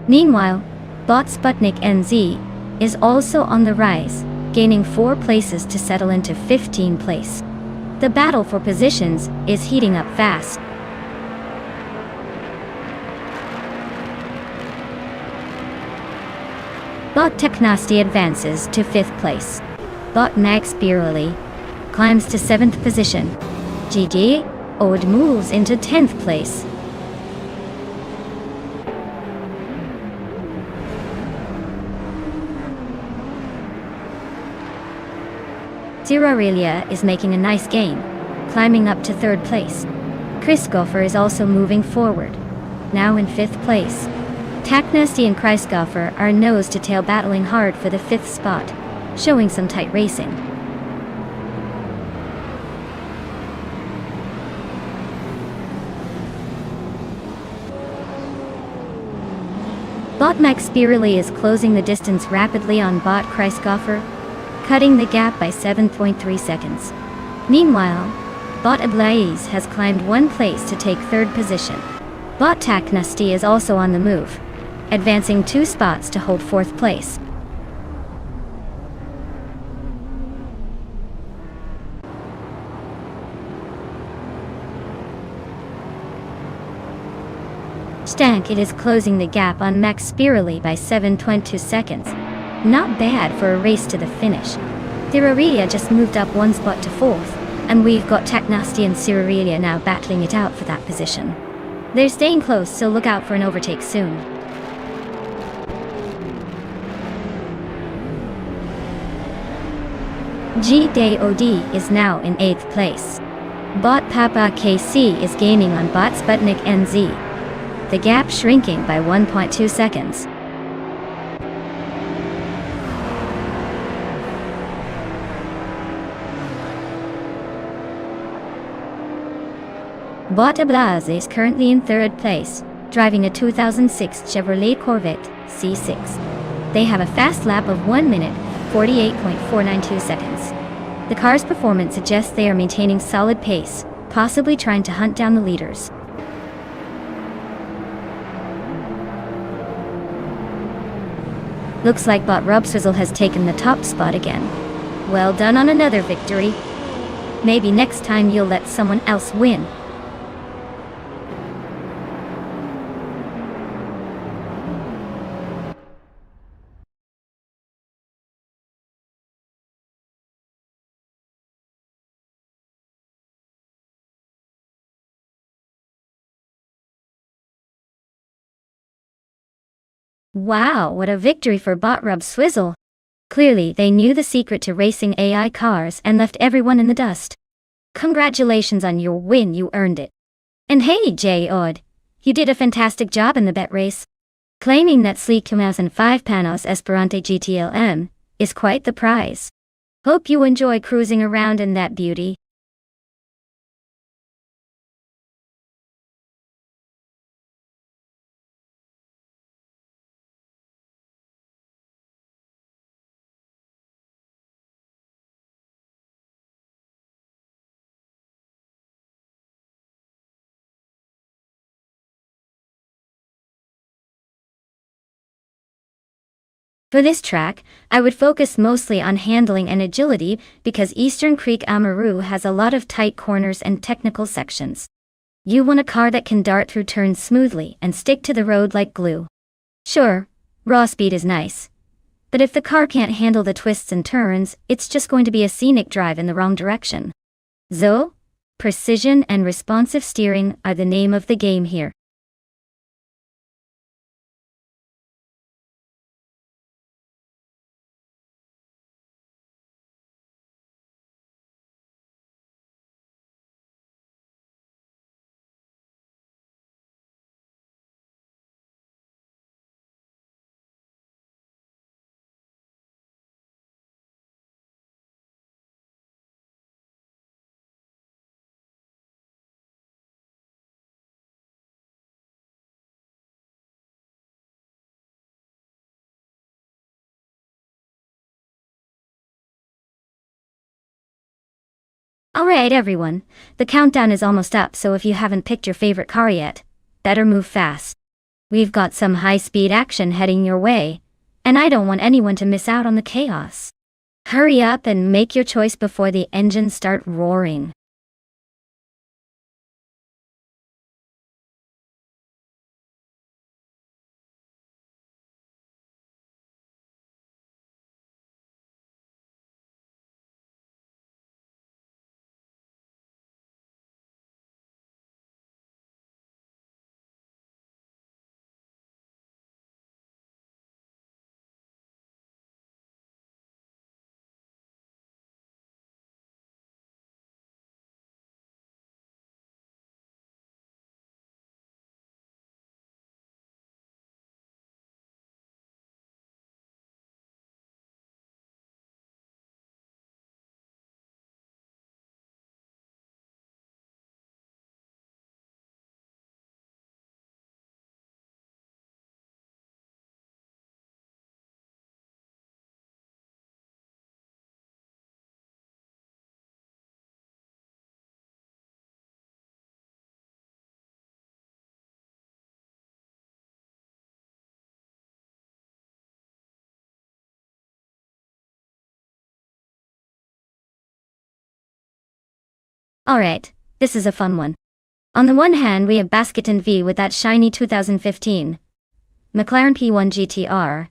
Meanwhile, Bot Sputnik NZ is also on the rise, gaining 4 places to settle into 15th place. The battle for positions is heating up fast. Bot Technasty advances to 5th place. Bot Max Biroli climbs to 7th position. GG Ode moves into 10th place. Aurelia is making a nice gain, climbing up to 3rd place. Christopher is also moving forward, now in 5th place. Taknasty and Christopher are nose to tail battling hard for the 5th spot, showing some tight racing. Bot Max Biroli is closing the distance rapidly on Bot Christopher, cutting the gap by 7.3 seconds. Meanwhile, Bot Ablaze has climbed 1 place to take 3rd position. Bot Taknasty is also on the move, advancing 2 spots to hold 4th place. Stank it is closing the gap on Max Biroli by 7.2 seconds. Not bad for a race to the finish. Aurelia just moved up 1 spot to 4th, and we've got Taknasty and Aurelia now battling it out for that position. They're staying close, so look out for an overtake soon. GDOD is now in 8th place. Bot Papa KC is gaining on Bot Sputnik NZ. The gap shrinking by 1.2 seconds. Bot Ablaze is currently in 3rd place, driving a 2006 Chevrolet Corvette C6. They have a fast lap of 1 minute, 48.492 seconds. The car's performance suggests they are maintaining solid pace, possibly trying to hunt down the leaders. Looks like Bot Rubswizzle has taken the top spot again. Well done on another victory. Maybe next time you'll let someone else win. Wow, what a victory for Bot Rubswizzle. Clearly, they knew the secret to racing AI cars and left everyone in the dust. Congratulations on your win, you earned it. And hey, J-Odd, you did a fantastic job in the bet race. Claiming that sleek 2005 Panos Esperante GTLM is quite the prize. Hope you enjoy cruising around in that beauty. For this track, I would focus mostly on handling and agility because Eastern Creek Amaru has a lot of tight corners and technical sections. You want a car that can dart through turns smoothly and stick to the road like glue. Sure, raw speed is nice, but if the car can't handle the twists and turns, it's just going to be a scenic drive in the wrong direction. So, precision and responsive steering are the name of the game here. Alright everyone, the countdown is almost up, so if you haven't picked your favorite car yet, better move fast. We've got some high-speed action heading your way, and I don't want anyone to miss out on the chaos. Hurry up and make your choice before the engines start roaring. Alright, this is a fun one. On the one hand, we have Basketon V with that shiny 2015 McLaren P1 GTR.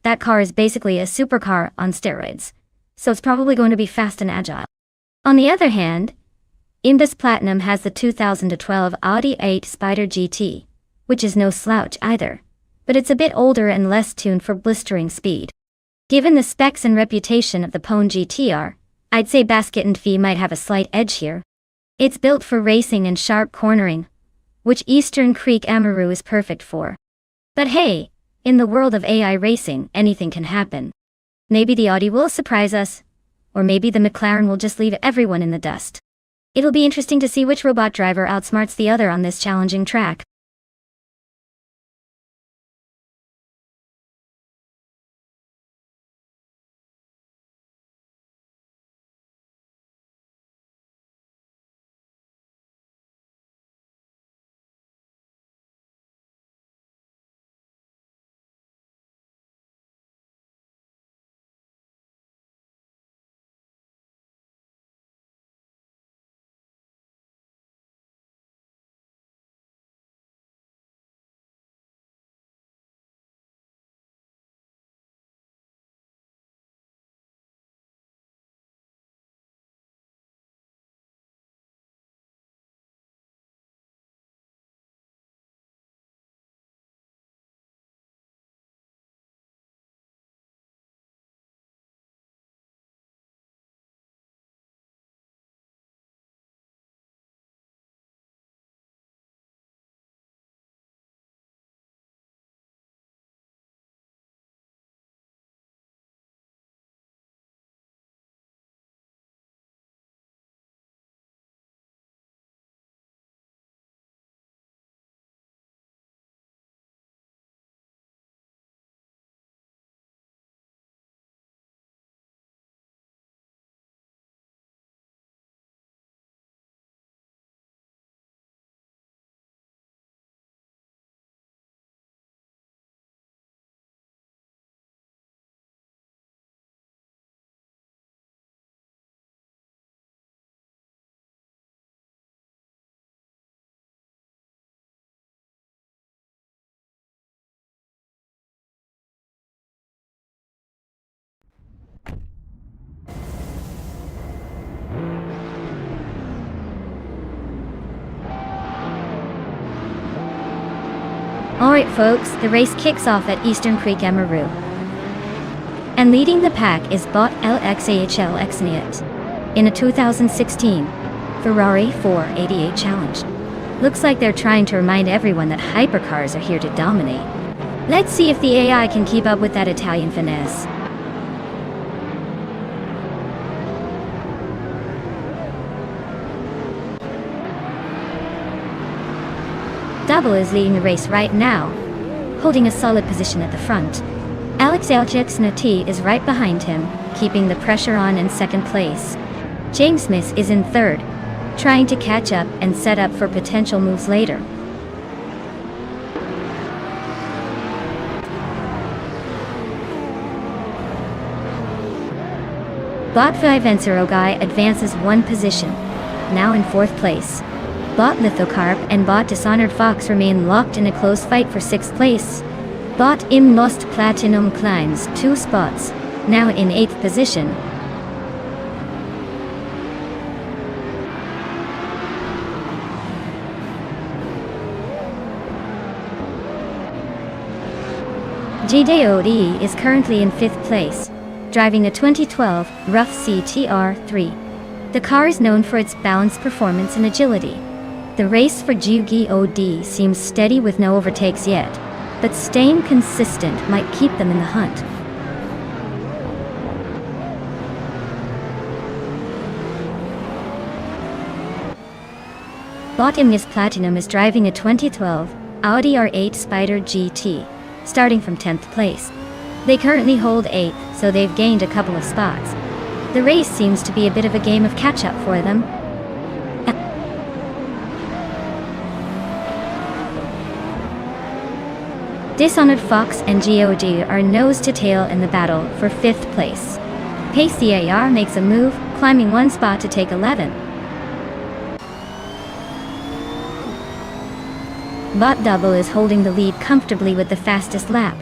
That car is basically a supercar on steroids, so it's probably going to be fast and agile. On the other hand, Imbus Platinum has the 2012 Audi 8 Spider GT, which is no slouch either, but it's a bit older and less tuned for blistering speed. Given the specs and reputation of the Pone GTR, I'd say Basketon V might have a slight edge here. It's built for racing and sharp cornering, which Eastern Creek Amaru is perfect for. But hey, in the world of AI racing, anything can happen. Maybe the Audi will surprise us, or maybe the McLaren will just leave everyone in the dust. It'll be interesting to see which robot driver outsmarts the other on this challenging track. Alright folks, the race kicks off at Eastern Creek Amaru. And leading the pack is Bot LXAHL Xniat in a 2016 Ferrari 488 Challenge. Looks like they're trying to remind everyone that hypercars are here to dominate. Let's see if the AI can keep up with that Italian finesse. Double is leading the race right now, holding a solid position at the front. Alex Xniat is right behind him, keeping the pressure on in second place. James Smith is in third, trying to catch up and set up for potential moves later. Bot 5 Encerogai advances one position, now in fourth place. Bot Lithocarp and Bot Dishonored Fox remain locked in a close fight for sixth place. Bot Im Nost Platinum climbs 2 spots, now in eighth position. GDOD is currently in fifth place, driving a 2012 Rough CTR3. The car is known for its balanced performance and agility. The race for GDOD seems steady with no overtakes yet, but staying consistent might keep them in the hunt. Bot Imnis Platinum is driving a 2012 Audi R8 Spider GT, starting from 10th place. They currently hold 8th, so they've gained a couple of spots. The race seems to be a bit of a game of catch-up for them. Dishonored Fox and GOD are nose-to-tail in the battle for 5th place. Pace CAR makes a move, climbing one spot to take 11. Bot Double is holding the lead comfortably with the fastest lap,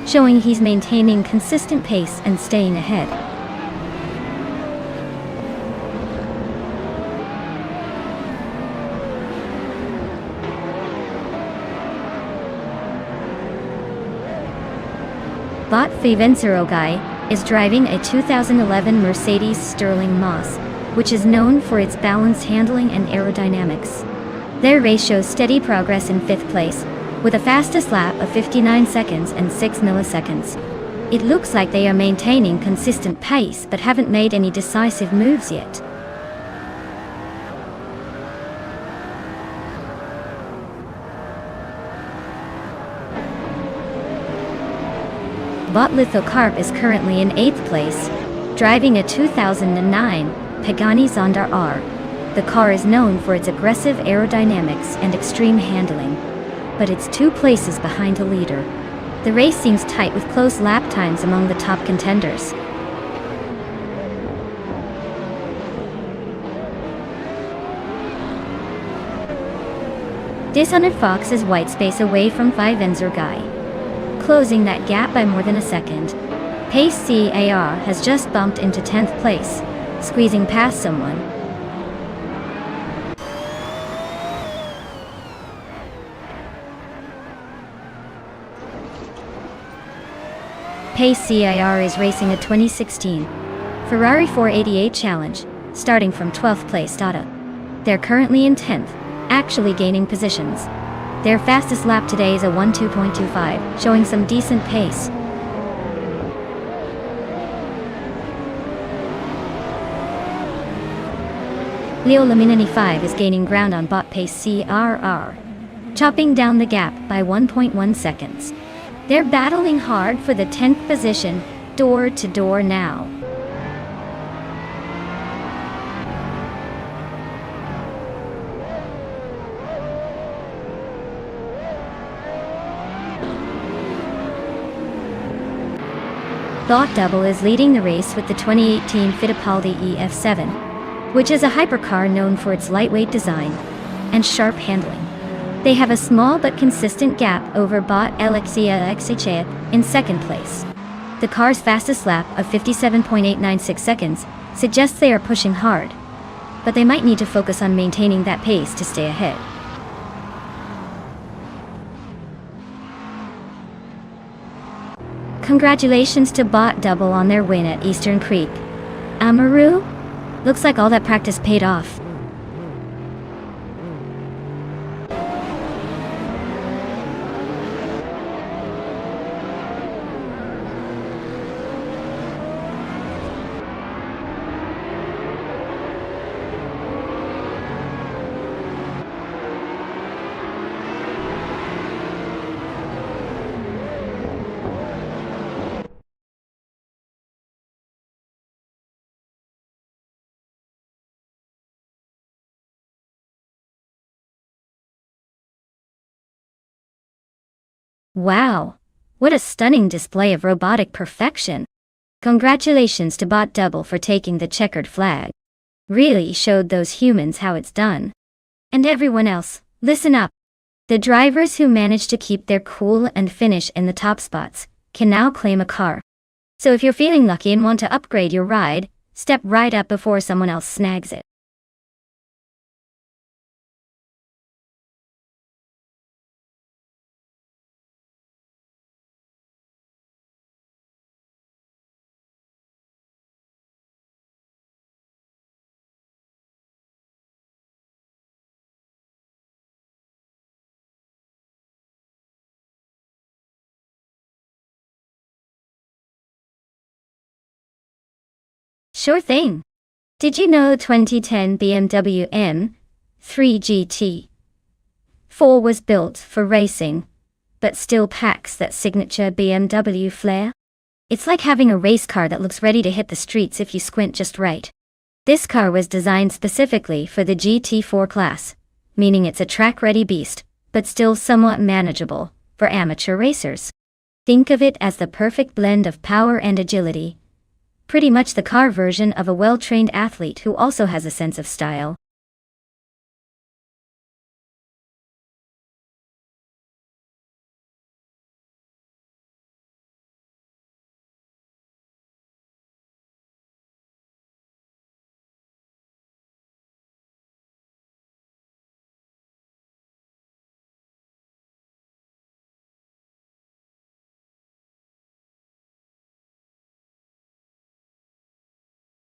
showing he's maintaining consistent pace and staying ahead. Bot Favencerogai is driving a 2011 Mercedes Sterling Moss, which is known for its balanced handling and aerodynamics. Their race shows steady progress in 5th place, with a fastest lap of 59 seconds and 6 milliseconds. It looks like they are maintaining consistent pace but haven't made any decisive moves yet. Bot Lithocarp is currently in 8th place, driving a 2009 Pagani Zonda R. The car is known for its aggressive aerodynamics and extreme handling, but it's 2 places behind the leader. The race seems tight with close lap times among the top contenders. Dishonored Fox is white space away from 5 Enzerogai, closing that gap by more than a second. Pace CAR has just bumped into 10th place, squeezing past someone. Pace CAR is racing a 2016 Ferrari 488 Challenge, starting from 12th place. They're currently in 10th, actually gaining positions. Their fastest lap today is a 1:2.25, showing some decent pace. Leo Laminini 5 is gaining ground on bot pace CRR, chopping down the gap by 1.1 seconds. They're battling hard for the 10th position, door to door now. Bot Double is leading the race with the 2018 Fittipaldi EF7, which is a hypercar known for its lightweight design and sharp handling. They have a small but consistent gap over Bot Alexia Alexeichev in 2nd place. The car's fastest lap of 57.896 seconds suggests they are pushing hard, but they might need to focus on maintaining that pace to stay ahead. Congratulations to Bot Double on their win at Eastern Creek. Amaru? Looks like all that practice paid off. Wow! What a stunning display of robotic perfection! Congratulations to Bot Double for taking the checkered flag. Really showed those humans how it's done. And everyone else, listen up. The drivers who managed to keep their cool and finish in the top spots can now claim a car. So if you're feeling lucky and want to upgrade your ride, step right up before someone else snags it. Sure thing. Did you know 2010 BMW M3 GT4 was built for racing, but still packs that signature BMW flair? It's like having a race car that looks ready to hit the streets if you squint just right. This car was designed specifically for the GT4 class, meaning it's a track-ready beast, but still somewhat manageable for amateur racers. Think of it as the perfect blend of power and agility. Pretty much the car version of a well-trained athlete who also has a sense of style.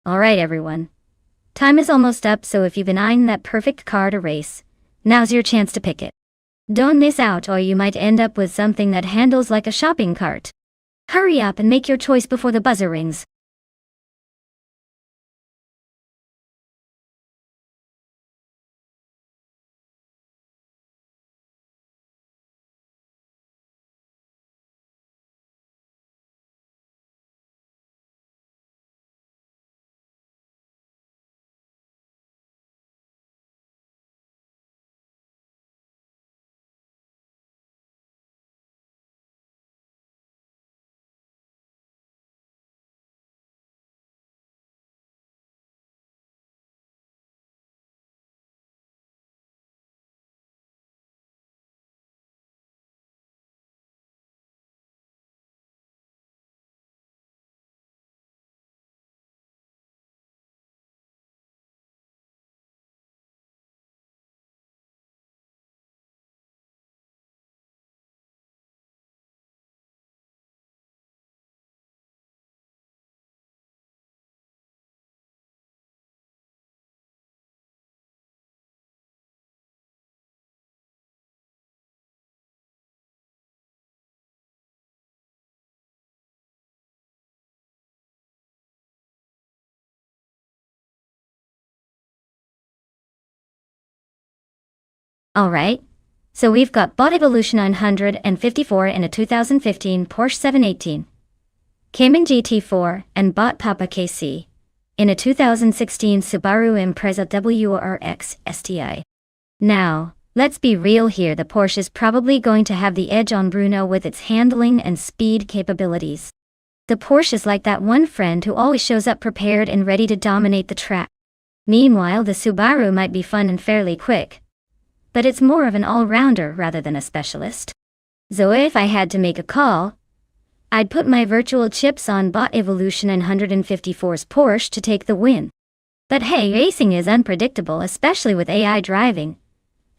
Alright everyone. Time is almost up, so if you've been eyeing that perfect car to race, now's your chance to pick it. Don't miss out, or you might end up with something that handles like a shopping cart. Hurry up and make your choice before the buzzer rings. Alright. So we've got Bot Evolution 954 in a 2015 Porsche 718, Cayman GT4, and Bot Papa KC in a 2016 Subaru Impreza WRX STI. Now, let's be real here, the Porsche is probably going to have the edge on Bruno with its handling and speed capabilities. The Porsche is like that one friend who always shows up prepared and ready to dominate the track. Meanwhile, the Subaru might be fun and fairly quick, but it's more of an all-rounder rather than a specialist. So if I had to make a call, I'd put my virtual chips on Bot Evolution 954's Porsche to take the win. But hey, racing is unpredictable, especially with AI driving,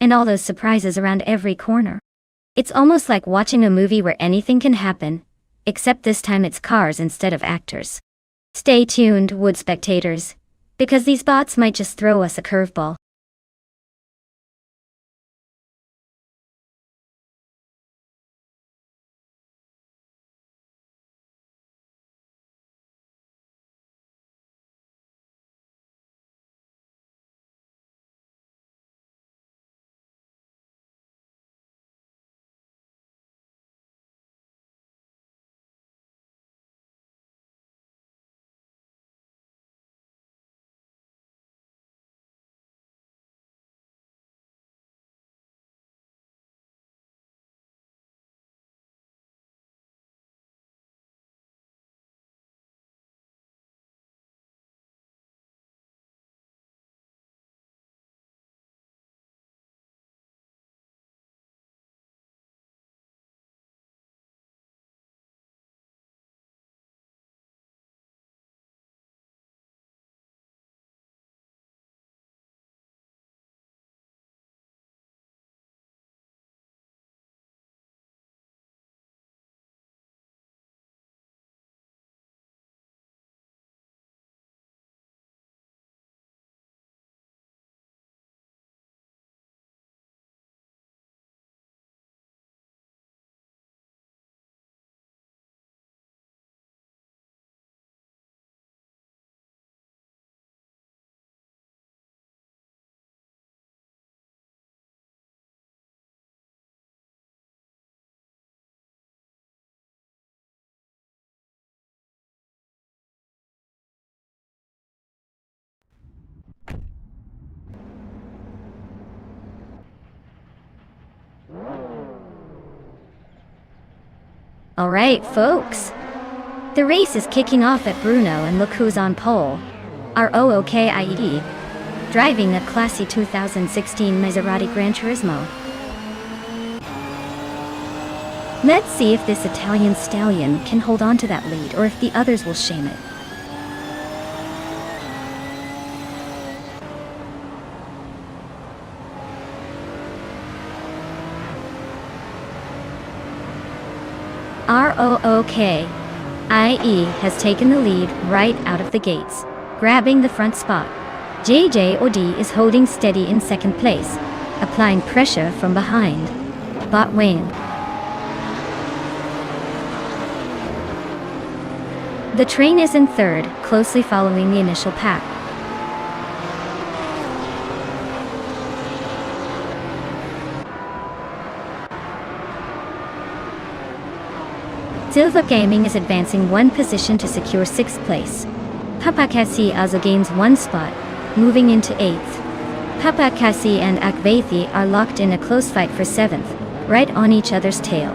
and all those surprises around every corner. It's almost like watching a movie where anything can happen, except this time it's cars instead of actors. Stay tuned, wood spectators, because these bots might just throw us a curveball. Alright, folks. The race is kicking off at Brno, and look who's on pole. Our OOKIE, driving a classy 2016 Maserati Gran Turismo. Let's see if this Italian stallion can hold on to that lead or if the others will shame it. ROOKIE has taken the lead right out of the gates, grabbing the front spot. JJOD is holding steady in second place, applying pressure from behind. Bot Wayne. The train is in third, closely following the initial pack. Silva Gaming is advancing one position to secure sixth place. Papakasi also gains one spot, moving into eighth. Papakasi and Akvaithi are locked in a close fight for seventh, right on each other's tail.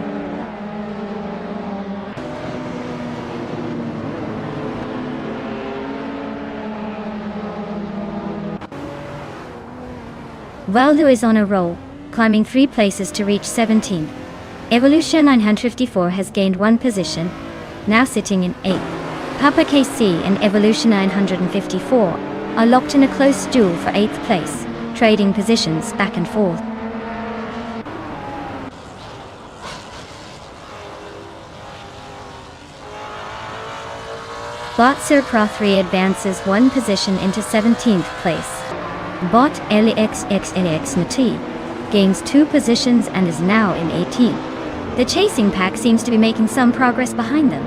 Valdo is on a roll, climbing 3 places to reach 17th. Evolution 954 has gained one position, now sitting in 8th. Papa KC and Evolution 954 are locked in a close duel for 8th place, trading positions back and forth. Bot Sir Pro 3 advances one position into 17th place. Bot LXXLX Nati gains 2 positions and is now in 18th. The chasing pack seems to be making some progress behind them.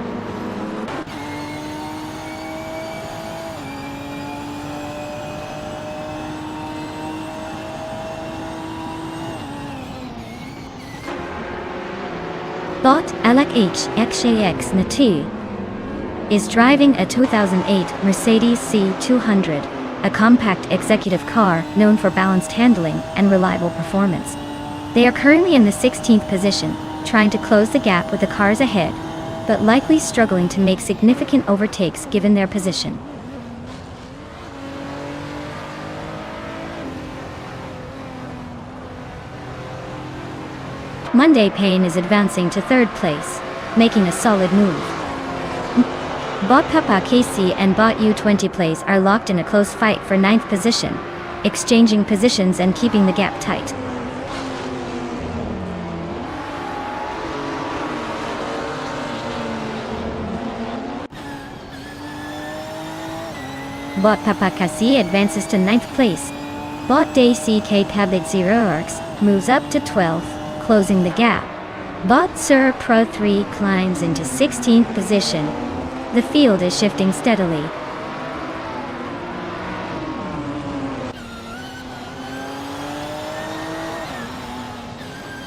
Bot LXXLX Nati is driving a 2008 Mercedes C200. A compact executive car known for balanced handling and reliable performance. They are currently in the 16th position, trying to close the gap with the cars ahead, but likely struggling to make significant overtakes given their position. Monday Payne is advancing to third place, making a solid move. Bot Papa KC and Bot U20 place are locked in a close fight for 9th position, exchanging positions and keeping the gap tight. Bot Papa KC advances to 9th place. Bot Day CK Tablet 0RX moves up to 12th, closing the gap. Bot Sir Pro 3 climbs into 16th position. The field is shifting steadily.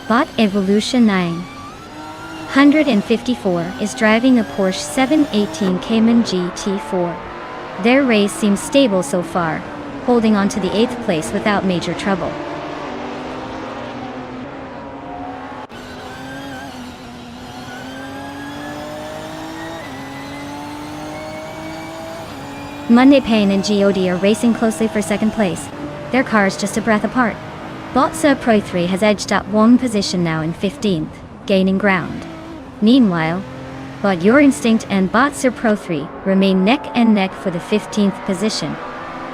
Bot Evolution 954 is driving a Porsche 718 Cayman GT4. Their race seems stable so far, holding on to the 8th place without major trouble. Monday Payne and GOD are racing closely for second place, their cars just a breath apart. Botsa Pro 3 has edged up one position now in 15th, gaining ground. Meanwhile, Bot Your Instinct and Botsa Pro 3 remain neck and neck for the 15th position,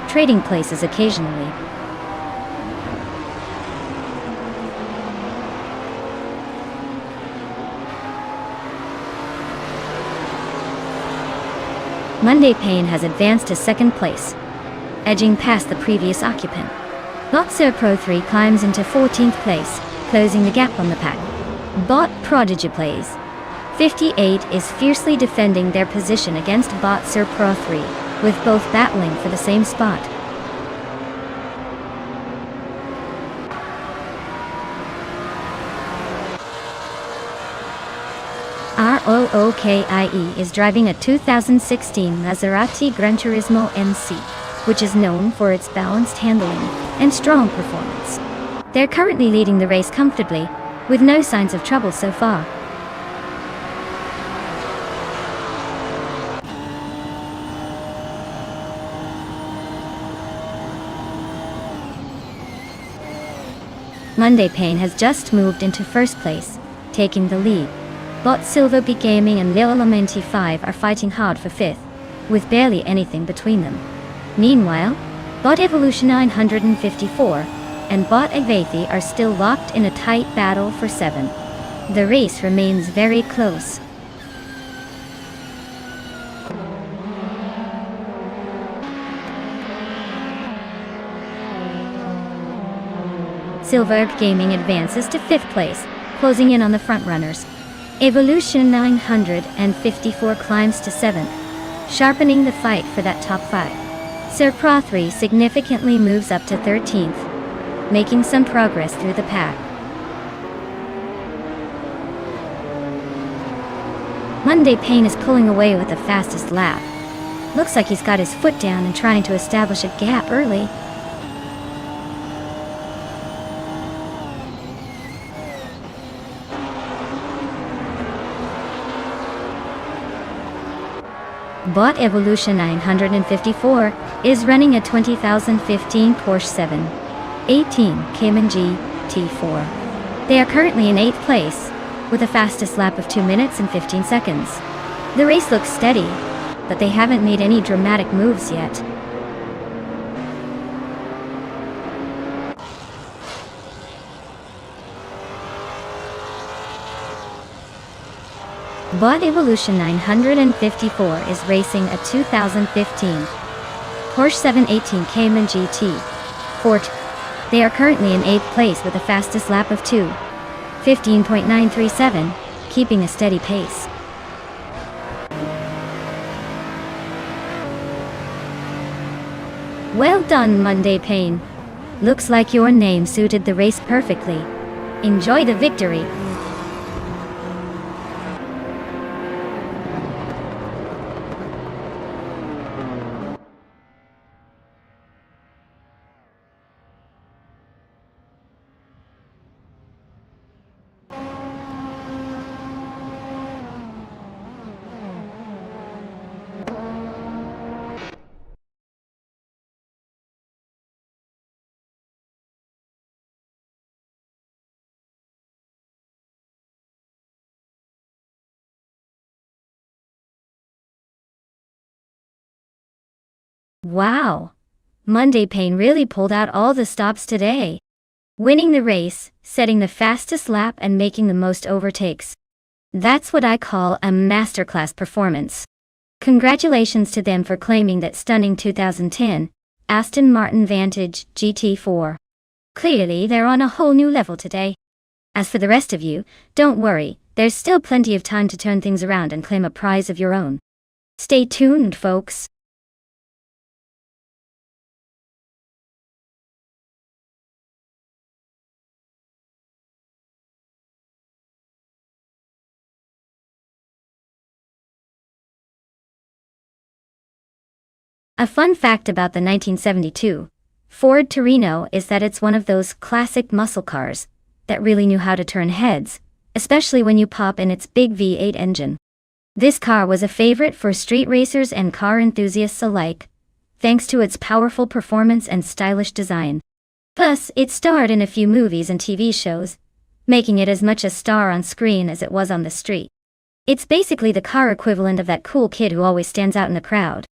trading places occasionally. Monday Payne has advanced to second place, edging past the previous occupant. Botsa Pro 3 climbs into 14th place, closing the gap on the pack. Bot Prodigy Plays 58 is fiercely defending their position against Botsa Pro 3, with both battling for the same spot. ROOKIE is driving a 2016 Maserati Gran Turismo MC, which is known for its balanced handling and strong performance. They're currently leading the race comfortably, with no signs of trouble so far. Monday Payne has just moved into first place, taking the lead. Bot Silver B Gaming and Lil Elementi 5 are fighting hard for fifth, with barely anything between them. Meanwhile, Bot Evolution 954 and Bot Avathi are still locked in a tight battle for 7. The race remains very close. Silver Gaming advances to 5th place, closing in on the frontrunners. Evolution 954 climbs to 7th, sharpening the fight for that top 5. Sir Pro 3 significantly moves up to 13th, making some progress through the pack. Monday Payne is pulling away with the fastest lap. Looks like he's got his foot down and trying to establish a gap early. Bot Evolution 954 is running a 2015 Porsche 718 Cayman GT4. They are currently in 8th place, with a fastest lap of 2 minutes and 15 seconds. The race looks steady, but they haven't made any dramatic moves yet. Bot Evolution 954 is racing a 2015 Porsche 718 Cayman GT4. They are currently in 8th place with a fastest lap of 2:15.937, keeping a steady pace. Well done, Monday Payne. Looks like your name suited the race perfectly. Enjoy the victory. Wow! Monday Payne really pulled out all the stops today. Winning the race, setting the fastest lap and making the most overtakes. That's what I call a masterclass performance. Congratulations to them for claiming that stunning 2010 Aston Martin Vantage GT4. Clearly they're on a whole new level today. As for the rest of you, don't worry, there's still plenty of time to turn things around and claim a prize of your own. Stay tuned, folks. A fun fact about the 1972 Ford Torino is that it's one of those classic muscle cars that really knew how to turn heads, especially when you pop in its big V8 engine. This car was a favorite for street racers and car enthusiasts alike, thanks to its powerful performance and stylish design. Plus, it starred in a few movies and TV shows, making it as much a star on screen as it was on the street. It's basically the car equivalent of that cool kid who always stands out in the crowd.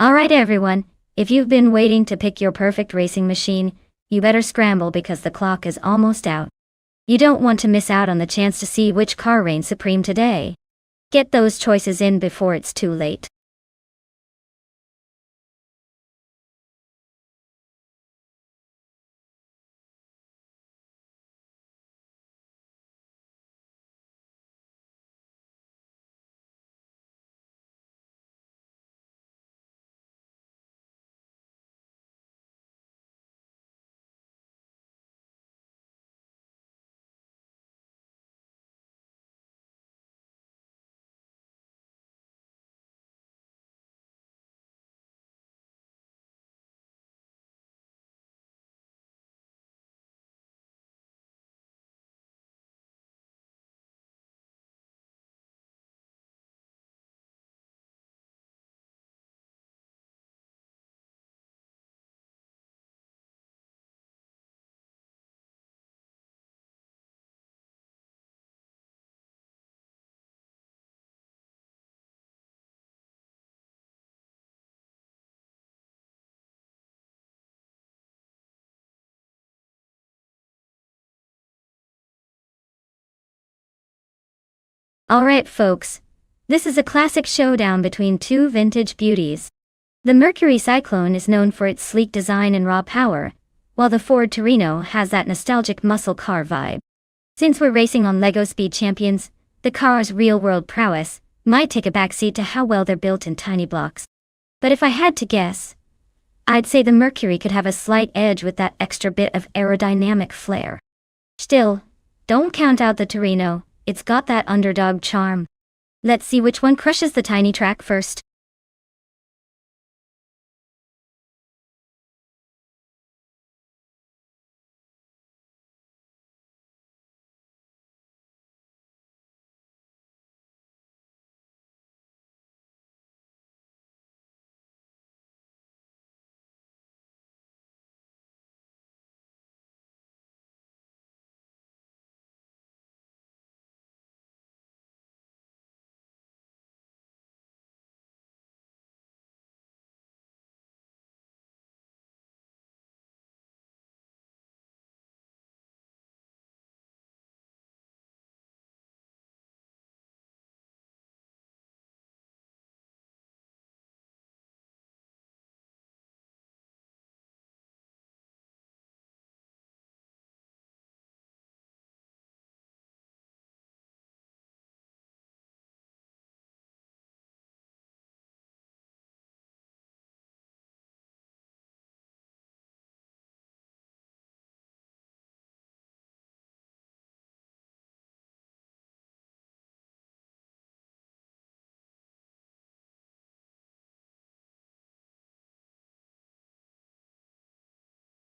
Alright everyone, if you've been waiting to pick your perfect racing machine, you better scramble because the clock is almost out. You don't want to miss out on the chance to see which car reigns supreme today. Get those choices in before it's too late. Alright folks, this is a classic showdown between two vintage beauties. The Mercury Cyclone is known for its sleek design and raw power, while the Ford Torino has that nostalgic muscle car vibe. Since we're racing on LEGO Speed Champions, the car's real-world prowess might take a backseat to how well they're built in tiny blocks. But if I had to guess, I'd say the Mercury could have a slight edge with that extra bit of aerodynamic flair. Still, don't count out the Torino, it's got that underdog charm. Let's see which one crushes the tiny track first.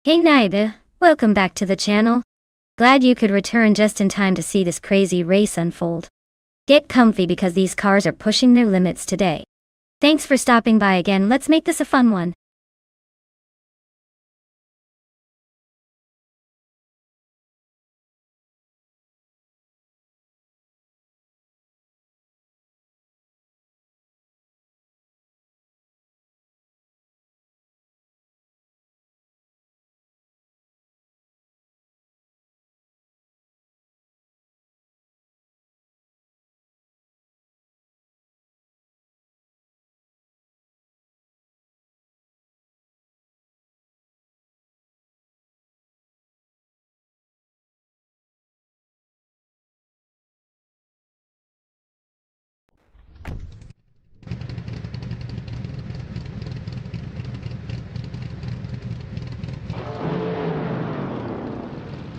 Hey Naida, welcome back to the channel. Glad you could return just in time to see this crazy race unfold. Get comfy because these cars are pushing their limits today. Thanks for stopping by again, let's make this a fun one.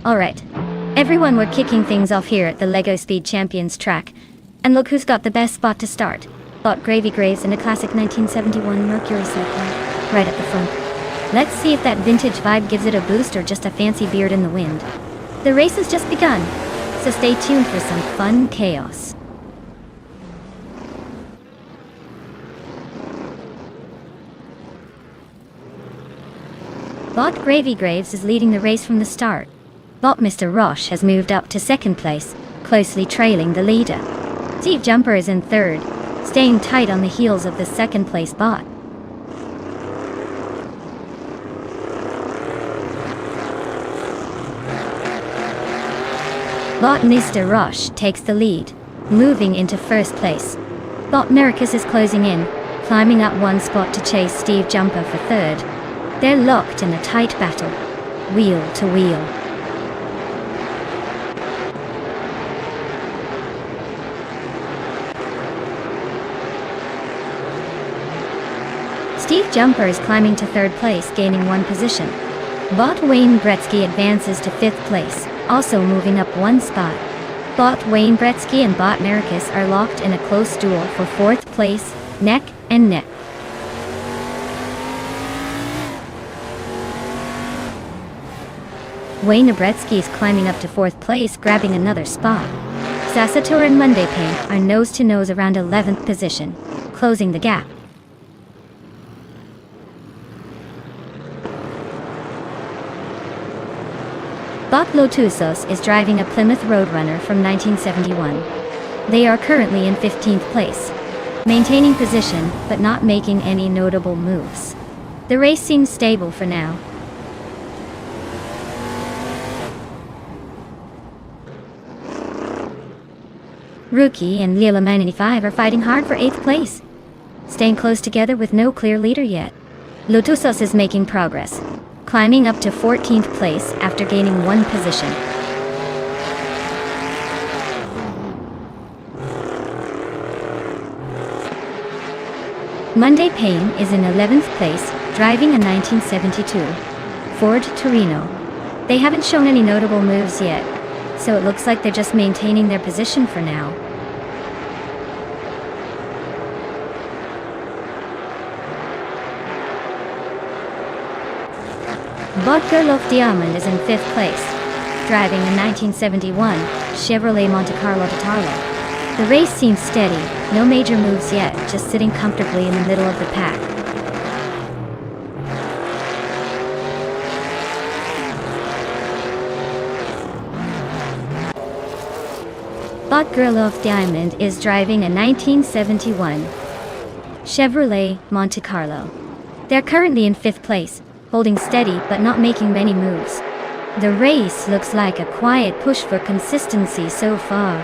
Alright, everyone, we're kicking things off here at the LEGO Speed Champions track. And look who's got the best spot to start. Bought Gravy Graves in a classic 1971 Mercury Cyclone, right at the front. Let's see if that vintage vibe gives it a boost or just a fancy beard in the wind. The race has just begun, so stay tuned for some fun chaos. Bought Gravy Graves is leading the race from the start. Bot Mr. Roche has moved up to second place, closely trailing the leader. Steve Jumper is in third, staying tight on the heels of the second place bot. Bot Mr. Roche takes the lead, moving into first place. Bot Mericus is closing in, climbing up one spot to chase Steve Jumper for third. They're locked in a tight battle, wheel to wheel. Steve Jumper is climbing to third place, gaining one position. Bot Wayne Gretzky advances to fifth place, also moving up one spot. Bot Wayne Gretzky and Bot Mericus are locked in a close duel for fourth place, neck and neck. Wayne Gretzky is climbing up to fourth place, grabbing another spot. Sassator and Monday Paint are nose to nose around 11th position, closing the gap. Bot Lotusos is driving a Plymouth Roadrunner from 1971. They are currently in 15th place, maintaining position but not making any notable moves. The race seems stable for now. Rookie and Lila 95 are fighting hard for 8th place, staying close together with no clear leader yet. Lotusos is making progress, climbing up to 14th place after gaining 1 position. Monday Payne is in 11th place, driving a 1972 Ford Torino. They haven't shown any notable moves yet, so it looks like they're just maintaining their position for now. Vodka Lof Diamond is in 5th place, driving a 1971 Chevrolet Monte Carlo Tarlo. The race seems steady, no major moves yet, just sitting comfortably in the middle of the pack. Bot Girl of Diamond is driving a 1971 Chevrolet Monte Carlo. They're currently in 5th place, holding steady but not making many moves. The race looks like a quiet push for consistency so far.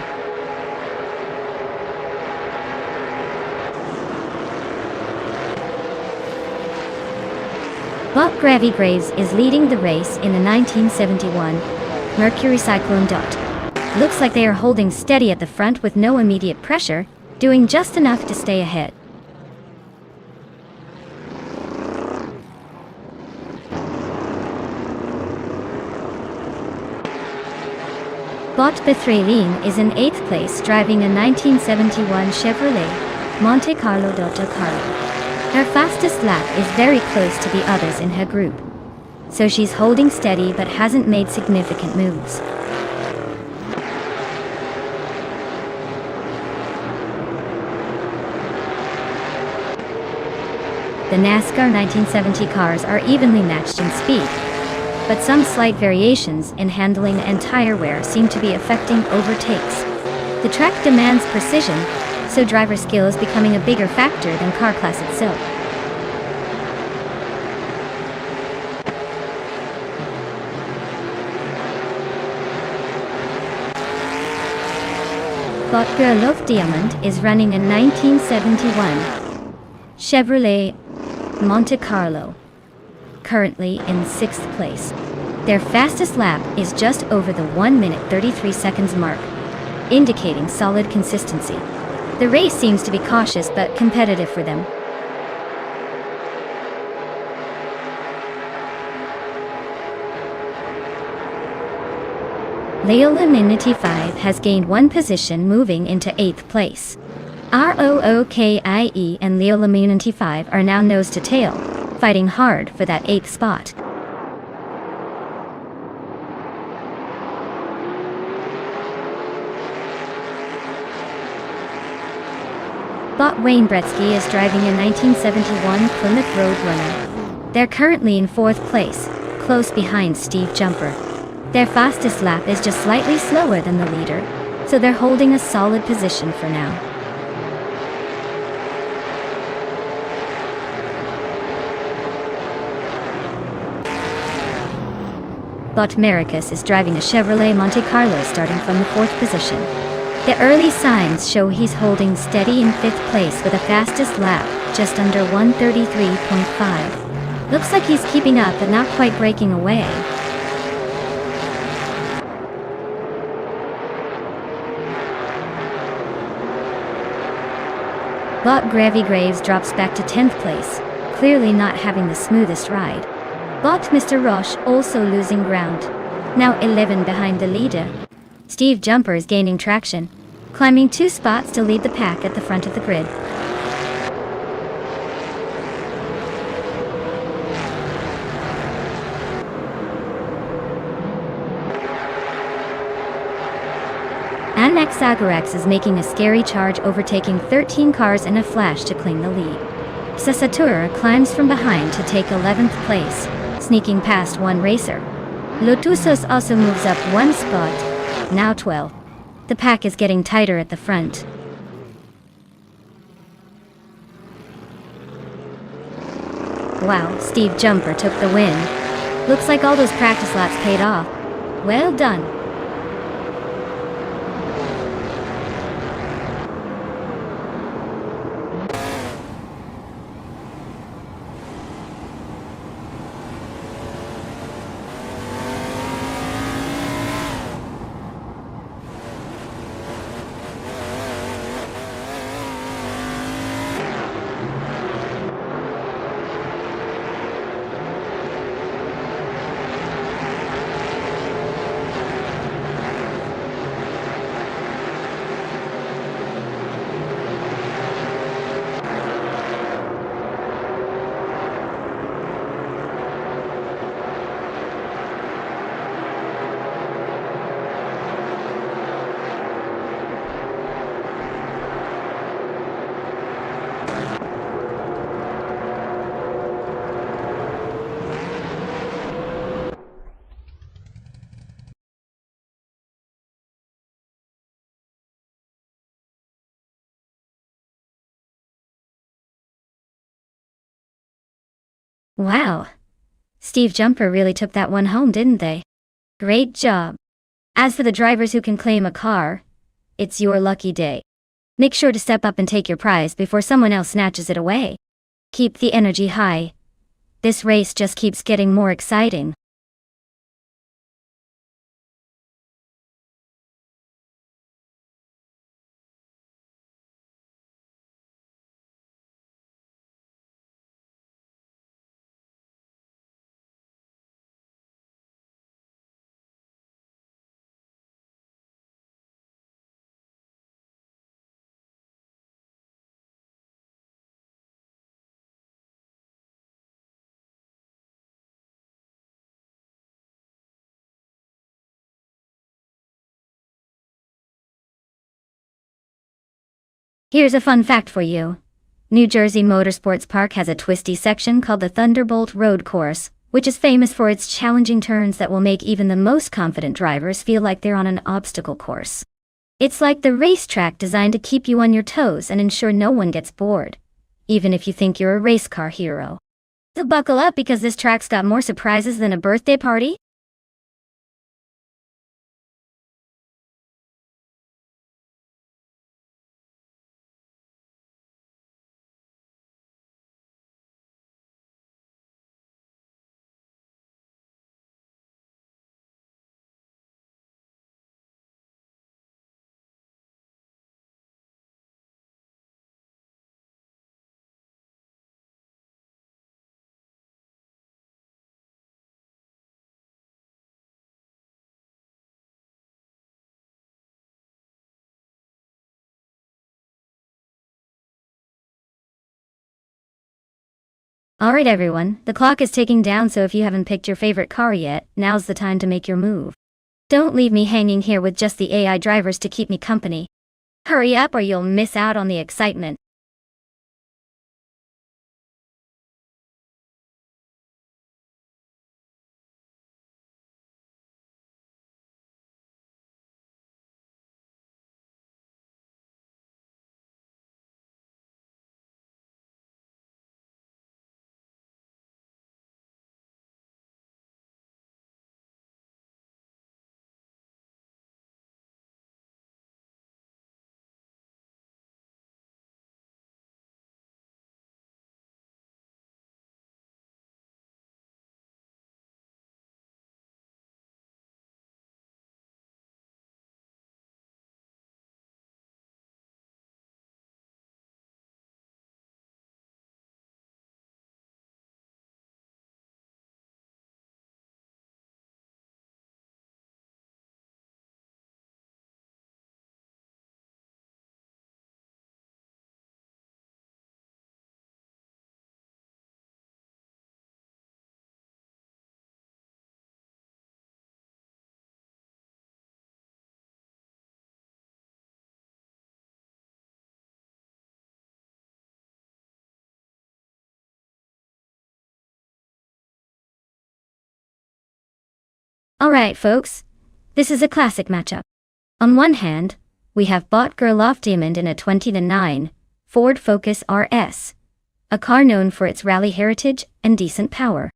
Bot Gravy Graves is leading the race in a 1971 Mercury Cyclone Dot. Looks like they are holding steady at the front with no immediate pressure, doing just enough to stay ahead. Bot Bethralin is in 8th place, driving a 1971 Chevrolet Monte Carlo Dotto Carlo. Her fastest lap is very close to the others in her group, so she's holding steady but hasn't made significant moves. The NASCAR 1970 cars are evenly matched in speed, but some slight variations in handling and tire wear seem to be affecting overtakes. The track demands precision, so driver skill is becoming a bigger factor than car class itself. Bot Girl Love Diamond is running a 1971 Chevrolet Monte Carlo, currently in 6th place. Their fastest lap is just over the 1 minute 33 seconds mark, indicating solid consistency. The race seems to be cautious but competitive for them. Leola 95 has gained 1 position, moving into 8th place. Rookie and Leola 95 are now nose to tail, fighting hard for that 8th spot. Bot Wayne Bretsky is driving a 1971 Plymouth Roadrunner. They're currently in 4th place, close behind Steve Jumper. Their fastest lap is just slightly slower than the leader, so they're holding a solid position for now. Bot Maricus is driving a Chevrolet Monte Carlo, starting from the 4th position. The early signs show he's holding steady in 5th place with a fastest lap, just under 1:33.5. Looks like he's keeping up but not quite breaking away. Bot Gravy Graves drops back to 10th place, clearly not having the smoothest ride. Bot Mr. Roche also losing ground, now 11 behind the leader. Steve Jumper is gaining traction, climbing 2 spots to lead the pack at the front of the grid. Annex Agarax is making a scary charge, overtaking 13 cars in a flash to claim the lead. Sasatura climbs from behind to take 11th place, sneaking past 1 racer. Lotusos also moves up 1 spot, now 12. The pack is getting tighter at the front. Wow, Steve Jumper took the win. Looks like all those practice laps paid off. Well done. Wow. Steve Jumper really took that one home, didn't they? Great job. As for the drivers who can claim a car, it's your lucky day. Make sure to step up and take your prize before someone else snatches it away. Keep the energy high. This race just keeps getting more exciting. Here's a fun fact for you. New Jersey Motorsports Park has a twisty section called the Thunderbolt Road Course, which is famous for its challenging turns that will make even the most confident drivers feel like they're on an obstacle course. It's like the racetrack designed to keep you on your toes and ensure no one gets bored, even if you think you're a race car hero. So buckle up because this track's got more surprises than a birthday party. Alright everyone, the clock is ticking down, so if you haven't picked your favorite car yet, now's the time to make your move. Don't leave me hanging here with just the AI drivers to keep me company. Hurry up or you'll miss out on the excitement. Alright folks, this is a classic matchup. On one hand, we have Bot Girl Off Diamond in a 2009 Ford Focus RS, a car known for its rally heritage and decent power.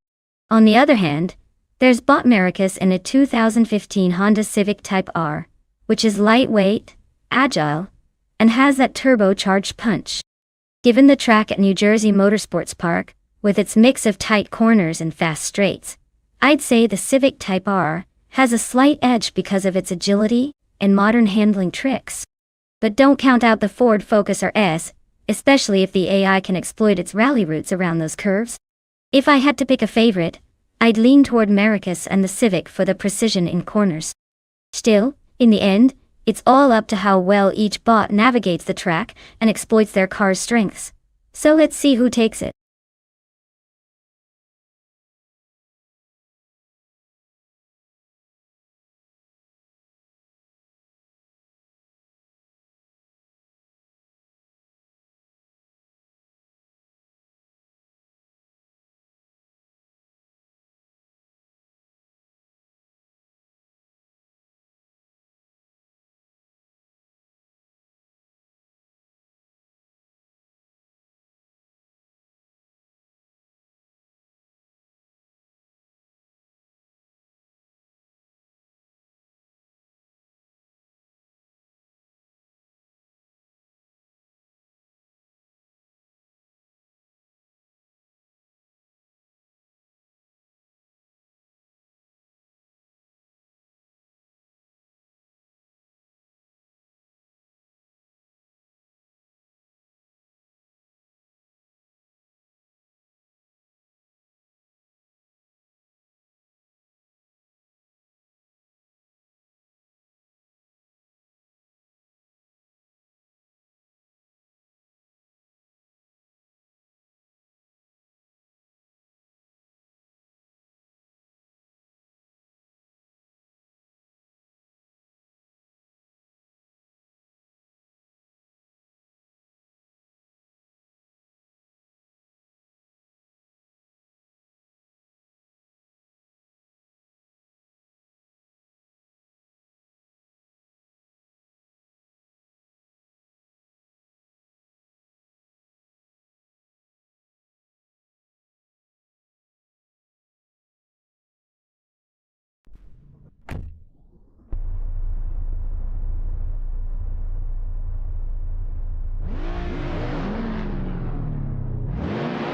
On the other hand, there's Bot Maracus in a 2015 Honda Civic Type R, which is lightweight, agile, and has that turbocharged punch. Given the track at New Jersey Motorsports Park, with its mix of tight corners and fast straights, I'd say the Civic Type R has a slight edge because of its agility and modern handling tricks. But don't count out the Ford Focus RS, especially if the AI can exploit its rally routes around those curves. If I had to pick a favorite, I'd lean toward Maracus and the Civic for the precision in corners. Still, in the end, it's all up to how well each bot navigates the track and exploits their car's strengths. So let's see who takes it.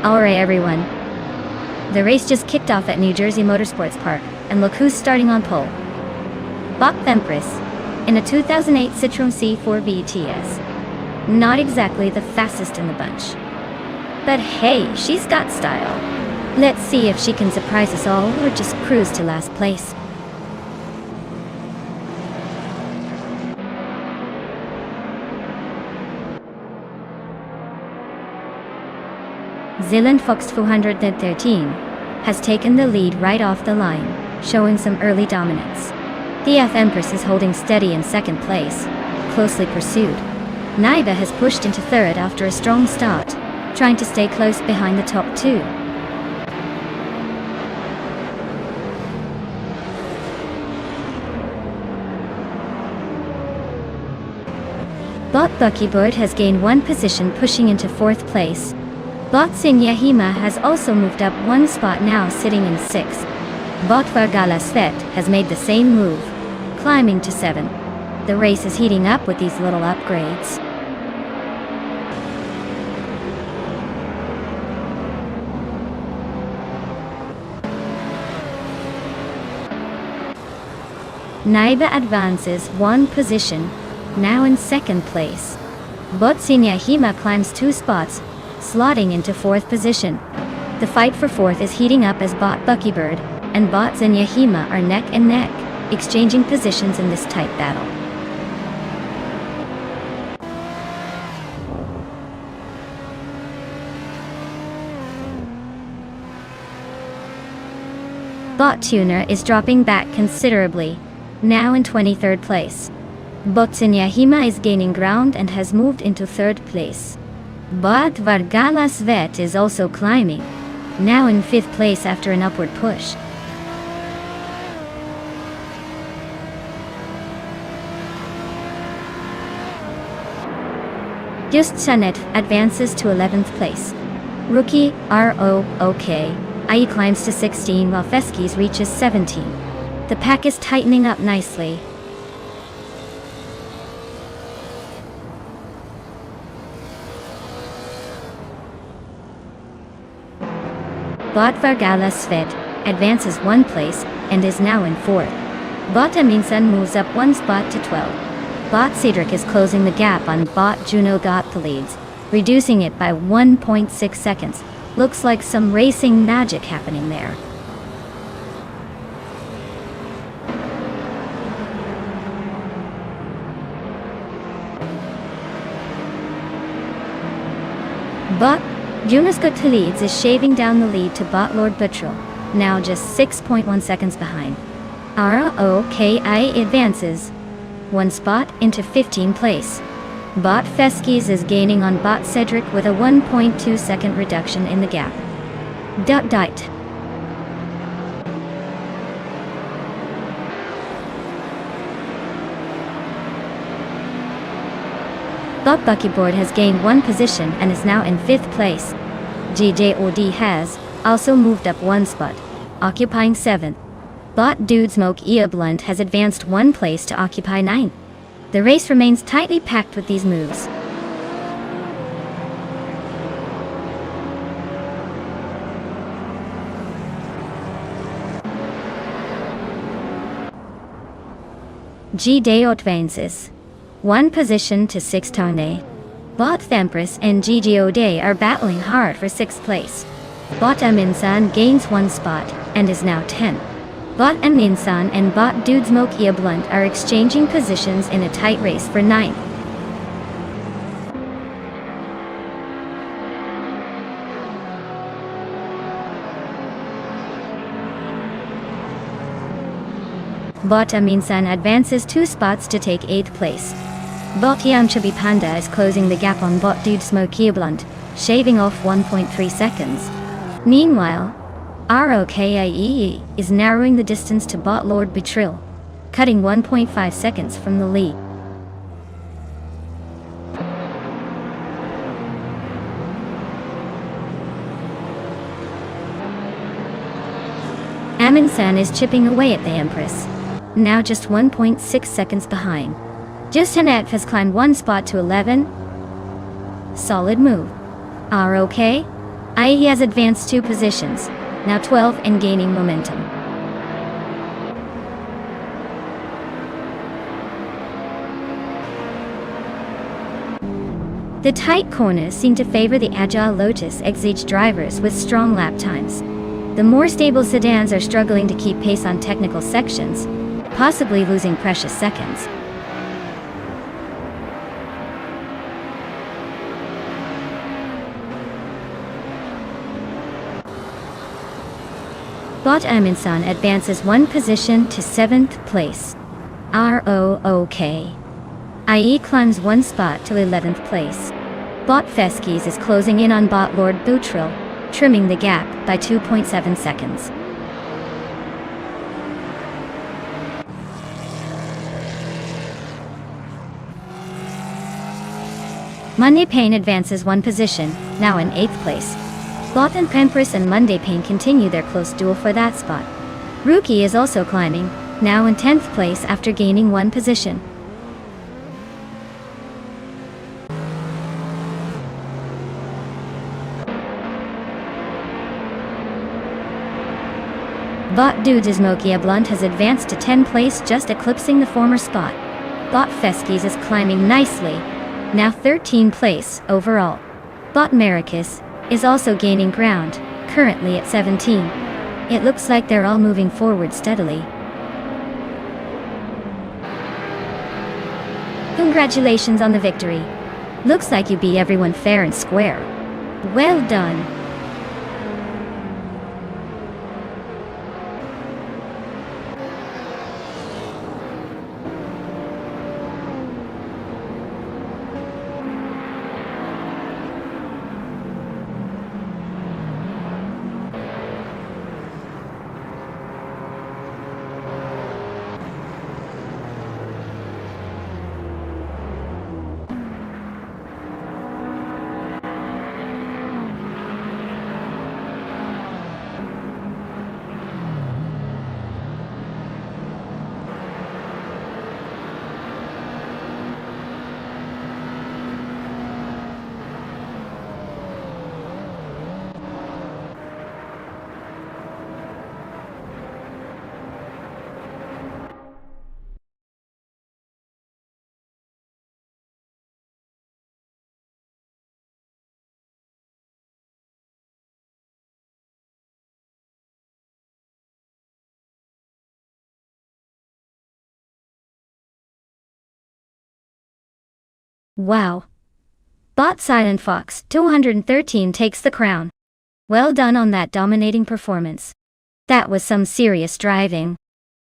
Alright everyone. The race just kicked off at New Jersey Motorsports Park, and look who's starting on pole. Bot Empress, in a 2008 Citroen C4 VTS. Not exactly the fastest in the bunch. But hey, she's got style. Let's see if she can surprise us all or just cruise to last place. Zealand Fox 413 has taken the lead right off the line, showing some early dominance. The F Empress is holding steady in second place, closely pursued. Naiba has pushed into third after a strong start, trying to stay close behind the top two. Bot Buckybird has gained one position, pushing into fourth place. Bot Sinyahima has also moved up one spot, now sitting in sixth. Bot Vargala Svet has made the same move, climbing to seventh. The race is heating up with these little upgrades. Naiba advances one position, now in second place. Bot Sinyahima climbs two spots, slotting into fourth position. The fight for fourth is heating up as Bot Buckybird and Bot Sinyahima are neck and neck, exchanging positions in this tight battle. Bot Tuner is dropping back considerably, now in 23rd place. Bot Sinyahima is gaining ground and has moved into third place. Bot Vargala Svet is also climbing, now in fifth place after an upward push. Just Sanet advances to 11th place. Rookie ROOK IE climbs to 16 while Feskis reaches 17. The pack is tightening up nicely. Bot Vargala Svet advances one place and is now in fourth. Bot Aminsan moves up one spot to 12. Bot Cedric is closing the gap on Bot Juno got the leads, reducing it by 1.6 seconds. Looks like some racing magic happening there. Bot Juno's got the leads is shaving down the lead to Bot Lord Buttrell, now just 6.1 seconds behind. ROKI advances one spot into 15th place. Bot Feskis is gaining on Bot Cedric with a 1.2 second reduction in the gap. Dot. Bot Buckybird has gained one position and is now in fifth place. GJOD has also moved up one spot, occupying seventh. Bot Dude Smoke Ia Blunt has advanced one place to occupy ninth. The race remains tightly packed with these moves. G-Day advances one position to 6th Tone. Bot Empress and GGO are battling hard for 6th place. Bot Aminsan gains one spot and is now 10th. Bot Aminsan and Bot Dude Smoke Ia Blunt are exchanging positions in a tight race for 9th. Bot Aminsan advances two spots to take 8th place. Bot Yamchabi Panda is closing the gap on Bot Dude Smoke Ia Blunt, shaving off 1.3 seconds. Meanwhile, ROKIE is narrowing the distance to Bot Lord Buttrell, cutting 1.5 seconds from the lead. Aminsan is chipping away at the Empress, now just 1.6 seconds behind. Justanet has climbed one spot to 11. Solid move. ROK IE has advanced 2 positions, now 12 and gaining momentum. The tight corners seem to favor the agile Lotus XH drivers with strong lap times. The more stable sedans are struggling to keep pace on technical sections, possibly losing precious seconds. Bot Amundsen advances 1 position to 7th place. ROOK. IE climbs 1 spot to 11th place. Bot Feskis is closing in on Bot Lord Boutril, trimming the gap by 2.7 seconds. Monday Payne advances 1 position, now in 8th place. Bot and Prempris and Monday Payne continue their close duel for that spot. Rookie is also climbing, now in 10th place after gaining 1 position. Bot Dudes Ismokia Blunt has advanced to 10th place, just eclipsing the former spot. Bot Feskis is climbing nicely, now 13th place overall. Bot Maricus is also gaining ground, currently at 17. It looks like they're all moving forward steadily. Congratulations on the victory. Looks like you beat everyone fair and square. Well done. Wow. Bot Silent Fox 213 takes the crown. Well done on that dominating performance. That was some serious driving.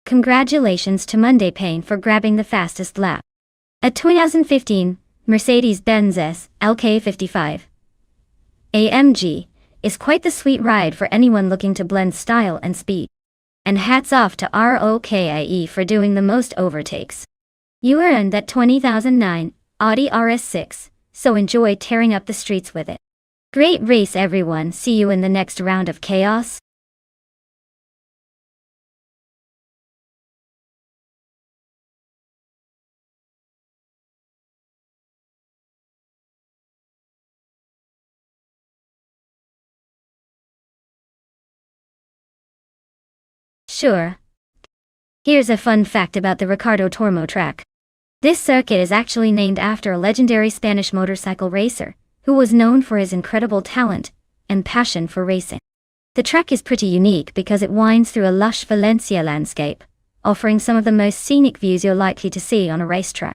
Congratulations to Monday Payne for grabbing the fastest lap. A 2015 Mercedes-Benz LK55 AMG is quite the sweet ride for anyone looking to blend style and speed. And hats off to ROKIE for doing the most overtakes. You earned that 2009 Audi RS6, so enjoy tearing up the streets with it. Great race everyone, see you in the next round of chaos. Sure. Here's a fun fact about the Ricardo Tormo track. This circuit is actually named after a legendary Spanish motorcycle racer, who was known for his incredible talent and passion for racing. The track is pretty unique because it winds through a lush Valencia landscape, offering some of the most scenic views you're likely to see on a racetrack.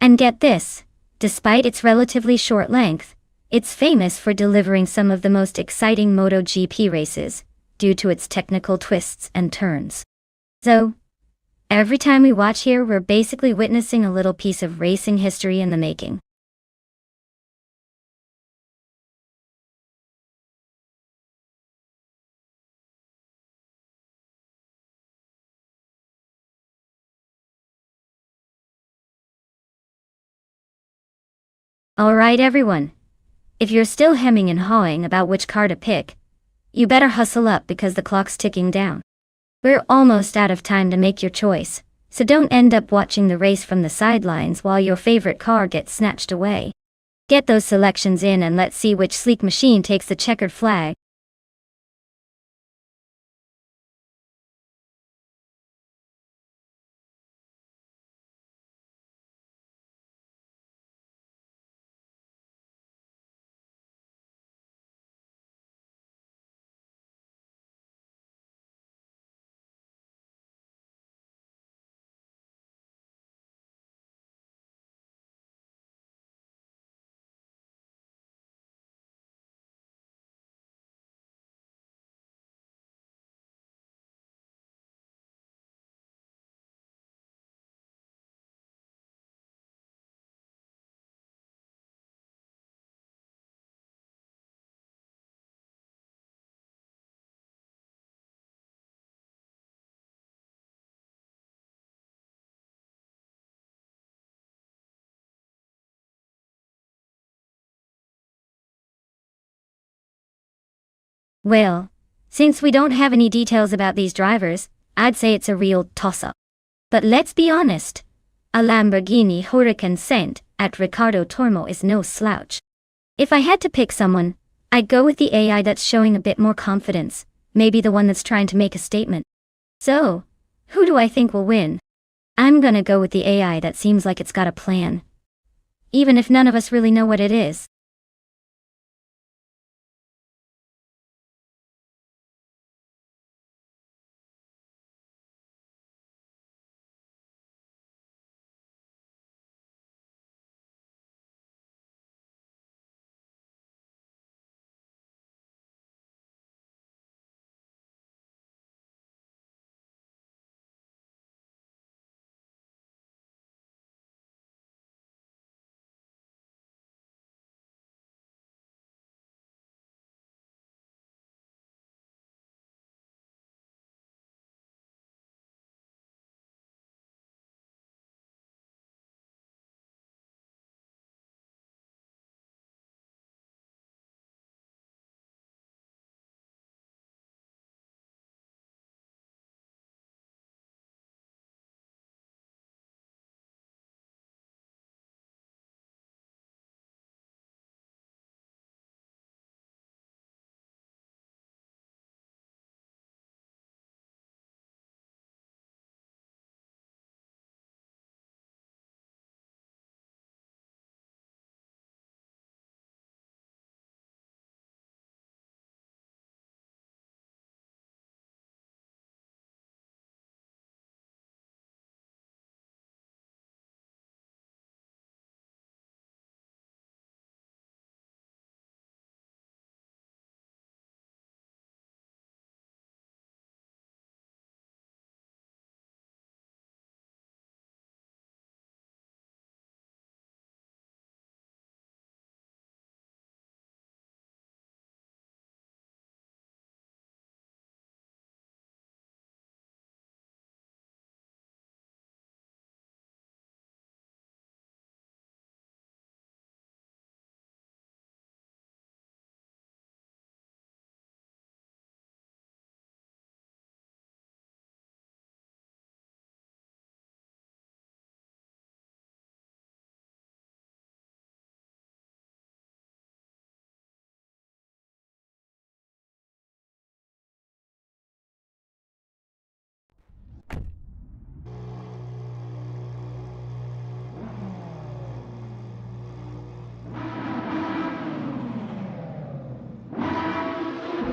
And get this, despite its relatively short length, it's famous for delivering some of the most exciting MotoGP races, due to its technical twists and turns. So, every time we watch here, we're basically witnessing a little piece of racing history in the making. Alright everyone, if you're still hemming and hawing about which car to pick, you better hustle up because the clock's ticking down. We're almost out of time to make your choice, so don't end up watching the race from the sidelines while your favorite car gets snatched away. Get those selections in and let's see which sleek machine takes the checkered flag. Well, since we don't have any details about these drivers, I'd say it's a real toss-up. But let's be honest, a Lamborghini Huracan Scent at Riccardo Tormo is no slouch. If I had to pick someone, I'd go with the AI that's showing a bit more confidence, maybe the one that's trying to make a statement. So, who do I think will win? I'm gonna go with the AI that seems like it's got a plan. Even if none of us really know what it is.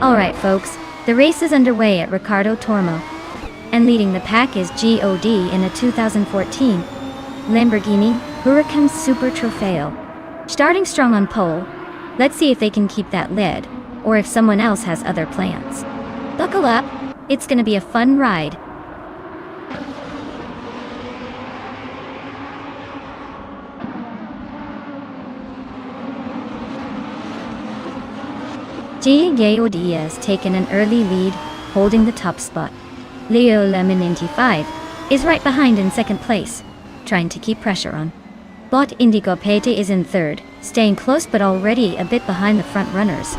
Alright folks, the race is underway at Riccardo Tormo. And leading the pack is GOD in a 2014 Lamborghini Huracan Super Trofeo. Starting strong on pole, let's see if they can keep that lead, or if someone else has other plans. Buckle up, it's gonna be a fun ride. GOD has taken an early lead, holding the top spot. Leo Lemon 95 is right behind in second place, trying to keep pressure on. Bot Indigo Pete is in third, staying close but already a bit behind the front runners.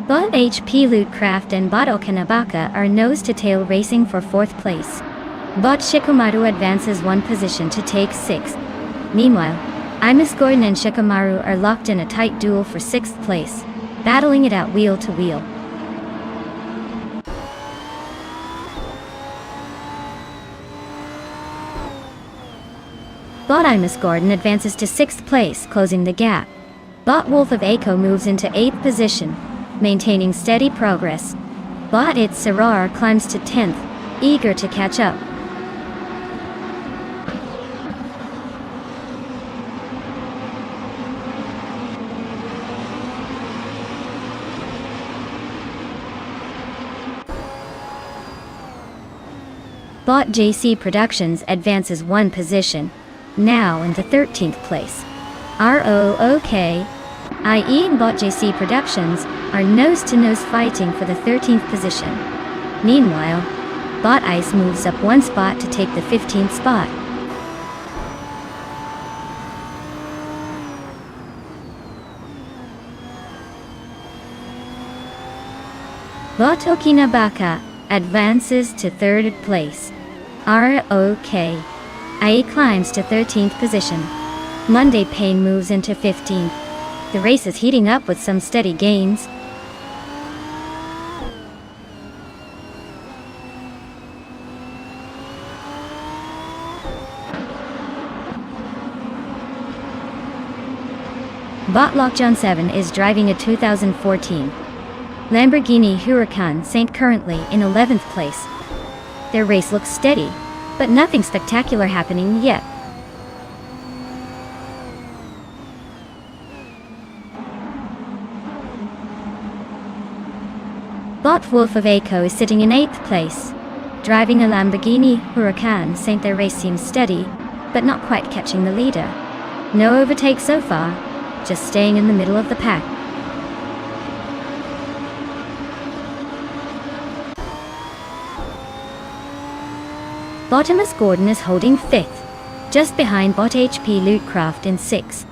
Bot HP Lootcraft and bot Okanabaka are nose-to-tail racing for 4th place. Bot Shikamaru advances 1 position to take 6th. Meanwhile, Imus Gordon and Shikamaru are locked in a tight duel for 6th place, battling it out wheel to wheel. Bot Imus Gordon advances to 6th place, closing the gap. Bot Wolf of Aiko moves into 8th position, maintaining steady progress. Bot It's Sarar climbs to 10th, eager to catch up. Bot JC Productions advances 1 position, now into 13th place. ROOK, i.e. Bot JC Productions, are nose-to-nose fighting for the 13th position. Meanwhile, Bot Ice moves up 1 spot to take the 15th spot. Bot Okinabaka advances to 3rd place. ROK, IE climbs to 13th position. Monday Pain moves into 15th. The race is heating up with some steady gains. Bot Lockjohn 7 is driving a 2014 Lamborghini Huracan Saint, currently in 11th place. Their race looks steady, but nothing spectacular happening yet. Bot Wolf of Aiko is sitting in 8th place, driving a Lamborghini Huracan Saint. Their race seems steady, but not quite catching the leader. No overtake so far, just staying in the middle of the pack. Bottomus Gordon is holding 5th, just behind Bot HP Lootcraft in 6th.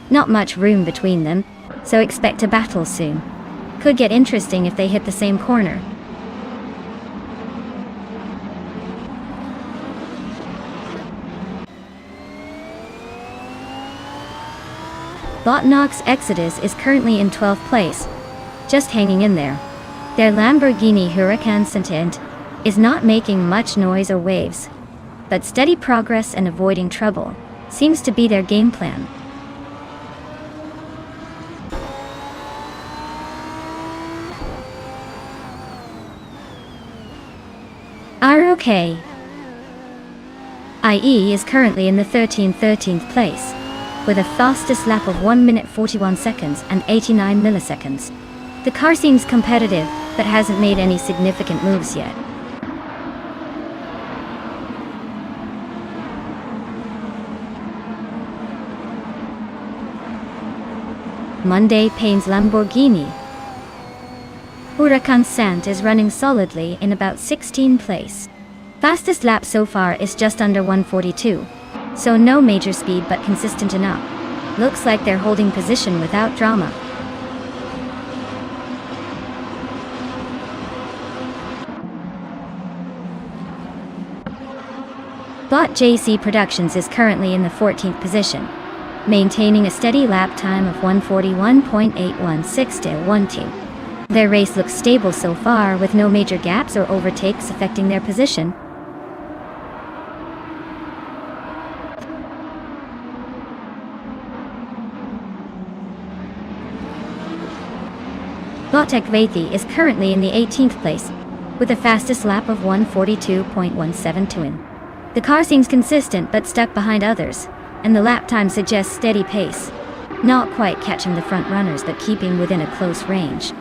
Not much room between them, so expect a battle soon. Could get interesting if they hit the same corner. Bot Nox Exodus is currently in 12th place, just hanging in there. Their Lamborghini Huracan Saint is not making much noise or waves, but steady progress and avoiding trouble seems to be their game plan. ROK, IE is currently in the 13th place, with a fastest lap of 1 minute 41 seconds and 89 milliseconds. The car seems competitive, but hasn't made any significant moves yet. Monday Pain's Lamborghini Huracan Sant is running solidly in about 16th place. Fastest lap so far is just under 142, so no major speed but consistent enough. Looks like they're holding position without drama. Bot JC Productions is currently in the 14th position, maintaining a steady lap time of 141.816 to 12. Their race looks stable so far, with no major gaps or overtakes affecting their position. Botek Vathi is currently in the 18th place, with a fastest lap of 142.172. The car seems consistent but stuck behind others, and the lap time suggests steady pace. Not quite catching the front runners but keeping within a close range.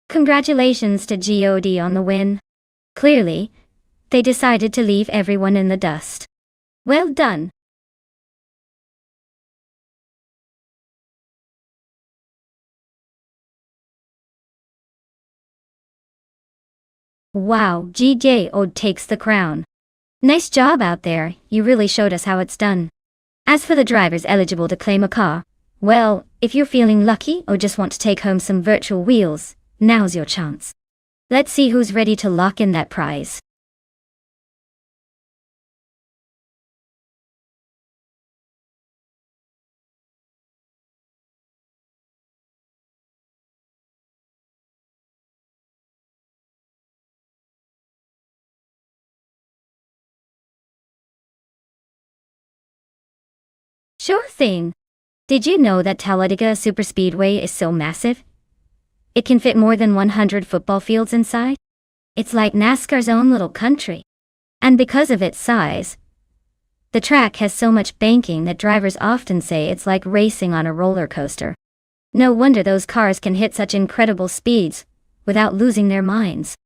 Congratulations to God on the win. Clearly, they decided to leave everyone in the dust. Well done. Wow, God takes the crown. Nice job out there, you really showed us how it's done. As for the drivers eligible to claim a car, well, if you're feeling lucky or just want to take home some virtual wheels, now's your chance. Let's see who's ready to lock in that prize. Sure thing. Did you know that Talladega Superspeedway is so massive? It can fit more than 100 football fields inside. It's like NASCAR's own little country. And because of its size, the track has so much banking that drivers often say it's like racing on a roller coaster. No wonder those cars can hit such incredible speeds without losing their minds.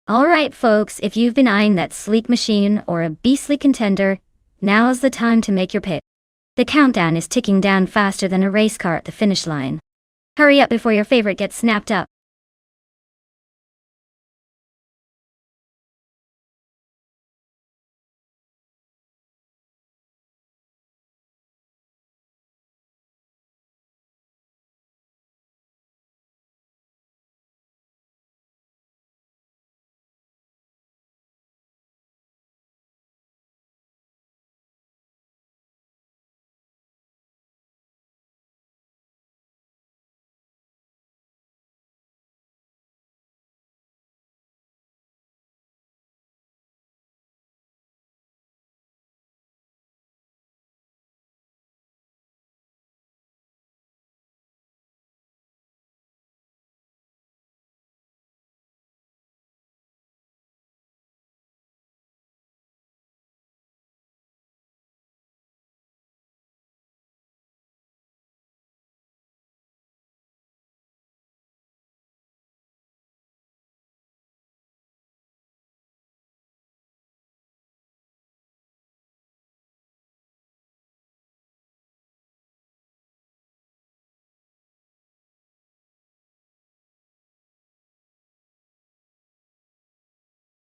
Alright folks, if you've been eyeing that sleek machine or a beastly contender, now's the time to make your pick. The countdown is ticking down faster than a race car at the finish line. Hurry up before your favorite gets snapped up.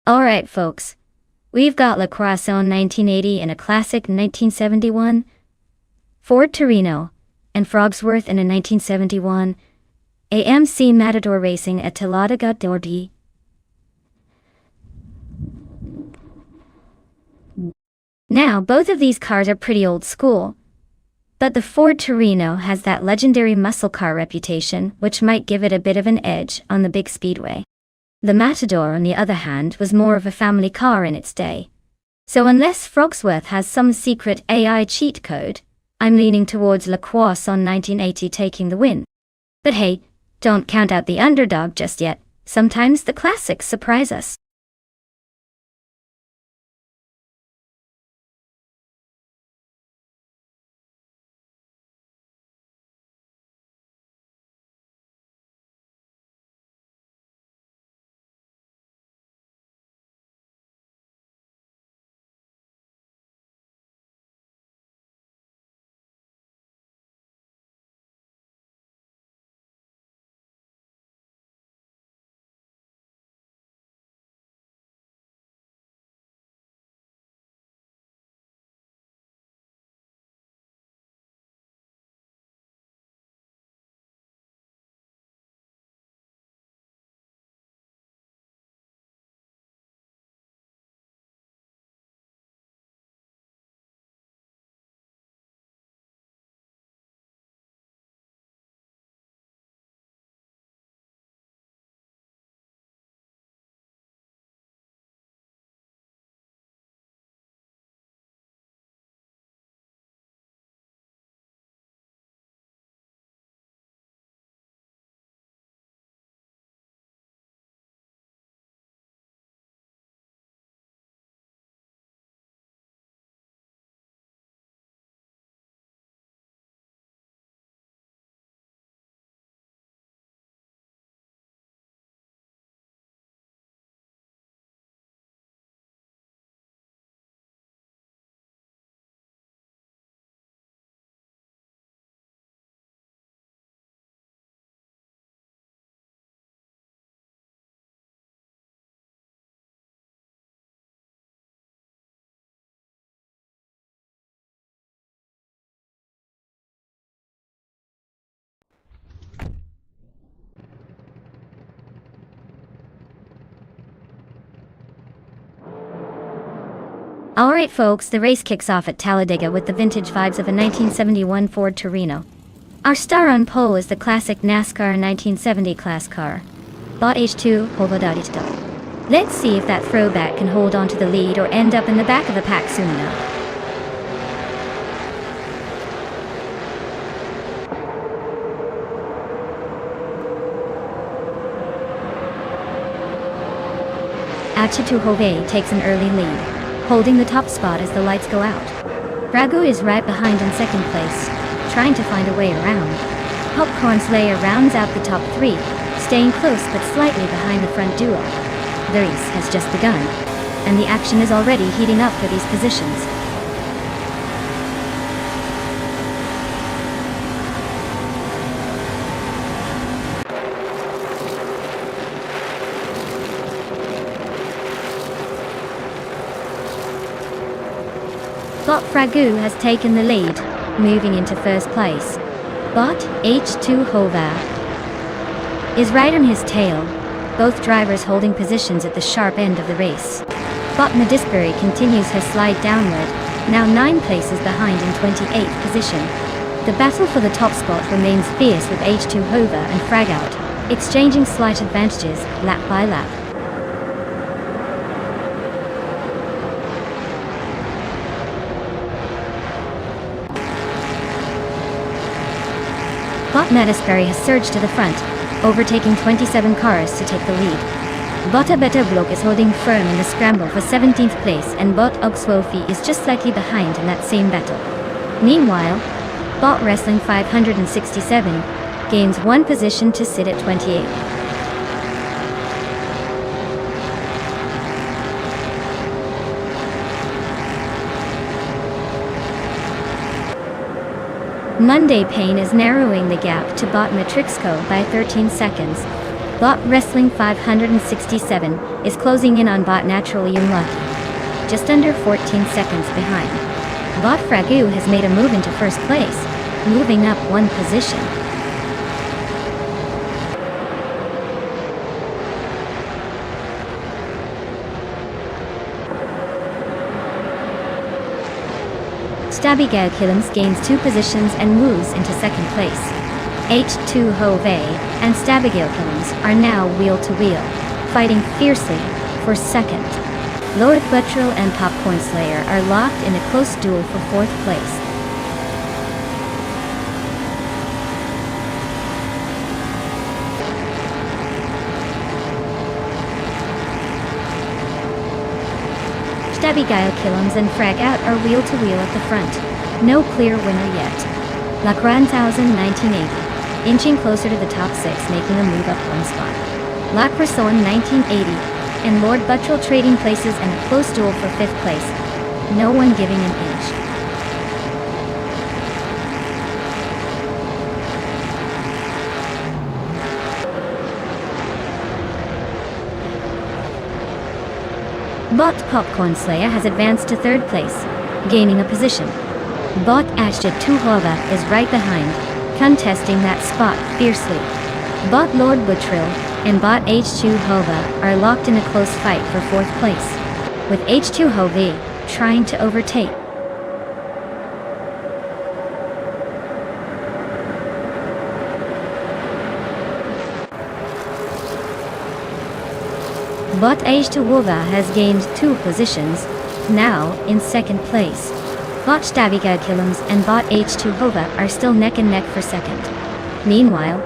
Alright folks, we've got La Croissant 1980 and a classic 1971, Ford Torino, and Frogsworth in a 1971, AMC Matador Racing at Talladega Derby. Now, both of these cars are pretty old school, but the Ford Torino has that legendary muscle car reputation, which might give it a bit of an edge on the big speedway. The Matador, on the other hand, was more of a family car in its day. So unless Frogsworth has some secret AI cheat code, I'm leaning towards La Croissant 1980 taking the win. But hey, don't count out the underdog just yet. Sometimes the classics surprise us. Alright folks, the race kicks off at Talladega with the vintage vibes of a 1971 Ford Torino. Our star on pole is the classic NASCAR 1970 class car. Bot H2 Hovodadista. Let's see if that throwback can hold on to the lead or end up in the back of the pack soon enough. H2 Hove takes an early lead, holding the top spot as the lights go out. Drago is right behind in second place, trying to find a way around. Popcorn Slayer rounds out the top three, staying close but slightly behind the front duo. The race has just begun, and the action is already heating up for these positions. Bot Fragu has taken the lead, moving into first place. Bot H2 Hova is right on his tail, both drivers holding positions at the sharp end of the race. Bot Medisbury continues her slide downward, now 9 places behind in 28th position. The battle for the top spot remains fierce with H2 Hova and Fragout exchanging slight advantages lap by lap. Bot Medisbury has surged to the front, overtaking 27 cars to take the lead. Bot Abeta Block is holding firm in the scramble for 17th place, and Bot Ogswofi is just slightly behind in that same battle. Meanwhile, Bot Wrestling 567 gains 1 position to sit at 28th. Monday Payne is narrowing the gap to Bot Matrixco by 13 seconds. Bot Wrestling 567 is closing in on Bot Naturally Unlucky, just under 14 seconds behind. Bot Fragu has made a move into first place, moving up 1 position. Stabigale Killams gains 2 positions and moves into second place. H2 Hove and Stabigale Killams are now wheel to wheel, fighting fiercely for second. Lord Buttrell and Popcorn Slayer are locked in a close duel for 4th place. Stabigale Killams and Fragout are wheel to wheel at the front. No clear winner yet. La Grandhausen 1980, inching closer to the top 6, making a move up 1 spot. La Cresson 1980 and Lord Buttrell trading places in a close duel for 5th place. No one giving an inch. Bot Popcorn Slayer has advanced to 3rd place, gaining a position. Bot Ashja Tuhova is right behind, contesting that spot fiercely. Bot Lord Buttrell and Bot H2 Hova are locked in a close fight for 4th place, with H2 Hove trying to overtake. Bot H2 Hova has gained 2 positions, now in 2nd place. Bot Staviga Killams and Bot H2 Hova are still neck and neck for 2nd. Meanwhile,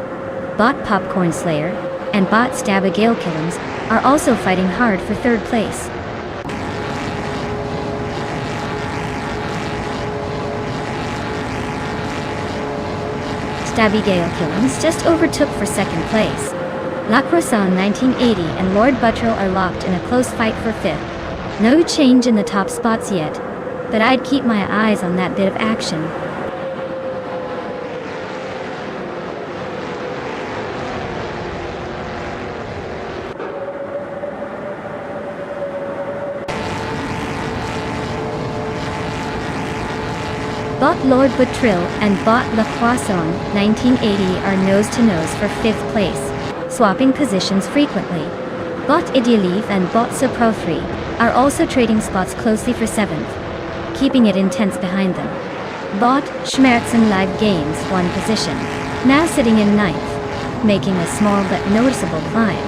Bot Popcorn Slayer and Bot Stabigale Killams are also fighting hard for 3rd place. Stabigale Killams just overtook for 2nd place. La Croissant 1980 and Lord Buttrell are locked in a close fight for 5th. No change in the top spots yet, but I'd keep my eyes on that bit of action. Bot Lord Buttrell and Bot La Croissant 1980 are nose-to-nose for 5th place, swapping positions frequently. Bot Idialeaf and Bot Soprothri are also trading spots closely for 7th, keeping it intense behind them. Bot, Schmerz and Live Games 1 position, now sitting in 9th, making a small but noticeable climb.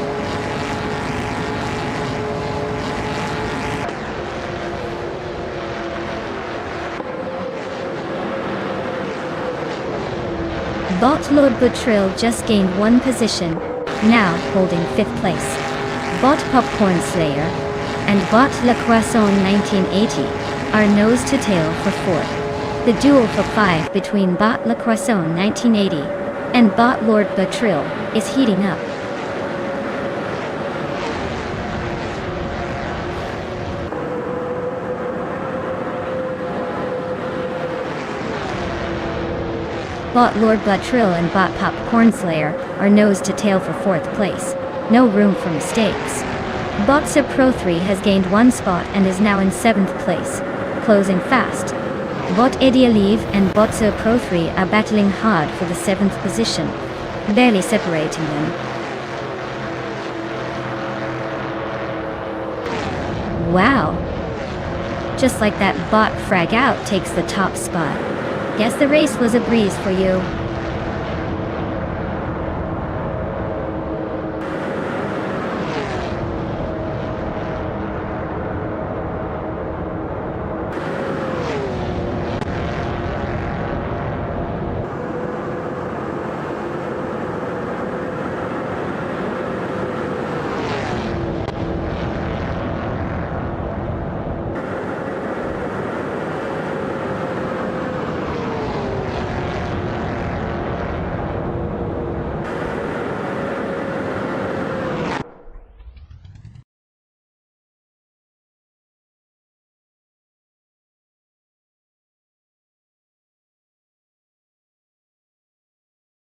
Bot Lord Butril just gained 1 position, now holding 5th place. Bot Popcorn Slayer and Bot Le Croissant 1980 are nose to tail for 4th. The duel for 5 between Bot Le Croissant 1980 and Bot Lord Butril is heating up. Bot Lord Butril and Bot Popcorn Slayer are nose to tail for 4th place. No room for mistakes. Botsa Pro 3 has gained 1 spot and is now in 7th place, closing fast. Bot Edialive and Botsa Pro 3 are battling hard for the 7th position, barely separating them. Wow! Just like that, Bot Frag Out takes the top spot. Guess the race was a breeze for you.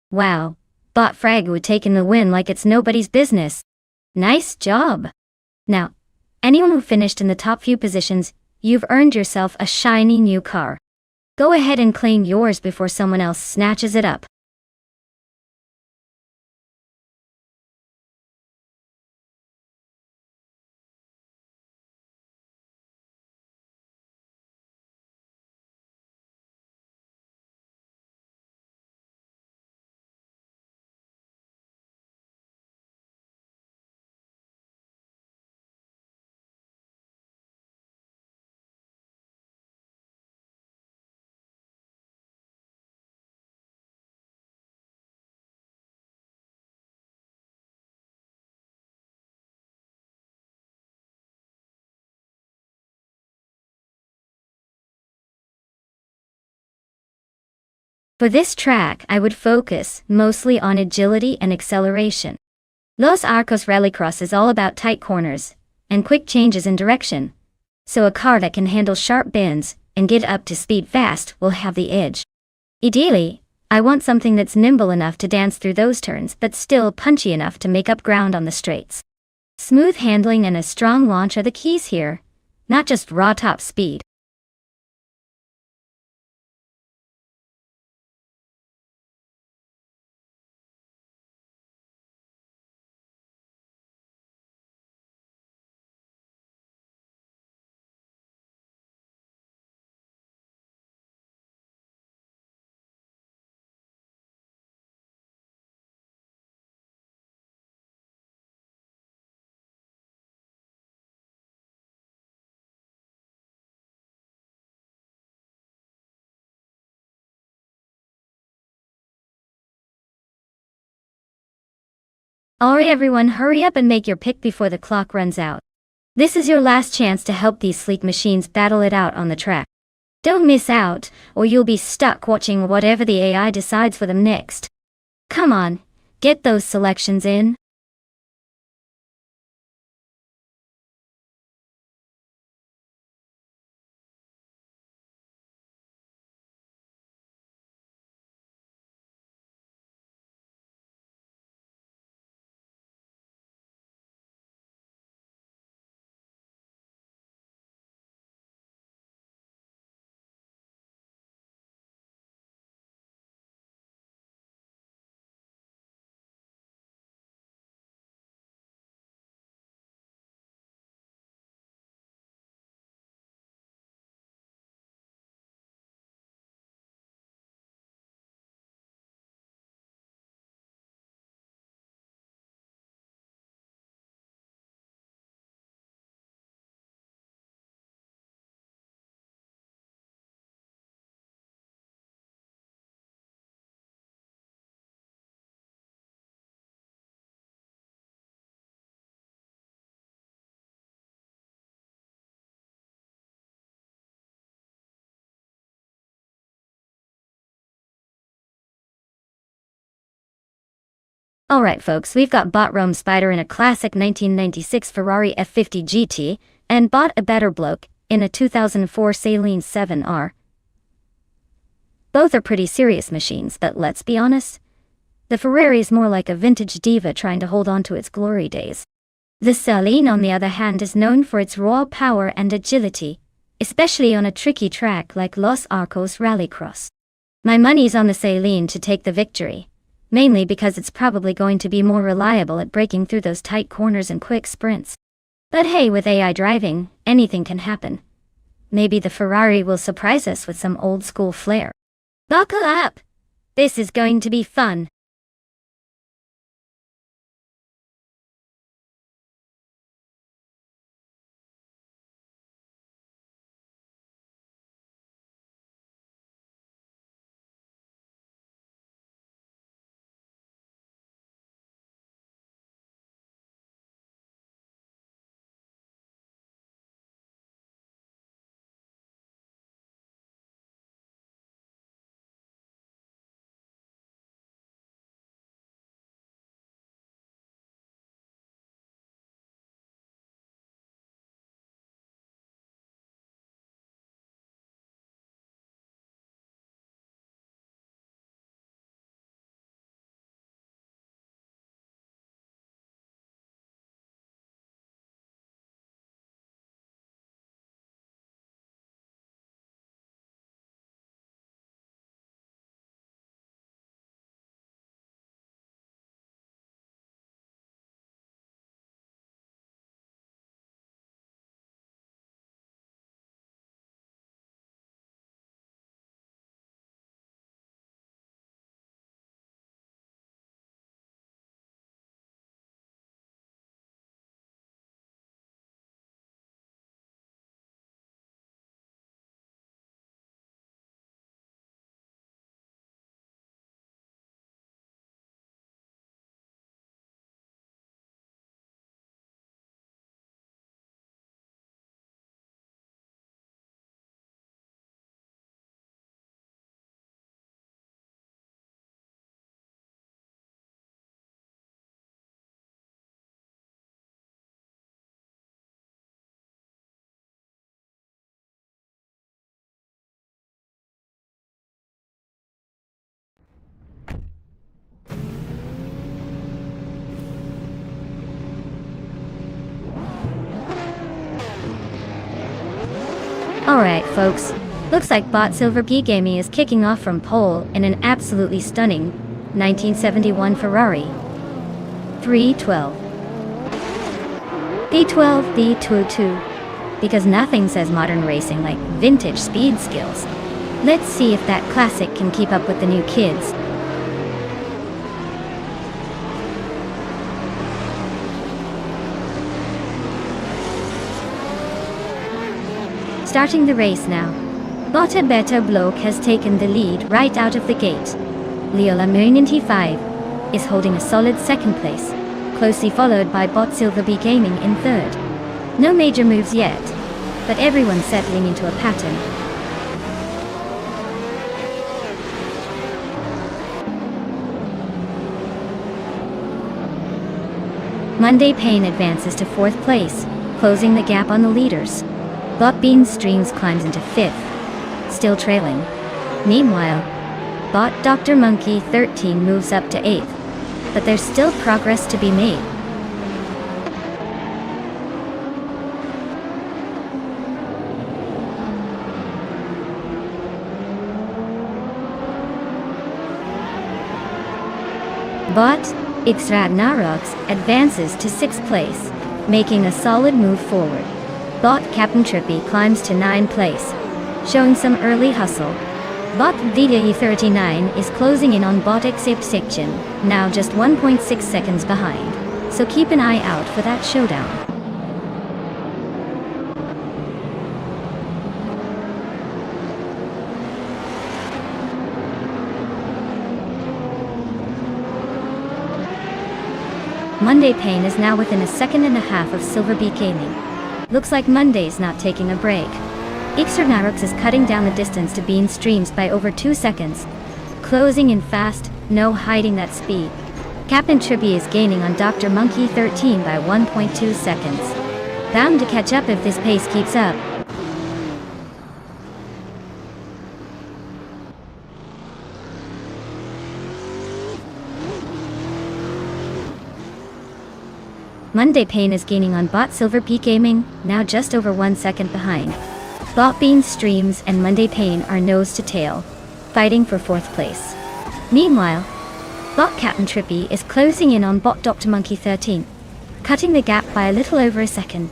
Wow, Bot Frag taking the win like it's nobody's business. Nice job! Now, anyone who finished in the top few positions, you've earned yourself a shiny new car. Go ahead and claim yours before someone else snatches it up. For this track, I would focus mostly on agility and acceleration. Los Arcos Rallycross is all about tight corners and quick changes in direction, so a car that can handle sharp bends and get up to speed fast will have the edge. Ideally, I want something that's nimble enough to dance through those turns but still punchy enough to make up ground on the straights. Smooth handling and a strong launch are the keys here, not just raw top speed. Alright everyone, hurry up and make your pick before the clock runs out. This is your last chance to help these sleek machines battle it out on the track. Don't miss out, or you'll be stuck watching whatever the AI decides for them next. Come on, get those selections in. Alright folks, we've got bought Rome Spider in a classic 1996 Ferrari F50 GT, and bought a better bloke in a 2004 Saleen 7R. Both are pretty serious machines, but let's be honest, the Ferrari is more like a vintage diva trying to hold on to its glory days. The Saleen, on the other hand, is known for its raw power and agility, especially on a tricky track like Los Arcos Rallycross. My money's on the Saleen to take the victory, mainly because it's probably going to be more reliable at breaking through those tight corners and quick sprints. But hey, with AI driving, anything can happen. Maybe the Ferrari will surprise us with some old school flair. Buckle up! This is going to be fun. Alright folks, looks like Bot Silver P Gaming is kicking off from pole in an absolutely stunning 1971 Ferrari 312. B12, B22, because nothing says modern racing like vintage speed skills. Let's see if that classic can keep up with the new kids. Starting the race now. Botta Beta Bloke has taken the lead right out of the gate. Leola Moon 5 is holding a solid second place, closely followed by Bot Silver B Gaming in third. No major moves yet, but everyone's settling into a pattern. Monday Payne advances to fourth place, closing the gap on the leaders. Bot Beans Streams climbs into fifth, still trailing. Meanwhile, Bot Dr. Monkey 13 moves up to eighth, but there's still progress to be made. Bot X Ragnaroks advances to sixth place, making a solid move forward. Bot Captain Trippy climbs to 9th place, showing some early hustle. Bot Vida E39 is closing in on Bot Xip section, now just 1.6 seconds behind, so keep an eye out for that showdown. Monday Payne is now within a second and a half of Silver B Gaming. Looks like Monday's not taking a break. Ixernarox is cutting down the distance to Bean Streams by over 2 seconds. Closing in fast, no hiding that speed. Captain Trippy is gaining on Dr. Monkey 13 by 1.2 seconds. Bound to catch up if this pace keeps up. Monday Payne is gaining on Bot Silver Peak Gaming, now just over 1 second behind. Bot Bean Streams and Monday Payne are nose to tail, fighting for 4th place. Meanwhile, Bot Captain Trippy is closing in on Bot Dr. Monkey 13, cutting the gap by a little over a second.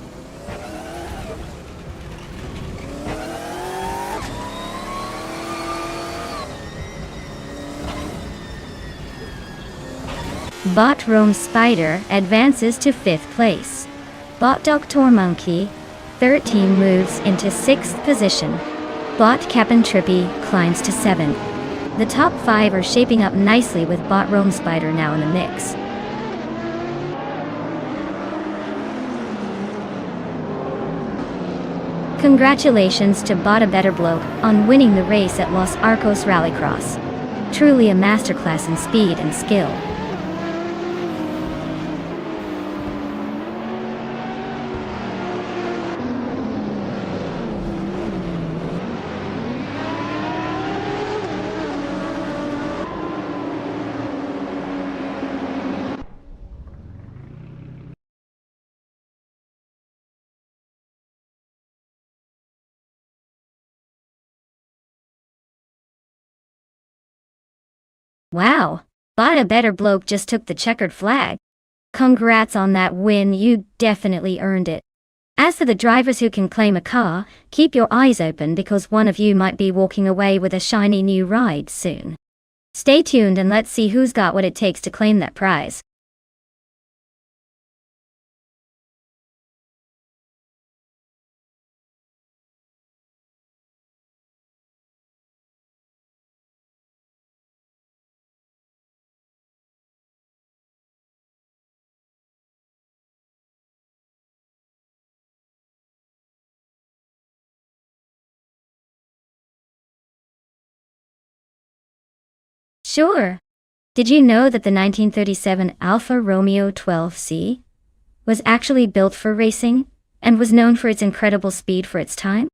Bot Rome Spider advances to 5th place. Bot Dr. Monkey 13 moves into 6th position. Bot Captain Trippy climbs to 7th. The top 5 are shaping up nicely with Bot Rome Spider now in the mix. Congratulations to Bot A Better Bloke on winning the race at Los Arcos Rallycross. Truly a masterclass in speed and skill. Wow, Bot A Better Bloke just took the checkered flag. Congrats on that win, you definitely earned it. As for the drivers who can claim a car, keep your eyes open because one of you might be walking away with a shiny new ride soon. Stay tuned and let's see who's got what it takes to claim that prize. Sure. Did you know that the 1937 Alfa Romeo 12C was actually built for racing and was known for its incredible speed for its time?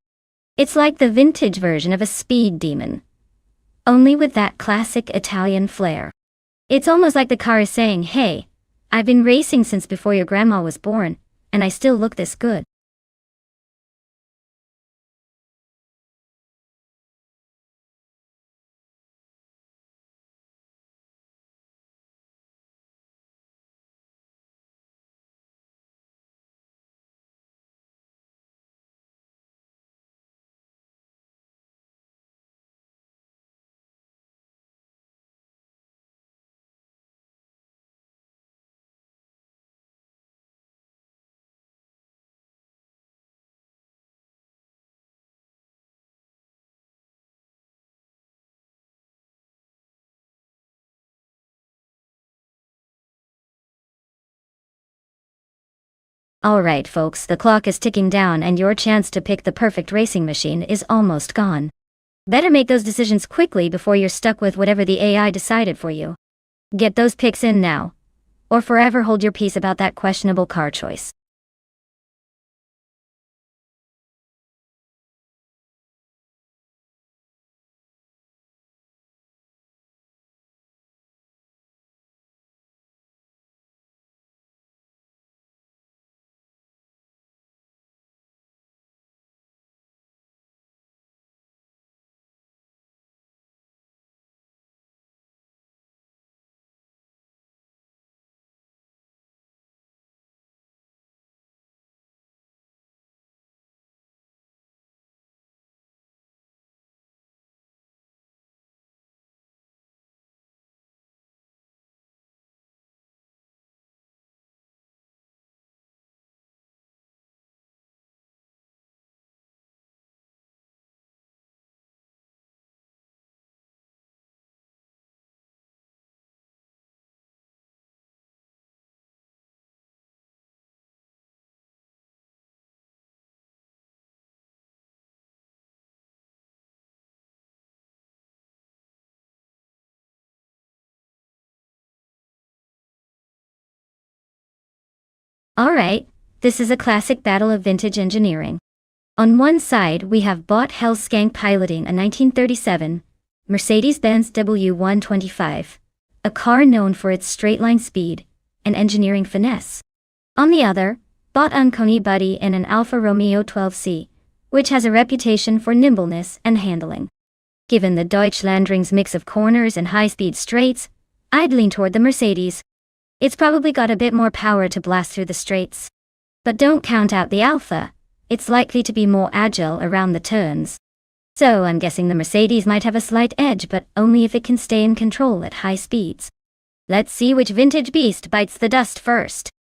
It's like the vintage version of a speed demon, only with that classic Italian flair. It's almost like the car is saying, hey, I've been racing since before your grandma was born, and I still look this good. Alright folks, the clock is ticking down and your chance to pick the perfect racing machine is almost gone. Better make those decisions quickly before you're stuck with whatever the AI decided for you. Get those picks in now, or forever hold your peace about that questionable car choice. Alright, this is a classic battle of vintage engineering. On one side, we have Bot Hellskank piloting a 1937 Mercedes-Benz W125, a car known for its straight-line speed and engineering finesse. On the other, Bot Unconi Buddy in an Alfa Romeo 12C, which has a reputation for nimbleness and handling. Given the Deutschlandring's mix of corners and high-speed straights, I'd lean toward the Mercedes. It's probably got a bit more power to blast through the straights. But don't count out the Alfa. It's likely to be more agile around the turns. So I'm guessing the Mercedes might have a slight edge, but only if it can stay in control at high speeds. Let's see which vintage beast bites the dust first.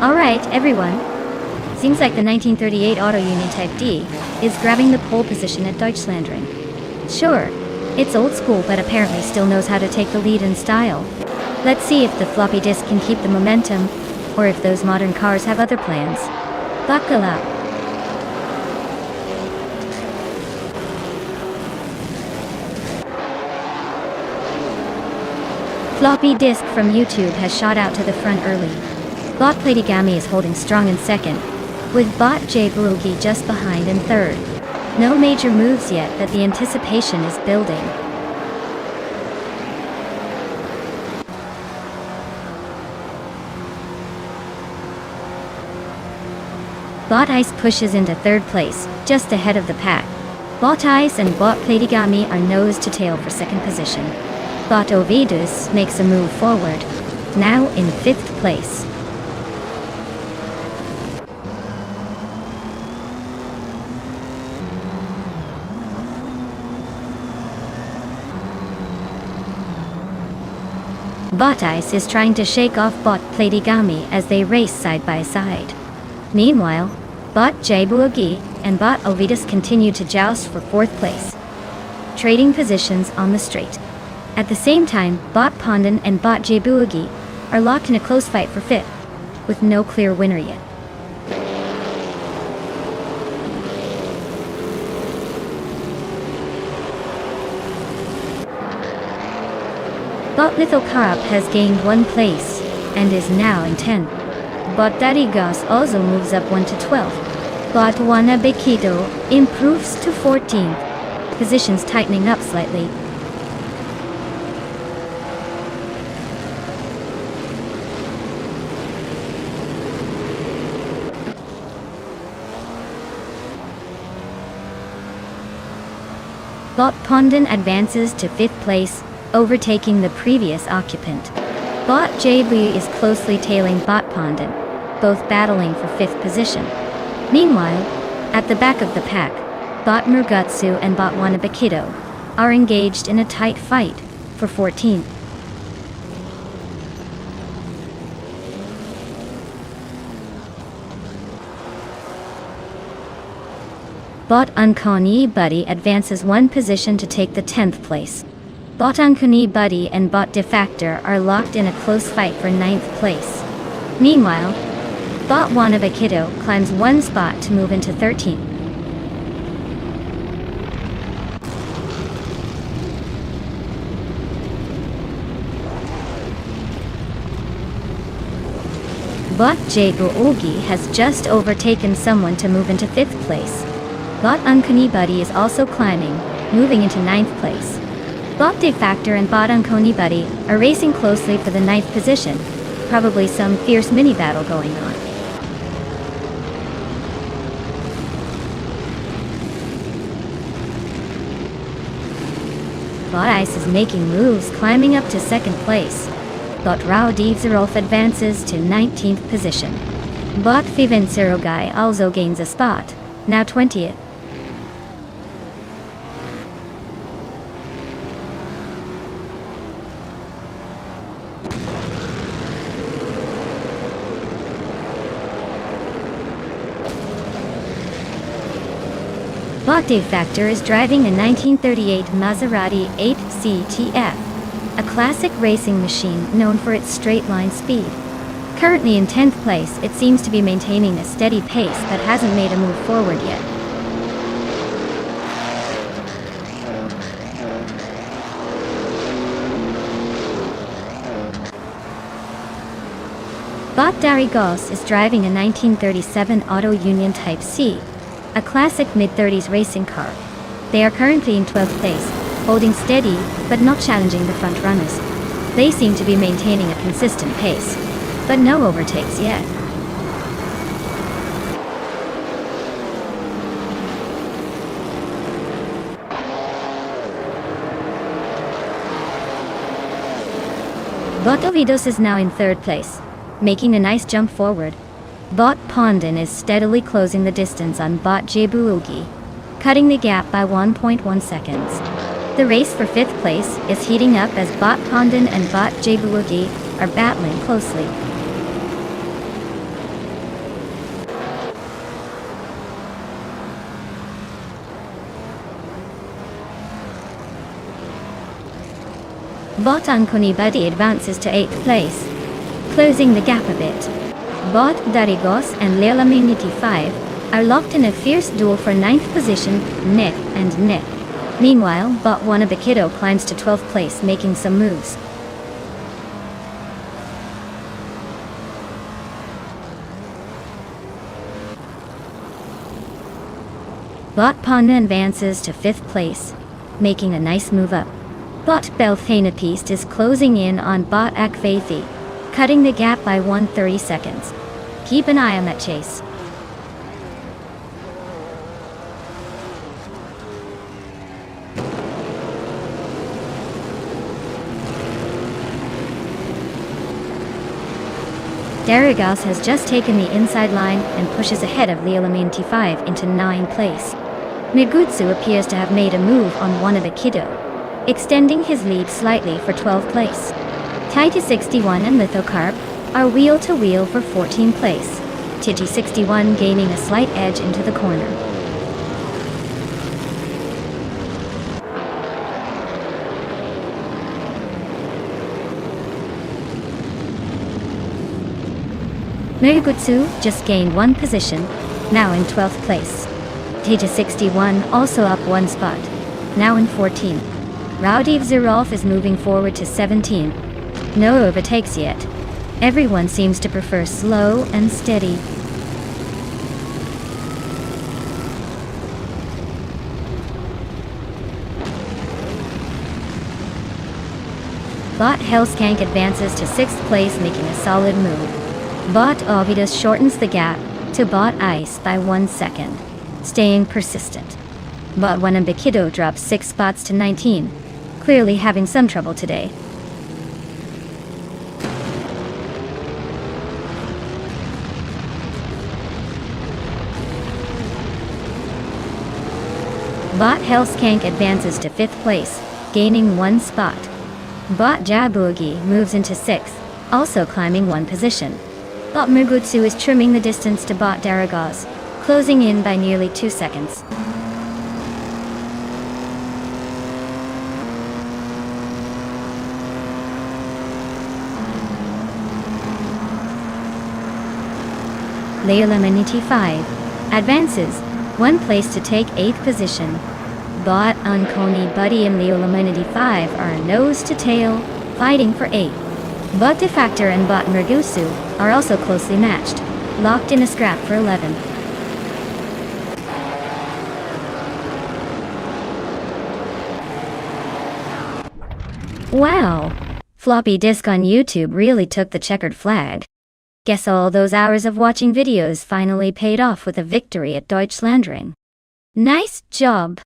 Alright, everyone. Seems like the 1938 Auto Union Type D is grabbing the pole position at Deutschlandring. Sure, it's old school but apparently still knows how to take the lead in style. Let's see if the floppy disk can keep the momentum, or if those modern cars have other plans. Buckle up. Floppy disk from YouTube has shot out to the front early. Bot Platigami is holding strong in second, with Bot J Boogie just behind in third. No major moves yet, but the anticipation is building. Bot Ice pushes into third place, just ahead of the pack. Bot Ice and Bot Platigami are nose to tail for second position. Bot Ovidus makes a move forward, now in fifth place. Bot Ice is trying to shake off Bot Platigami as they race side by side. Meanwhile, Bot J Boogie and Bot Ovidus continue to joust for fourth place, trading positions on the straight. At the same time, Bot Pondon and Bot J Boogie are locked in a close fight for fifth, with no clear winner yet. Bot Little Carp has gained one place, and is now in 10th. Bot Daddy Goss also moves up 1 to 12th. Bot Wana Bekito improves to 14th, positions tightening up slightly. Bot Pondon advances to 5th place, overtaking the previous occupant. Bot JB is closely tailing Bot Pondon, both battling for 5th position. Meanwhile, at the back of the pack, Bot Murgutsu and Bot Wanabakido are engaged in a tight fight for 14th. Bot Unkoni Buddy advances 1 position to take the 10th place. Bot Unkoni Buddy and Bot Defactor are locked in a close fight for 9th place. Meanwhile, Bot Wanabakido climbs 1 spot to move into 13th. Bot Jago Ogi has just overtaken someone to move into 5th place. Bot Unkoni Buddy is also climbing, moving into 9th place. Bot Defactor and Bot Unkoni Buddy are racing closely for the 9th position, probably some fierce mini-battle going on. Bot Ice is making moves, climbing up to 2nd place. Bot Raudivzerolf advances to 19th position. Bot Fivenserogai also gains a spot, now 20th. Bot Defactor is driving a 1938 Maserati 8 CTF, a classic racing machine known for its straight-line speed. Currently in 10th place, it seems to be maintaining a steady pace but hasn't made a move forward yet. Bot Darigos is driving a 1937 Auto Union Type C, a classic mid-30s racing car. They are currently in 12th place, holding steady but not challenging the front runners. They seem to be maintaining a consistent pace, but no overtakes yet. Bot Ovidos is now in 3rd place, making a nice jump forward. Bot Pondon is steadily closing the distance on Bot Jabuugi, cutting the gap by 1.1 seconds. The race for 5th place is heating up as Bot Pondon and Bot Jabuugi are battling closely. Bot Unkoni Buddy advances to 8th place, closing the gap a bit. Bot Darigos and Leolaminity 5 are locked in a fierce duel for 9th position, neck and neck. Meanwhile, Bot Wanabakido climbs to 12th place, making some moves. Bot Panda advances to 5th place, making a nice move up. Bot Belthanapiste is closing in on Bot Akvaithi, cutting the gap by 130 seconds. Keep an eye on that chase. Darigos has just taken the inside line and pushes ahead of Leolamin T5 into 9th place. Megutsu appears to have made a move on Wanabakido, extending his lead slightly for 12th place. Taita61 and Lithocarp are wheel-to-wheel for 14th place, Tigi61 gaining a slight edge into the corner. Megutsu just gained 1 position, now in 12th place. Tigi61 also up 1 spot, now in 14th. Raudiv Zirolf is moving forward to 17th. No overtakes yet. Everyone seems to prefer slow and steady. Bot Hellskank advances to 6th place, making a solid move. Bot Ovidus shortens the gap to Bot Ice by 1 second, staying persistent. but one Ambikido drops 6 spots to 19. Clearly having some trouble today. Bot Hellskank advances to 5th place, gaining 1 spot. Bot Jabugi moves into 6th, also climbing 1 position. Bot Murgutsu is trimming the distance to Bot Daragaz, closing in by nearly 2 seconds. Leolamanity 5 advances 1 place to take 8th position. Bot Unkoni Buddy and Leolamanity 5 are nose to tail, fighting for 8th. Bot Defactor and Bot Murgusu are also closely matched, locked in a scrap for 11th. Wow! Floppy disk on YouTube really took the checkered flag. Guess all those hours of watching videos finally paid off with a victory at Deutschlandring. Nice job!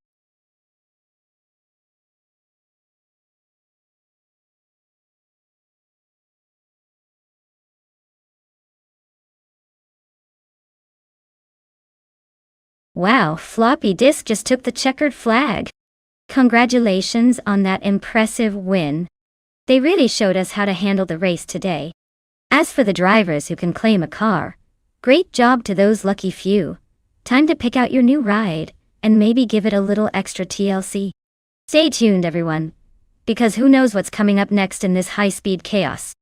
Wow, floppy disk just took the checkered flag. Congratulations on that impressive win. They really showed us how to handle the race today. As for the drivers who can claim a car, great job to those lucky few. Time to pick out your new ride, and maybe give it a little extra TLC. Stay tuned, everyone, because who knows what's coming up next in this high-speed chaos.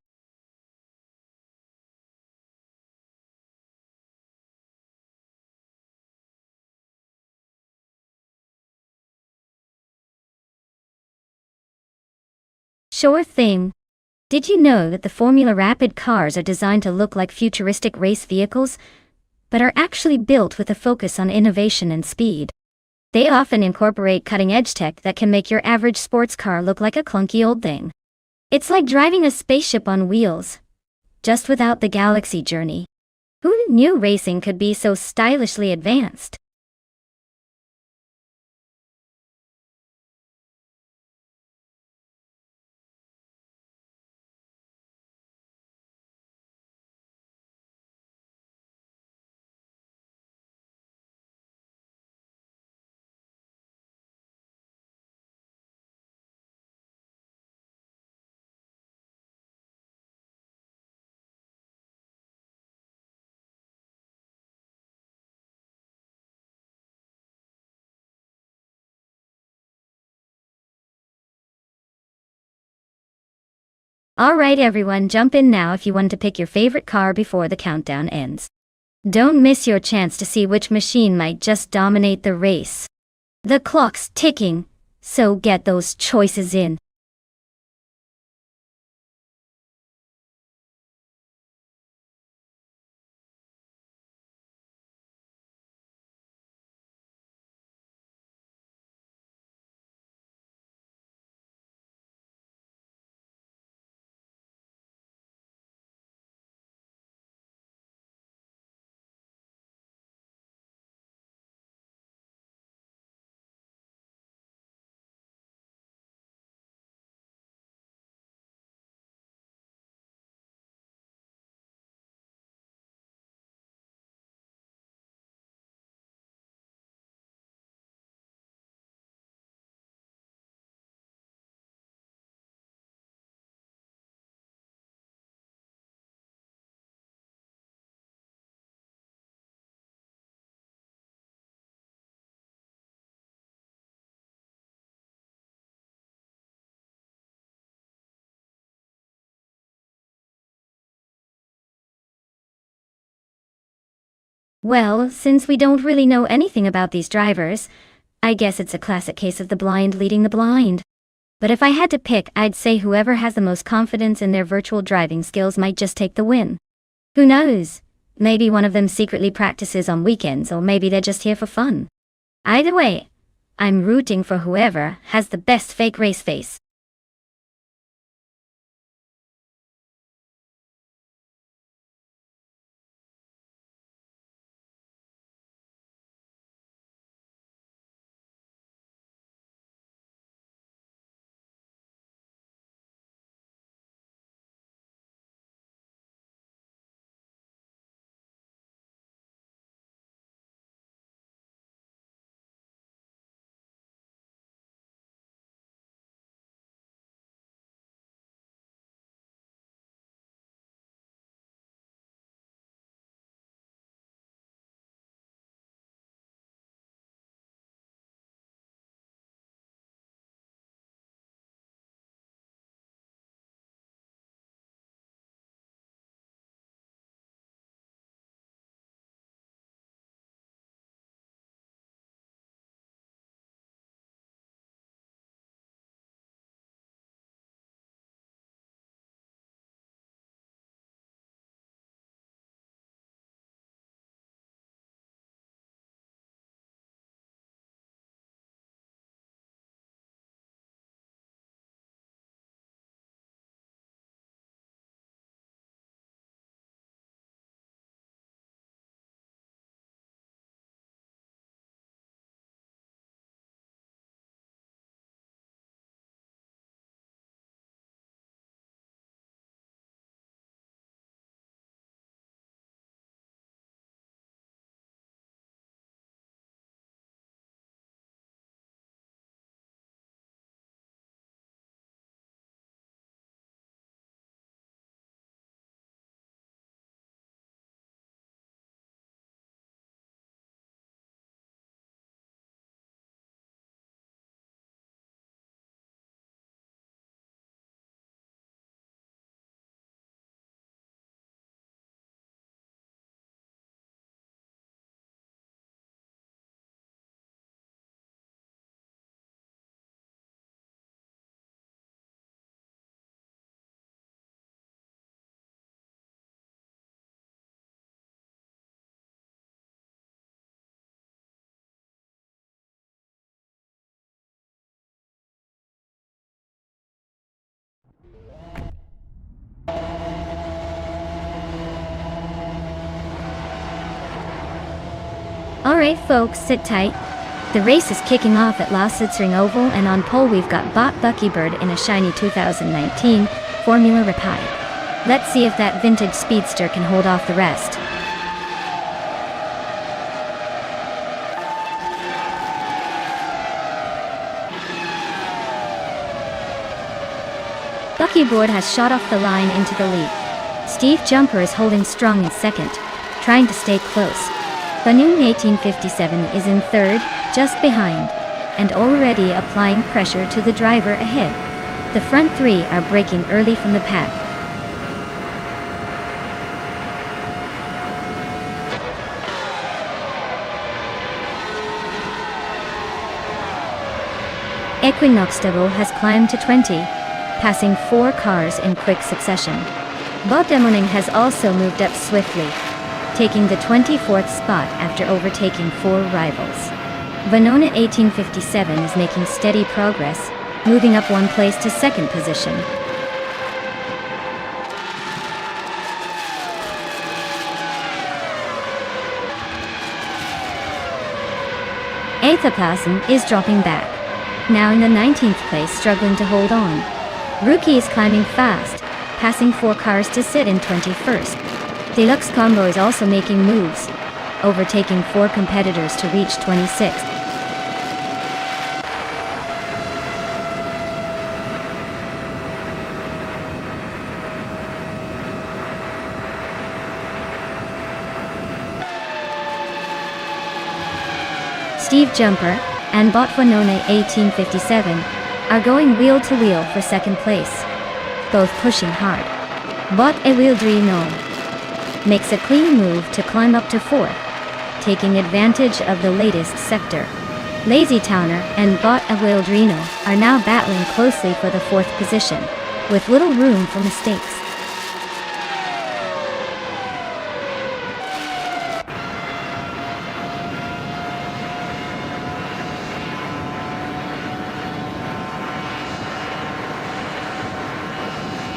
Sure thing. Did you know that the Formula Rapid cars are designed to look like futuristic race vehicles, but are actually built with a focus on innovation and speed? They often incorporate cutting-edge tech that can make your average sports car look like a clunky old thing. It's like driving a spaceship on wheels, just without the galaxy journey. Who knew racing could be so stylishly advanced? Alright everyone, jump in now if you want to pick your favorite car before the countdown ends. Don't miss your chance to see which machine might just dominate the race. The clock's ticking, so get those choices in. Well, since we don't really know anything about these drivers, I guess it's a classic case of the blind leading the blind. But if I had to pick, I'd say whoever has the most confidence in their virtual driving skills might just take the win. Who knows? Maybe one of them secretly practices on weekends, or maybe they're just here for fun. Either way, I'm rooting for whoever has the best fake race face. Alright folks, sit tight. The race is kicking off at La Sitzring Oval, and on pole we've got Bot Buckybird in a shiny 2019 Formula Rapide. Let's see if that vintage speedster can hold off the rest. Buckybird has shot off the line into the lead. Steve Jumper is holding strong in second, trying to stay close. Banoon 1857 is in third, just behind, and already applying pressure to the driver ahead. The front three are breaking early from the pack. Equinoxtable has climbed to 20, passing 4 cars in quick succession. Botemoning has also moved up swiftly, taking the 24th spot after overtaking 4 rivals. Venona 1857 is making steady progress, moving up 1 place to 2nd position. Aethapassen is dropping back, now in the 19th place, struggling to hold on. Rookie is climbing fast, passing 4 cars to sit in 21st. Deluxe Combo is also making moves, overtaking 4 competitors to reach 26th. Steve Jumper and Bot Venona 1857 are going wheel to wheel for 2nd place, both pushing hard. Bot Ewildrino makes a clean move to climb up to 4th, taking advantage of the latest sector. Lazy Towner and Bot Ewildrino are now battling closely for the 4th position, with little room for mistakes.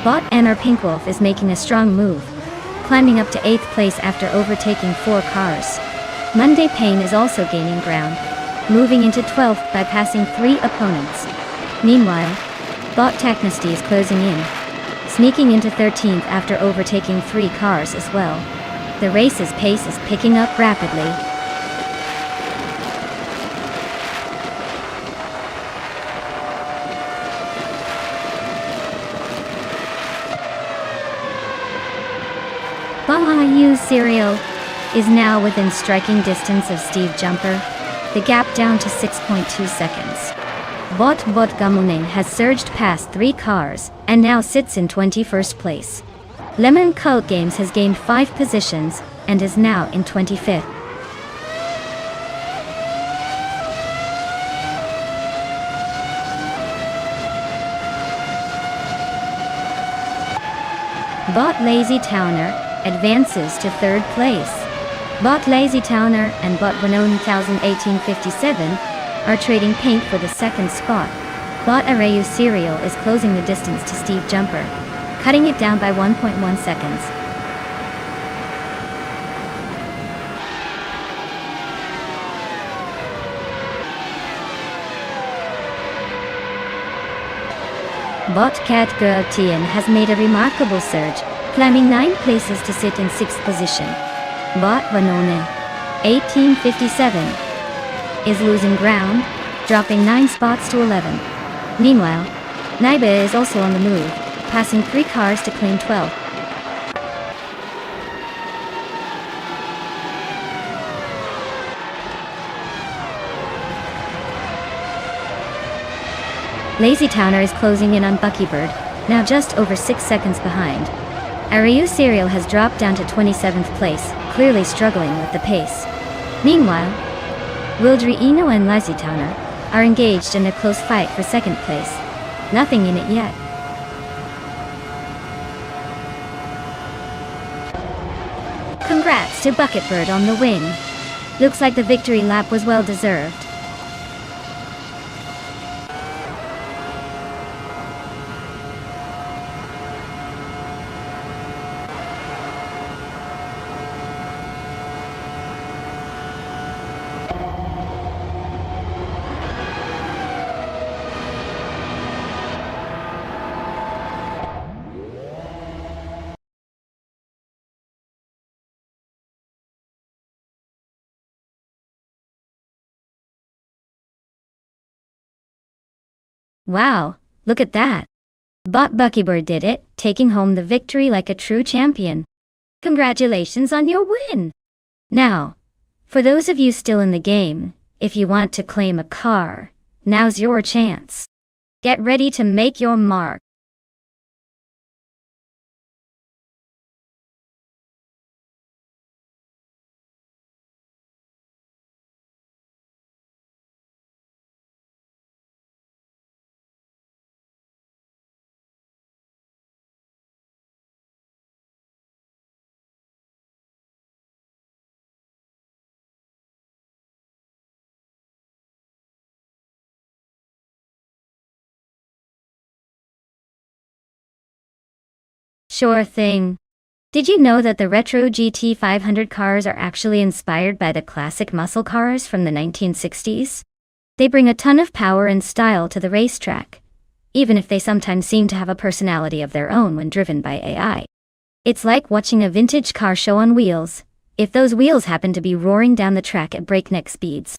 Bot Anar Pinkwolf is making a strong move, climbing up to 8th place after overtaking 4 cars. Monday Payne is also gaining ground, moving into 12th by passing 3 opponents. Meanwhile, Bot Technesty is closing in, sneaking into 13th after overtaking 3 cars as well. The race's pace is picking up rapidly. Bahayu Serial is now within striking distance of Steve Jumper, the gap down to 6.2 seconds. Bot Gamuning has surged past 3 cars and now sits in 21st place. Lemon Cult Games has gained 5 positions and is now in 25th. Bot Lazy Towner advances to 3rd place. Bot Lazy Towner and Bot Venona 1857 are trading paint for the 2nd spot. Bot Arayu Serial is closing the distance to Steve Jumper, cutting it down by 1.1 seconds. Bot Cat Girl Tien has made a remarkable surge, climbing 9 places to sit in 6th position. Bot Venona 1857 is losing ground, dropping 9 spots to 11. Meanwhile, Naiba is also on the move, passing 3 cars to claim 12th. Lazy Towner is closing in on Buckybird, now just over 6 seconds behind. Arayu Serial has dropped down to 27th place, clearly struggling with the pace. Meanwhile, Wildry Eno and Lazy Towner are engaged in a close fight for 2nd place. Nothing in it yet. Congrats to Bucketbird on the win. Looks like the victory lap was well deserved. Wow, look at that. Bot Buckybird did it, taking home the victory like a true champion. Congratulations on your win! Now, for those of you still in the game, if you want to claim a car, now's your chance. Get ready to make your mark. Sure thing. Did you know that the retro GT 500 cars are actually inspired by the classic muscle cars from the 1960s? They bring a ton of power and style to the racetrack, even if they sometimes seem to have a personality of their own when driven by AI. It's like watching a vintage car show on wheels, if those wheels happen to be roaring down the track at breakneck speeds.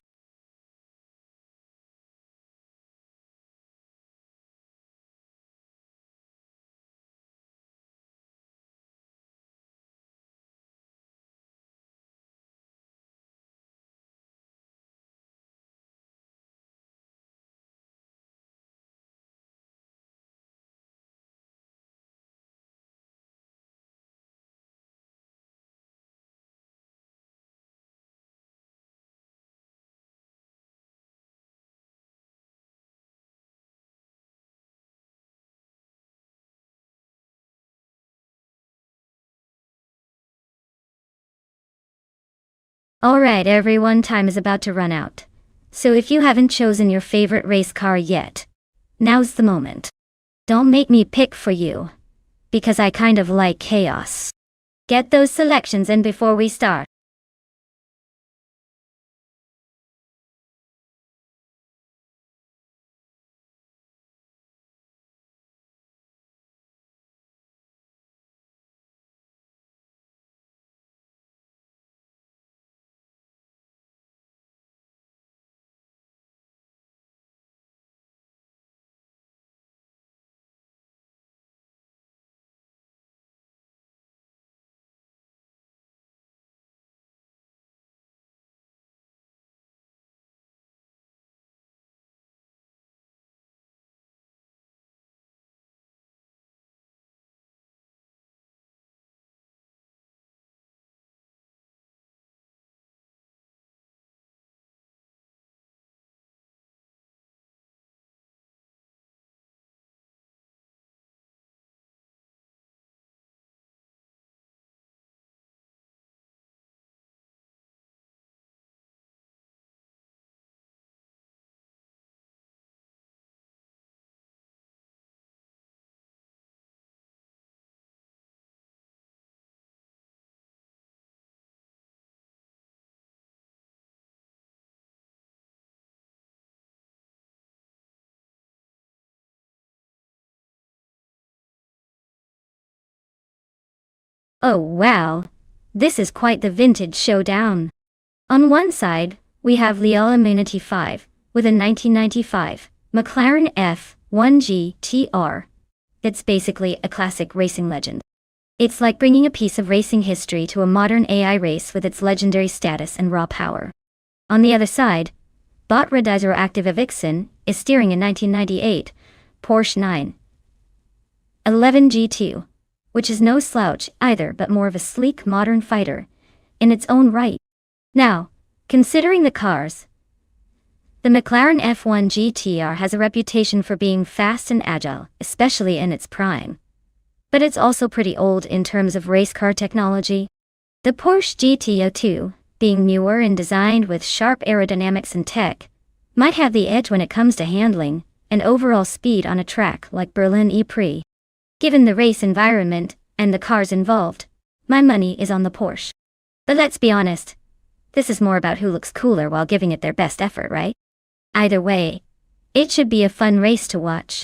Alright everyone, time is about to run out. So if you haven't chosen your favorite race car yet, now's the moment. Don't make me pick for you, because I kind of like chaos. Get those selections in before we start. Oh wow, this is quite the vintage showdown. On one side, we have Leal Immunity 5, with a 1995 McLaren F1 GTR. It's basically a classic racing legend. It's like bringing a piece of racing history to a modern AI race with its legendary status and raw power. On the other side, Bot Redizer Active Vixen is steering a 1998 Porsche 911 G2, which is no slouch either but more of a sleek modern fighter in its own right. Now, considering the cars, the McLaren F1 GTR has a reputation for being fast and agile, especially in its prime. But it's also pretty old in terms of race car technology. The Porsche GT02, being newer and designed with sharp aerodynamics and tech, might have the edge when it comes to handling and overall speed on a track like Berlin E-Prix. Given the race environment and the cars involved, my money is on the Porsche. But let's be honest, this is more about who looks cooler while giving it their best effort, right? Either way, it should be a fun race to watch.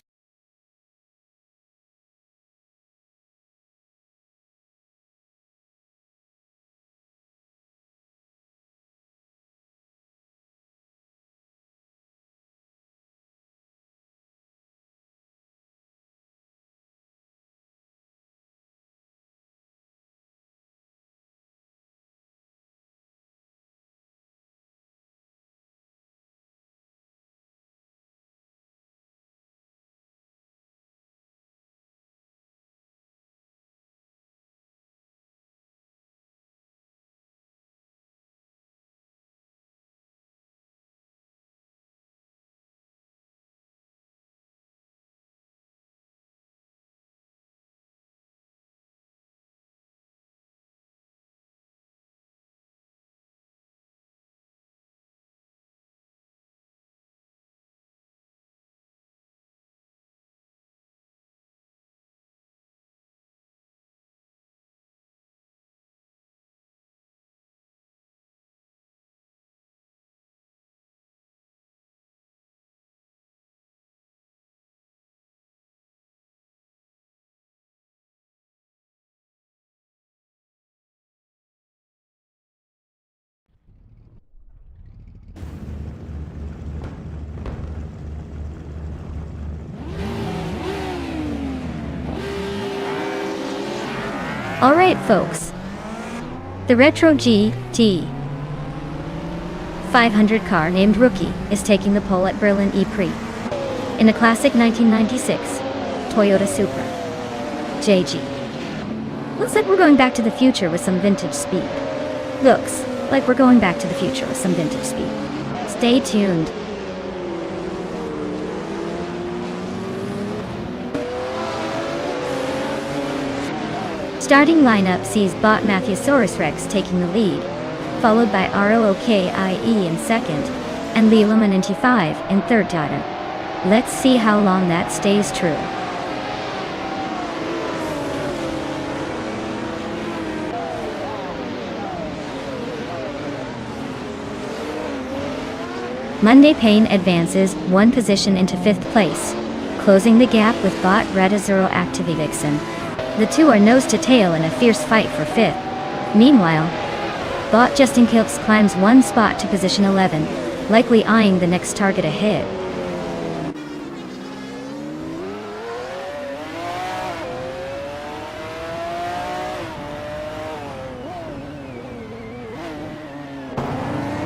Alright folks, the Retro GT 500 car named Rookie is taking the pole at Berlin E-Prix in a classic 1996 Toyota Supra JG. Looks like we're going back to the future with some vintage speed. Looks like we're going back to the future with some vintage speed. Stay tuned. Starting lineup sees Bot Mattheosaurus Rex taking the lead, followed by ROOKIE in second, and Leela Manenti 5 in third title. Let's see how long that stays true. Monday Payne advances one position into fifth place, closing the gap with Bot Radazuro Activivixen. The two are nose to tail in a fierce fight for fifth. Meanwhile, Bot Justin Kilks climbs one spot to position 11, likely eyeing the next target ahead.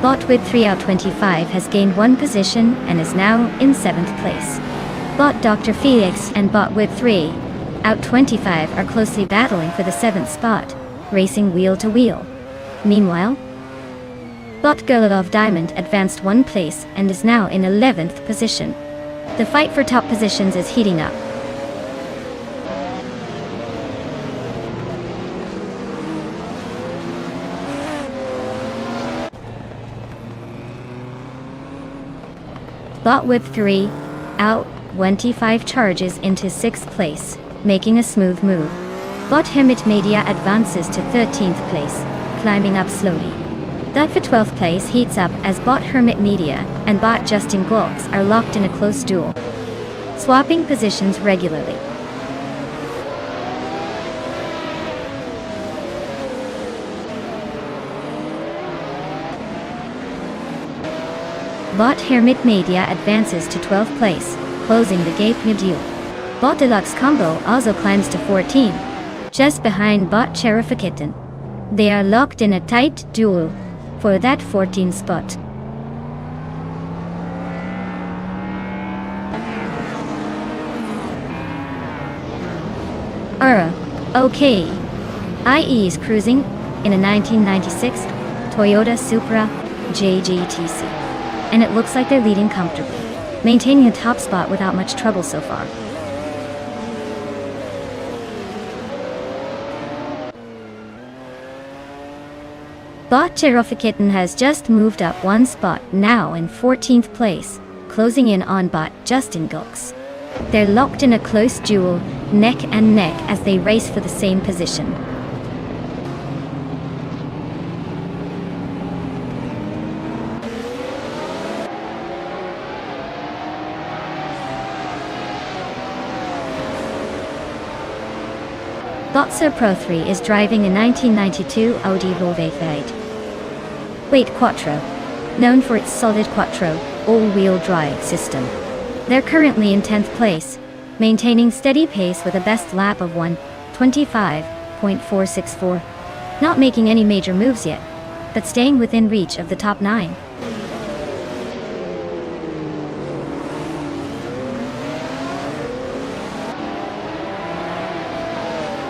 Bot with 3 out 25 has gained one position and is now in 7th place. Bot Dr. Felix and Bot with 3 out 25 are closely battling for the 7th spot, racing wheel to wheel. Meanwhile, Bot Gurlov Diamond advanced one place and is now in 11th position. The fight for top positions is heating up. Bot with 3 out 25 charges into 6th place, making a smooth move. Bot Hermit Media advances to 13th place, climbing up slowly. That for 12th place heats up as Bot Hermit Media and Bot Justin Glocks are locked in a close duel, swapping positions regularly. Bot Hermit Media advances to 12th place, closing the gap mid-duel. Bot Deluxe Combo also climbs to 14, just behind Bot Cherifakitten. They are locked in a tight duel for that 14th spot. Okay. IE is cruising in a 1996 Toyota Supra JGTC, and it looks like they're leading comfortably, maintaining a top spot without much trouble so far. Bot Cherofakitten has just moved up one spot, now in 14th place, closing in on Bot Justin Glocks. They're locked in a close duel, neck and neck as they race for the same position. Botser Pro 3 is driving a 1992 Audi Volvo Weight Quattro, known for its solid Quattro, all-wheel drive system. They're currently in 10th place, maintaining steady pace with a best lap of 1:25.464. Not making any major moves yet, but staying within reach of the top 9.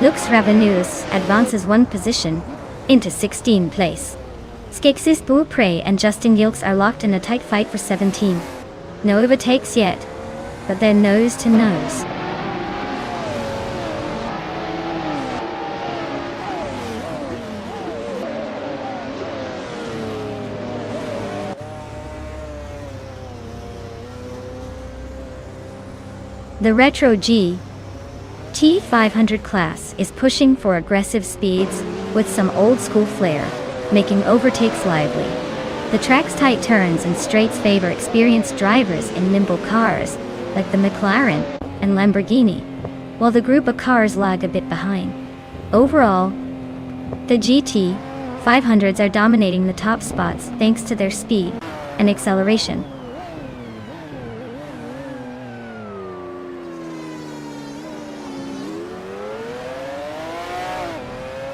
Lux Ravenous advances one position into 16th place. Skeksis Prey and Justin Gilks are locked in a tight fight for 17th. No overtakes yet, but they're nose to nose. The Retro T500 class is pushing for aggressive speeds with some old-school flair, making overtakes lively. The track's tight turns and straights favor experienced drivers in nimble cars, like the McLaren and Lamborghini, while the group of cars lag a bit behind. Overall, the GT500s are dominating the top spots thanks to their speed and acceleration.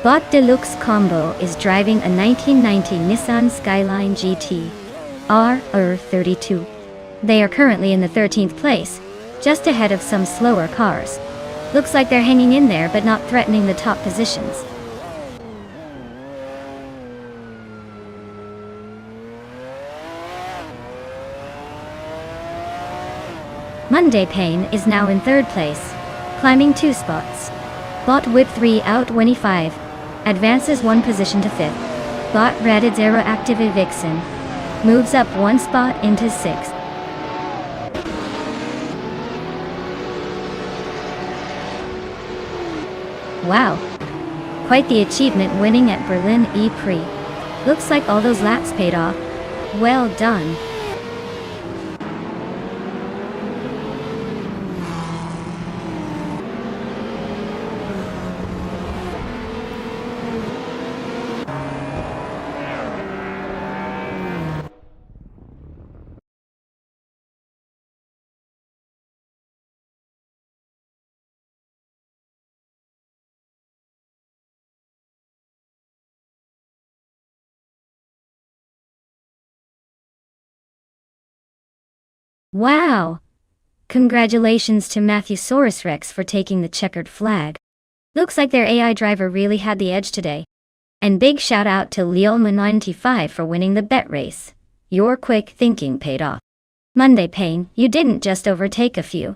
Bot Deluxe Combo is driving a 1990 Nissan Skyline GT R32. They are currently in the 13th place, just ahead of some slower cars. Looks like they're hanging in there but not threatening the top positions. Monday Payne is now in 3rd place, climbing 2 spots. Bot Whip 3 out 25, advances 1 position to 5th. Bot Rated Zero Active Vixen moves up 1 spot into 6th. Wow, quite the achievement winning at Berlin E-Prix. Looks like all those laps paid off. Well done. Wow! Congratulations to Matthewsaurus Rex for taking the checkered flag. Looks like their AI driver really had the edge today. And big shout out to Leolma95 for winning the bet race. Your quick thinking paid off. Monday Payne, you didn't just overtake a few.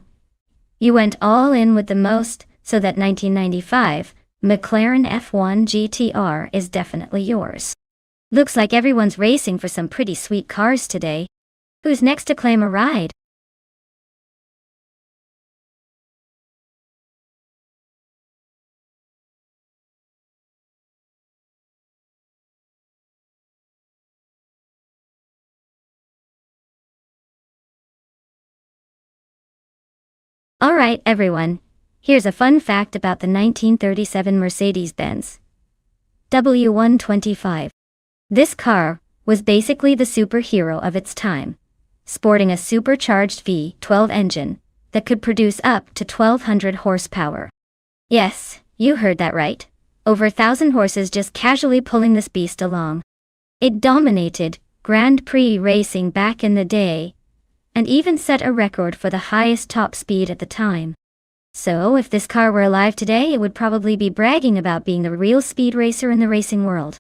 You went all in with the most, so that 1995 McLaren F1 GTR is definitely yours. Looks like everyone's racing for some pretty sweet cars today. Who's next to claim a ride? Alright everyone, here's a fun fact about the 1937 Mercedes-Benz W125. This car was basically the superhero of its time, sporting a supercharged V12 engine that could produce up to 1200 horsepower. Yes, you heard that right. Over 1,000 horses just casually pulling this beast along. It dominated Grand Prix racing back in the day, and even set a record for the highest top speed at the time. So if this car were alive today, it would probably be bragging about being the real speed racer in the racing world.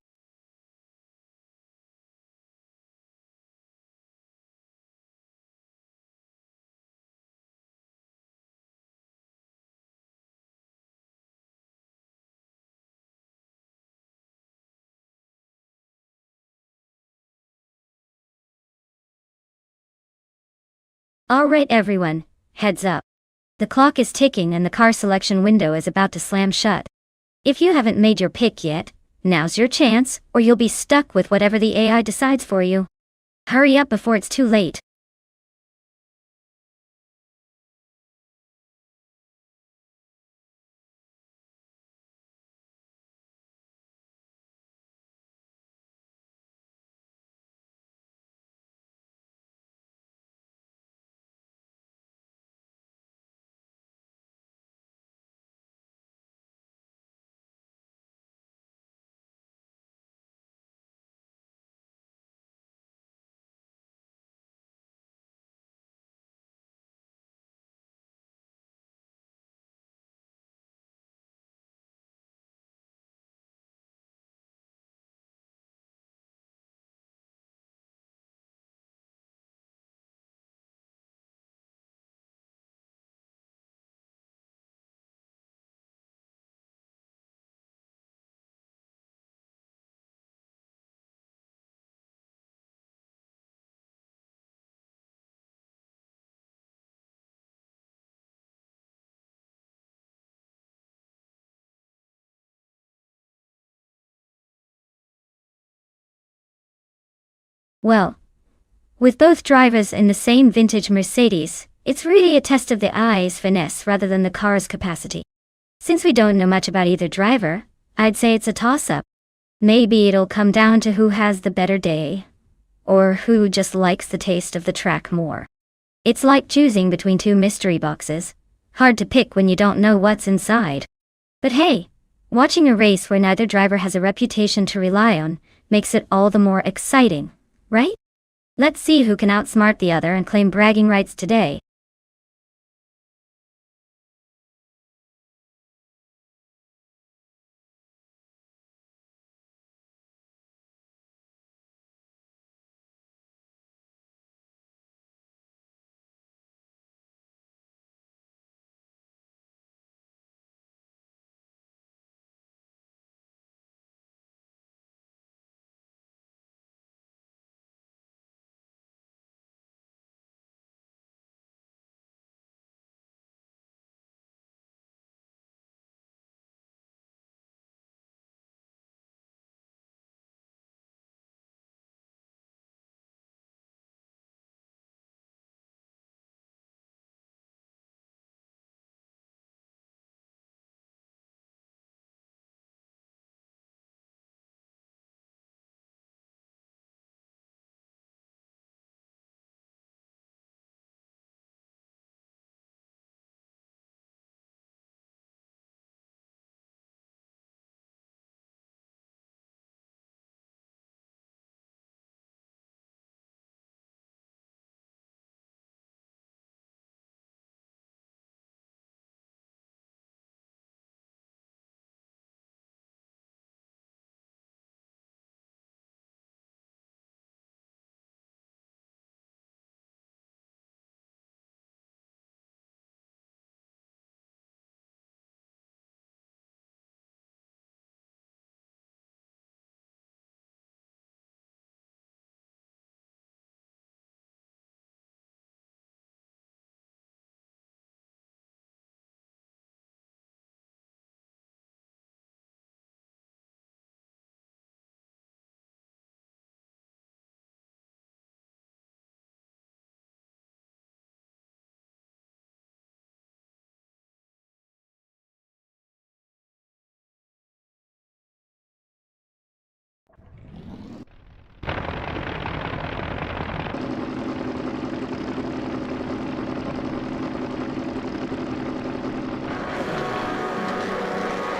Alright everyone, heads up. The clock is ticking and the car selection window is about to slam shut. If you haven't made your pick yet, now's your chance, or you'll be stuck with whatever the AI decides for you. Hurry up before it's too late. Well, with both drivers in the same vintage Mercedes, it's really a test of the eye's finesse rather than the car's capacity. Since we don't know much about either driver, I'd say it's a toss-up. Maybe it'll come down to who has the better day, or who just likes the taste of the track more. It's like choosing between 2 mystery boxes. Hard to pick when you don't know what's inside. But hey, Watching a race where neither driver has a reputation to rely on makes it all the more exciting, right? Let's see who can outsmart the other and claim bragging rights today.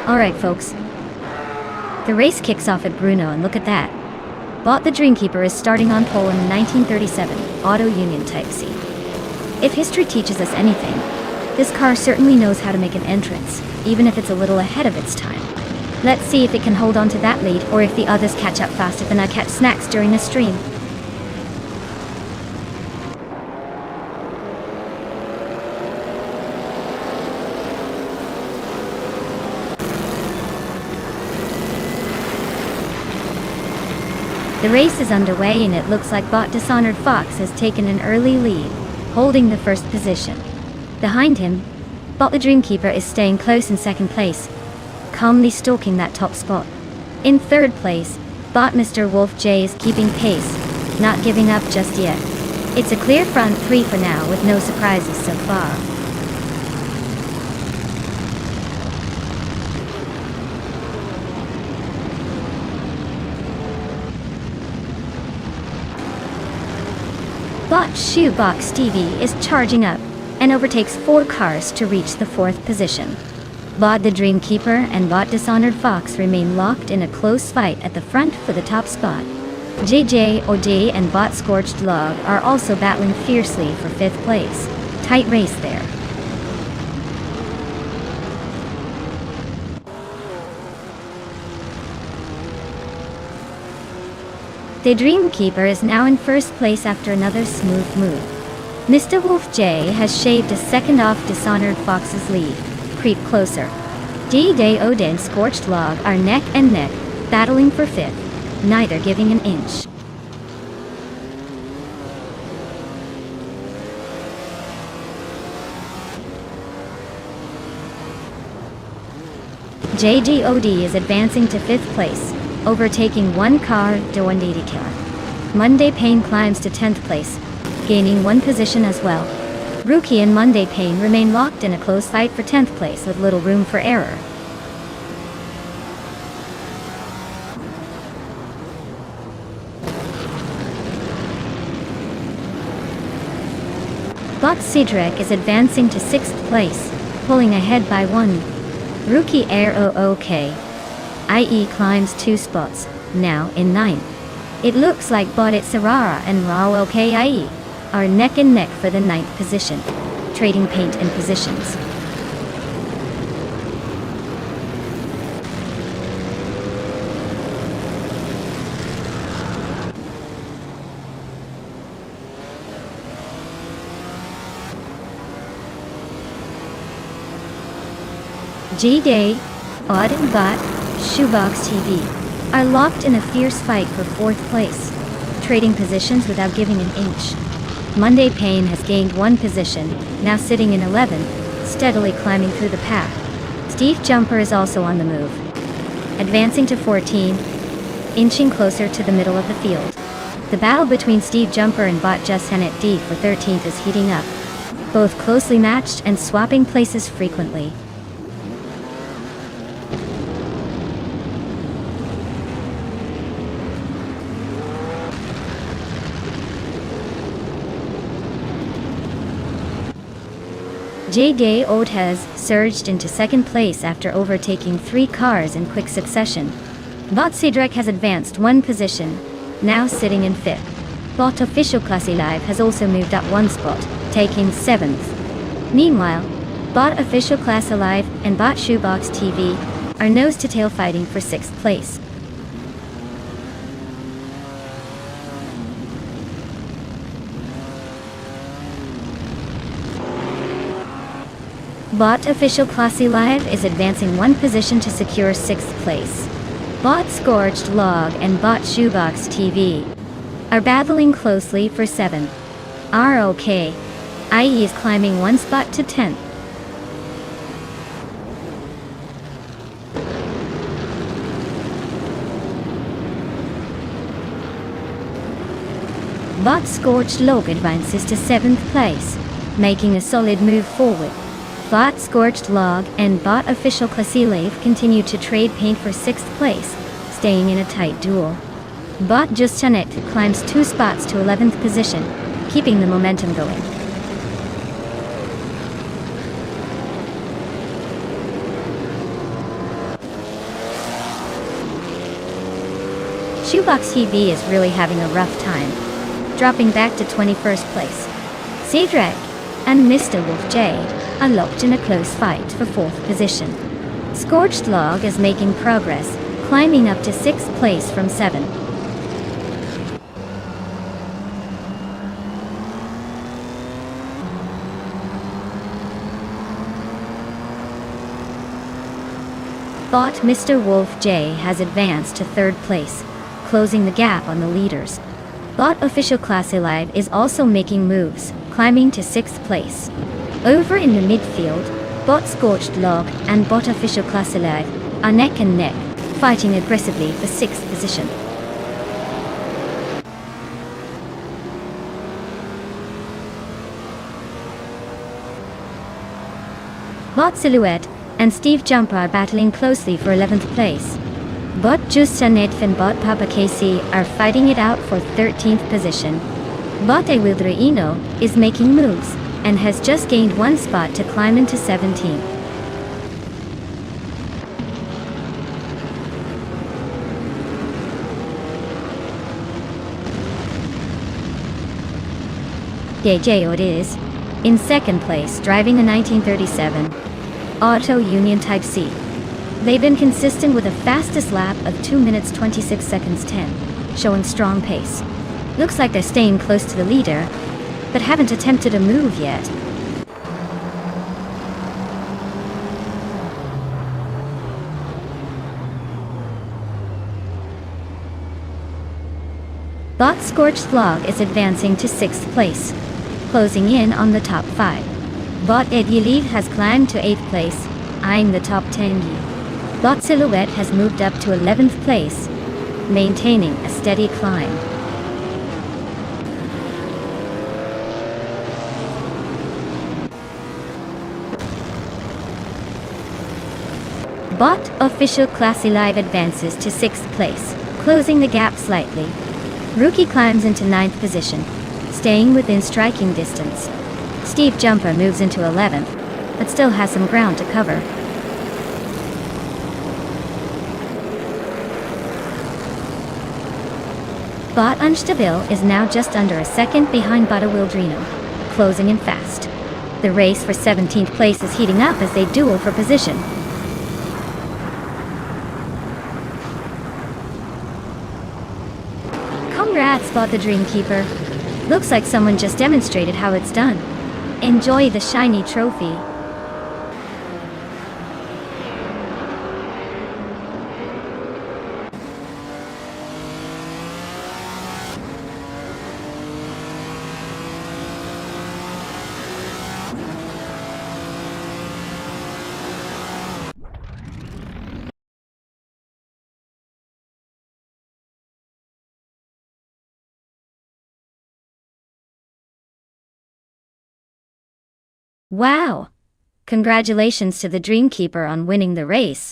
Alright folks, the race kicks off at Bruno and look at that. Bot the Dreamkeeper is starting on pole in the 1937 Auto Union Type C. If history teaches us anything, this car certainly knows how to make an entrance, even if it's a little ahead of its time. Let's see if it can hold on to that lead or if the others catch up faster than I catch snacks during the stream. The race is underway and it looks like Bot Dishonored Fox has taken an early lead, holding the first position. Behind him, Bot the Dreamkeeper is staying close in second place, calmly stalking that top spot. In third place, Bot Mr. Wolf J is keeping pace, not giving up just yet. It's a clear front three for now with no surprises so far. Bot Shoebox Stevie is charging up and overtakes 4 cars to reach the 4th position. Bot the Dreamkeeper and Bot Dishonored Fox remain locked in a close fight at the front for the top spot. JJOD and Bot Scorched Log are also battling fiercely for 5th place. Tight race there. The Dreamkeeper is now in first place after another smooth move. Mr. Wolf J has shaved a second off Dishonored Fox's lead. Creep closer. D-Day Odin and Scorched Log are neck and neck, battling for 5th, neither giving an inch. JGOD is advancing to 5th place, overtaking 1 car, the 180 killer. Monday Pain climbs to 10th place, gaining 1 position as well. Rookie and Monday Pain remain locked in a close fight for 10th place with little room for error. Bot Cedric is advancing to 6th place, pulling ahead by 1. Rookie Air OOK, IE climbs 2 spots, now in 9th. It looks like Bodit Sarara and Rao OKIE are neck and neck for the 9th position, trading paint and positions. J-Day, Odd and Bot, Shoebox TV are locked in a fierce fight for 4th place, trading positions without giving an inch. Monday Payne has gained 1 position, now sitting in 11th, steadily climbing through the pack. Steve Jumper is also on the move, advancing to 14, inching closer to the middle of the field. The battle between Steve Jumper and Bot Jussanet D for 13th is heating up, both closely matched and swapping places frequently. J-Day Ode has surged into 2nd place after overtaking 3 cars in quick succession. Bot Cedric has advanced 1 position, now sitting in 5th. Bot Official Classy Live has also moved up 1 spot, taking 7th. Meanwhile, Bot Official Class Alive and Bot Shoebox TV are nose-to-tail fighting for 6th place. Bot Official Classy Live is advancing 1 position to secure 6th place. Bot Scorched Log and Bot Shoebox TV are battling closely for 7th. ROK, IE is climbing 1 spot to 10th. Bot Scorched Log advances to 7th place, making a solid move forward. Bot Scorched Log and Bot Official Classy Live continue to trade paint for 6th place, staying in a tight duel. Bot Jussanet climbs 2 spots to 11th position, keeping the momentum going. Shoebox TV is really having a rough time, dropping back to 21st place. Cedric and Mr. Wolf J are locked in a close fight for 4th position. Scorched Log is making progress, climbing up to 6th place from 7. Bot Mr. Wolf J has advanced to 3rd place, closing the gap on the leaders. Bot Official Classy Live is also making moves, climbing to 6th place. Over in the midfield, Bot Scorched Log and Bot Official Classy Live are neck and neck, fighting aggressively for 6th position. Bot Silhouette and Steve Jumper are battling closely for 11th place. Bot Jussanet and Bot Papa KC are fighting it out for 13th position. Bot Ewildreino is making moves, and has just gained 1 spot to climb into 17th. JJ is in 2nd place, driving a 1937 Auto Union Type C. They've been consistent with a fastest lap of 2 minutes 26 seconds 10, showing strong pace. Looks like they're staying close to the leader, but haven't attempted a move yet. Bot Scorched Log is advancing to 6th place, closing in on the top 5. Bot Edyaliv has climbed to 8th place, eyeing the top 10. Bot Silhouette has moved up to 11th place, maintaining a steady climb. Bot Official Classy Live advances to 6th place, closing the gap slightly. Rookie climbs into 9th position, staying within striking distance. Steve Jumper moves into 11th, but still has some ground to cover. Bot Unstable is now just under a second behind Bota Wildrino, closing in fast. The race for 17th place is heating up as they duel for position. Congrats, Bot the Dreamkeeper. Looks like someone just demonstrated how it's done. Enjoy the shiny trophy. Wow! Congratulations to the Dreamkeeper on winning the race.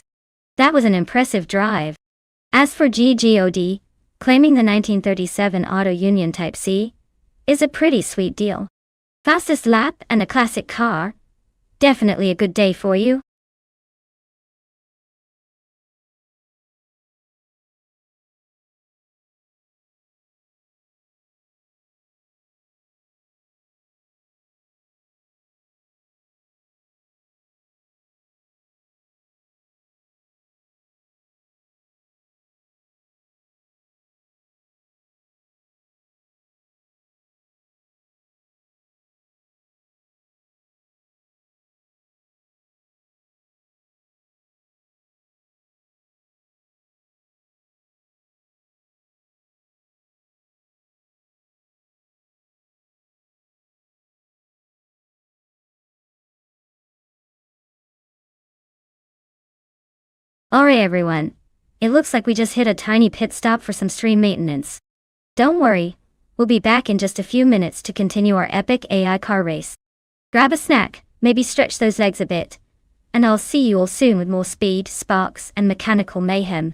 That was an impressive drive. As for GGOD, claiming the 1937 Auto Union Type C is a pretty sweet deal. Fastest lap and a classic car. Definitely a good day for you. Alright everyone, it looks like we just hit a tiny pit stop for some stream maintenance. Don't worry, we'll be back in just a few minutes to continue our epic AI car race. Grab a snack, maybe stretch those legs a bit, and I'll see you all soon with more speed, sparks, and mechanical mayhem.